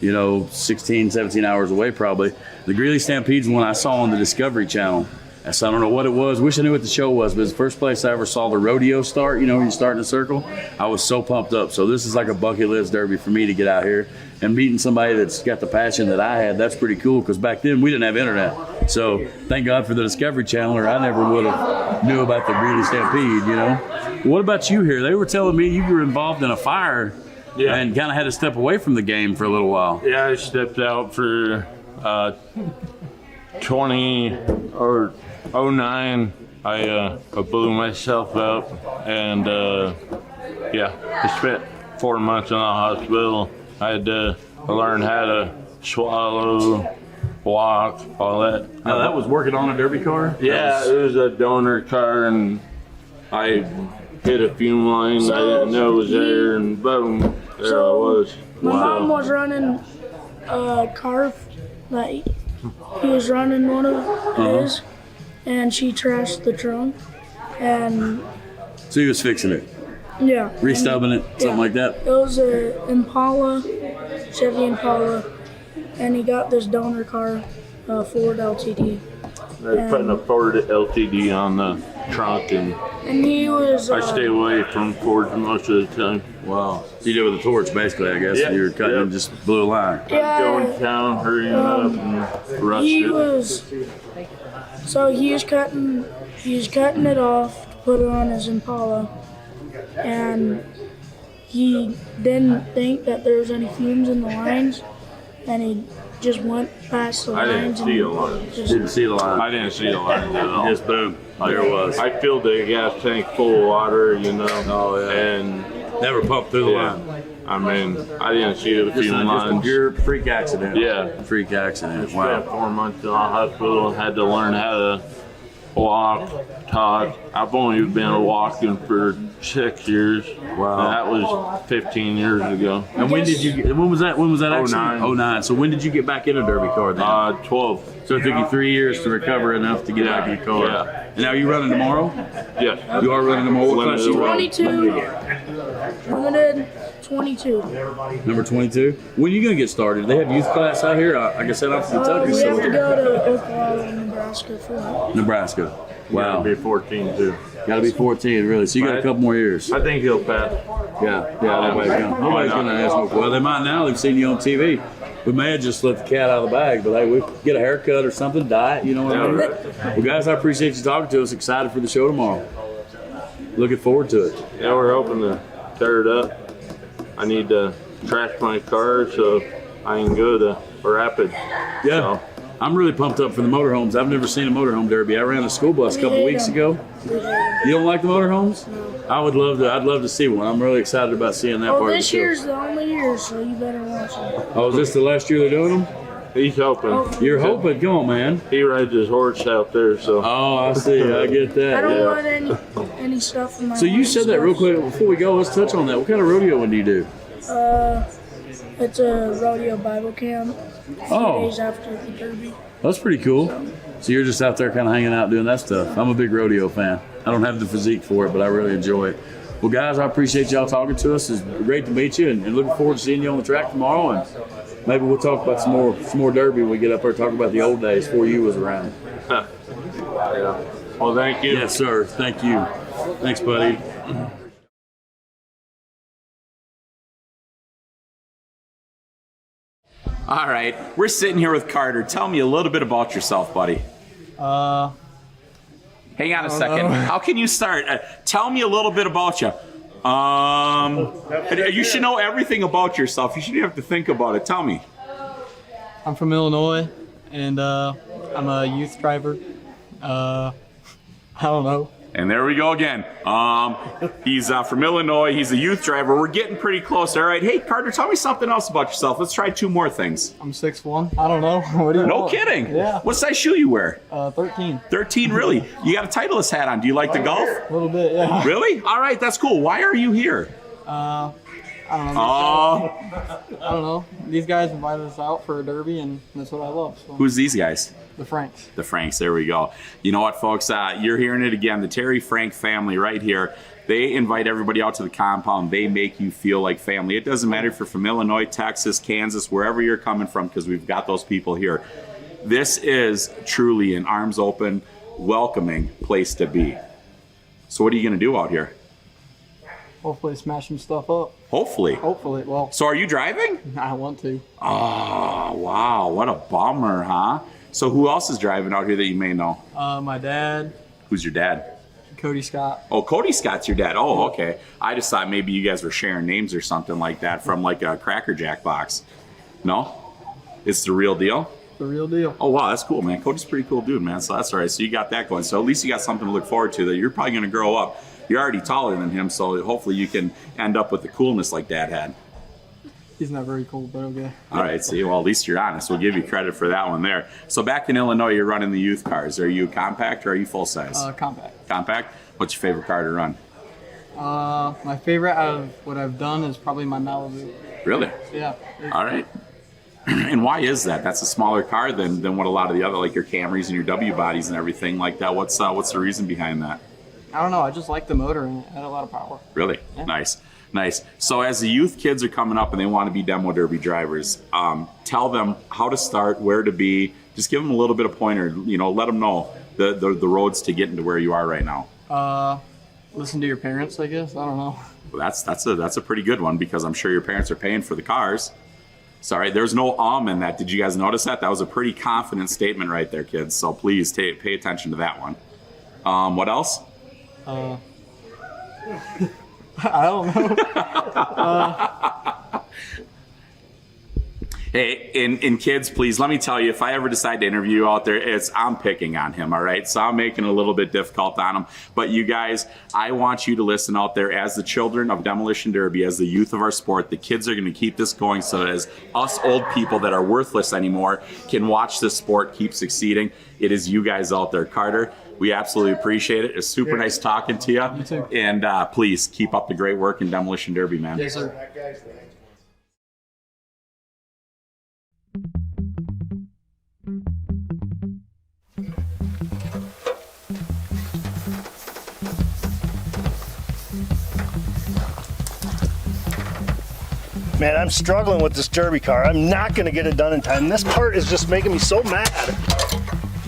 16, 17 hours away probably. The Greeley Stampede's one I saw on the Discovery Channel. So I don't know what it was. Wish I knew what the show was, but it's the first place I ever saw the rodeo start. You know, when you start in a circle. I was so pumped up. So this is like a bucket list derby for me to get out here. And meeting somebody that's got the passion that I had, that's pretty cool, because back then we didn't have internet. So thank God for the Discovery Channel, or I never would have knew about the Greeley Stampede, you know. What about you here? They were telling me you were involved in a fire and kind of had to step away from the game for a little while. Yeah, I stepped out for 20 or 09. I blew myself up, and I spent 4 months in the hospital. I had to learn how to swallow, walk, all that. Now that was working on a derby car? Yeah, it was a donor car, and I hit a fume line. I didn't know it was there, and boom, there I was. My mom was running a car that he was running one of his, and she trashed the trunk, and So he was fixing it, yeah, restubbing it, something like that? It was a Impala, Chevy Impala, and he got this donor car, Ford LTD. They're putting a Ford LTD on the trunk, and he was. I stay away from Fords most of the time. Wow. So you did it with a torch, basically, I guess. Yeah. You were cutting and just blew a line. Yeah. Going to town, hurrying up, and rushed He it. was. So he was cutting it off to put it on his Impala, and he didn't think that there was any fumes in the lines, and he just went past the I didn't lines. see a and line. just- Didn't see the line. I didn't see the line at all. Just boom. There it was. I filled the gas tank full of water, you know. Oh, yeah. And never pumped through the yeah, line. I mean, I didn't see the Just fume a lines. pure freak accident. Yeah. Freak accident. Spent Wow. 4 months in the hospital and had to learn how to walk, talk. I've only been walking for 6 years. Wow. And that was 15 years ago. And when did you get, when was that actually? 09. 09. So when did you get back in a derby car then? 12. So it took you 3 years to recover enough to get back in the car. Yeah. And now you running tomorrow? Yes. You are running tomorrow? What class you run? 22. Limited 22. Number 22. When are you going to get started? They have youth class out here? Like I said, I'm from Kentucky. We have to So go to Oklahoma and Nebraska for that. Nebraska. Wow. Gotta be 14 too. Got to be 14, really. So you got a couple more years. I think he'll pass. Yeah, nobody's going to ask me. Well, they might now. They've seen you on TV. We may have just let the cat out of the bag, but hey, we get a haircut or something, diet, you know what I mean? Well, guys, I appreciate you talking to us. Excited for the show tomorrow. Looking forward to it. Yeah, we're hoping to tear it up. I need to trash my car so I can go to Rapid. Yeah. So, I'm really pumped up for the motorhomes. I've never seen a motorhome derby. I ran a school bus a couple weeks ago. You don't like the motorhomes? No. I'd love to see one. I'm really excited about seeing that part of the This show. year's the only year, so you better watch it. Oh, is this the last year they're doing them? he's hoping. You're hoping. Come on, man. He rides his horse out there, so. Oh, I see. I get that. I don't Yeah. want any stuff in my So you said that real quick before we go. Let's touch on that. What kind of rodeo one do you do? It's a rodeo Bible camp. A few Oh. days after the Derby. That's pretty cool. So you're just out there kind of hanging out doing that stuff. I'm a big rodeo fan. I don't have the physique for it, but I really enjoy it. Well, guys, I appreciate y'all talking to us. It's great to meet you, and looking forward to seeing you on the track tomorrow. And maybe we'll talk about some more derby when we get up there. Talk about the old days before you was around. Yeah. Well, thank you. Yes, sir. Thank you. Thanks, buddy. All right, we're sitting here with Carter. Tell me a little bit about yourself, buddy. Hang on a second. How can you start? Tell me a little bit about you. You should know everything about yourself. You shouldn't have to think about it. Tell me. I'm from Illinois, and I'm a youth driver. I don't know. And there we go again. He's from Illinois. He's a youth driver. We're getting pretty close. All right. Hey, Carter, tell me something else about yourself. Let's try 2 more things. I'm 6'1". I don't know. What do you No want? kidding. Yeah. What size shoe you wear? 13. 13, really? You got a Titleist hat on. Do you like the golf? A little bit, yeah. Really? All right, that's cool. Why are you here? I don't know. I don't know. These guys invited us out for a derby, and that's what I love. So. Who's these guys? The Franks. The Franks, there we go. You know what, folks? You're hearing it again. The Terry Frank family right here. They invite everybody out to the compound. They make you feel like family. It doesn't matter if you're from Illinois, Texas, Kansas, wherever you're coming from, because we've got those people here. This is truly an arms open, welcoming place to be. So what are you going to do out here? Hopefully smash some stuff up. Hopefully. Hopefully, well. So are you driving? I want to. Oh, wow. What a bummer, huh? So who else is driving out here that you may know? My dad. Who's your dad? Cody Scott. Oh, Cody Scott's your dad. Oh, okay. I just thought maybe you guys were sharing names or something like that from like a Cracker Jack box. No? It's the real deal? The real deal. Oh, wow. That's cool, man. Cody's a pretty cool dude, man. So that's all right. So you got that going. So at least you got something to look forward to that you're probably going to grow up. You're already taller than him, so hopefully you can end up with the coolness like Dad had. He's not very cool, but okay. All right, see, well, at least you're honest. We'll give you credit for that one there. So back in Illinois, you're running the youth cars. Are you compact or are you full size? Compact. Compact? What's your favorite car to run? My favorite out of what I've done is probably my Malibu. Really? Yeah. All right. And why is that? That's a smaller car than what a lot of the other, like your Camrys and your W bodies and everything like that. What's the reason behind that? I don't know. I just like the motor and it had a lot of power. Really? Yeah. Nice. So as the youth kids are coming up and they want to be demo derby drivers, tell them how to start, where to be. Just give them a little bit of pointer. Let them know the roads to get into where you are right now. Listen to your parents, I guess. I don't know. Well, that's a pretty good one because I'm sure your parents are paying for the cars. Sorry, there's no in that. Did you guys notice that? That was a pretty confident statement right there, kids. So please pay attention to that one. What else? I don't know. Hey, and kids, please, let me tell you, if I ever decide to interview you out there, I'm picking on him, all right? So I'm making it a little bit difficult on him. But you guys, I want you to listen out there as the children of Demolition Derby, as the youth of our sport. The kids are going to keep this going so that as us old people that are worthless anymore can watch this sport keep succeeding. It is you guys out there. Carter, we absolutely appreciate it. It's super nice talking to you. You too. And please keep up the great work in Demolition Derby, man. Yes, sir. Man, I'm struggling with this derby car. I'm not going to get it done in time. This part is just making me so mad.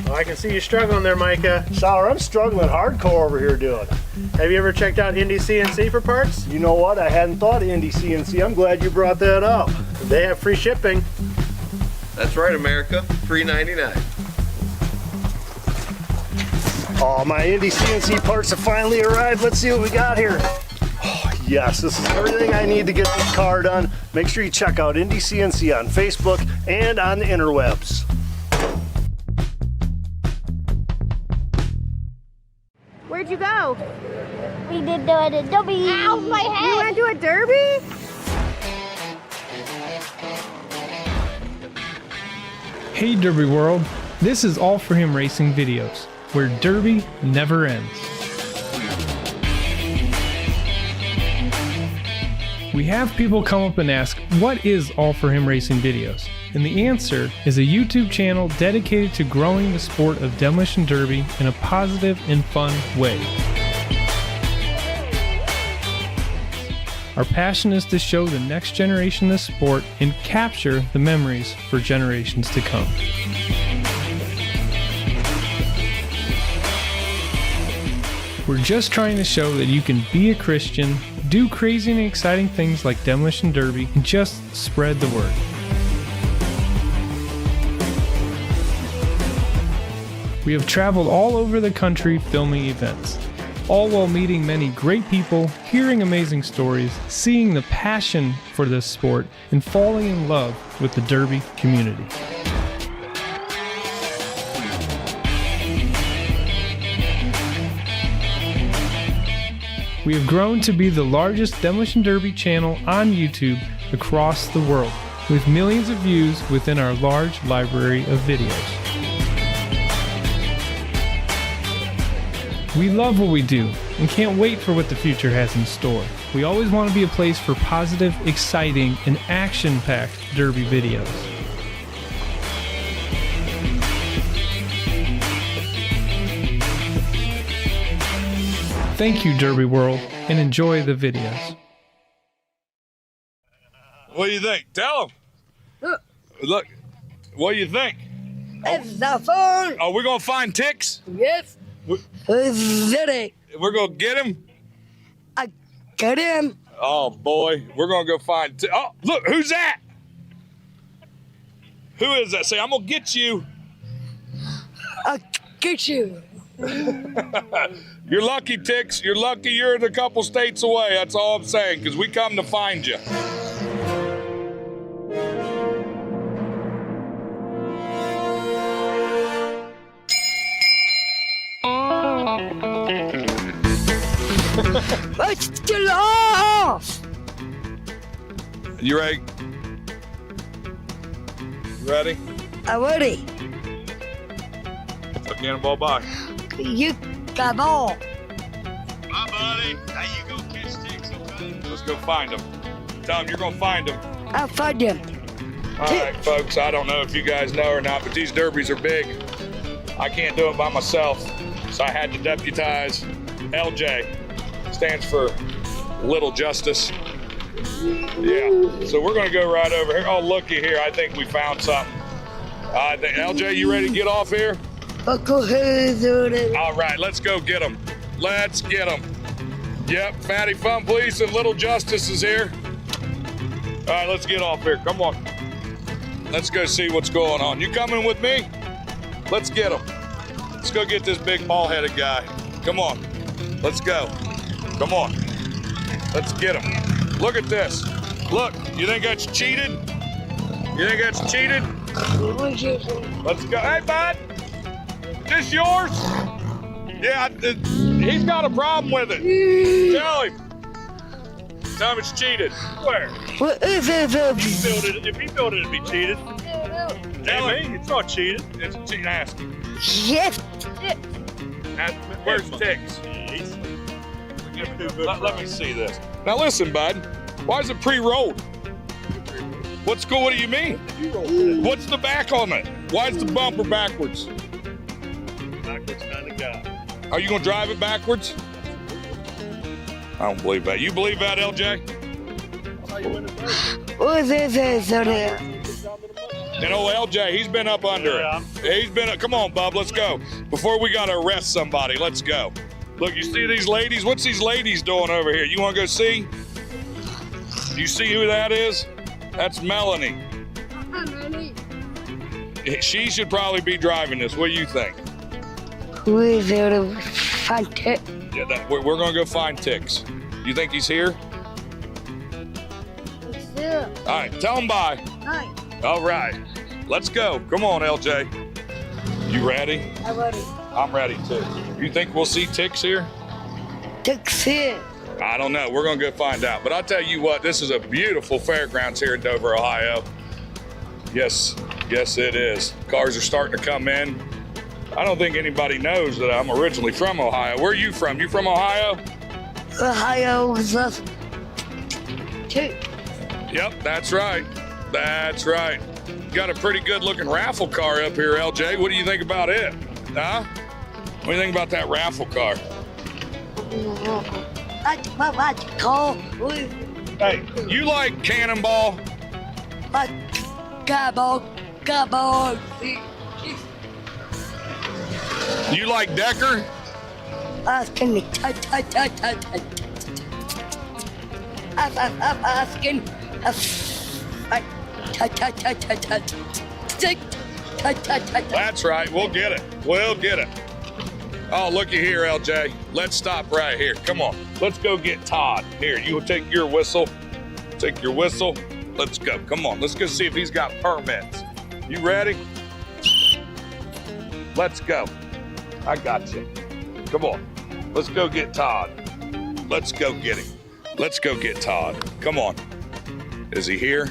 Well, I can see you struggling there, Micah. Sauer, I'm struggling hardcore over here, dude. Have you ever checked out Indy CNC for parts? You know what? I hadn't thought of Indy CNC. I'm glad you brought that up. They have free shipping. That's right, America. $3.99. Oh, my Indy CNC parts have finally arrived. Let's see what we got here. Oh, yes, this is everything I need to get this car done. Make sure you check out Indy CNC on Facebook and on the interwebs. Where'd you go? We did the derby. Ow, my head! You went to a derby? Hey Derby World, this is All For Him Racing Videos, where Derby never ends. We have people come up and ask, what is All For Him Racing Videos? And the answer is a YouTube channel dedicated to growing the sport of Demolition Derby in a positive and fun way. Our passion is to show the next generation this sport and capture the memories for generations to come. We're just trying to show that you can be a Christian, do crazy and exciting things like Demolition Derby, and just spread the word. We have traveled all over the country filming events, all while meeting many great people, hearing amazing stories, seeing the passion for this sport, and falling in love with the Derby community. We have grown to be the largest Demolition Derby channel on YouTube across the world, with millions of views within our large library of videos. We love what we do and can't wait for what the future has in store. We always want to be a place for positive, exciting, and action-packed Derby videos. Thank you, Derby World, and enjoy the videos. What do you think? Tell them. Look, what do you think? It's the fun. Are we going to find ticks? Yes. We're gonna get him. Get him. Oh boy, we're gonna go find. Oh, look, who's that? Who is that? Say, I'm gonna get you. I'll get you. You're lucky, Tix. You're lucky. You're a couple states away. That's all I'm saying, because we come to find you. It's still off. You ready? You ready? I'm ready. So Cannonball, bye. You got ball. Bye, buddy. Now you go catch Tix, okay? Let's go find him. Tell him you're gonna find him. I'll find him. All right, folks. I don't know if you guys know or not, but these derbies are big. I can't do it by myself, so I had to deputize LJ. Stands for Little Justice. Yeah, so we're gonna go right over here. Oh, looky here, I think we found something. LJ, you ready to get off here? I'll go ahead and do it. All right, let's go get him. Let's get him. Yep, Fatty Fun Police and Little Justice is here. All right, let's get off here, come on. Let's go see what's going on. You coming with me? Let's get him. Let's go get this big ball-headed guy. Come on, let's go. Come on, let's get him. Look at this. Look, you think that's cheated? You think that's cheated? Let's go. Hey, bud, is this yours? Yeah, he's got a problem with it. Tell him. Tell him it's cheated. Where? What is it? If he built it, it'd be cheated. Tell him. It's not cheated. It's cheating. Ask him. Yes. Where's Tix? Let me see this. Now listen, bud. Why is it pre-rolled? What do you mean? What's the back on it? Why is the bumper backwards? Backwards kind of guy. Are you gonna drive it backwards? I don't believe that. You believe that, LJ? What is it? You know, LJ, he's been up under it. He's been. Come on, bub. Let's go. Before we gotta arrest somebody, let's go. Look, you see these ladies? What's these ladies doing over here? You want to go see? You see who that is? That's Melanie. She should probably be driving this. What do you think? Who is there to find Tix? Yeah, we're going to go find Tix. You think he's here? Yeah. All right, tell him bye. Hi. All right, let's go. Come on, LJ. You ready? I'm ready. I'm ready too. You think we'll see Tix here? Tix here. I don't know. We're going to go find out. But I'll tell you what, this is a beautiful fairgrounds here in Dover, Ohio. Yes, it is. Cars are starting to come in. I don't think anybody knows that I'm originally from Ohio. Where are you from? You from Ohio? Ohio is us. Tix. Yep, that's right. That's right. Got a pretty good looking raffle car up here, LJ. What do you think about it? Huh? What do you think about that raffle car? Hey, you like Cannonball? Cannonball. You like Decker? Asking. That's right. We'll get it. We'll get it. Oh, looky here, LJ. Let's stop right here. Come on. Let's go get Todd. Here, you take your whistle. Take your whistle. Let's go. Come on. Let's go see if he's got permits. You ready? Let's go. I got you. Come on. Let's go get Todd. Let's go get him. Let's go get Todd. Come on. Is he here?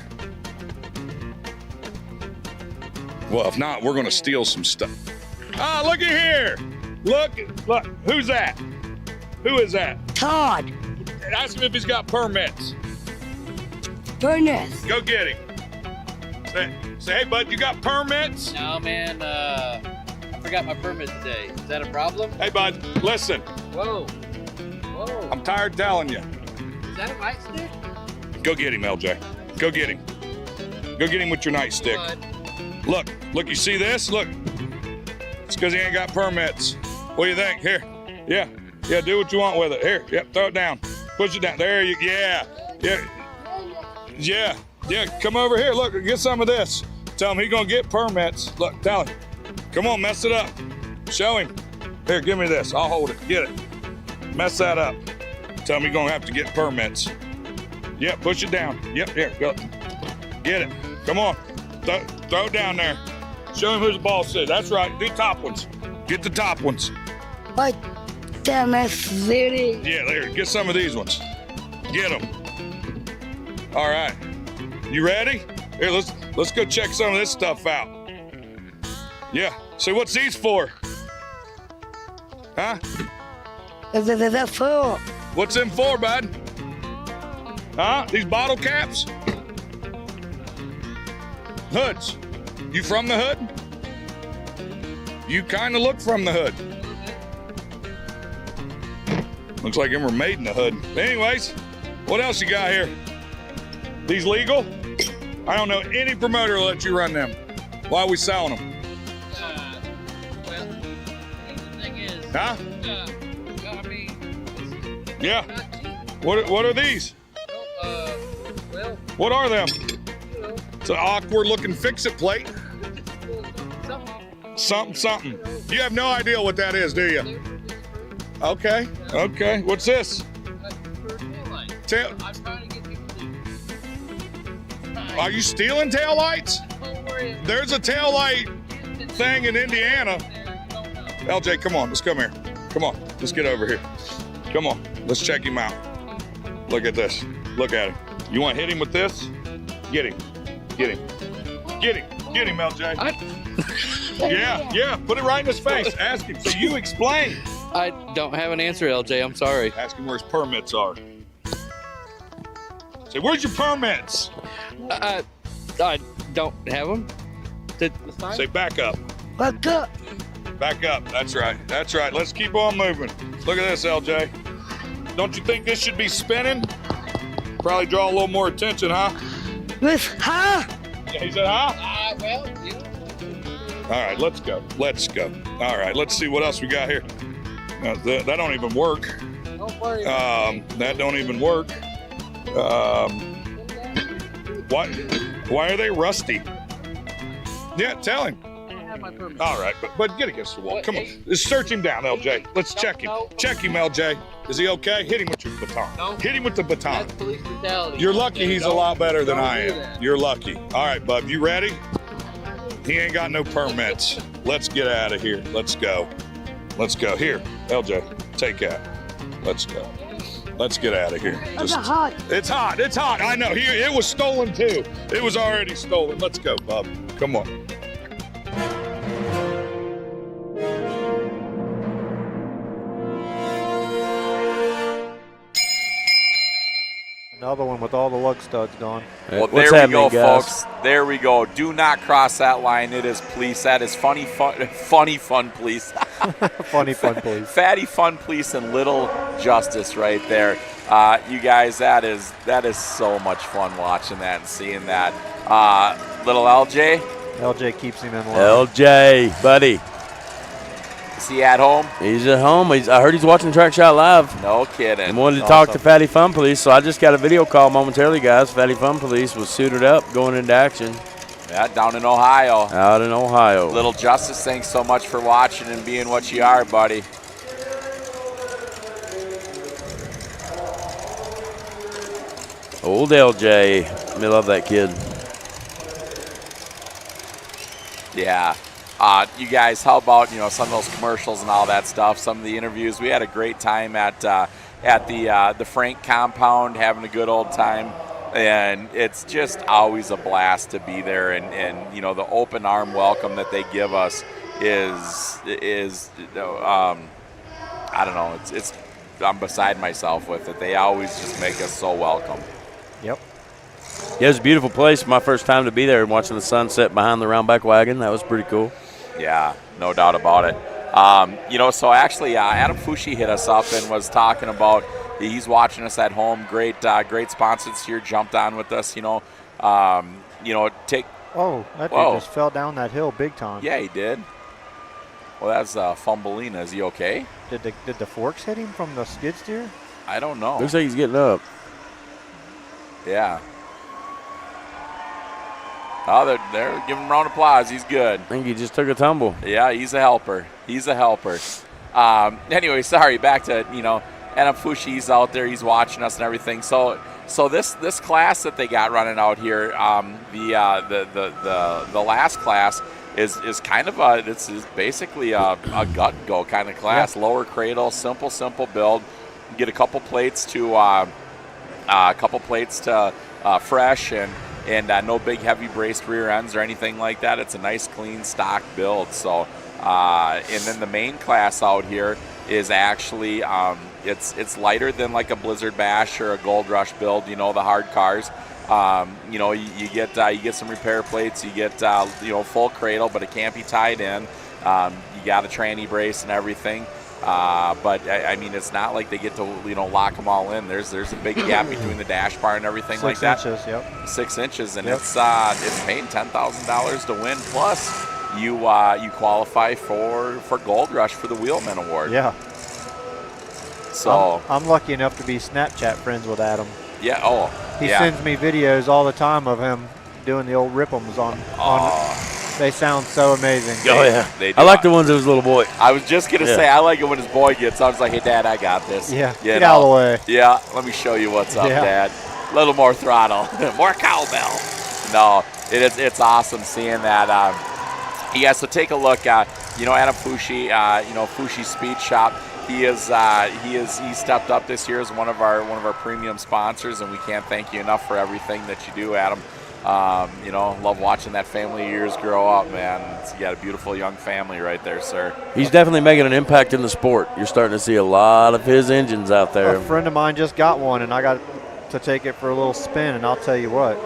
Well, if not, we're going to steal some stuff. Ah, looky here. Look. Who's that? Who is that? Todd. Ask him if he's got permits. Permits. Go get him. Say, hey, bud, you got permits? No, man. I forgot my permit today. Is that a problem? Hey, bud, listen. Whoa. I'm tired telling you. Is that a nightstick? Go get him, LJ. Go get him. Go get him with your nightstick. Look, you see this? Look. It's because he ain't got permits. What do you think? Here. Yeah. Yeah, do what you want with it. Here. Yep, throw it down. Push it down. There you Yeah. Yeah. Yeah. Yeah. Come over here. Look, get some of this. Tell him he's gonna get permits. Look, tell him. Come on, mess it up. Show him. Here, give me this. I'll hold it. Get it. Mess that up. Tell him he's gonna have to get permits. Yep, push it down. Yep, here, go. Get it. Come on. Throw it down there. Show him who the boss is. That's right. Do top ones. Get the top ones. What? Damn, that's litty. Yeah, there. Get some of these ones. Get them. All right. You ready? Here, let's go check some of this stuff out. Yeah. So what's these for? Huh? That's full. What's them for, bud? Huh? These bottle caps? Hoods. You from the hood? You kind of look from the hood. Looks like them were made in the hood. Anyways, what else you got here? These legal? I don't know any promoter will let you run them. Why are we selling them? Well, the thing is, Huh? I mean, Yeah. What are these? well, What are them? It's an awkward looking fix-it plate. Something. You have no idea what that is, do you? Okay. What's this? Tail. I'm trying to get people to. Are you stealing taillights? There's a taillight thing in Indiana. LJ, come on. Let's come here. Come on. Let's get over here. Come on. Let's check him out. Look at this. Look at him. You want to hit him with this? Get him. Get him. Get him. Get him, LJ. Yeah. Put it right in his face. Ask him. So you explain. I don't have an answer, LJ. I'm sorry. Ask him where his permits are. Say, where's your permits? I don't have them. Say, back up. Back up. Back up. That's right. Let's keep on moving. Look at this, LJ. Don't you think this should be spinning? Probably draw a little more attention, huh? Huh? Yeah, he said, huh? Well, yeah. All right, let's go. All right, let's see what else we got here. That don't even work. Don't worry. That don't even work. Why are they rusty? Yeah, tell him. All right, but get against the wall. Come on. Let's search him down, LJ. Let's check him. Check him, LJ. Is he okay? Hit him with your baton. No. Hit him with the baton. That's police brutality. You're lucky he's a lot better than I do am. that. You're lucky. All right, bub, you ready? He ain't got no permits. Let's get out of here. Let's go. Here, LJ, take that. Let's go. Let's get out of here. It's hot. It's hot. I know. It was stolen too. It was already stolen. Let's go, bub. Come on. Another one with all the lug studs gone. Well, What's there we go, happening, guys? folks. There we go. Do not cross that line. It is police. That is funny fun police. Funny fun police. Fatty fun police and little justice right there. You guys, that is so much fun watching that and seeing that. Little LJ. LJ keeps him in line. LJ, buddy. Is he at home? He's at home. I heard he's watching Track Shot Live. No kidding. And wanted to talk to Fatty Fun Police, so I just got a video call momentarily, guys. Fatty Fun Police was suited up, going into action. Yeah, down in Ohio. Out in Ohio. Little Justice, thanks so much for watching and being what you are, buddy. Old LJ. I love that kid. Yeah. You guys, how about, some of those commercials and all that stuff, some of the interviews? We had a great time at the Frank compound, having a good old time. And it's just always a blast to be there. And the open arm welcome that they give us is I don't know, it's I'm beside myself with it. They always just make us so welcome. Yep. Yeah, it was a beautiful place. My first time to be there and watching the sunset behind the roundback wagon. That was pretty cool. Yeah, no doubt about it. So actually, Adam Fushi hit us up and was talking about he's watching us at home. Great sponsors here jumped on with us. Take. Oh, that dude just fell down that hill big time. Yeah, he did. Well, that's Fumbleina. Is he okay? Did the forks hit him from the skid steer? I don't know. Looks like he's getting up. Yeah. Oh, they're giving him a round of applause. He's good. I think he just took a tumble. Yeah, he's a helper. He's a helper. Anyway, sorry. Back to Adam Fushi's out there. He's watching us and everything. So this class that they got running out here, the last class is kind of it's basically a gut go kind of class. Yeah. Lower cradle, simple build. You get a couple plates to fresh and no big heavy braced rear ends or anything like that. It's a nice clean stock build. So and then the main class out here is actually it's lighter than like a Blizzard Bash or a Gold Rush build. The hard cars. You get some repair plates. You get full cradle, but it can't be tied in. You got a tranny brace and everything. But I mean, it's not like they get to lock them all in. There's a big gap between the dash bar and everything like that. 6 inches, yep. 6 inches, and it's paying $10,000 to win. Plus, you qualify for Gold Rush for the Wheelman Award. Yeah. So I'm lucky enough to be Snapchat friends with Adam. Yeah. Oh. He sends me videos all the time of him doing the old rip'ems on. They sound so amazing. Oh yeah, I like the ones of his little boy. I was just gonna say I like it when his boy gets. I was like, hey Dad, I got this. Yeah, get out of the way. Yeah, let me show you what's up, Dad. A little more throttle, more cowbell. No, it's awesome seeing that. Yeah, so take a look. Adam Fushi, Fushi Speed Shop. He stepped up this year as one of our premium sponsors, and we can't thank you enough for everything that you do, Adam. Love watching that family of yours grow up, man. You got a beautiful young family right there, sir. He's definitely making an impact in the sport. You're starting to see a lot of his engines out there. A friend of mine just got one, and I got to take it for a little spin, and I'll tell you what,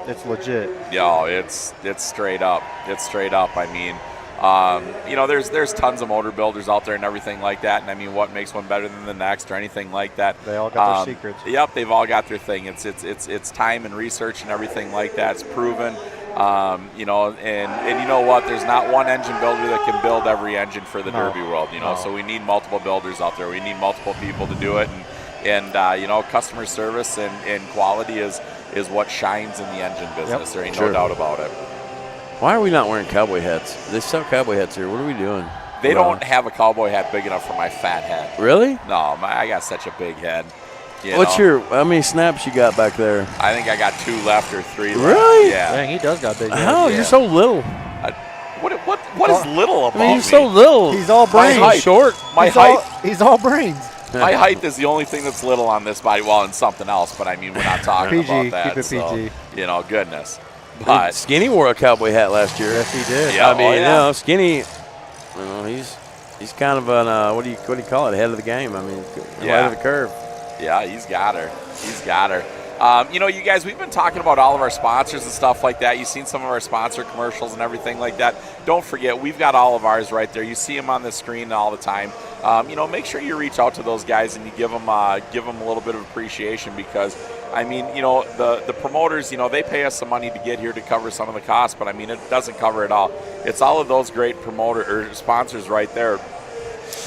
it's legit. Yo, it's straight up. It's straight up. I mean, there's tons of motor builders out there and everything like that. And I mean, what makes one better than the next or anything like that? They all got their secrets. Yep, they've all got their thing. It's time and research and everything like that. It's proven. And you know what? There's not one engine builder that can build every engine for the Derby world. So we need multiple builders out there. We need multiple people to do it. And customer service and quality is what shines in the engine business. Yep. There ain't no doubt about it. Why are we not wearing cowboy hats? They sell cowboy hats here. What are we doing? They don't have a cowboy hat big enough for my fat head. Really? No, I got such a big head. How many snaps you got back there? I think I got 2 left or 3 left. Really? Yeah. Dang, he does got big head. Oh, you're so little. What is little about me? You're so little. He's all brains. He's short. He's all brains. My height is the only thing that's little on this body. Well, and something else, but I mean, we're not talking about that. Keep it PG. Goodness. But Skinny wore a cowboy hat last year. Yes, he did. Yeah, Skinny. He's kind of an what do you call it? Ahead of the game. I mean, ahead of the curve. Yeah, he's got her. You guys, we've been talking about all of our sponsors and stuff like that. You've seen some of our sponsor commercials and everything like that. Don't forget, we've got all of ours right there. You see them on the screen all the time. Make sure you reach out to those guys and you give them a little bit of appreciation because, I mean, the promoters, they pay us some money to get here to cover some of the costs, but I mean, it doesn't cover it all. It's all of those great sponsors right there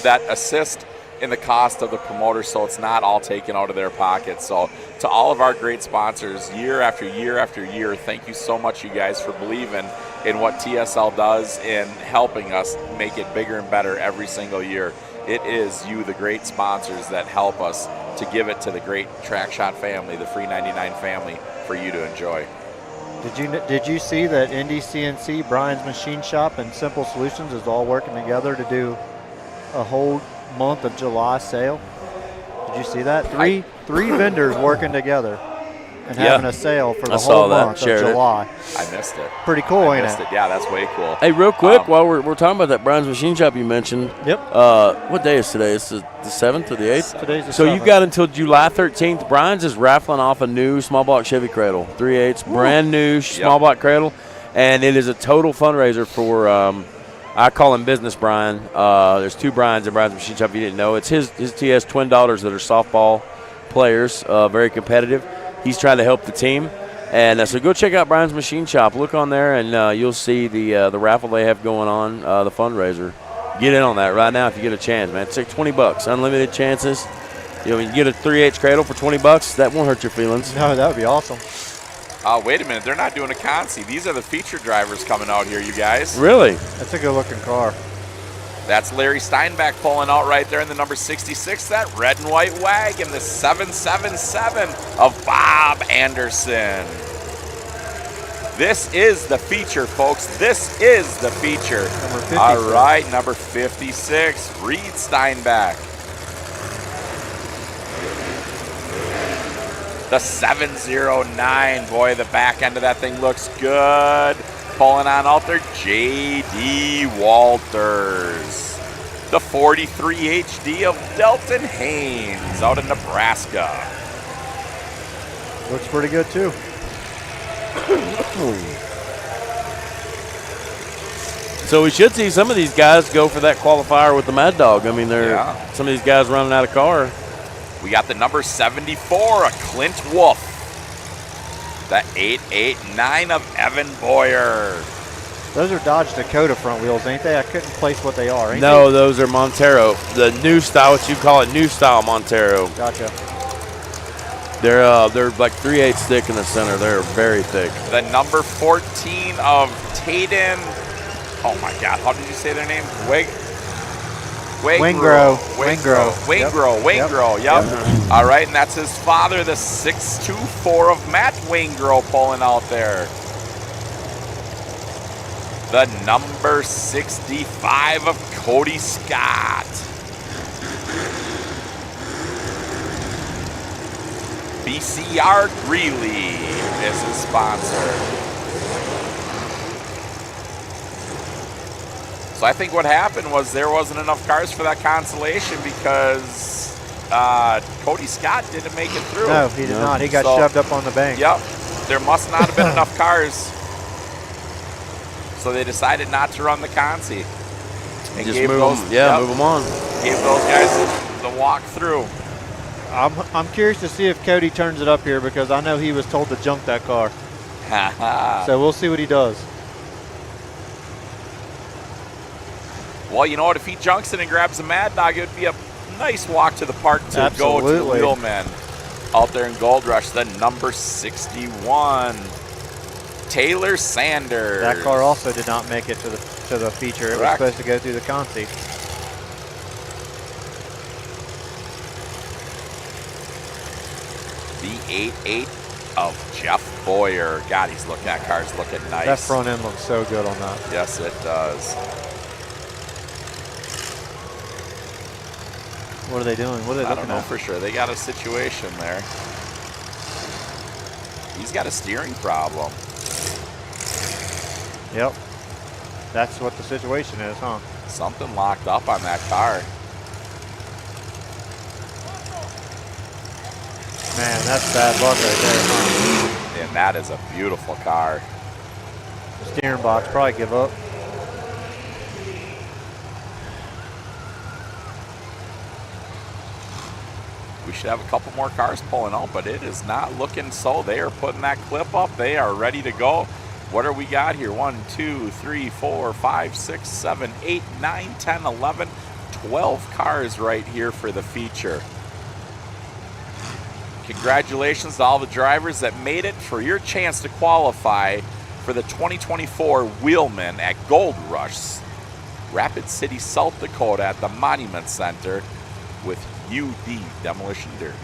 that assist in the cost of the promoter, so it's not all taken out of their pockets. So to all of our great sponsors, year after year after year, thank you so much, you guys, for believing in what TSL does and helping us make it bigger and better every single year. It is you, the great sponsors, that help us to give it to the great Track Shot family, the Free 99 family, for you to enjoy. Did you see that NDCNC, Brian's Machine Shop, and Simple Solutions is all working together to do a whole month of July sale? Did you see that? Three vendors working together and having a sale for the whole month of July. I missed it. Pretty cool, ain't it? Yeah, that's way cool. Hey, real quick, while we're talking about that Brian's Machine Shop you mentioned. Yep. What day is today? It's the 7th or the 8th? Today's the 7th. So you've got until July 13th. Brian's is raffling off a new small block Chevy cradle, 3/8, brand new small block cradle, and it is a total fundraiser for. I call him Business Brian. There's 2 Brians in Brian's Machine Shop if you didn't know. It's his TS twin daughters that are softball players, very competitive. He's trying to help the team. And so go check out Brian's Machine Shop. Look on there, and you'll see the raffle they have going on, the fundraiser. Get in on that right now if you get a chance, man. It's like $20, unlimited chances. You know, you get a 3/8 cradle for $20. That won't hurt your feelings. No, that would be awesome. Wait a minute, they're not doing a consi. These are the feature drivers coming out here, you guys. Really? That's a good-looking car. That's Larry Steinbeck pulling out right there in the number 66, that red and white wagon, the 777 of Bob Anderson. This is the feature, folks. This is the feature. Number 56. All right, number 56, Reed Steinbeck. The 709, boy, the back end of that thing looks good. Pulling on out there, J.D. Walters. The 43 HD of Delton Haynes out of Nebraska. Looks pretty good, too. So we should see some of these guys go for that qualifier with the Mad Dog. I mean, some of these guys running out of car. We got the number 74, a Clint Wolf. The 889 of Evan Boyer. Those are Dodge Dakota front wheels, ain't they? I couldn't place what they are, ain't No, they? those are Montero. The new style, what you call it, new style Montero. Gotcha. They're like 3/8 thick in the center. They're very thick. The number 14 of Tayden. Oh my God, how did you say their name? Wingro. Wingro, yep. All right, and that's his father, the 624 of Matt Wingro pulling out there. The number 65 of Cody Scott. BCR Greeley is his sponsor. So I think what happened was there wasn't enough cars for that consolation because Cody Scott didn't make it through. No, he did not. He got shoved up on the bank. Yep. There must not have been enough cars. So they decided not to run the consi. And Just gave move those, them. Yeah, move them on. Gave those guys the walk through. I'm curious to see if Cody turns it up here because I know he was told to junk that car. So we'll see what he does. Well, you know what? If he junks it and grabs a Mad Dog, it would be a nice walk to the park to Absolutely. go to the Wheelmen out there in Gold Rush. The number 61, Taylor Sanders. That car also did not make it to the feature. It was supposed to go through the consi. The 88 of Jeff Boyer. God, that car's looking nice. That front end looks so good on that. Yes, it does. What are they doing? What are they I looking don't know at? for sure. They got a situation there. He's got a steering problem. Yep. That's what the situation is, huh? Something locked up on that car. Man, that's bad luck right there, huh? And that is a beautiful car. The steering box probably give up. We should have a couple more cars pulling out, but it is not looking so. They are putting that clip up. They are ready to go. What are we got here? 1, 2, 3, 4, 5, 6, 7, 8, 9, 10, 11, 12 cars right here for the feature. Congratulations to all the drivers that made it for your chance to qualify for the 2024 Wheelman at Gold Rush, Rapid City, South Dakota at the Monument Center with UD Demolition Derby.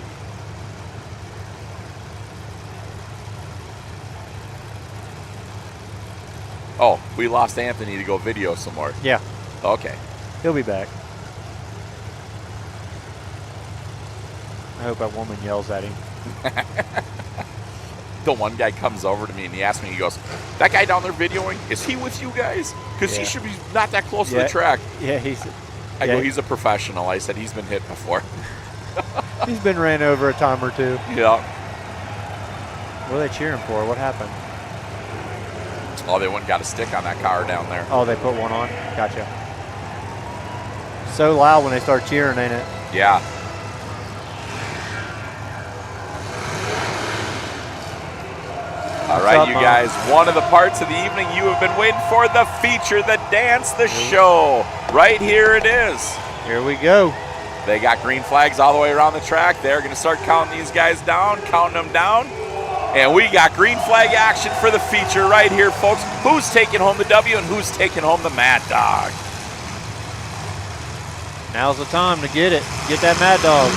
Oh, we lost Anthony to go video some more. Yeah. Okay. He'll be back. I hope that woman yells at him. The one guy comes over to me and he asks me, he goes, that guy down there videoing, is he with you guys? Because he should be not that close to the track. Yeah, I go, he's a professional. I said, he's been hit before. He's been ran over a time or two. Yeah. What are they cheering for? What happened? Oh, they went and got a stick on that car down there. Oh, they put one on? Gotcha. So loud when they start cheering, ain't it? Yeah. All right, up, you Mom? guys, one of the parts of the evening you have been waiting for, the feature, the dance, the show. Right here it is. Here we go. They got green flags all the way around the track. They're going to start counting these guys down, counting them down. And we got green flag action for the feature right here, folks. Who's taking home the W and who's taking home the Mad Dog? Now's the time to get it. Get that Mad Dog.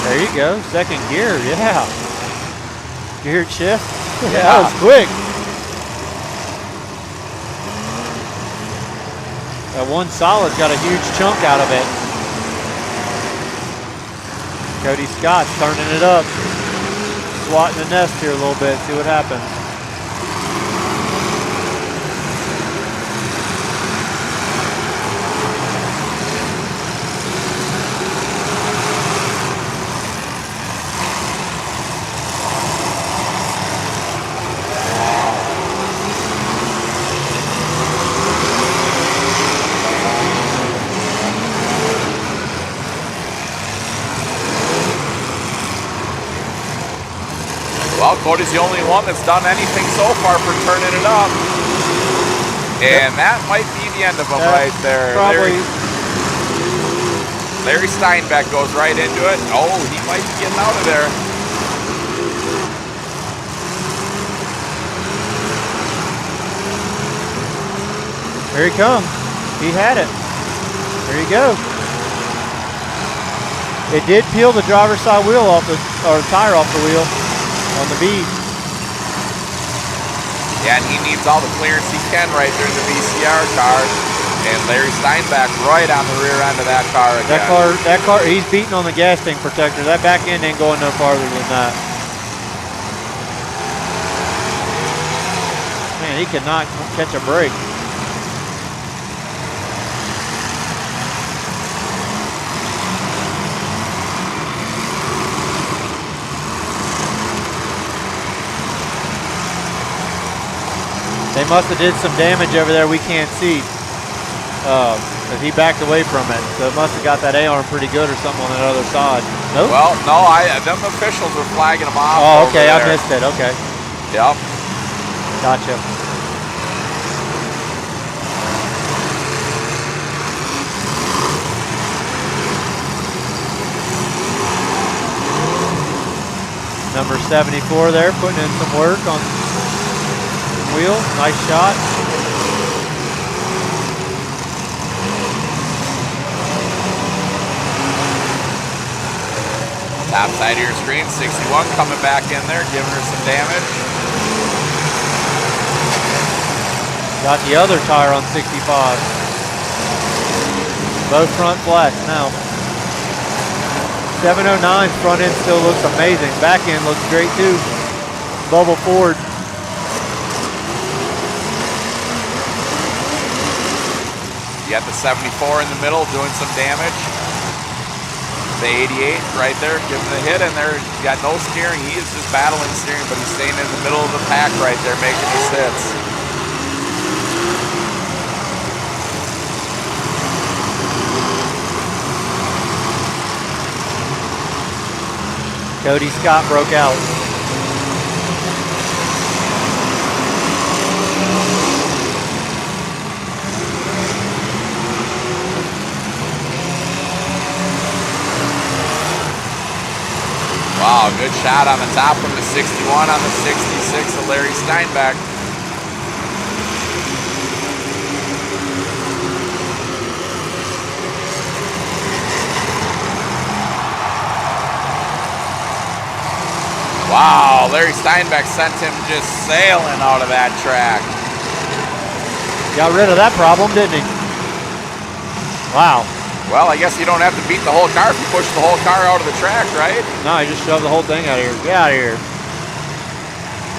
There you go. Second gear. Yeah. Gear shift. Yeah. That was quick. That one solid's got a huge chunk out of it. Cody Scott's turning it up. Swatting the nest here a little bit, see what happens. Well, Cody's the only one that's done anything so far for turning it up. And that might be the end of him right there. Probably. Larry Steinbeck goes right into it. Oh, he might be getting out of there. Here he comes. He had it. There you go. It did peel the driver's side wheel off the, or tire off the wheel on the bead. Yeah, and he needs all the clearance he can right there in the VCR car. And Larry Steinbeck right on the rear end of that car again. That car, he's beating on the gas tank protector. That back end ain't going no farther than that. Man, he cannot catch a break. They must have did some damage over there we can't see. Because he backed away from it. So it must have got that A-arm pretty good or something on that other side. Nope. Well, no, them officials were flagging him off. Oh, okay, I there. missed it. Okay. Yep. Gotcha. Number 74 there, putting in some work on wheel. Nice shot. Top side of your screen, 61 coming back in there, giving her some damage. Got the other tire on 65. Both front flats now. 709's front end still looks amazing. Back end looks great too. Bubble Ford. You got the 74 in the middle doing some damage. The 88 right there giving the hit, and there he's got no steering. He is just battling steering, but he's staying in the middle of the pack right there making his hits. Cody Scott broke out. Wow, good shot on the top from the 61 on the 66 of Larry Steinbeck. Wow, Larry Steinbeck sent him just sailing out of that track. Got rid of that problem, didn't he? Wow. Well, I guess you don't have to beat the whole car if you push the whole car out of the track, right? No, he just shoved the whole thing out of here. Get out of here.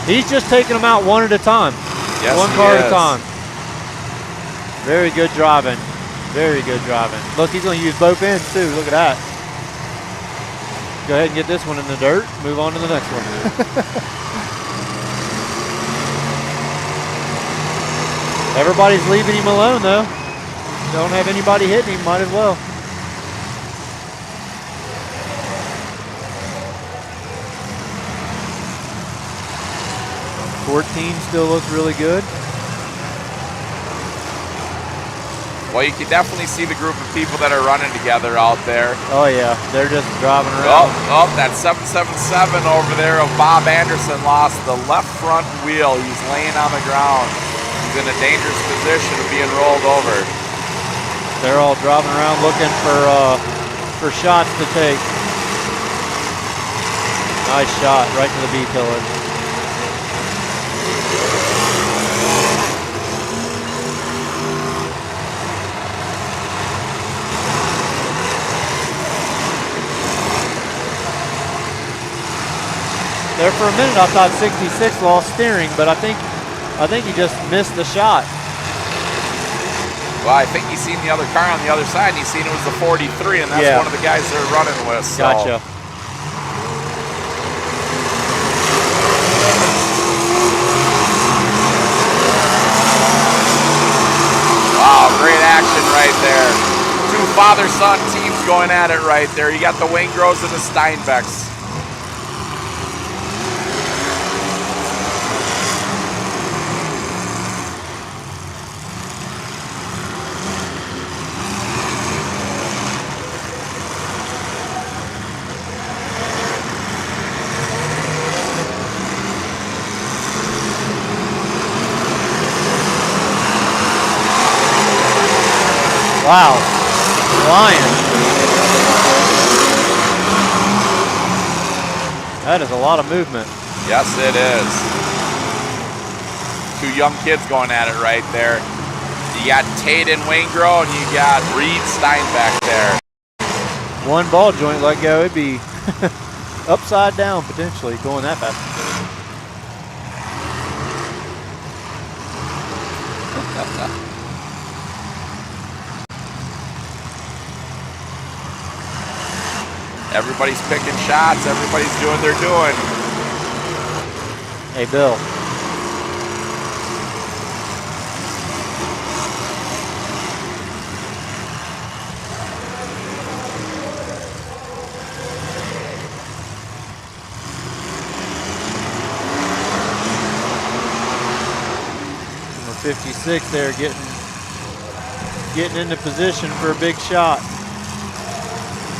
He's just taking them out one at a time. Yes, one car at a time. Very good driving. Very good driving. Look, he's going to use both ends too. Look at that. Go ahead and get this one in the dirt. Move on to the next one. Everybody's leaving him alone though. don't have anybody hitting him, might as well. 14 still looks really good. Well, you can definitely see the group of people that are running together out there. Oh yeah, they're just driving around. Oh, that 777 over there of Bob Anderson lost the left front wheel. He's laying on the ground. He's in a dangerous position of being rolled over. They're all driving around looking for shots to take. Nice shot right to the B pillar. There for a minute I thought 66 lost steering, but I think he just missed the shot. Well, I think he's seen the other car on the other side, and he's seen it was the 43, and that's one of the guys they're running with. So. Gotcha. Wow, great action right there. Two father-son teams going at it right there. You got the Waingroves and the Steinbecks. Wow, flying. That is a lot of movement. Yes, it is. Two young kids going at it right there. You got Tate and Waingro, and you got Reed Steinbeck there. One ball joint let go, it'd be upside down potentially going that fast. Everybody's picking shots. Everybody's doing their doing. Hey, Bill. Number 56 there getting into position for a big shot.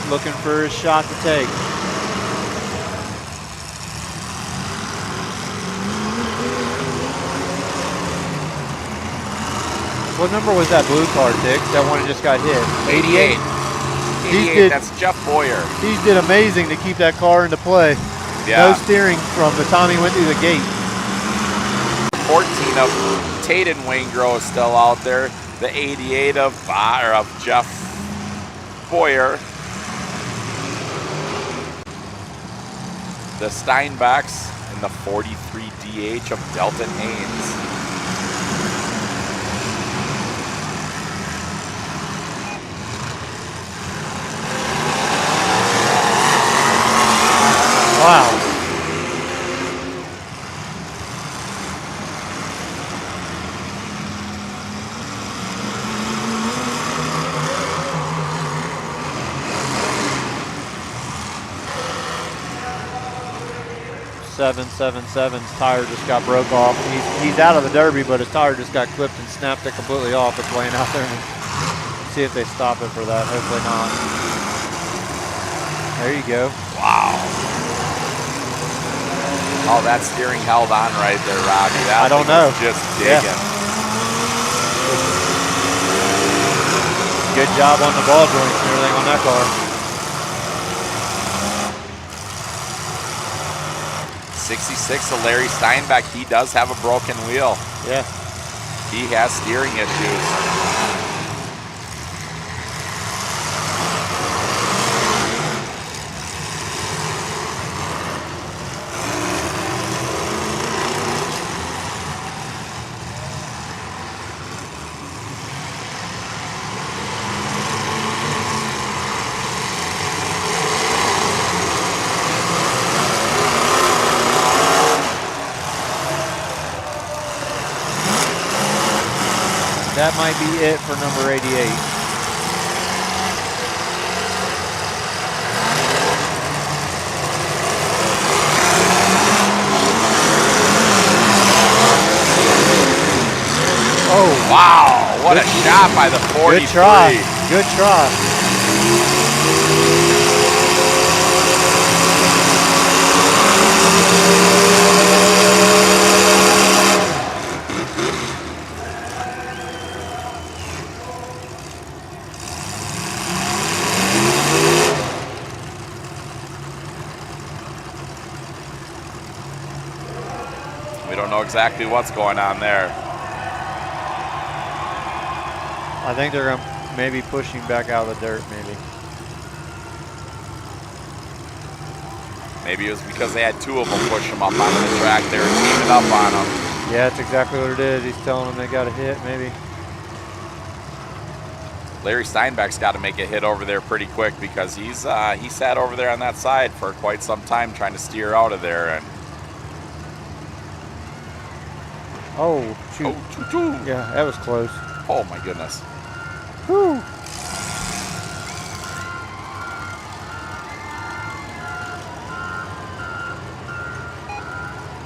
Looking for his shot to take. What number was that blue car, Dick? That one that just got hit? 88. 88, that's Jeff Boyer. He did amazing to keep that car into play. Yeah. No steering from the time he went through the gate. 14 of Tate and Waingro is still out there. The 88 of Jeff Boyer. The Steinbecks and the 43 DH of Delton Haynes. Wow. .777's tire just got broke off. He's out of the Derby, but his tire just got clipped and snapped it completely off. It's laying out there. And see if they stop it for that. Hopefully not. There you go. Wow. Oh, that steering held on right there, Robbie. That I don't know. Just digging. Yeah. Good job on the ball joints and everything on that car. 66 of Larry Steinbeck, he does have a broken wheel. Yeah. He has steering issues. That might be it for number 88. Oh, wow. What a shot by the 43. Good try. Good try. We don't know exactly what's going on there. I think they're going to maybe push him back out of the dirt, maybe. Maybe it was because they had two of them push him up onto the track. They were teaming up on him. Yeah, that's exactly what it is. He's telling them they got a hit, maybe. Larry Steinbeck's got to make a hit over there pretty quick because he sat over there on that side for quite some time trying to steer out of there. And oh, shoot. Oh, yeah, that was close. Oh, my goodness. Whew.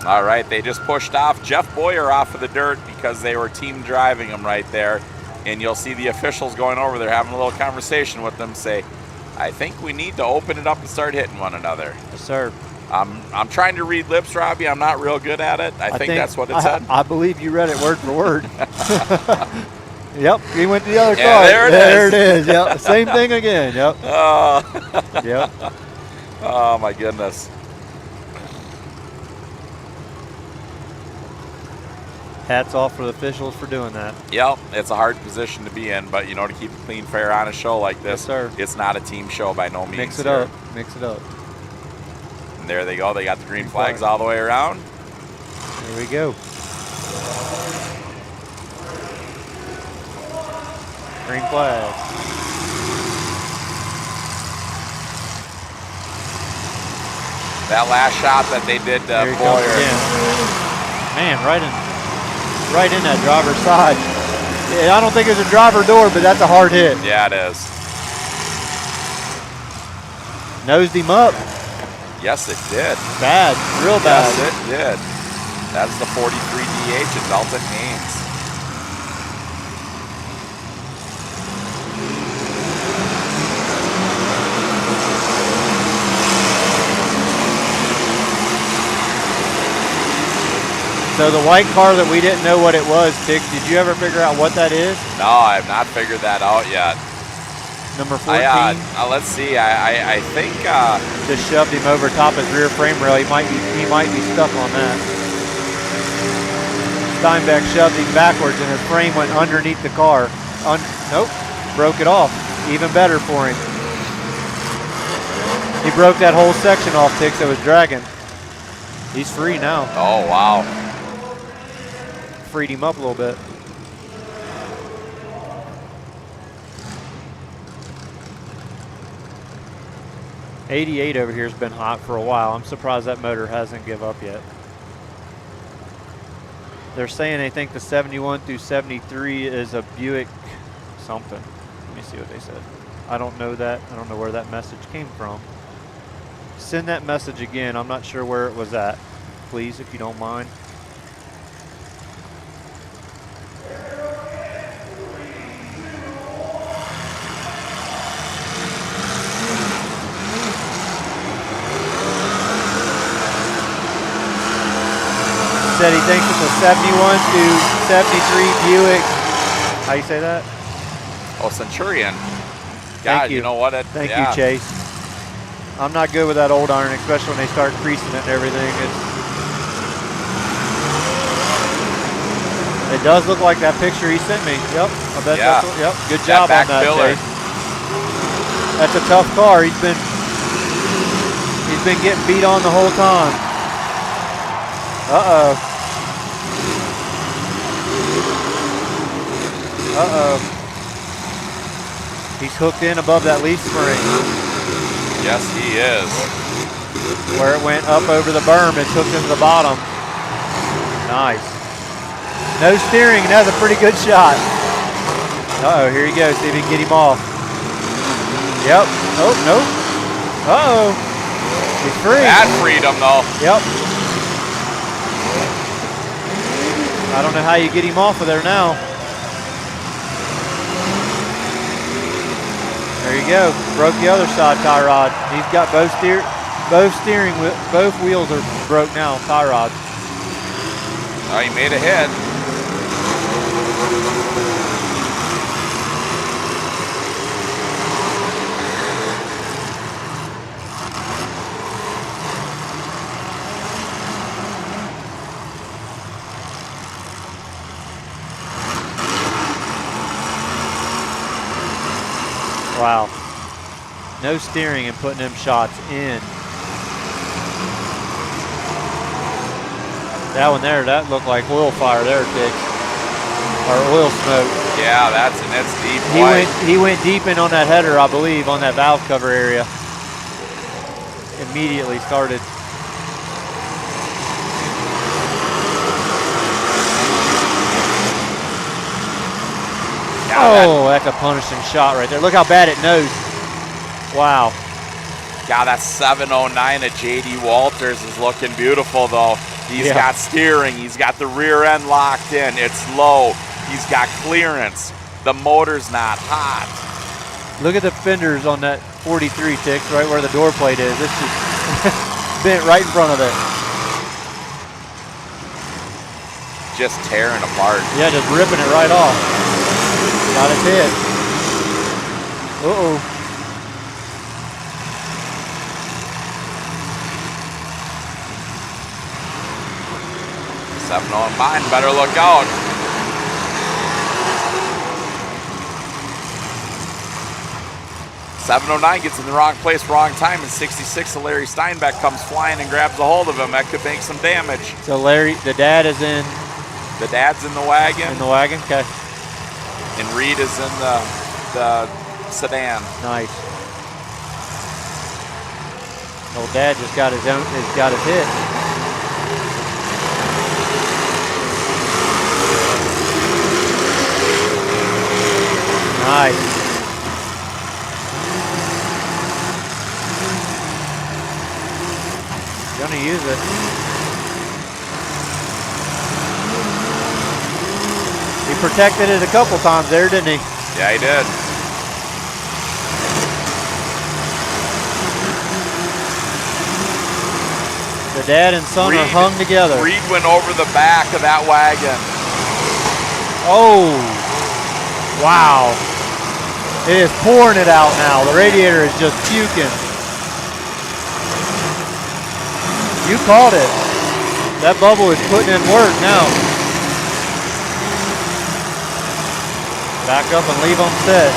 All right, they just pushed off Jeff Boyer off of the dirt because they were team driving him right there. And you'll see the officials going over there having a little conversation with them, say, I think we need to open it up and start hitting one another. Yes, sir. I'm trying to read lips, Robbie. I'm not real good at it. I think that's what it said. I believe you read it word for word. Yep, he went to the other Yeah, car. there it is. Yep, same thing again. Yep. Yep. Oh, my goodness. Hats off for the officials for doing that. Yep, it's a hard position to be in, but, you know, to keep it clean, fair on a show like this, Yes, sir. It's not a team show by no means. Mix it here. up. Mix it up. And there they go. They got the green flags all the way around. Here we go. Green flag. That last shot that they did Here he comes Boyer. again. Man, right in that driver's side. Yeah, I don't think it's a driver door, but that's a hard hit. Yeah, it is. Nosed him up. Yes, it did. Bad, real bad. Yes, it did. That's the 43 DH at Dalton Haynes. So the white car that we didn't know what it was, Tick, did you ever figure out what that is? No, I have not figured that out yet. Number 14? Let's see. I think just shoved him over top his rear frame rail. He might be stuck on that. Steinbeck shoved him backwards and his frame went underneath the car. Nope, broke it off. Even better for him. He broke that whole section off, Tick, that was dragging. He's free now. Oh, wow. Freed him up a little bit. '88 over here has been hot for a while. I'm surprised that motor hasn't give up yet. They're saying they think the 71 through 73 is a Buick something. Let me see what they said. I don't know that. I don't know where that message came from. Send that message again. I'm not sure where it was at. Please, if you don't mind. Said he thinks it's a 71 to 73 Buick. How you say that? Oh, Centurion. God, Thank you. You know what? Thank you, Chase. I'm not good with that old iron, especially when they start creasing it and everything. It does look like that picture he sent me. Yep, I bet that's what, yep. Good job on that, Chase. That's a tough car. He's been getting beat on the whole time. Uh-oh. Uh-oh. He's hooked in above that leaf spring. Yes, he is. Where it went up over the berm, it's hooked into the bottom. Nice. No steering, and that's a pretty good shot. Uh-oh, here he goes. See if he can get him off. Yep. Oh, nope. Uh-oh. He's free. That freedom, though. Yep. I don't know how you get him off of there now. There you go. Broke the other side tie rod. He's got both wheels are broke now, tie rods. Oh, he made a hit. Wow. No steering and putting them shots in. That one there, that looked like oil fire there, Dick. Or oil smoke. Yeah, that's deep. He went deep in on that header, I believe, on that valve cover area. Immediately started. Oh, that's a punishing shot right there. Look how bad it knows. Wow. God, that 709 of J.D. Walters is looking beautiful, though. He's got steering. He's got the rear end locked in. It's low. He's got clearance. The motor's not hot. Look at the fenders on that 43 Ticks, right where the door plate is. It's just bent right in front of it. Just tearing apart. Yeah, just ripping it right off. Got his hit. Uh-oh. Mine better look out. .709 gets in the wrong place, wrong time, and 66 of Larry Steinbeck comes flying and grabs a hold of him. That could make some damage. So Larry, the dad is in. The dad's in the wagon. In the wagon, okay. And Reed is in the sedan. Nice. Old dad just got his hit. Nice. Gonna use it. He protected it a couple times there, didn't he? Yeah, he did. The dad and son are hung together. Reed went over the back of that wagon. Oh, wow. It is pouring it out now. The radiator is just puking. You caught it. That bubble is putting in work now. Back up and leave them set.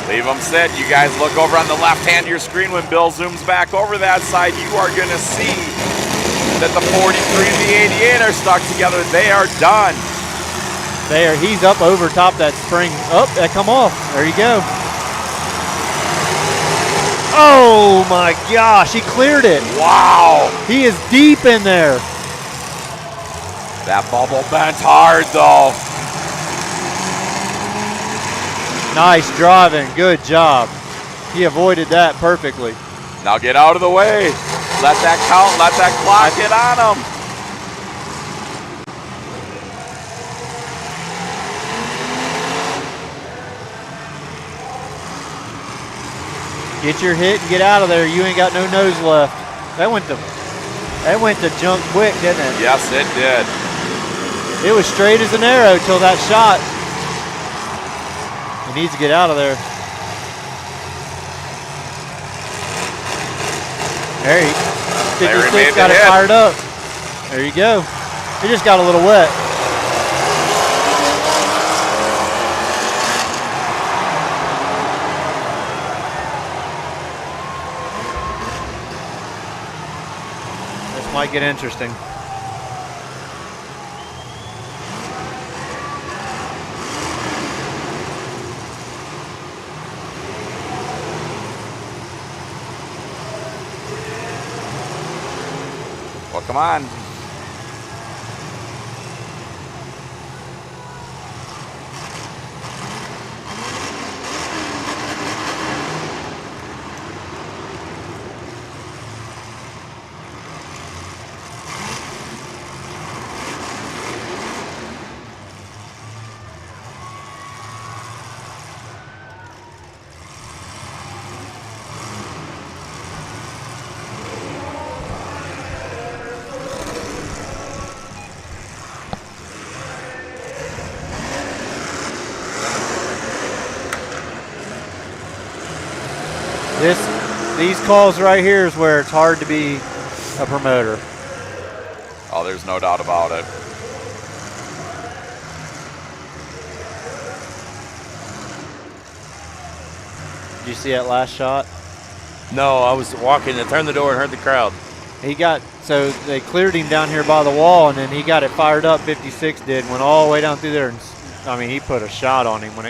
Leave them set. You guys look over on the left hand of your screen. When Bill zooms back over that side, you are going to see that the 43 and the 88 are stuck together. They are done. There, he's up over top that spring. Oh, that come off. There you go. Oh my gosh, he cleared it. Wow. He is deep in there. That bubble bent hard though. Nice driving, good job. He avoided that perfectly. Now get out of the way. Let that count, let that clock get on him. Get your hit and get out of there. You ain't got no nose left. That went to junk quick, didn't it? Yes, it did. It was straight as an arrow till that shot. He needs to get out of there. There he 56 got it fired up. There you go. He just got a little wet. Might get interesting. Well, come on. These calls right here is where it's hard to be a promoter. Oh, there's no doubt about it. Did you see that last shot? No, I was walking. I turned the door and heard the crowd. So they cleared him down here by the wall, and then he got it fired up. 56 did, went all the way down through there, and he put a shot on him when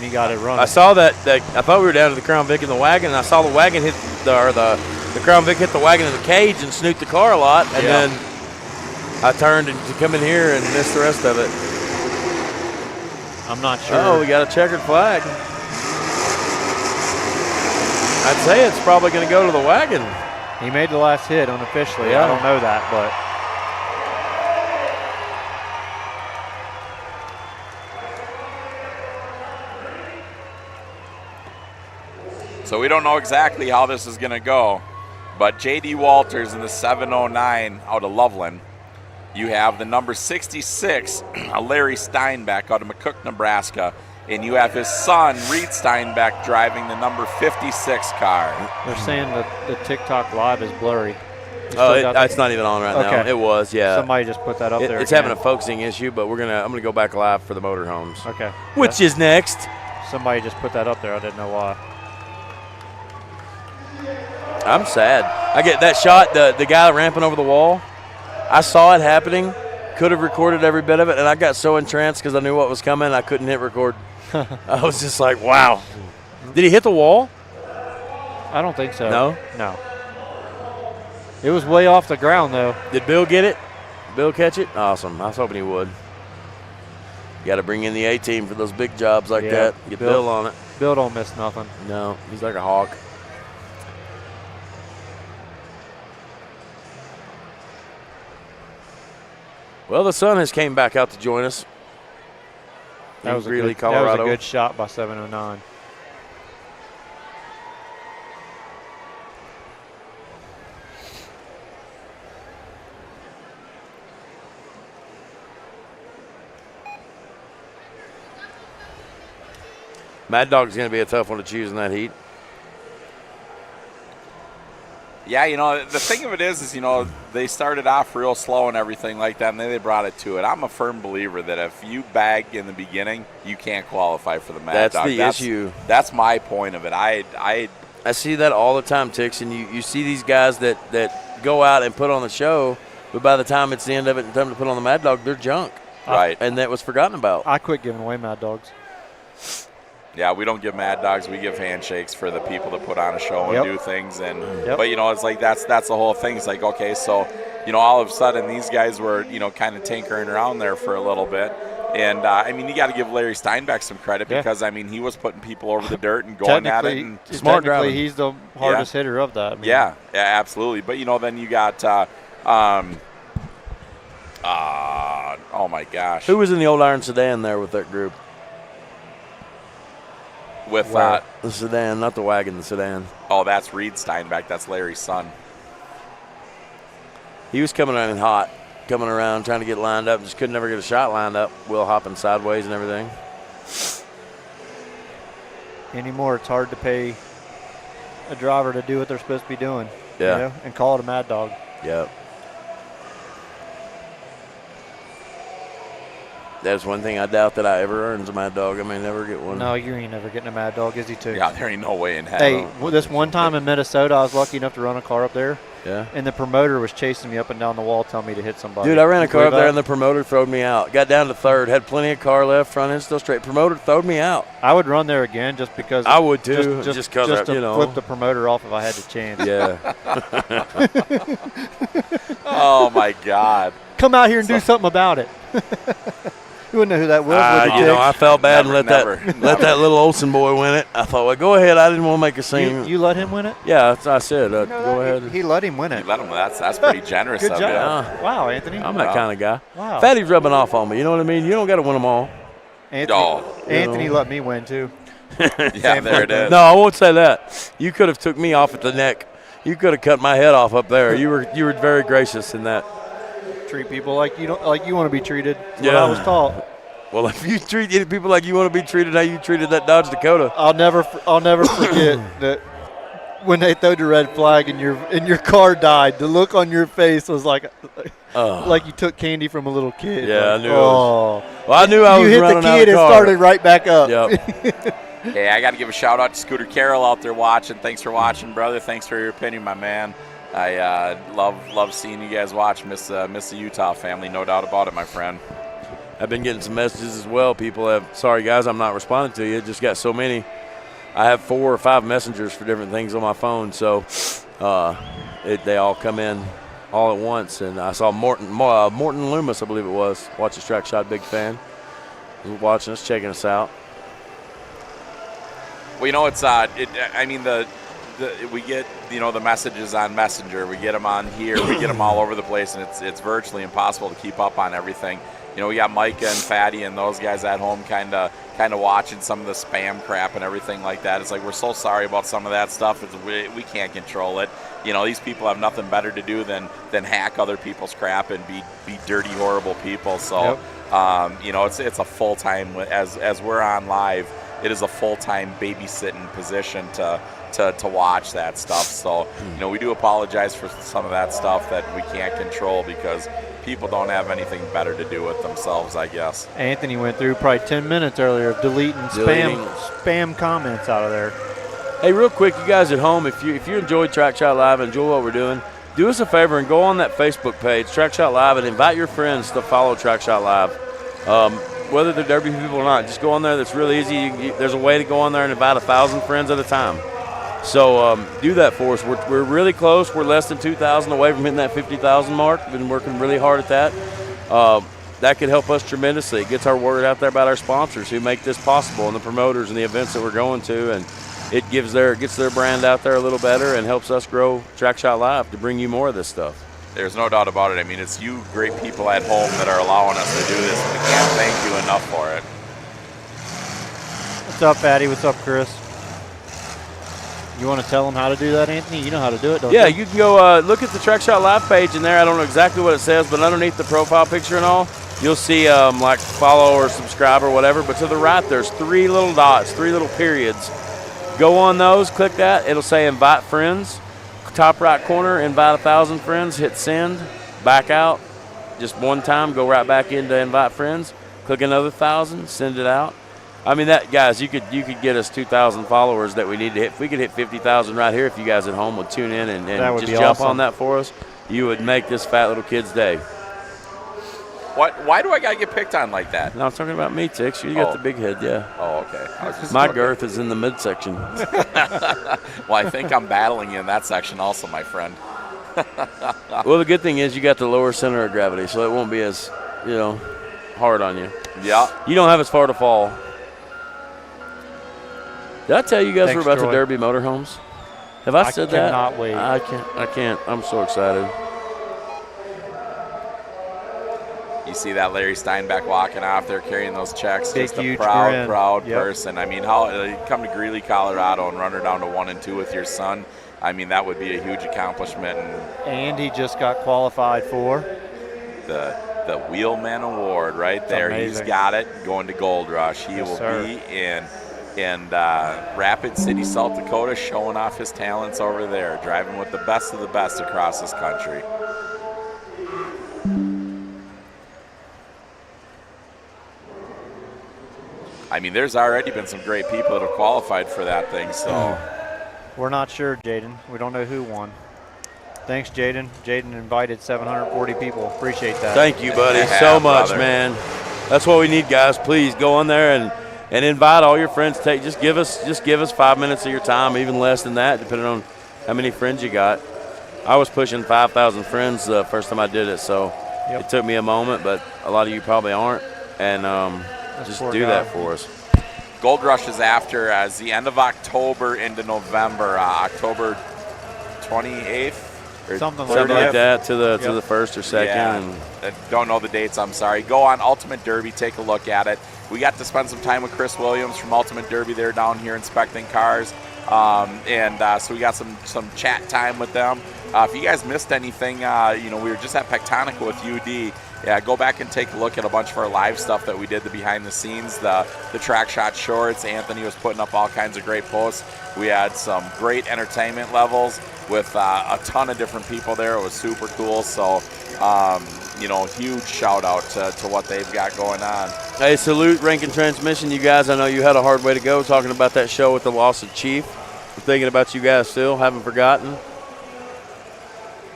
he got it running. I saw that. I thought we were down to the Crown Vic in the wagon, and I saw the wagon hit the Crown Vic hit the wagon in the cage and snooped the car a lot, and then I turned to come in here and missed the rest of it. I'm not sure. Oh, we got a checkered flag. I'd say it's probably going to go to the wagon. He made the last hit unofficially. Yeah. I don't know that, but So we don't know exactly how this is going to go, but J.D. Walters in the 709 out of Loveland. You have the number 66, Larry Steinbeck out of McCook, Nebraska, and you have his son, Reed Steinbeck, driving the number 56 car. they're saying that the TikTok live is blurry. It's not even on right now. It was, yeah. Somebody just put that up there. It's having a focusing issue, but I'm gonna go back live for the motorhomes. Okay. Which is next. Somebody just put that up there. I didn't know why. I'm sad. I get that shot, the guy ramping over the wall. I saw it happening, could have recorded every bit of it, and I got so entranced because I knew what was coming, I couldn't hit record. I was just like, wow. Did he hit the wall? I don't think so. No? No. It was way off the ground, though. Did Bill get it? Bill catch it? Awesome. I was hoping he would. Got to bring in the A-team for those big jobs like that. Get Bill on it. Bill don't miss nothing. No, he's like a hawk. Well, the sun has came back out to join us. That was Greeley, Colorado. That was a good shot by 709. Mad Dog's going to be a tough one to choose in that heat. Yeah, the thing of it is, they started off real slow and everything like that, and then they brought it to it. I'm a firm believer that if you bag in the beginning, you can't qualify for the Mad Dog. That's the issue. That's my point of it. I see that all the time, Tix, and you see these guys that go out and put on the show, but by the time it's the end of it and time to put on the Mad Dog, they're junk. Right. And that was forgotten about. I quit giving away Mad Dogs. Yeah, we don't give Mad Dogs. We give handshakes for the people that put on a show and do things. And but it's like that's the whole thing. It's like, okay, so all of a sudden these guys were kind of tinkering around there for a little bit. And you got to give Larry Steinbeck some credit because he was putting people over the dirt and going at it. And smart driving. He's the hardest hitter of that. Yeah, absolutely. But then you got oh my gosh, who was in the old iron sedan there with that group? With the sedan, not the wagon, the sedan. Oh, that's Reed Steinbeck. That's Larry's son. He was coming around hot, coming around trying to get lined up. Just could never get a shot lined up. Wheel hopping sideways and everything. Anymore, it's hard to pay a driver to do what they're supposed to be doing. Yeah. And call it a Mad Dog. Yep. That's one thing I doubt that I ever earns a Mad Dog. I may never get one. No, you ain't never getting a Mad Dog, is he, too? Yeah, there ain't no way in hell. Hey, this one time in Minnesota, I was lucky enough to run a car up there. Yeah. And the promoter was chasing me up and down the wall telling me to hit somebody. Dude, I ran a car up there and the promoter throwed me out. Got down to third, had plenty of car left, front end still straight. Promoter throwed me out. I would run there again just because. I would too. Just because to flip the promoter off if I had the chance. Yeah. Oh, my God. Come out here and do something about it. You wouldn't know who that was. I felt bad and let that little Olsen boy win it. I thought, well, go ahead. I didn't want to make a scene. You let him win it? Yeah, that's what I said. Go ahead. He let him win it. You let him. That's pretty generous Good of job. you. Wow, Anthony. I'm that kind of guy. Wow. Fatty's rubbing off on me. You know what I mean? You don't got to win them all. Anthony let me win, too. Yeah, there it is. No, I won't say that. You could have took me off at the neck. You could have cut my head off up there. You were very gracious in that. Treat people like you want to be treated. That's what I was taught. Well, if you treat people like you want to be treated, how you treated that Dodge Dakota, I'll never forget that when they threw the red flag and your car died, the look on your face was like you took candy from a little kid. Yeah, like, I knew. Well, I knew you I was hit running the out kid of and car. started right back up. Yep. Hey, I got to give a shout out to Scooter Carroll out there watching. Thanks for watching, brother. Thanks for your opinion, my man. I love seeing you guys watch. Miss the Utah family, no doubt about it, my friend. I've been getting some messages as well. People have, sorry guys, I'm not responding to you. Just got so many. I have 4 or 5 messengers for different things on my phone, so they all come in all at once. And I saw Morton Loomis, I believe it was, watch his track shot, big fan. He was watching us, checking us out. Well, you know, it's we get the messages on Messenger, we get them on here, we get them all over the place, and it's virtually impossible to keep up on everything. You know, we got Micah and Fatty and those guys at home kind of watching some of the spam crap and everything like that. It's like, we're so sorry about some of that stuff. We can't control it. You know, these people have nothing better to do than hack other people's crap and be dirty, horrible people. So, you know, it's a full-time, as we're on live, it is a full-time babysitting position to watch that stuff. So, you know, we do apologize for some of that stuff that we can't control because people don't have anything better to do with themselves, I guess. Anthony went through probably 10 minutes earlier of deleting spam comments out of there. Hey, real quick, you guys at home, if you enjoyed Track Shot Live and enjoy what we're doing, do us a favor and go on that Facebook page, Track Shot Live, and invite your friends to follow Track Shot Live. Whether they're Derby people or not, just go on there. That's really easy. There's a way to go on there and invite 1,000 friends at a time. So do that for us. We're really close. We're less than 2,000 away from hitting that 50,000 mark. Been working really hard at that. That could help us tremendously. It gets our word out there about our sponsors who make this possible and the promoters and the events that we're going to, and it gets their brand out there a little better and helps us grow Track Shot Live to bring you more of this stuff. There's no doubt about it. I mean, it's you great people at home that are allowing us to do this. We can't thank you enough for it. What's up, Fatty? What's up, Chris? You want to tell them how to do that, Anthony? You know how to do it, don't you? Yeah, you can go look at the Track Shot Live page in there. I don't know exactly what it says, but underneath the profile picture and all, you'll see like follow or subscribe or whatever. But to the right, there's 3 little dots, 3 little periods. Go on those, click that. It'll say invite friends. Top right corner, invite 1,000 friends, hit send, back out. Just one time, go right back into invite friends. Click another 1,000, send it out. I mean, that guys, you could get us 2,000 followers that we need to hit. If we could hit 50,000 right here, if you guys at home would tune in and just jump on that for us, you would make this fat little kid's day. Why do I gotta get picked on like that? No, I'm talking about me, Tix. You got the big head, yeah. Oh, okay. My girth is in the midsection. Well, I think I'm battling you in that section also, my friend. Well, the good thing is you got the lower center of gravity, so it won't be as, hard on you. Yeah. You don't have as far to fall. Did I tell you guys we're about to Derby motorhomes? Have I said that? I cannot wait. I can't. I'm so excited. You see that Larry Steinbeck walking off there carrying those checks. Big, just a huge proud grin. person. I mean, how you come to Greeley, Colorado, and run her down to 1 and 2 with your son. I mean, that would be a huge accomplishment. And he just got qualified for the Wheelman Award right there. He's got it going to Gold Rush. He will be in Rapid City, South Dakota, showing off his talents over there, driving with the best of the best across this country. I mean, there's already been some great people that have qualified for that thing, so. We're not sure, Jaden. We don't know who won. Thanks, Jaden. Jaden invited 740 people. Appreciate that. Thank you, buddy, so much, man. That's what we need, guys. Please go on there and invite all your friends. Just give us 5 minutes of your time, even less than that, depending on how many friends you got. I was pushing 5,000 friends the first time I did it, so it took me a moment, but a lot of you probably aren't. And just do that for us. Gold Rush is after as the end of October into November, October 28th. Or something like that to the 1st or 2nd. Yeah, don't know the dates, I'm sorry. Go on Ultimate Derby, take a look at it. We got to spend some time with Chris Williams from Ultimate Derby. They're down here inspecting cars. So we got some chat time with them. If you guys missed anything, we were just at Pectonica with UD, Yeah, go back and take a look at a bunch of our live stuff that we did, the behind the scenes, the track shot shorts. Anthony was putting up all kinds of great posts. We had some great entertainment levels with a ton of different people there. It was super cool. So, huge shout out to what they've got going on. Hey, salute Rankin Transmission. You guys, I know you had a hard way to go talking about that show with the loss of Chief. I'm thinking about you guys still, haven't forgotten.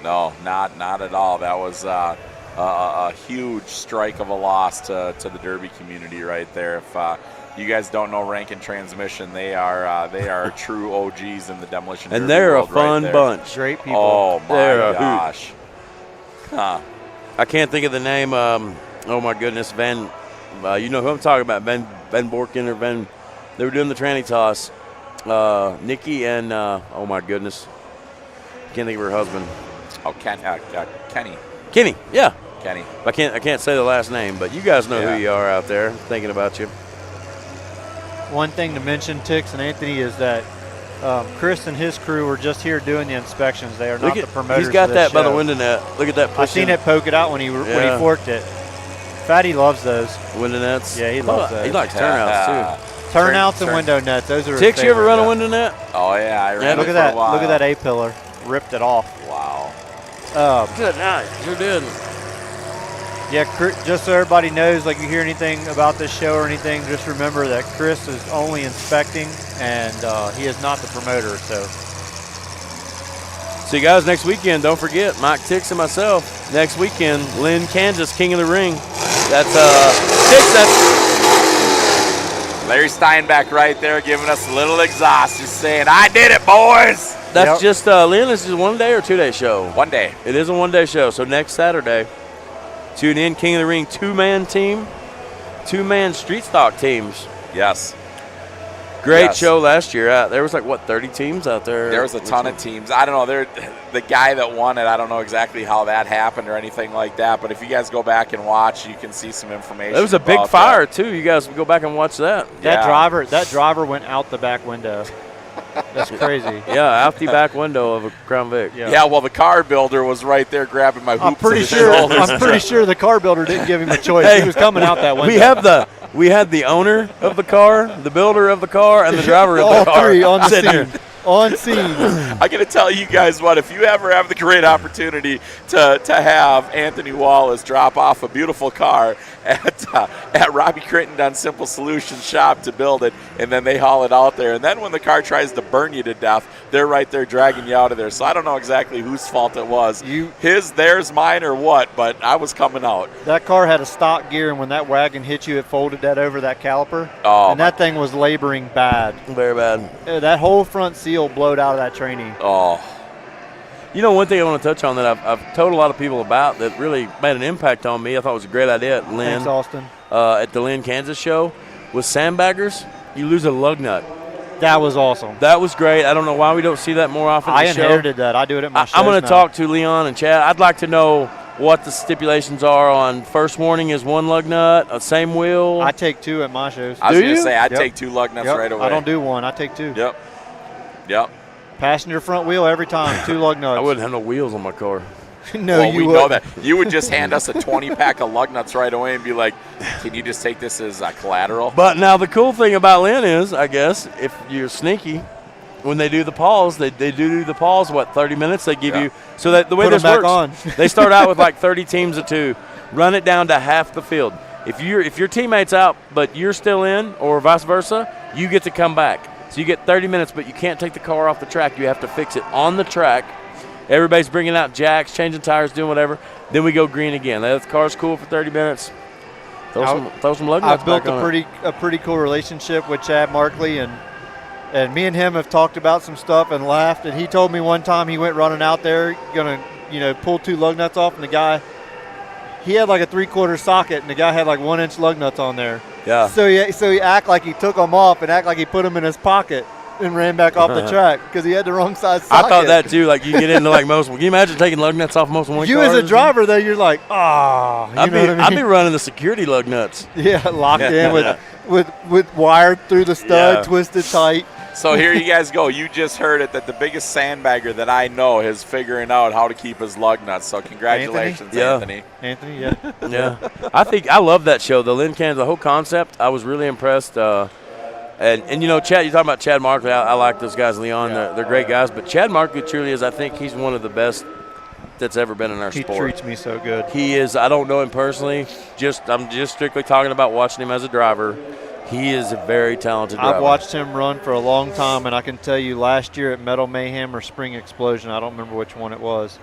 No, not at all. That was a huge strike of a loss to the Derby community right there. If you guys don't know Rankin Transmission, they are true OGs in the demolition. And Derby they're a world fun right bunch. Great people. Oh my They're gosh. Huh. I can't think of the name. Oh my goodness, Van. You know who I'm talking about? Van Borkin or Van. They were doing the tranny toss. Nikki and oh my goodness, can't think of her husband. Oh, Kenny. Kenny, yeah. Kenny. I can't say the last name, but you guys know Yeah. who you are out there. Thinking about you. One thing to mention, Tix and Anthony, is that Chris and his crew were just here doing the inspections. They are not the promoters. He's got of this that by the show. window net. Look at that. I seen it poke it out when he forked it. Fatty loves those. Window nets. Yeah, he loves those. He likes turnouts too. Turnouts and window nets. Those are. Tix, you ever run a window net? Oh yeah, I ran Look it at for that! a while. Look at that A pillar. Ripped it off. Wow. Good night. Sure did. Yeah, just so everybody knows, like you hear anything about this show or anything, just remember that Chris is only inspecting and he is not the promoter. So, See you guys next weekend. Don't forget, Mike Tix and myself next weekend. Lynn, Kansas, King of the Ring. That's Tix. That's Larry Steinbeck right there giving us a little exhaust, just saying, "I did it, boys." That's just Lynn. This is 1 day or 2 day show. 1 day. It is a 1 day show. So next Saturday, tune in. King of the Ring 2-man team, 2-man street stock teams. Yes. Great Yes. show last year. There was like 30 teams out there. There was a ton of teams. I don't know. The guy that won it, I don't know exactly how that happened or anything like that. But if you guys go back and watch, you can see some information. It was a big about fire too. You guys go back and watch that. that driver went out the back window. That's crazy. Yeah, out the back window of a Crown Vic. Yeah, well, the car builder was right there grabbing my hoops. I'm pretty sure the car builder didn't give him a choice. Hey, he was coming out that window. We had the owner of the car, the builder of the car, and the driver of the All car. three on the sitting scene. here. On scene. I got to tell you guys what, if you ever have the great opportunity to have Anthony Wallace drop off a beautiful car at Robbie Crittenden Simple Solutions shop to build it, and then they haul it out there, and then when the car tries to burn you to death, they're right there dragging you out of there. So I don't know exactly whose fault it was. His, theirs, mine, or what, but I was coming out. That car had a stock gear, and when that wagon hit you, it folded that over that caliper. Oh, and that thing was laboring bad. Very bad. That whole front seal blowed out of that trainee. Oh. You know, one thing I want to touch on that I've told a lot of people about that really made an impact on me, I thought it was a great idea at Lynn. Thanks, Austin. At the Lynn, Kansas show, was sandbaggers. You lose a lug nut. That was awesome. That was great. I don't know why we don't see that more often. I in the show. inherited that. I do it at my shows I'm going to now. talk to Leon and Chad. I'd like to know what the stipulations are on first warning is one lug nut, same wheel. I take two at my shows. I was going to say, I'd take two lug nuts right away. I don't do one. I take two. Yep. Passenger front wheel every time, two lug nuts. I wouldn't have no wheels on my car. No, well, you we know wouldn't. that. You would just hand us a 20-pack of lug nuts right away and be like, can you just take this as collateral? But now the cool thing about Lynn is, I guess, if you're sneaky, when they do the pause, they do the pause, 30 minutes they give you. So that the way Put this 'em back works, on. they start out with like 30 teams of 2, run it down to half the field. If your teammate's out but you're still in, or vice versa, you get to come back. So you get 30 minutes, but you can't take the car off the track. You have to fix it on the track. Everybody's bringing out jacks, changing tires, doing whatever. Then we go green again. The car's cool for 30 minutes. Throw some lug nuts I've built back on it. a pretty cool relationship with Chad Markley, and me and him have talked about some stuff and laughed. And he told me one time he went running out there, gonna pull 2 lug nuts off, and the guy, he had like a 3/4 socket, and the guy had like 1-inch lug nuts on there. Yeah. So he act like he took them off and act like he put them in his pocket and ran back off the track because he had the wrong size socket. I thought that too. Like you get into like most. Can you imagine taking lug nuts off most one? You as a driver though, you're like, I'd be running the security lug nuts. Yeah, locked in with wire through the stud, twisted tight. So here you guys go. You just heard it, that the biggest sandbagger that I know is figuring out how to keep his lug nuts. So congratulations, Anthony. Anthony, yeah. Yeah. I love that show. The Lynn Cans, the whole concept, I was really impressed. And you know, Chad, you're talking about Chad Markley. I like those guys, Leon. They're great guys. But Chad Markley truly is, I think he's one of the best that's ever been in our sport. He treats me so good. He is. I don't know him personally. I'm just strictly talking about watching him as a driver. He is a very talented driver. I've watched him run for a long time, and I can tell you last year at Metal Mayhem or Spring Explosion, I don't remember which one it was,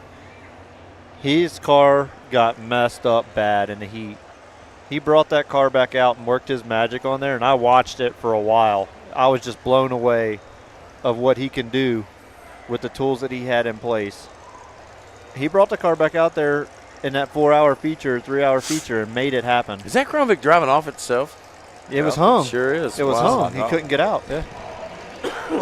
his car got messed up bad in the heat. He brought that car back out and worked his magic on there, and I watched it for a while. I was just blown away of what he can do with the tools that he had in place. He brought the car back out there in that 4-hour feature, 3-hour feature, and made it happen. Is that Crown Vic driving off itself? It was hung. Sure is. It was Wow. hung. He couldn't get out. Yeah.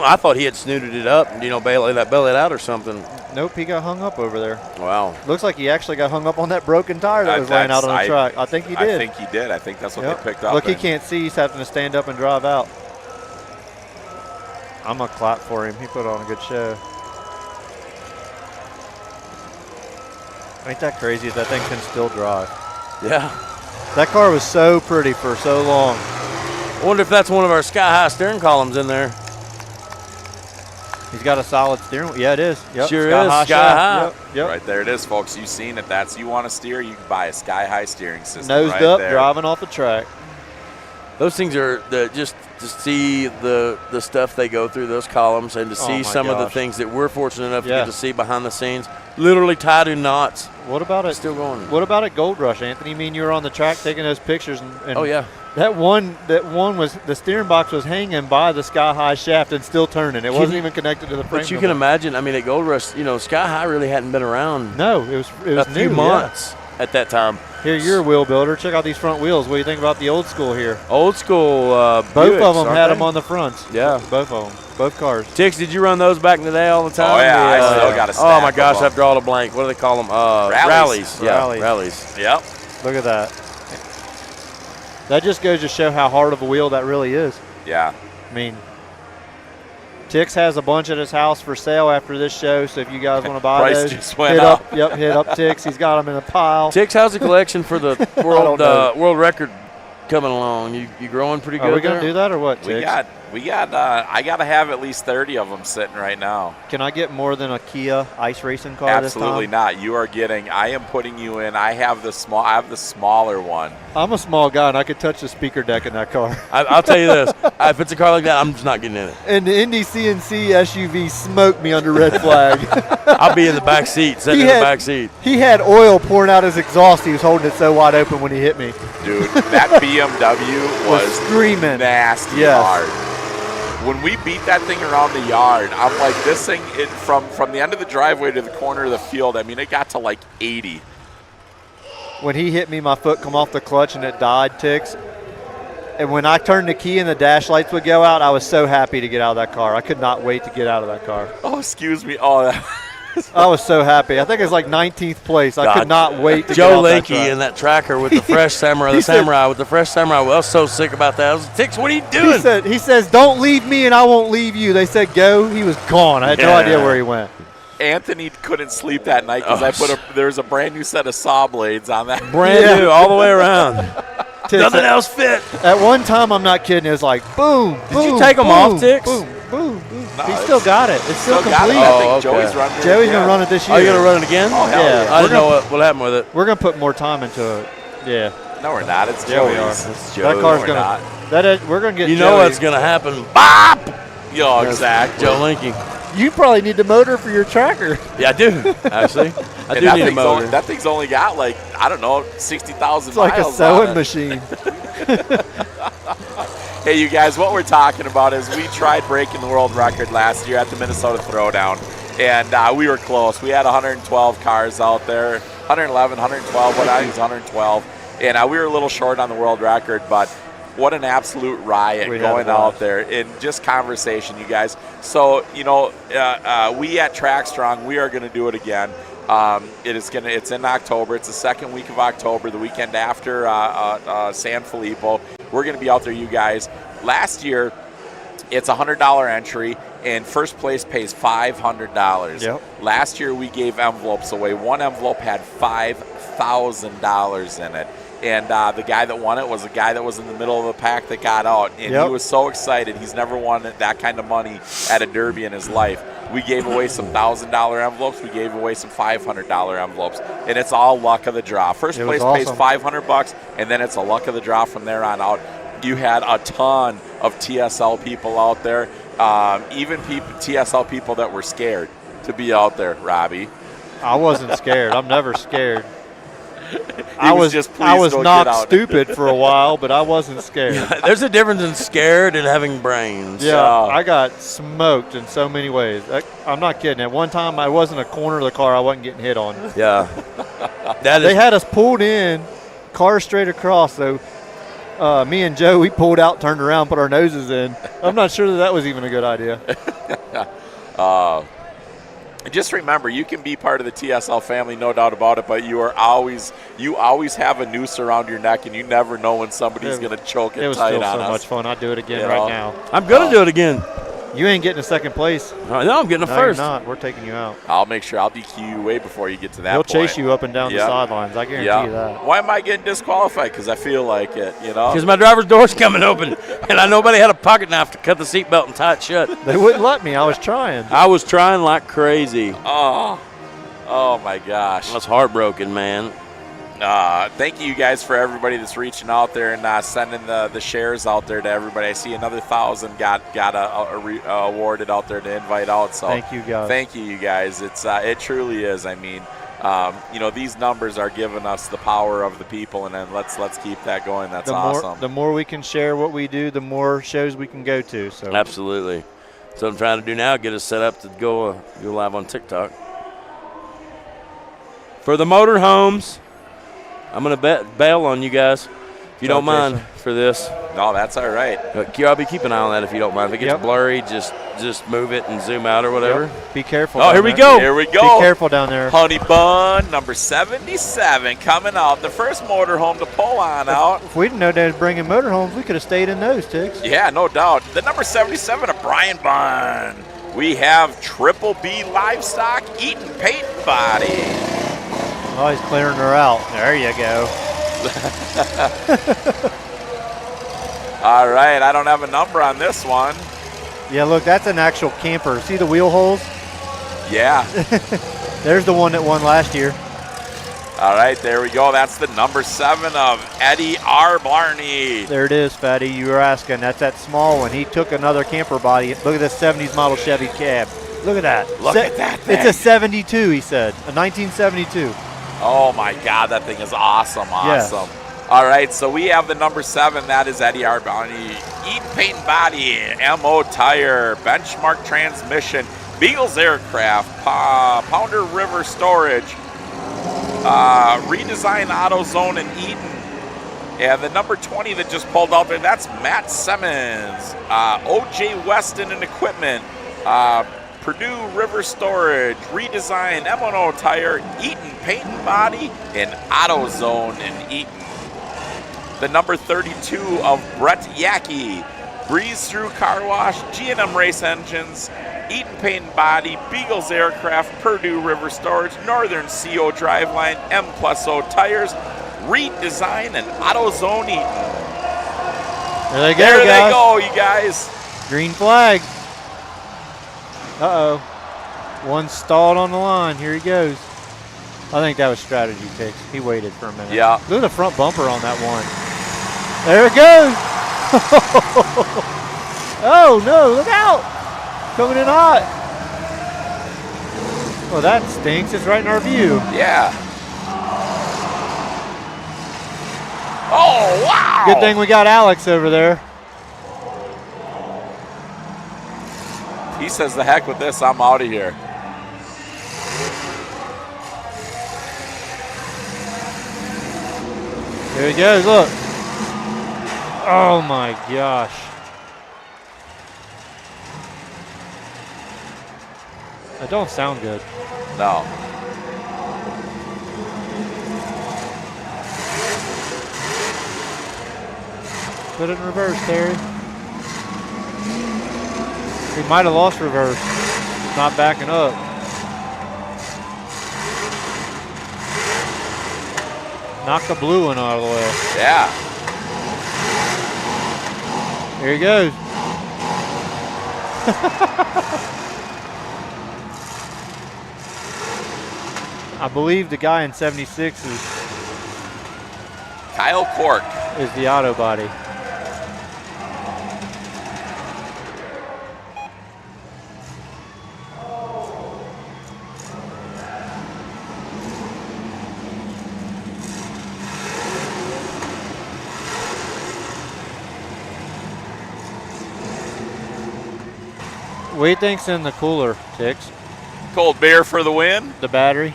I thought he had snooted it up and, bail it out or something. Nope, he got hung up over there. Wow. Looks like he actually got hung up on that broken tire that was laying out on the track. I think he did. I think he did. I think that's what they picked up. Look, he can't see. He's having to stand up and drive out. I'm going to clap for him. He put on a good show. Ain't that crazy that thing can still drive? Yeah. That car was so pretty for so long. I wonder if that's one of our sky-high steering columns in there. He's got a solid steering wheel. Yeah, it is. Yep. Sure is. Sky-high. Yep. Right there it is, folks. You've seen it. That's you want to steer, you can buy a sky-high steering system. Nosed right up, there. driving off the track. Those things are just to see the stuff they go through, those columns, and to see some of the things that we're fortunate enough to get to see behind the scenes, literally tied in knots. What about it? Still going. What about at Gold Rush, Anthony? You mean you were on the track taking those pictures? And oh yeah. That one was the steering box was hanging by the Sky High shaft and still turning. It wasn't even connected to the frame. But you can imagine. I mean, at Gold Rush, Sky High really hadn't been around. No, it was a few new, months at that time. Here, you're a wheel builder. Check out these front wheels. What do you think about the old school here? Old school. Both Buicks, of them had they? them on the fronts. Yeah, both of them. Both cars. Tix, did you run those back in the day all the time? Oh yeah, I still got a stack. Oh my gosh, I've drawn a blank. What do they call them? Rallies. Yeah, rallies. Yep. Look at that. That just goes to show how hard of a wheel that really is. Yeah. I mean, Tix has a bunch at his house for sale after this show, so if you guys want to buy Price those, just went hit up. Hit up Tix. He's got them in a pile. Tix, how's the collection for the world record coming along? You growing pretty good? Are we gonna do that or what, Tix? We got. I gotta have at least 30 of them sitting right now. Can I get more than a Kia ice racing car Absolutely this time? not. You are getting. I am putting you in. I have the smaller one. I'm a small guy and I could touch the speaker deck in that car. I'll tell you this: if it's a car like that, I'm just not getting in it. And the Indy CNC SUV smoked me under red flag. I'll be in the back seat, sitting in the back seat. He had oil pouring out his exhaust. He was holding it so wide open when he hit me. Dude, that BMW was screaming nasty hard. When we beat that thing around the yard, I'm like, this thing, from the end of the driveway to the corner of the field, I mean, it got to like 80. When he hit me, my foot come off the clutch and it died, Tix. And when I turned the key and the dash lights would go out, I was so happy to get out of that car. I could not wait to get out of that car. Oh, excuse me. Oh, I was so happy. I think it was like 19th place. I could not wait to get out Joe that Linky track. in that tracker with the fresh Samurai, with the fresh Samurai. I was so sick about that. I was like, Tix, what are you doing? He says, don't leave me and I won't leave you. They said go. He was gone. I had no idea where he went. Anthony couldn't sleep that night because there was a brand new set of saw blades on that. Brand new, all the way around. Nothing else fit. At one time, I'm not kidding, it was like boom, Did you take them off, Tix? Boom, boom, boom. No, he still got it. It's still got complete. it. I think Joey's running it. Joey's going to run it this year. Oh, you're going to run it again? Oh, hell yeah. I didn't know what happened with it. We're going to put more time into it. Yeah. No, we're not. It's Yeah, we are. Joey's. It's That Joey. car's we're going not. to. We're going to get. You know Joey. what's going to happen. Bop! Yo, exactly. Joe Linky. You probably need the motor for your tracker. Yeah, I do, actually. I And do need a motor. that thing's only got like, I don't know, 60,000 It's like miles a sewing on it. machine. Hey, you guys, what we're talking about is we tried breaking the world record last year at the Minnesota Throwdown, and we were close. We had 112 cars out there, 111, 112, what I think is 112, and we were a little short on the world record, but what an absolute riot going out there in just conversation, you guys. So, we at Track Strong, we are going to do it again. It's in October. It's the second week of October, the weekend after San Filippo. We're going to be out there, you guys. Last year, it's $100 entry, and first place pays $500. Yep. Last year we gave envelopes away. One envelope had $5,000 in it. And the guy that won it was a guy that was in the middle of the pack that got out. And he was so excited. He's never won that kind of money at a derby in his life. We gave away some $1,000 envelopes. We gave away some $500 envelopes. And it's all luck of the draw. First place pays $500, and then it's a luck of the draw from there on out. You had a ton of TSL people out there, even TSL people that were scared to be out there, Robbie. I wasn't scared. I'm never scared. I was knocked stupid for a while, but I wasn't scared. There's a difference in scared and having brains. Yeah, I got smoked in so many ways. I'm not kidding. At one time, I wasn't a corner of the car I wasn't getting hit on. Yeah. They had us pulled in, car straight across, though. Me and Joe, we pulled out, turned around, put our noses in. I'm not sure that was even a good idea. Just remember, you can be part of the TSL family, no doubt about it, but you always have a noose around your neck, and you never know when somebody's going to choke it tight on us. It was still so much fun. I'd do it again right now. I'm going to do it again. You ain't getting a second place. No, I'm getting a first. You're not. We're taking you out. I'll make sure I'll DQ you way before you get to that He'll point. chase you up and down the sidelines. I guarantee you that. Why am I getting disqualified? Because I feel like it, Because my driver's door's coming open, and I nobody had a pocket knife to cut the seatbelt and tie it shut. They wouldn't let me. I was trying. I was trying like crazy. Oh my gosh. I was heartbroken, man. Thank you guys for everybody that's reaching out there and sending the shares out there to everybody. I see another 1,000 got awarded out there to invite out. So thank you guys. Thank you guys. It truly is. I mean, these numbers are giving us the power of the people, and then let's keep that going. That's awesome. The more we can share what we do, the more shows we can go to. So absolutely. So what I'm trying to do now, get us set up to go live on TikTok. For the motorhomes, I'm going to bail on you guys, if you don't mind, for this. No, that's all right. I'll be keeping an eye on that if you don't mind. If it gets blurry, just move it and zoom out or whatever. Yep. Be careful. Oh, here we go. Here we go. Be careful down there. Honey Bun, number 77, coming out. The first motorhome to pull on out. If we didn't know they was bringing motorhomes, we could have stayed in those, Tiggs. Yeah, no doubt. The number 77 of Brian Bun. We have Triple B Livestock Eaton Paint Body. Oh, he's clearing her out. There you go. All right, I don't have a number on this one. Yeah, look, that's an actual camper. See the wheel holes? Yeah. There's the one that won last year. All right, there we go. That's the number 7 of Eddie R. Blarney. There it is, Fatty. You were asking. That's that small one. He took another camper body. Look at this 70s model Chevy cab. Look at that. Look at that thing. It's a 72, he said. A 1972. Oh, my God. That thing is awesome. Yes. All right, so we have the number 7. That is Eddie R. Blarney. Eaton Paint Body, MO Tire, Benchmark Transmission, Beagles Aircraft, Pounder River Storage, Redesign AutoZone in Eaton. And the number 20 that just pulled out there, that's Matt Simmons, OJ Weston and Equipment, Purdue River Storage, Redesign, M&O Tire, Eaton Paint and Body, and AutoZone in Eaton. The number 32 of Brett Yackey, Breeze Through Car Wash, G&M Race Engines, Eaton Paint and Body, Beagles Aircraft, Purdue River Storage, Northern CO Driveline, M+O Tires, Redesign, and AutoZone Eaton. There they go, There guys. they go, you guys. Green flag. Uh-oh. One stalled on the line. Here he goes. I think that was strategy, Tiggs. He waited for a minute. Yeah. Look at the front bumper on that one. There it goes. Oh, no. Look out. Coming in hot. Well, that stinks. It's right in our view. Yeah. Oh, wow. Good thing we got Alex over there. He says, the heck with this, I'm out of here. There he goes, look. Oh my gosh. That don't sound good. No. Put it in reverse, Terry. He might have lost reverse. Not backing up. Knock the blue one out of the way. Yeah. Here he goes. I believe the guy in 76 is Kyle Cork. Is the auto body. What do you think's in the cooler, Tix? Cold beer for the win. The battery.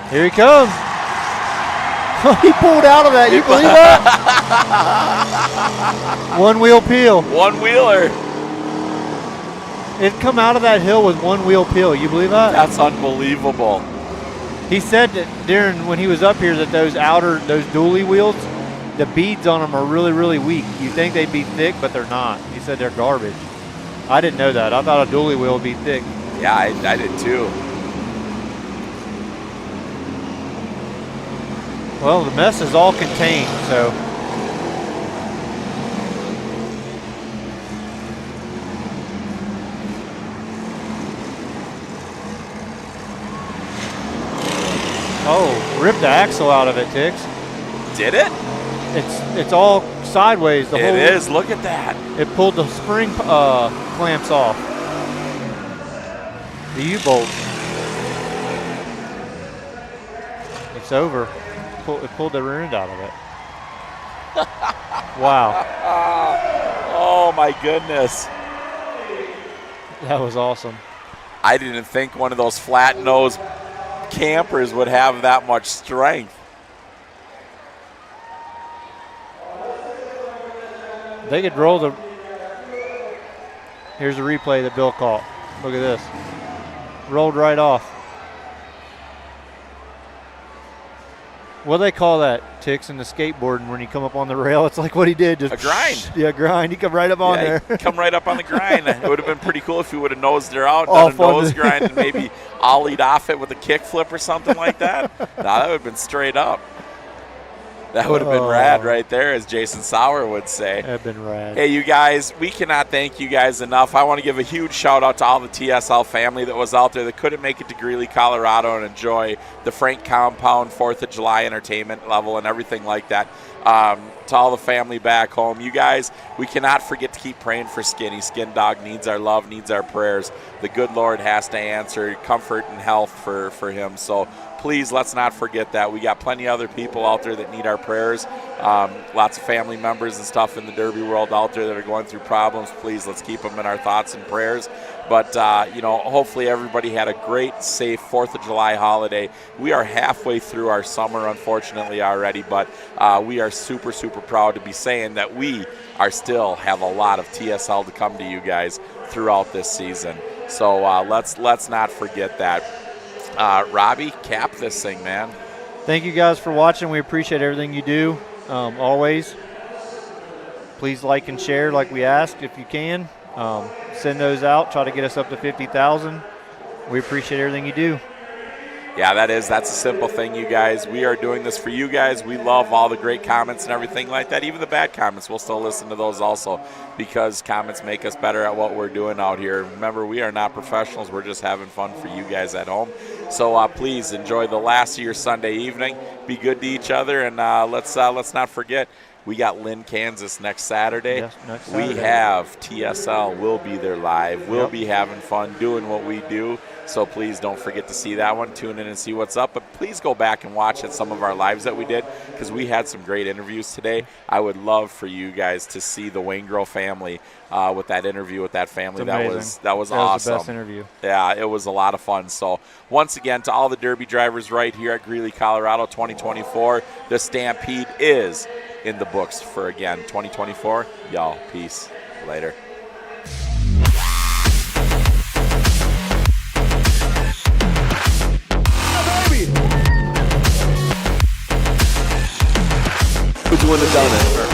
Here he comes. He pulled out of that. You believe that? One wheel peel. One wheeler. It come out of that hill with one wheel peel. You believe that? That's unbelievable. He said that when he was up here that those dually wheels, the beads on them are really, really weak. You think they'd be thick, but they're not. He said they're garbage. I didn't know that. I thought a dually wheel would be thick. Yeah, I did too. Well, the mess is all contained, so. Oh, ripped the axle out of it, Tix. Did it? It's all sideways. It is. Look at that. It pulled the spring clamps off. The U-bolt. It's over. It pulled the rear end out of it. Wow. Oh my goodness. That was awesome. I didn't think one of those flat nose campers would have that much strength. They could roll the. Here's the replay that Bill caught. Look at this. Rolled right off. What do they call that, Tix, in the skateboarding when you come up on the rail? It's like what he did. Just a grind. Yeah, grind. He come right up on there. Come right up on the grind. It would have been pretty cool if he would have nosed her out, done a nose grind, and maybe ollied off it with a kick flip or something like that. No, that would have been straight up. That would have been rad right there, as Jason Sauer would say. That would have been rad. Hey, you guys, we cannot thank you guys enough. I want to give a huge shout-out to all the TSL family that was out there that couldn't make it to Greeley, Colorado and enjoy the Frank Compound 4th of July entertainment level and everything like that. To all the family back home, you guys, we cannot forget to keep praying for Skinny. Skin Dog needs our love, needs our prayers. The good Lord has to answer comfort and health for him. So please, let's not forget that. We got plenty of other people out there that need our prayers. Lots of family members and stuff in the Derby world out there that are going through problems. Please, let's keep them in our thoughts and prayers. But, hopefully everybody had a great, safe 4th of July holiday. We are halfway through our summer, unfortunately, already, but we are super, super proud to be saying that we are still have a lot of TSL to come to you guys throughout this season. So let's not forget that. Robbie, cap this thing, man. Thank you guys for watching. We appreciate everything you do, always. Please like and share like we asked if you can. Send those out. Try to get us up to 50,000. We appreciate everything you do. Yeah, that's a simple thing, you guys. We are doing this for you guys. We love all the great comments and everything like that. Even the bad comments, we'll still listen to those also because comments make us better at what we're doing out here. Remember, we are not professionals. We're just having fun for you guys at home. So please enjoy the last of your Sunday evening. Be good to each other, and let's not forget, we got Lynn, Kansas next Saturday. Yes, next Saturday. We have TSL. We'll be there live. We'll be having fun doing what we do. So please don't forget to see that one. Tune in and see what's up. But please go back and watch some of our lives that we did because we had some great interviews today. I would love for you guys to see the Waingro family with that interview with that family. That was awesome. That was the best interview. Yeah, it was a lot of fun. So once again, to all the Derby drivers right here at Greeley, Colorado 2024, the Stampede is in the books for, again, 2024. Y'all, peace. Later. Who's the one that done it?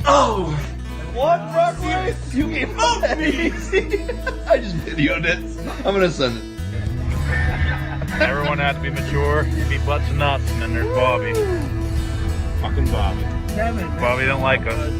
Oh! What, Brockway? You gave up that easy. I just videoed it. I'm gonna send it. Everyone had to be mature, be butts and nuts, and then there's Bobby. Fucking Bobby. Bobby don't like us.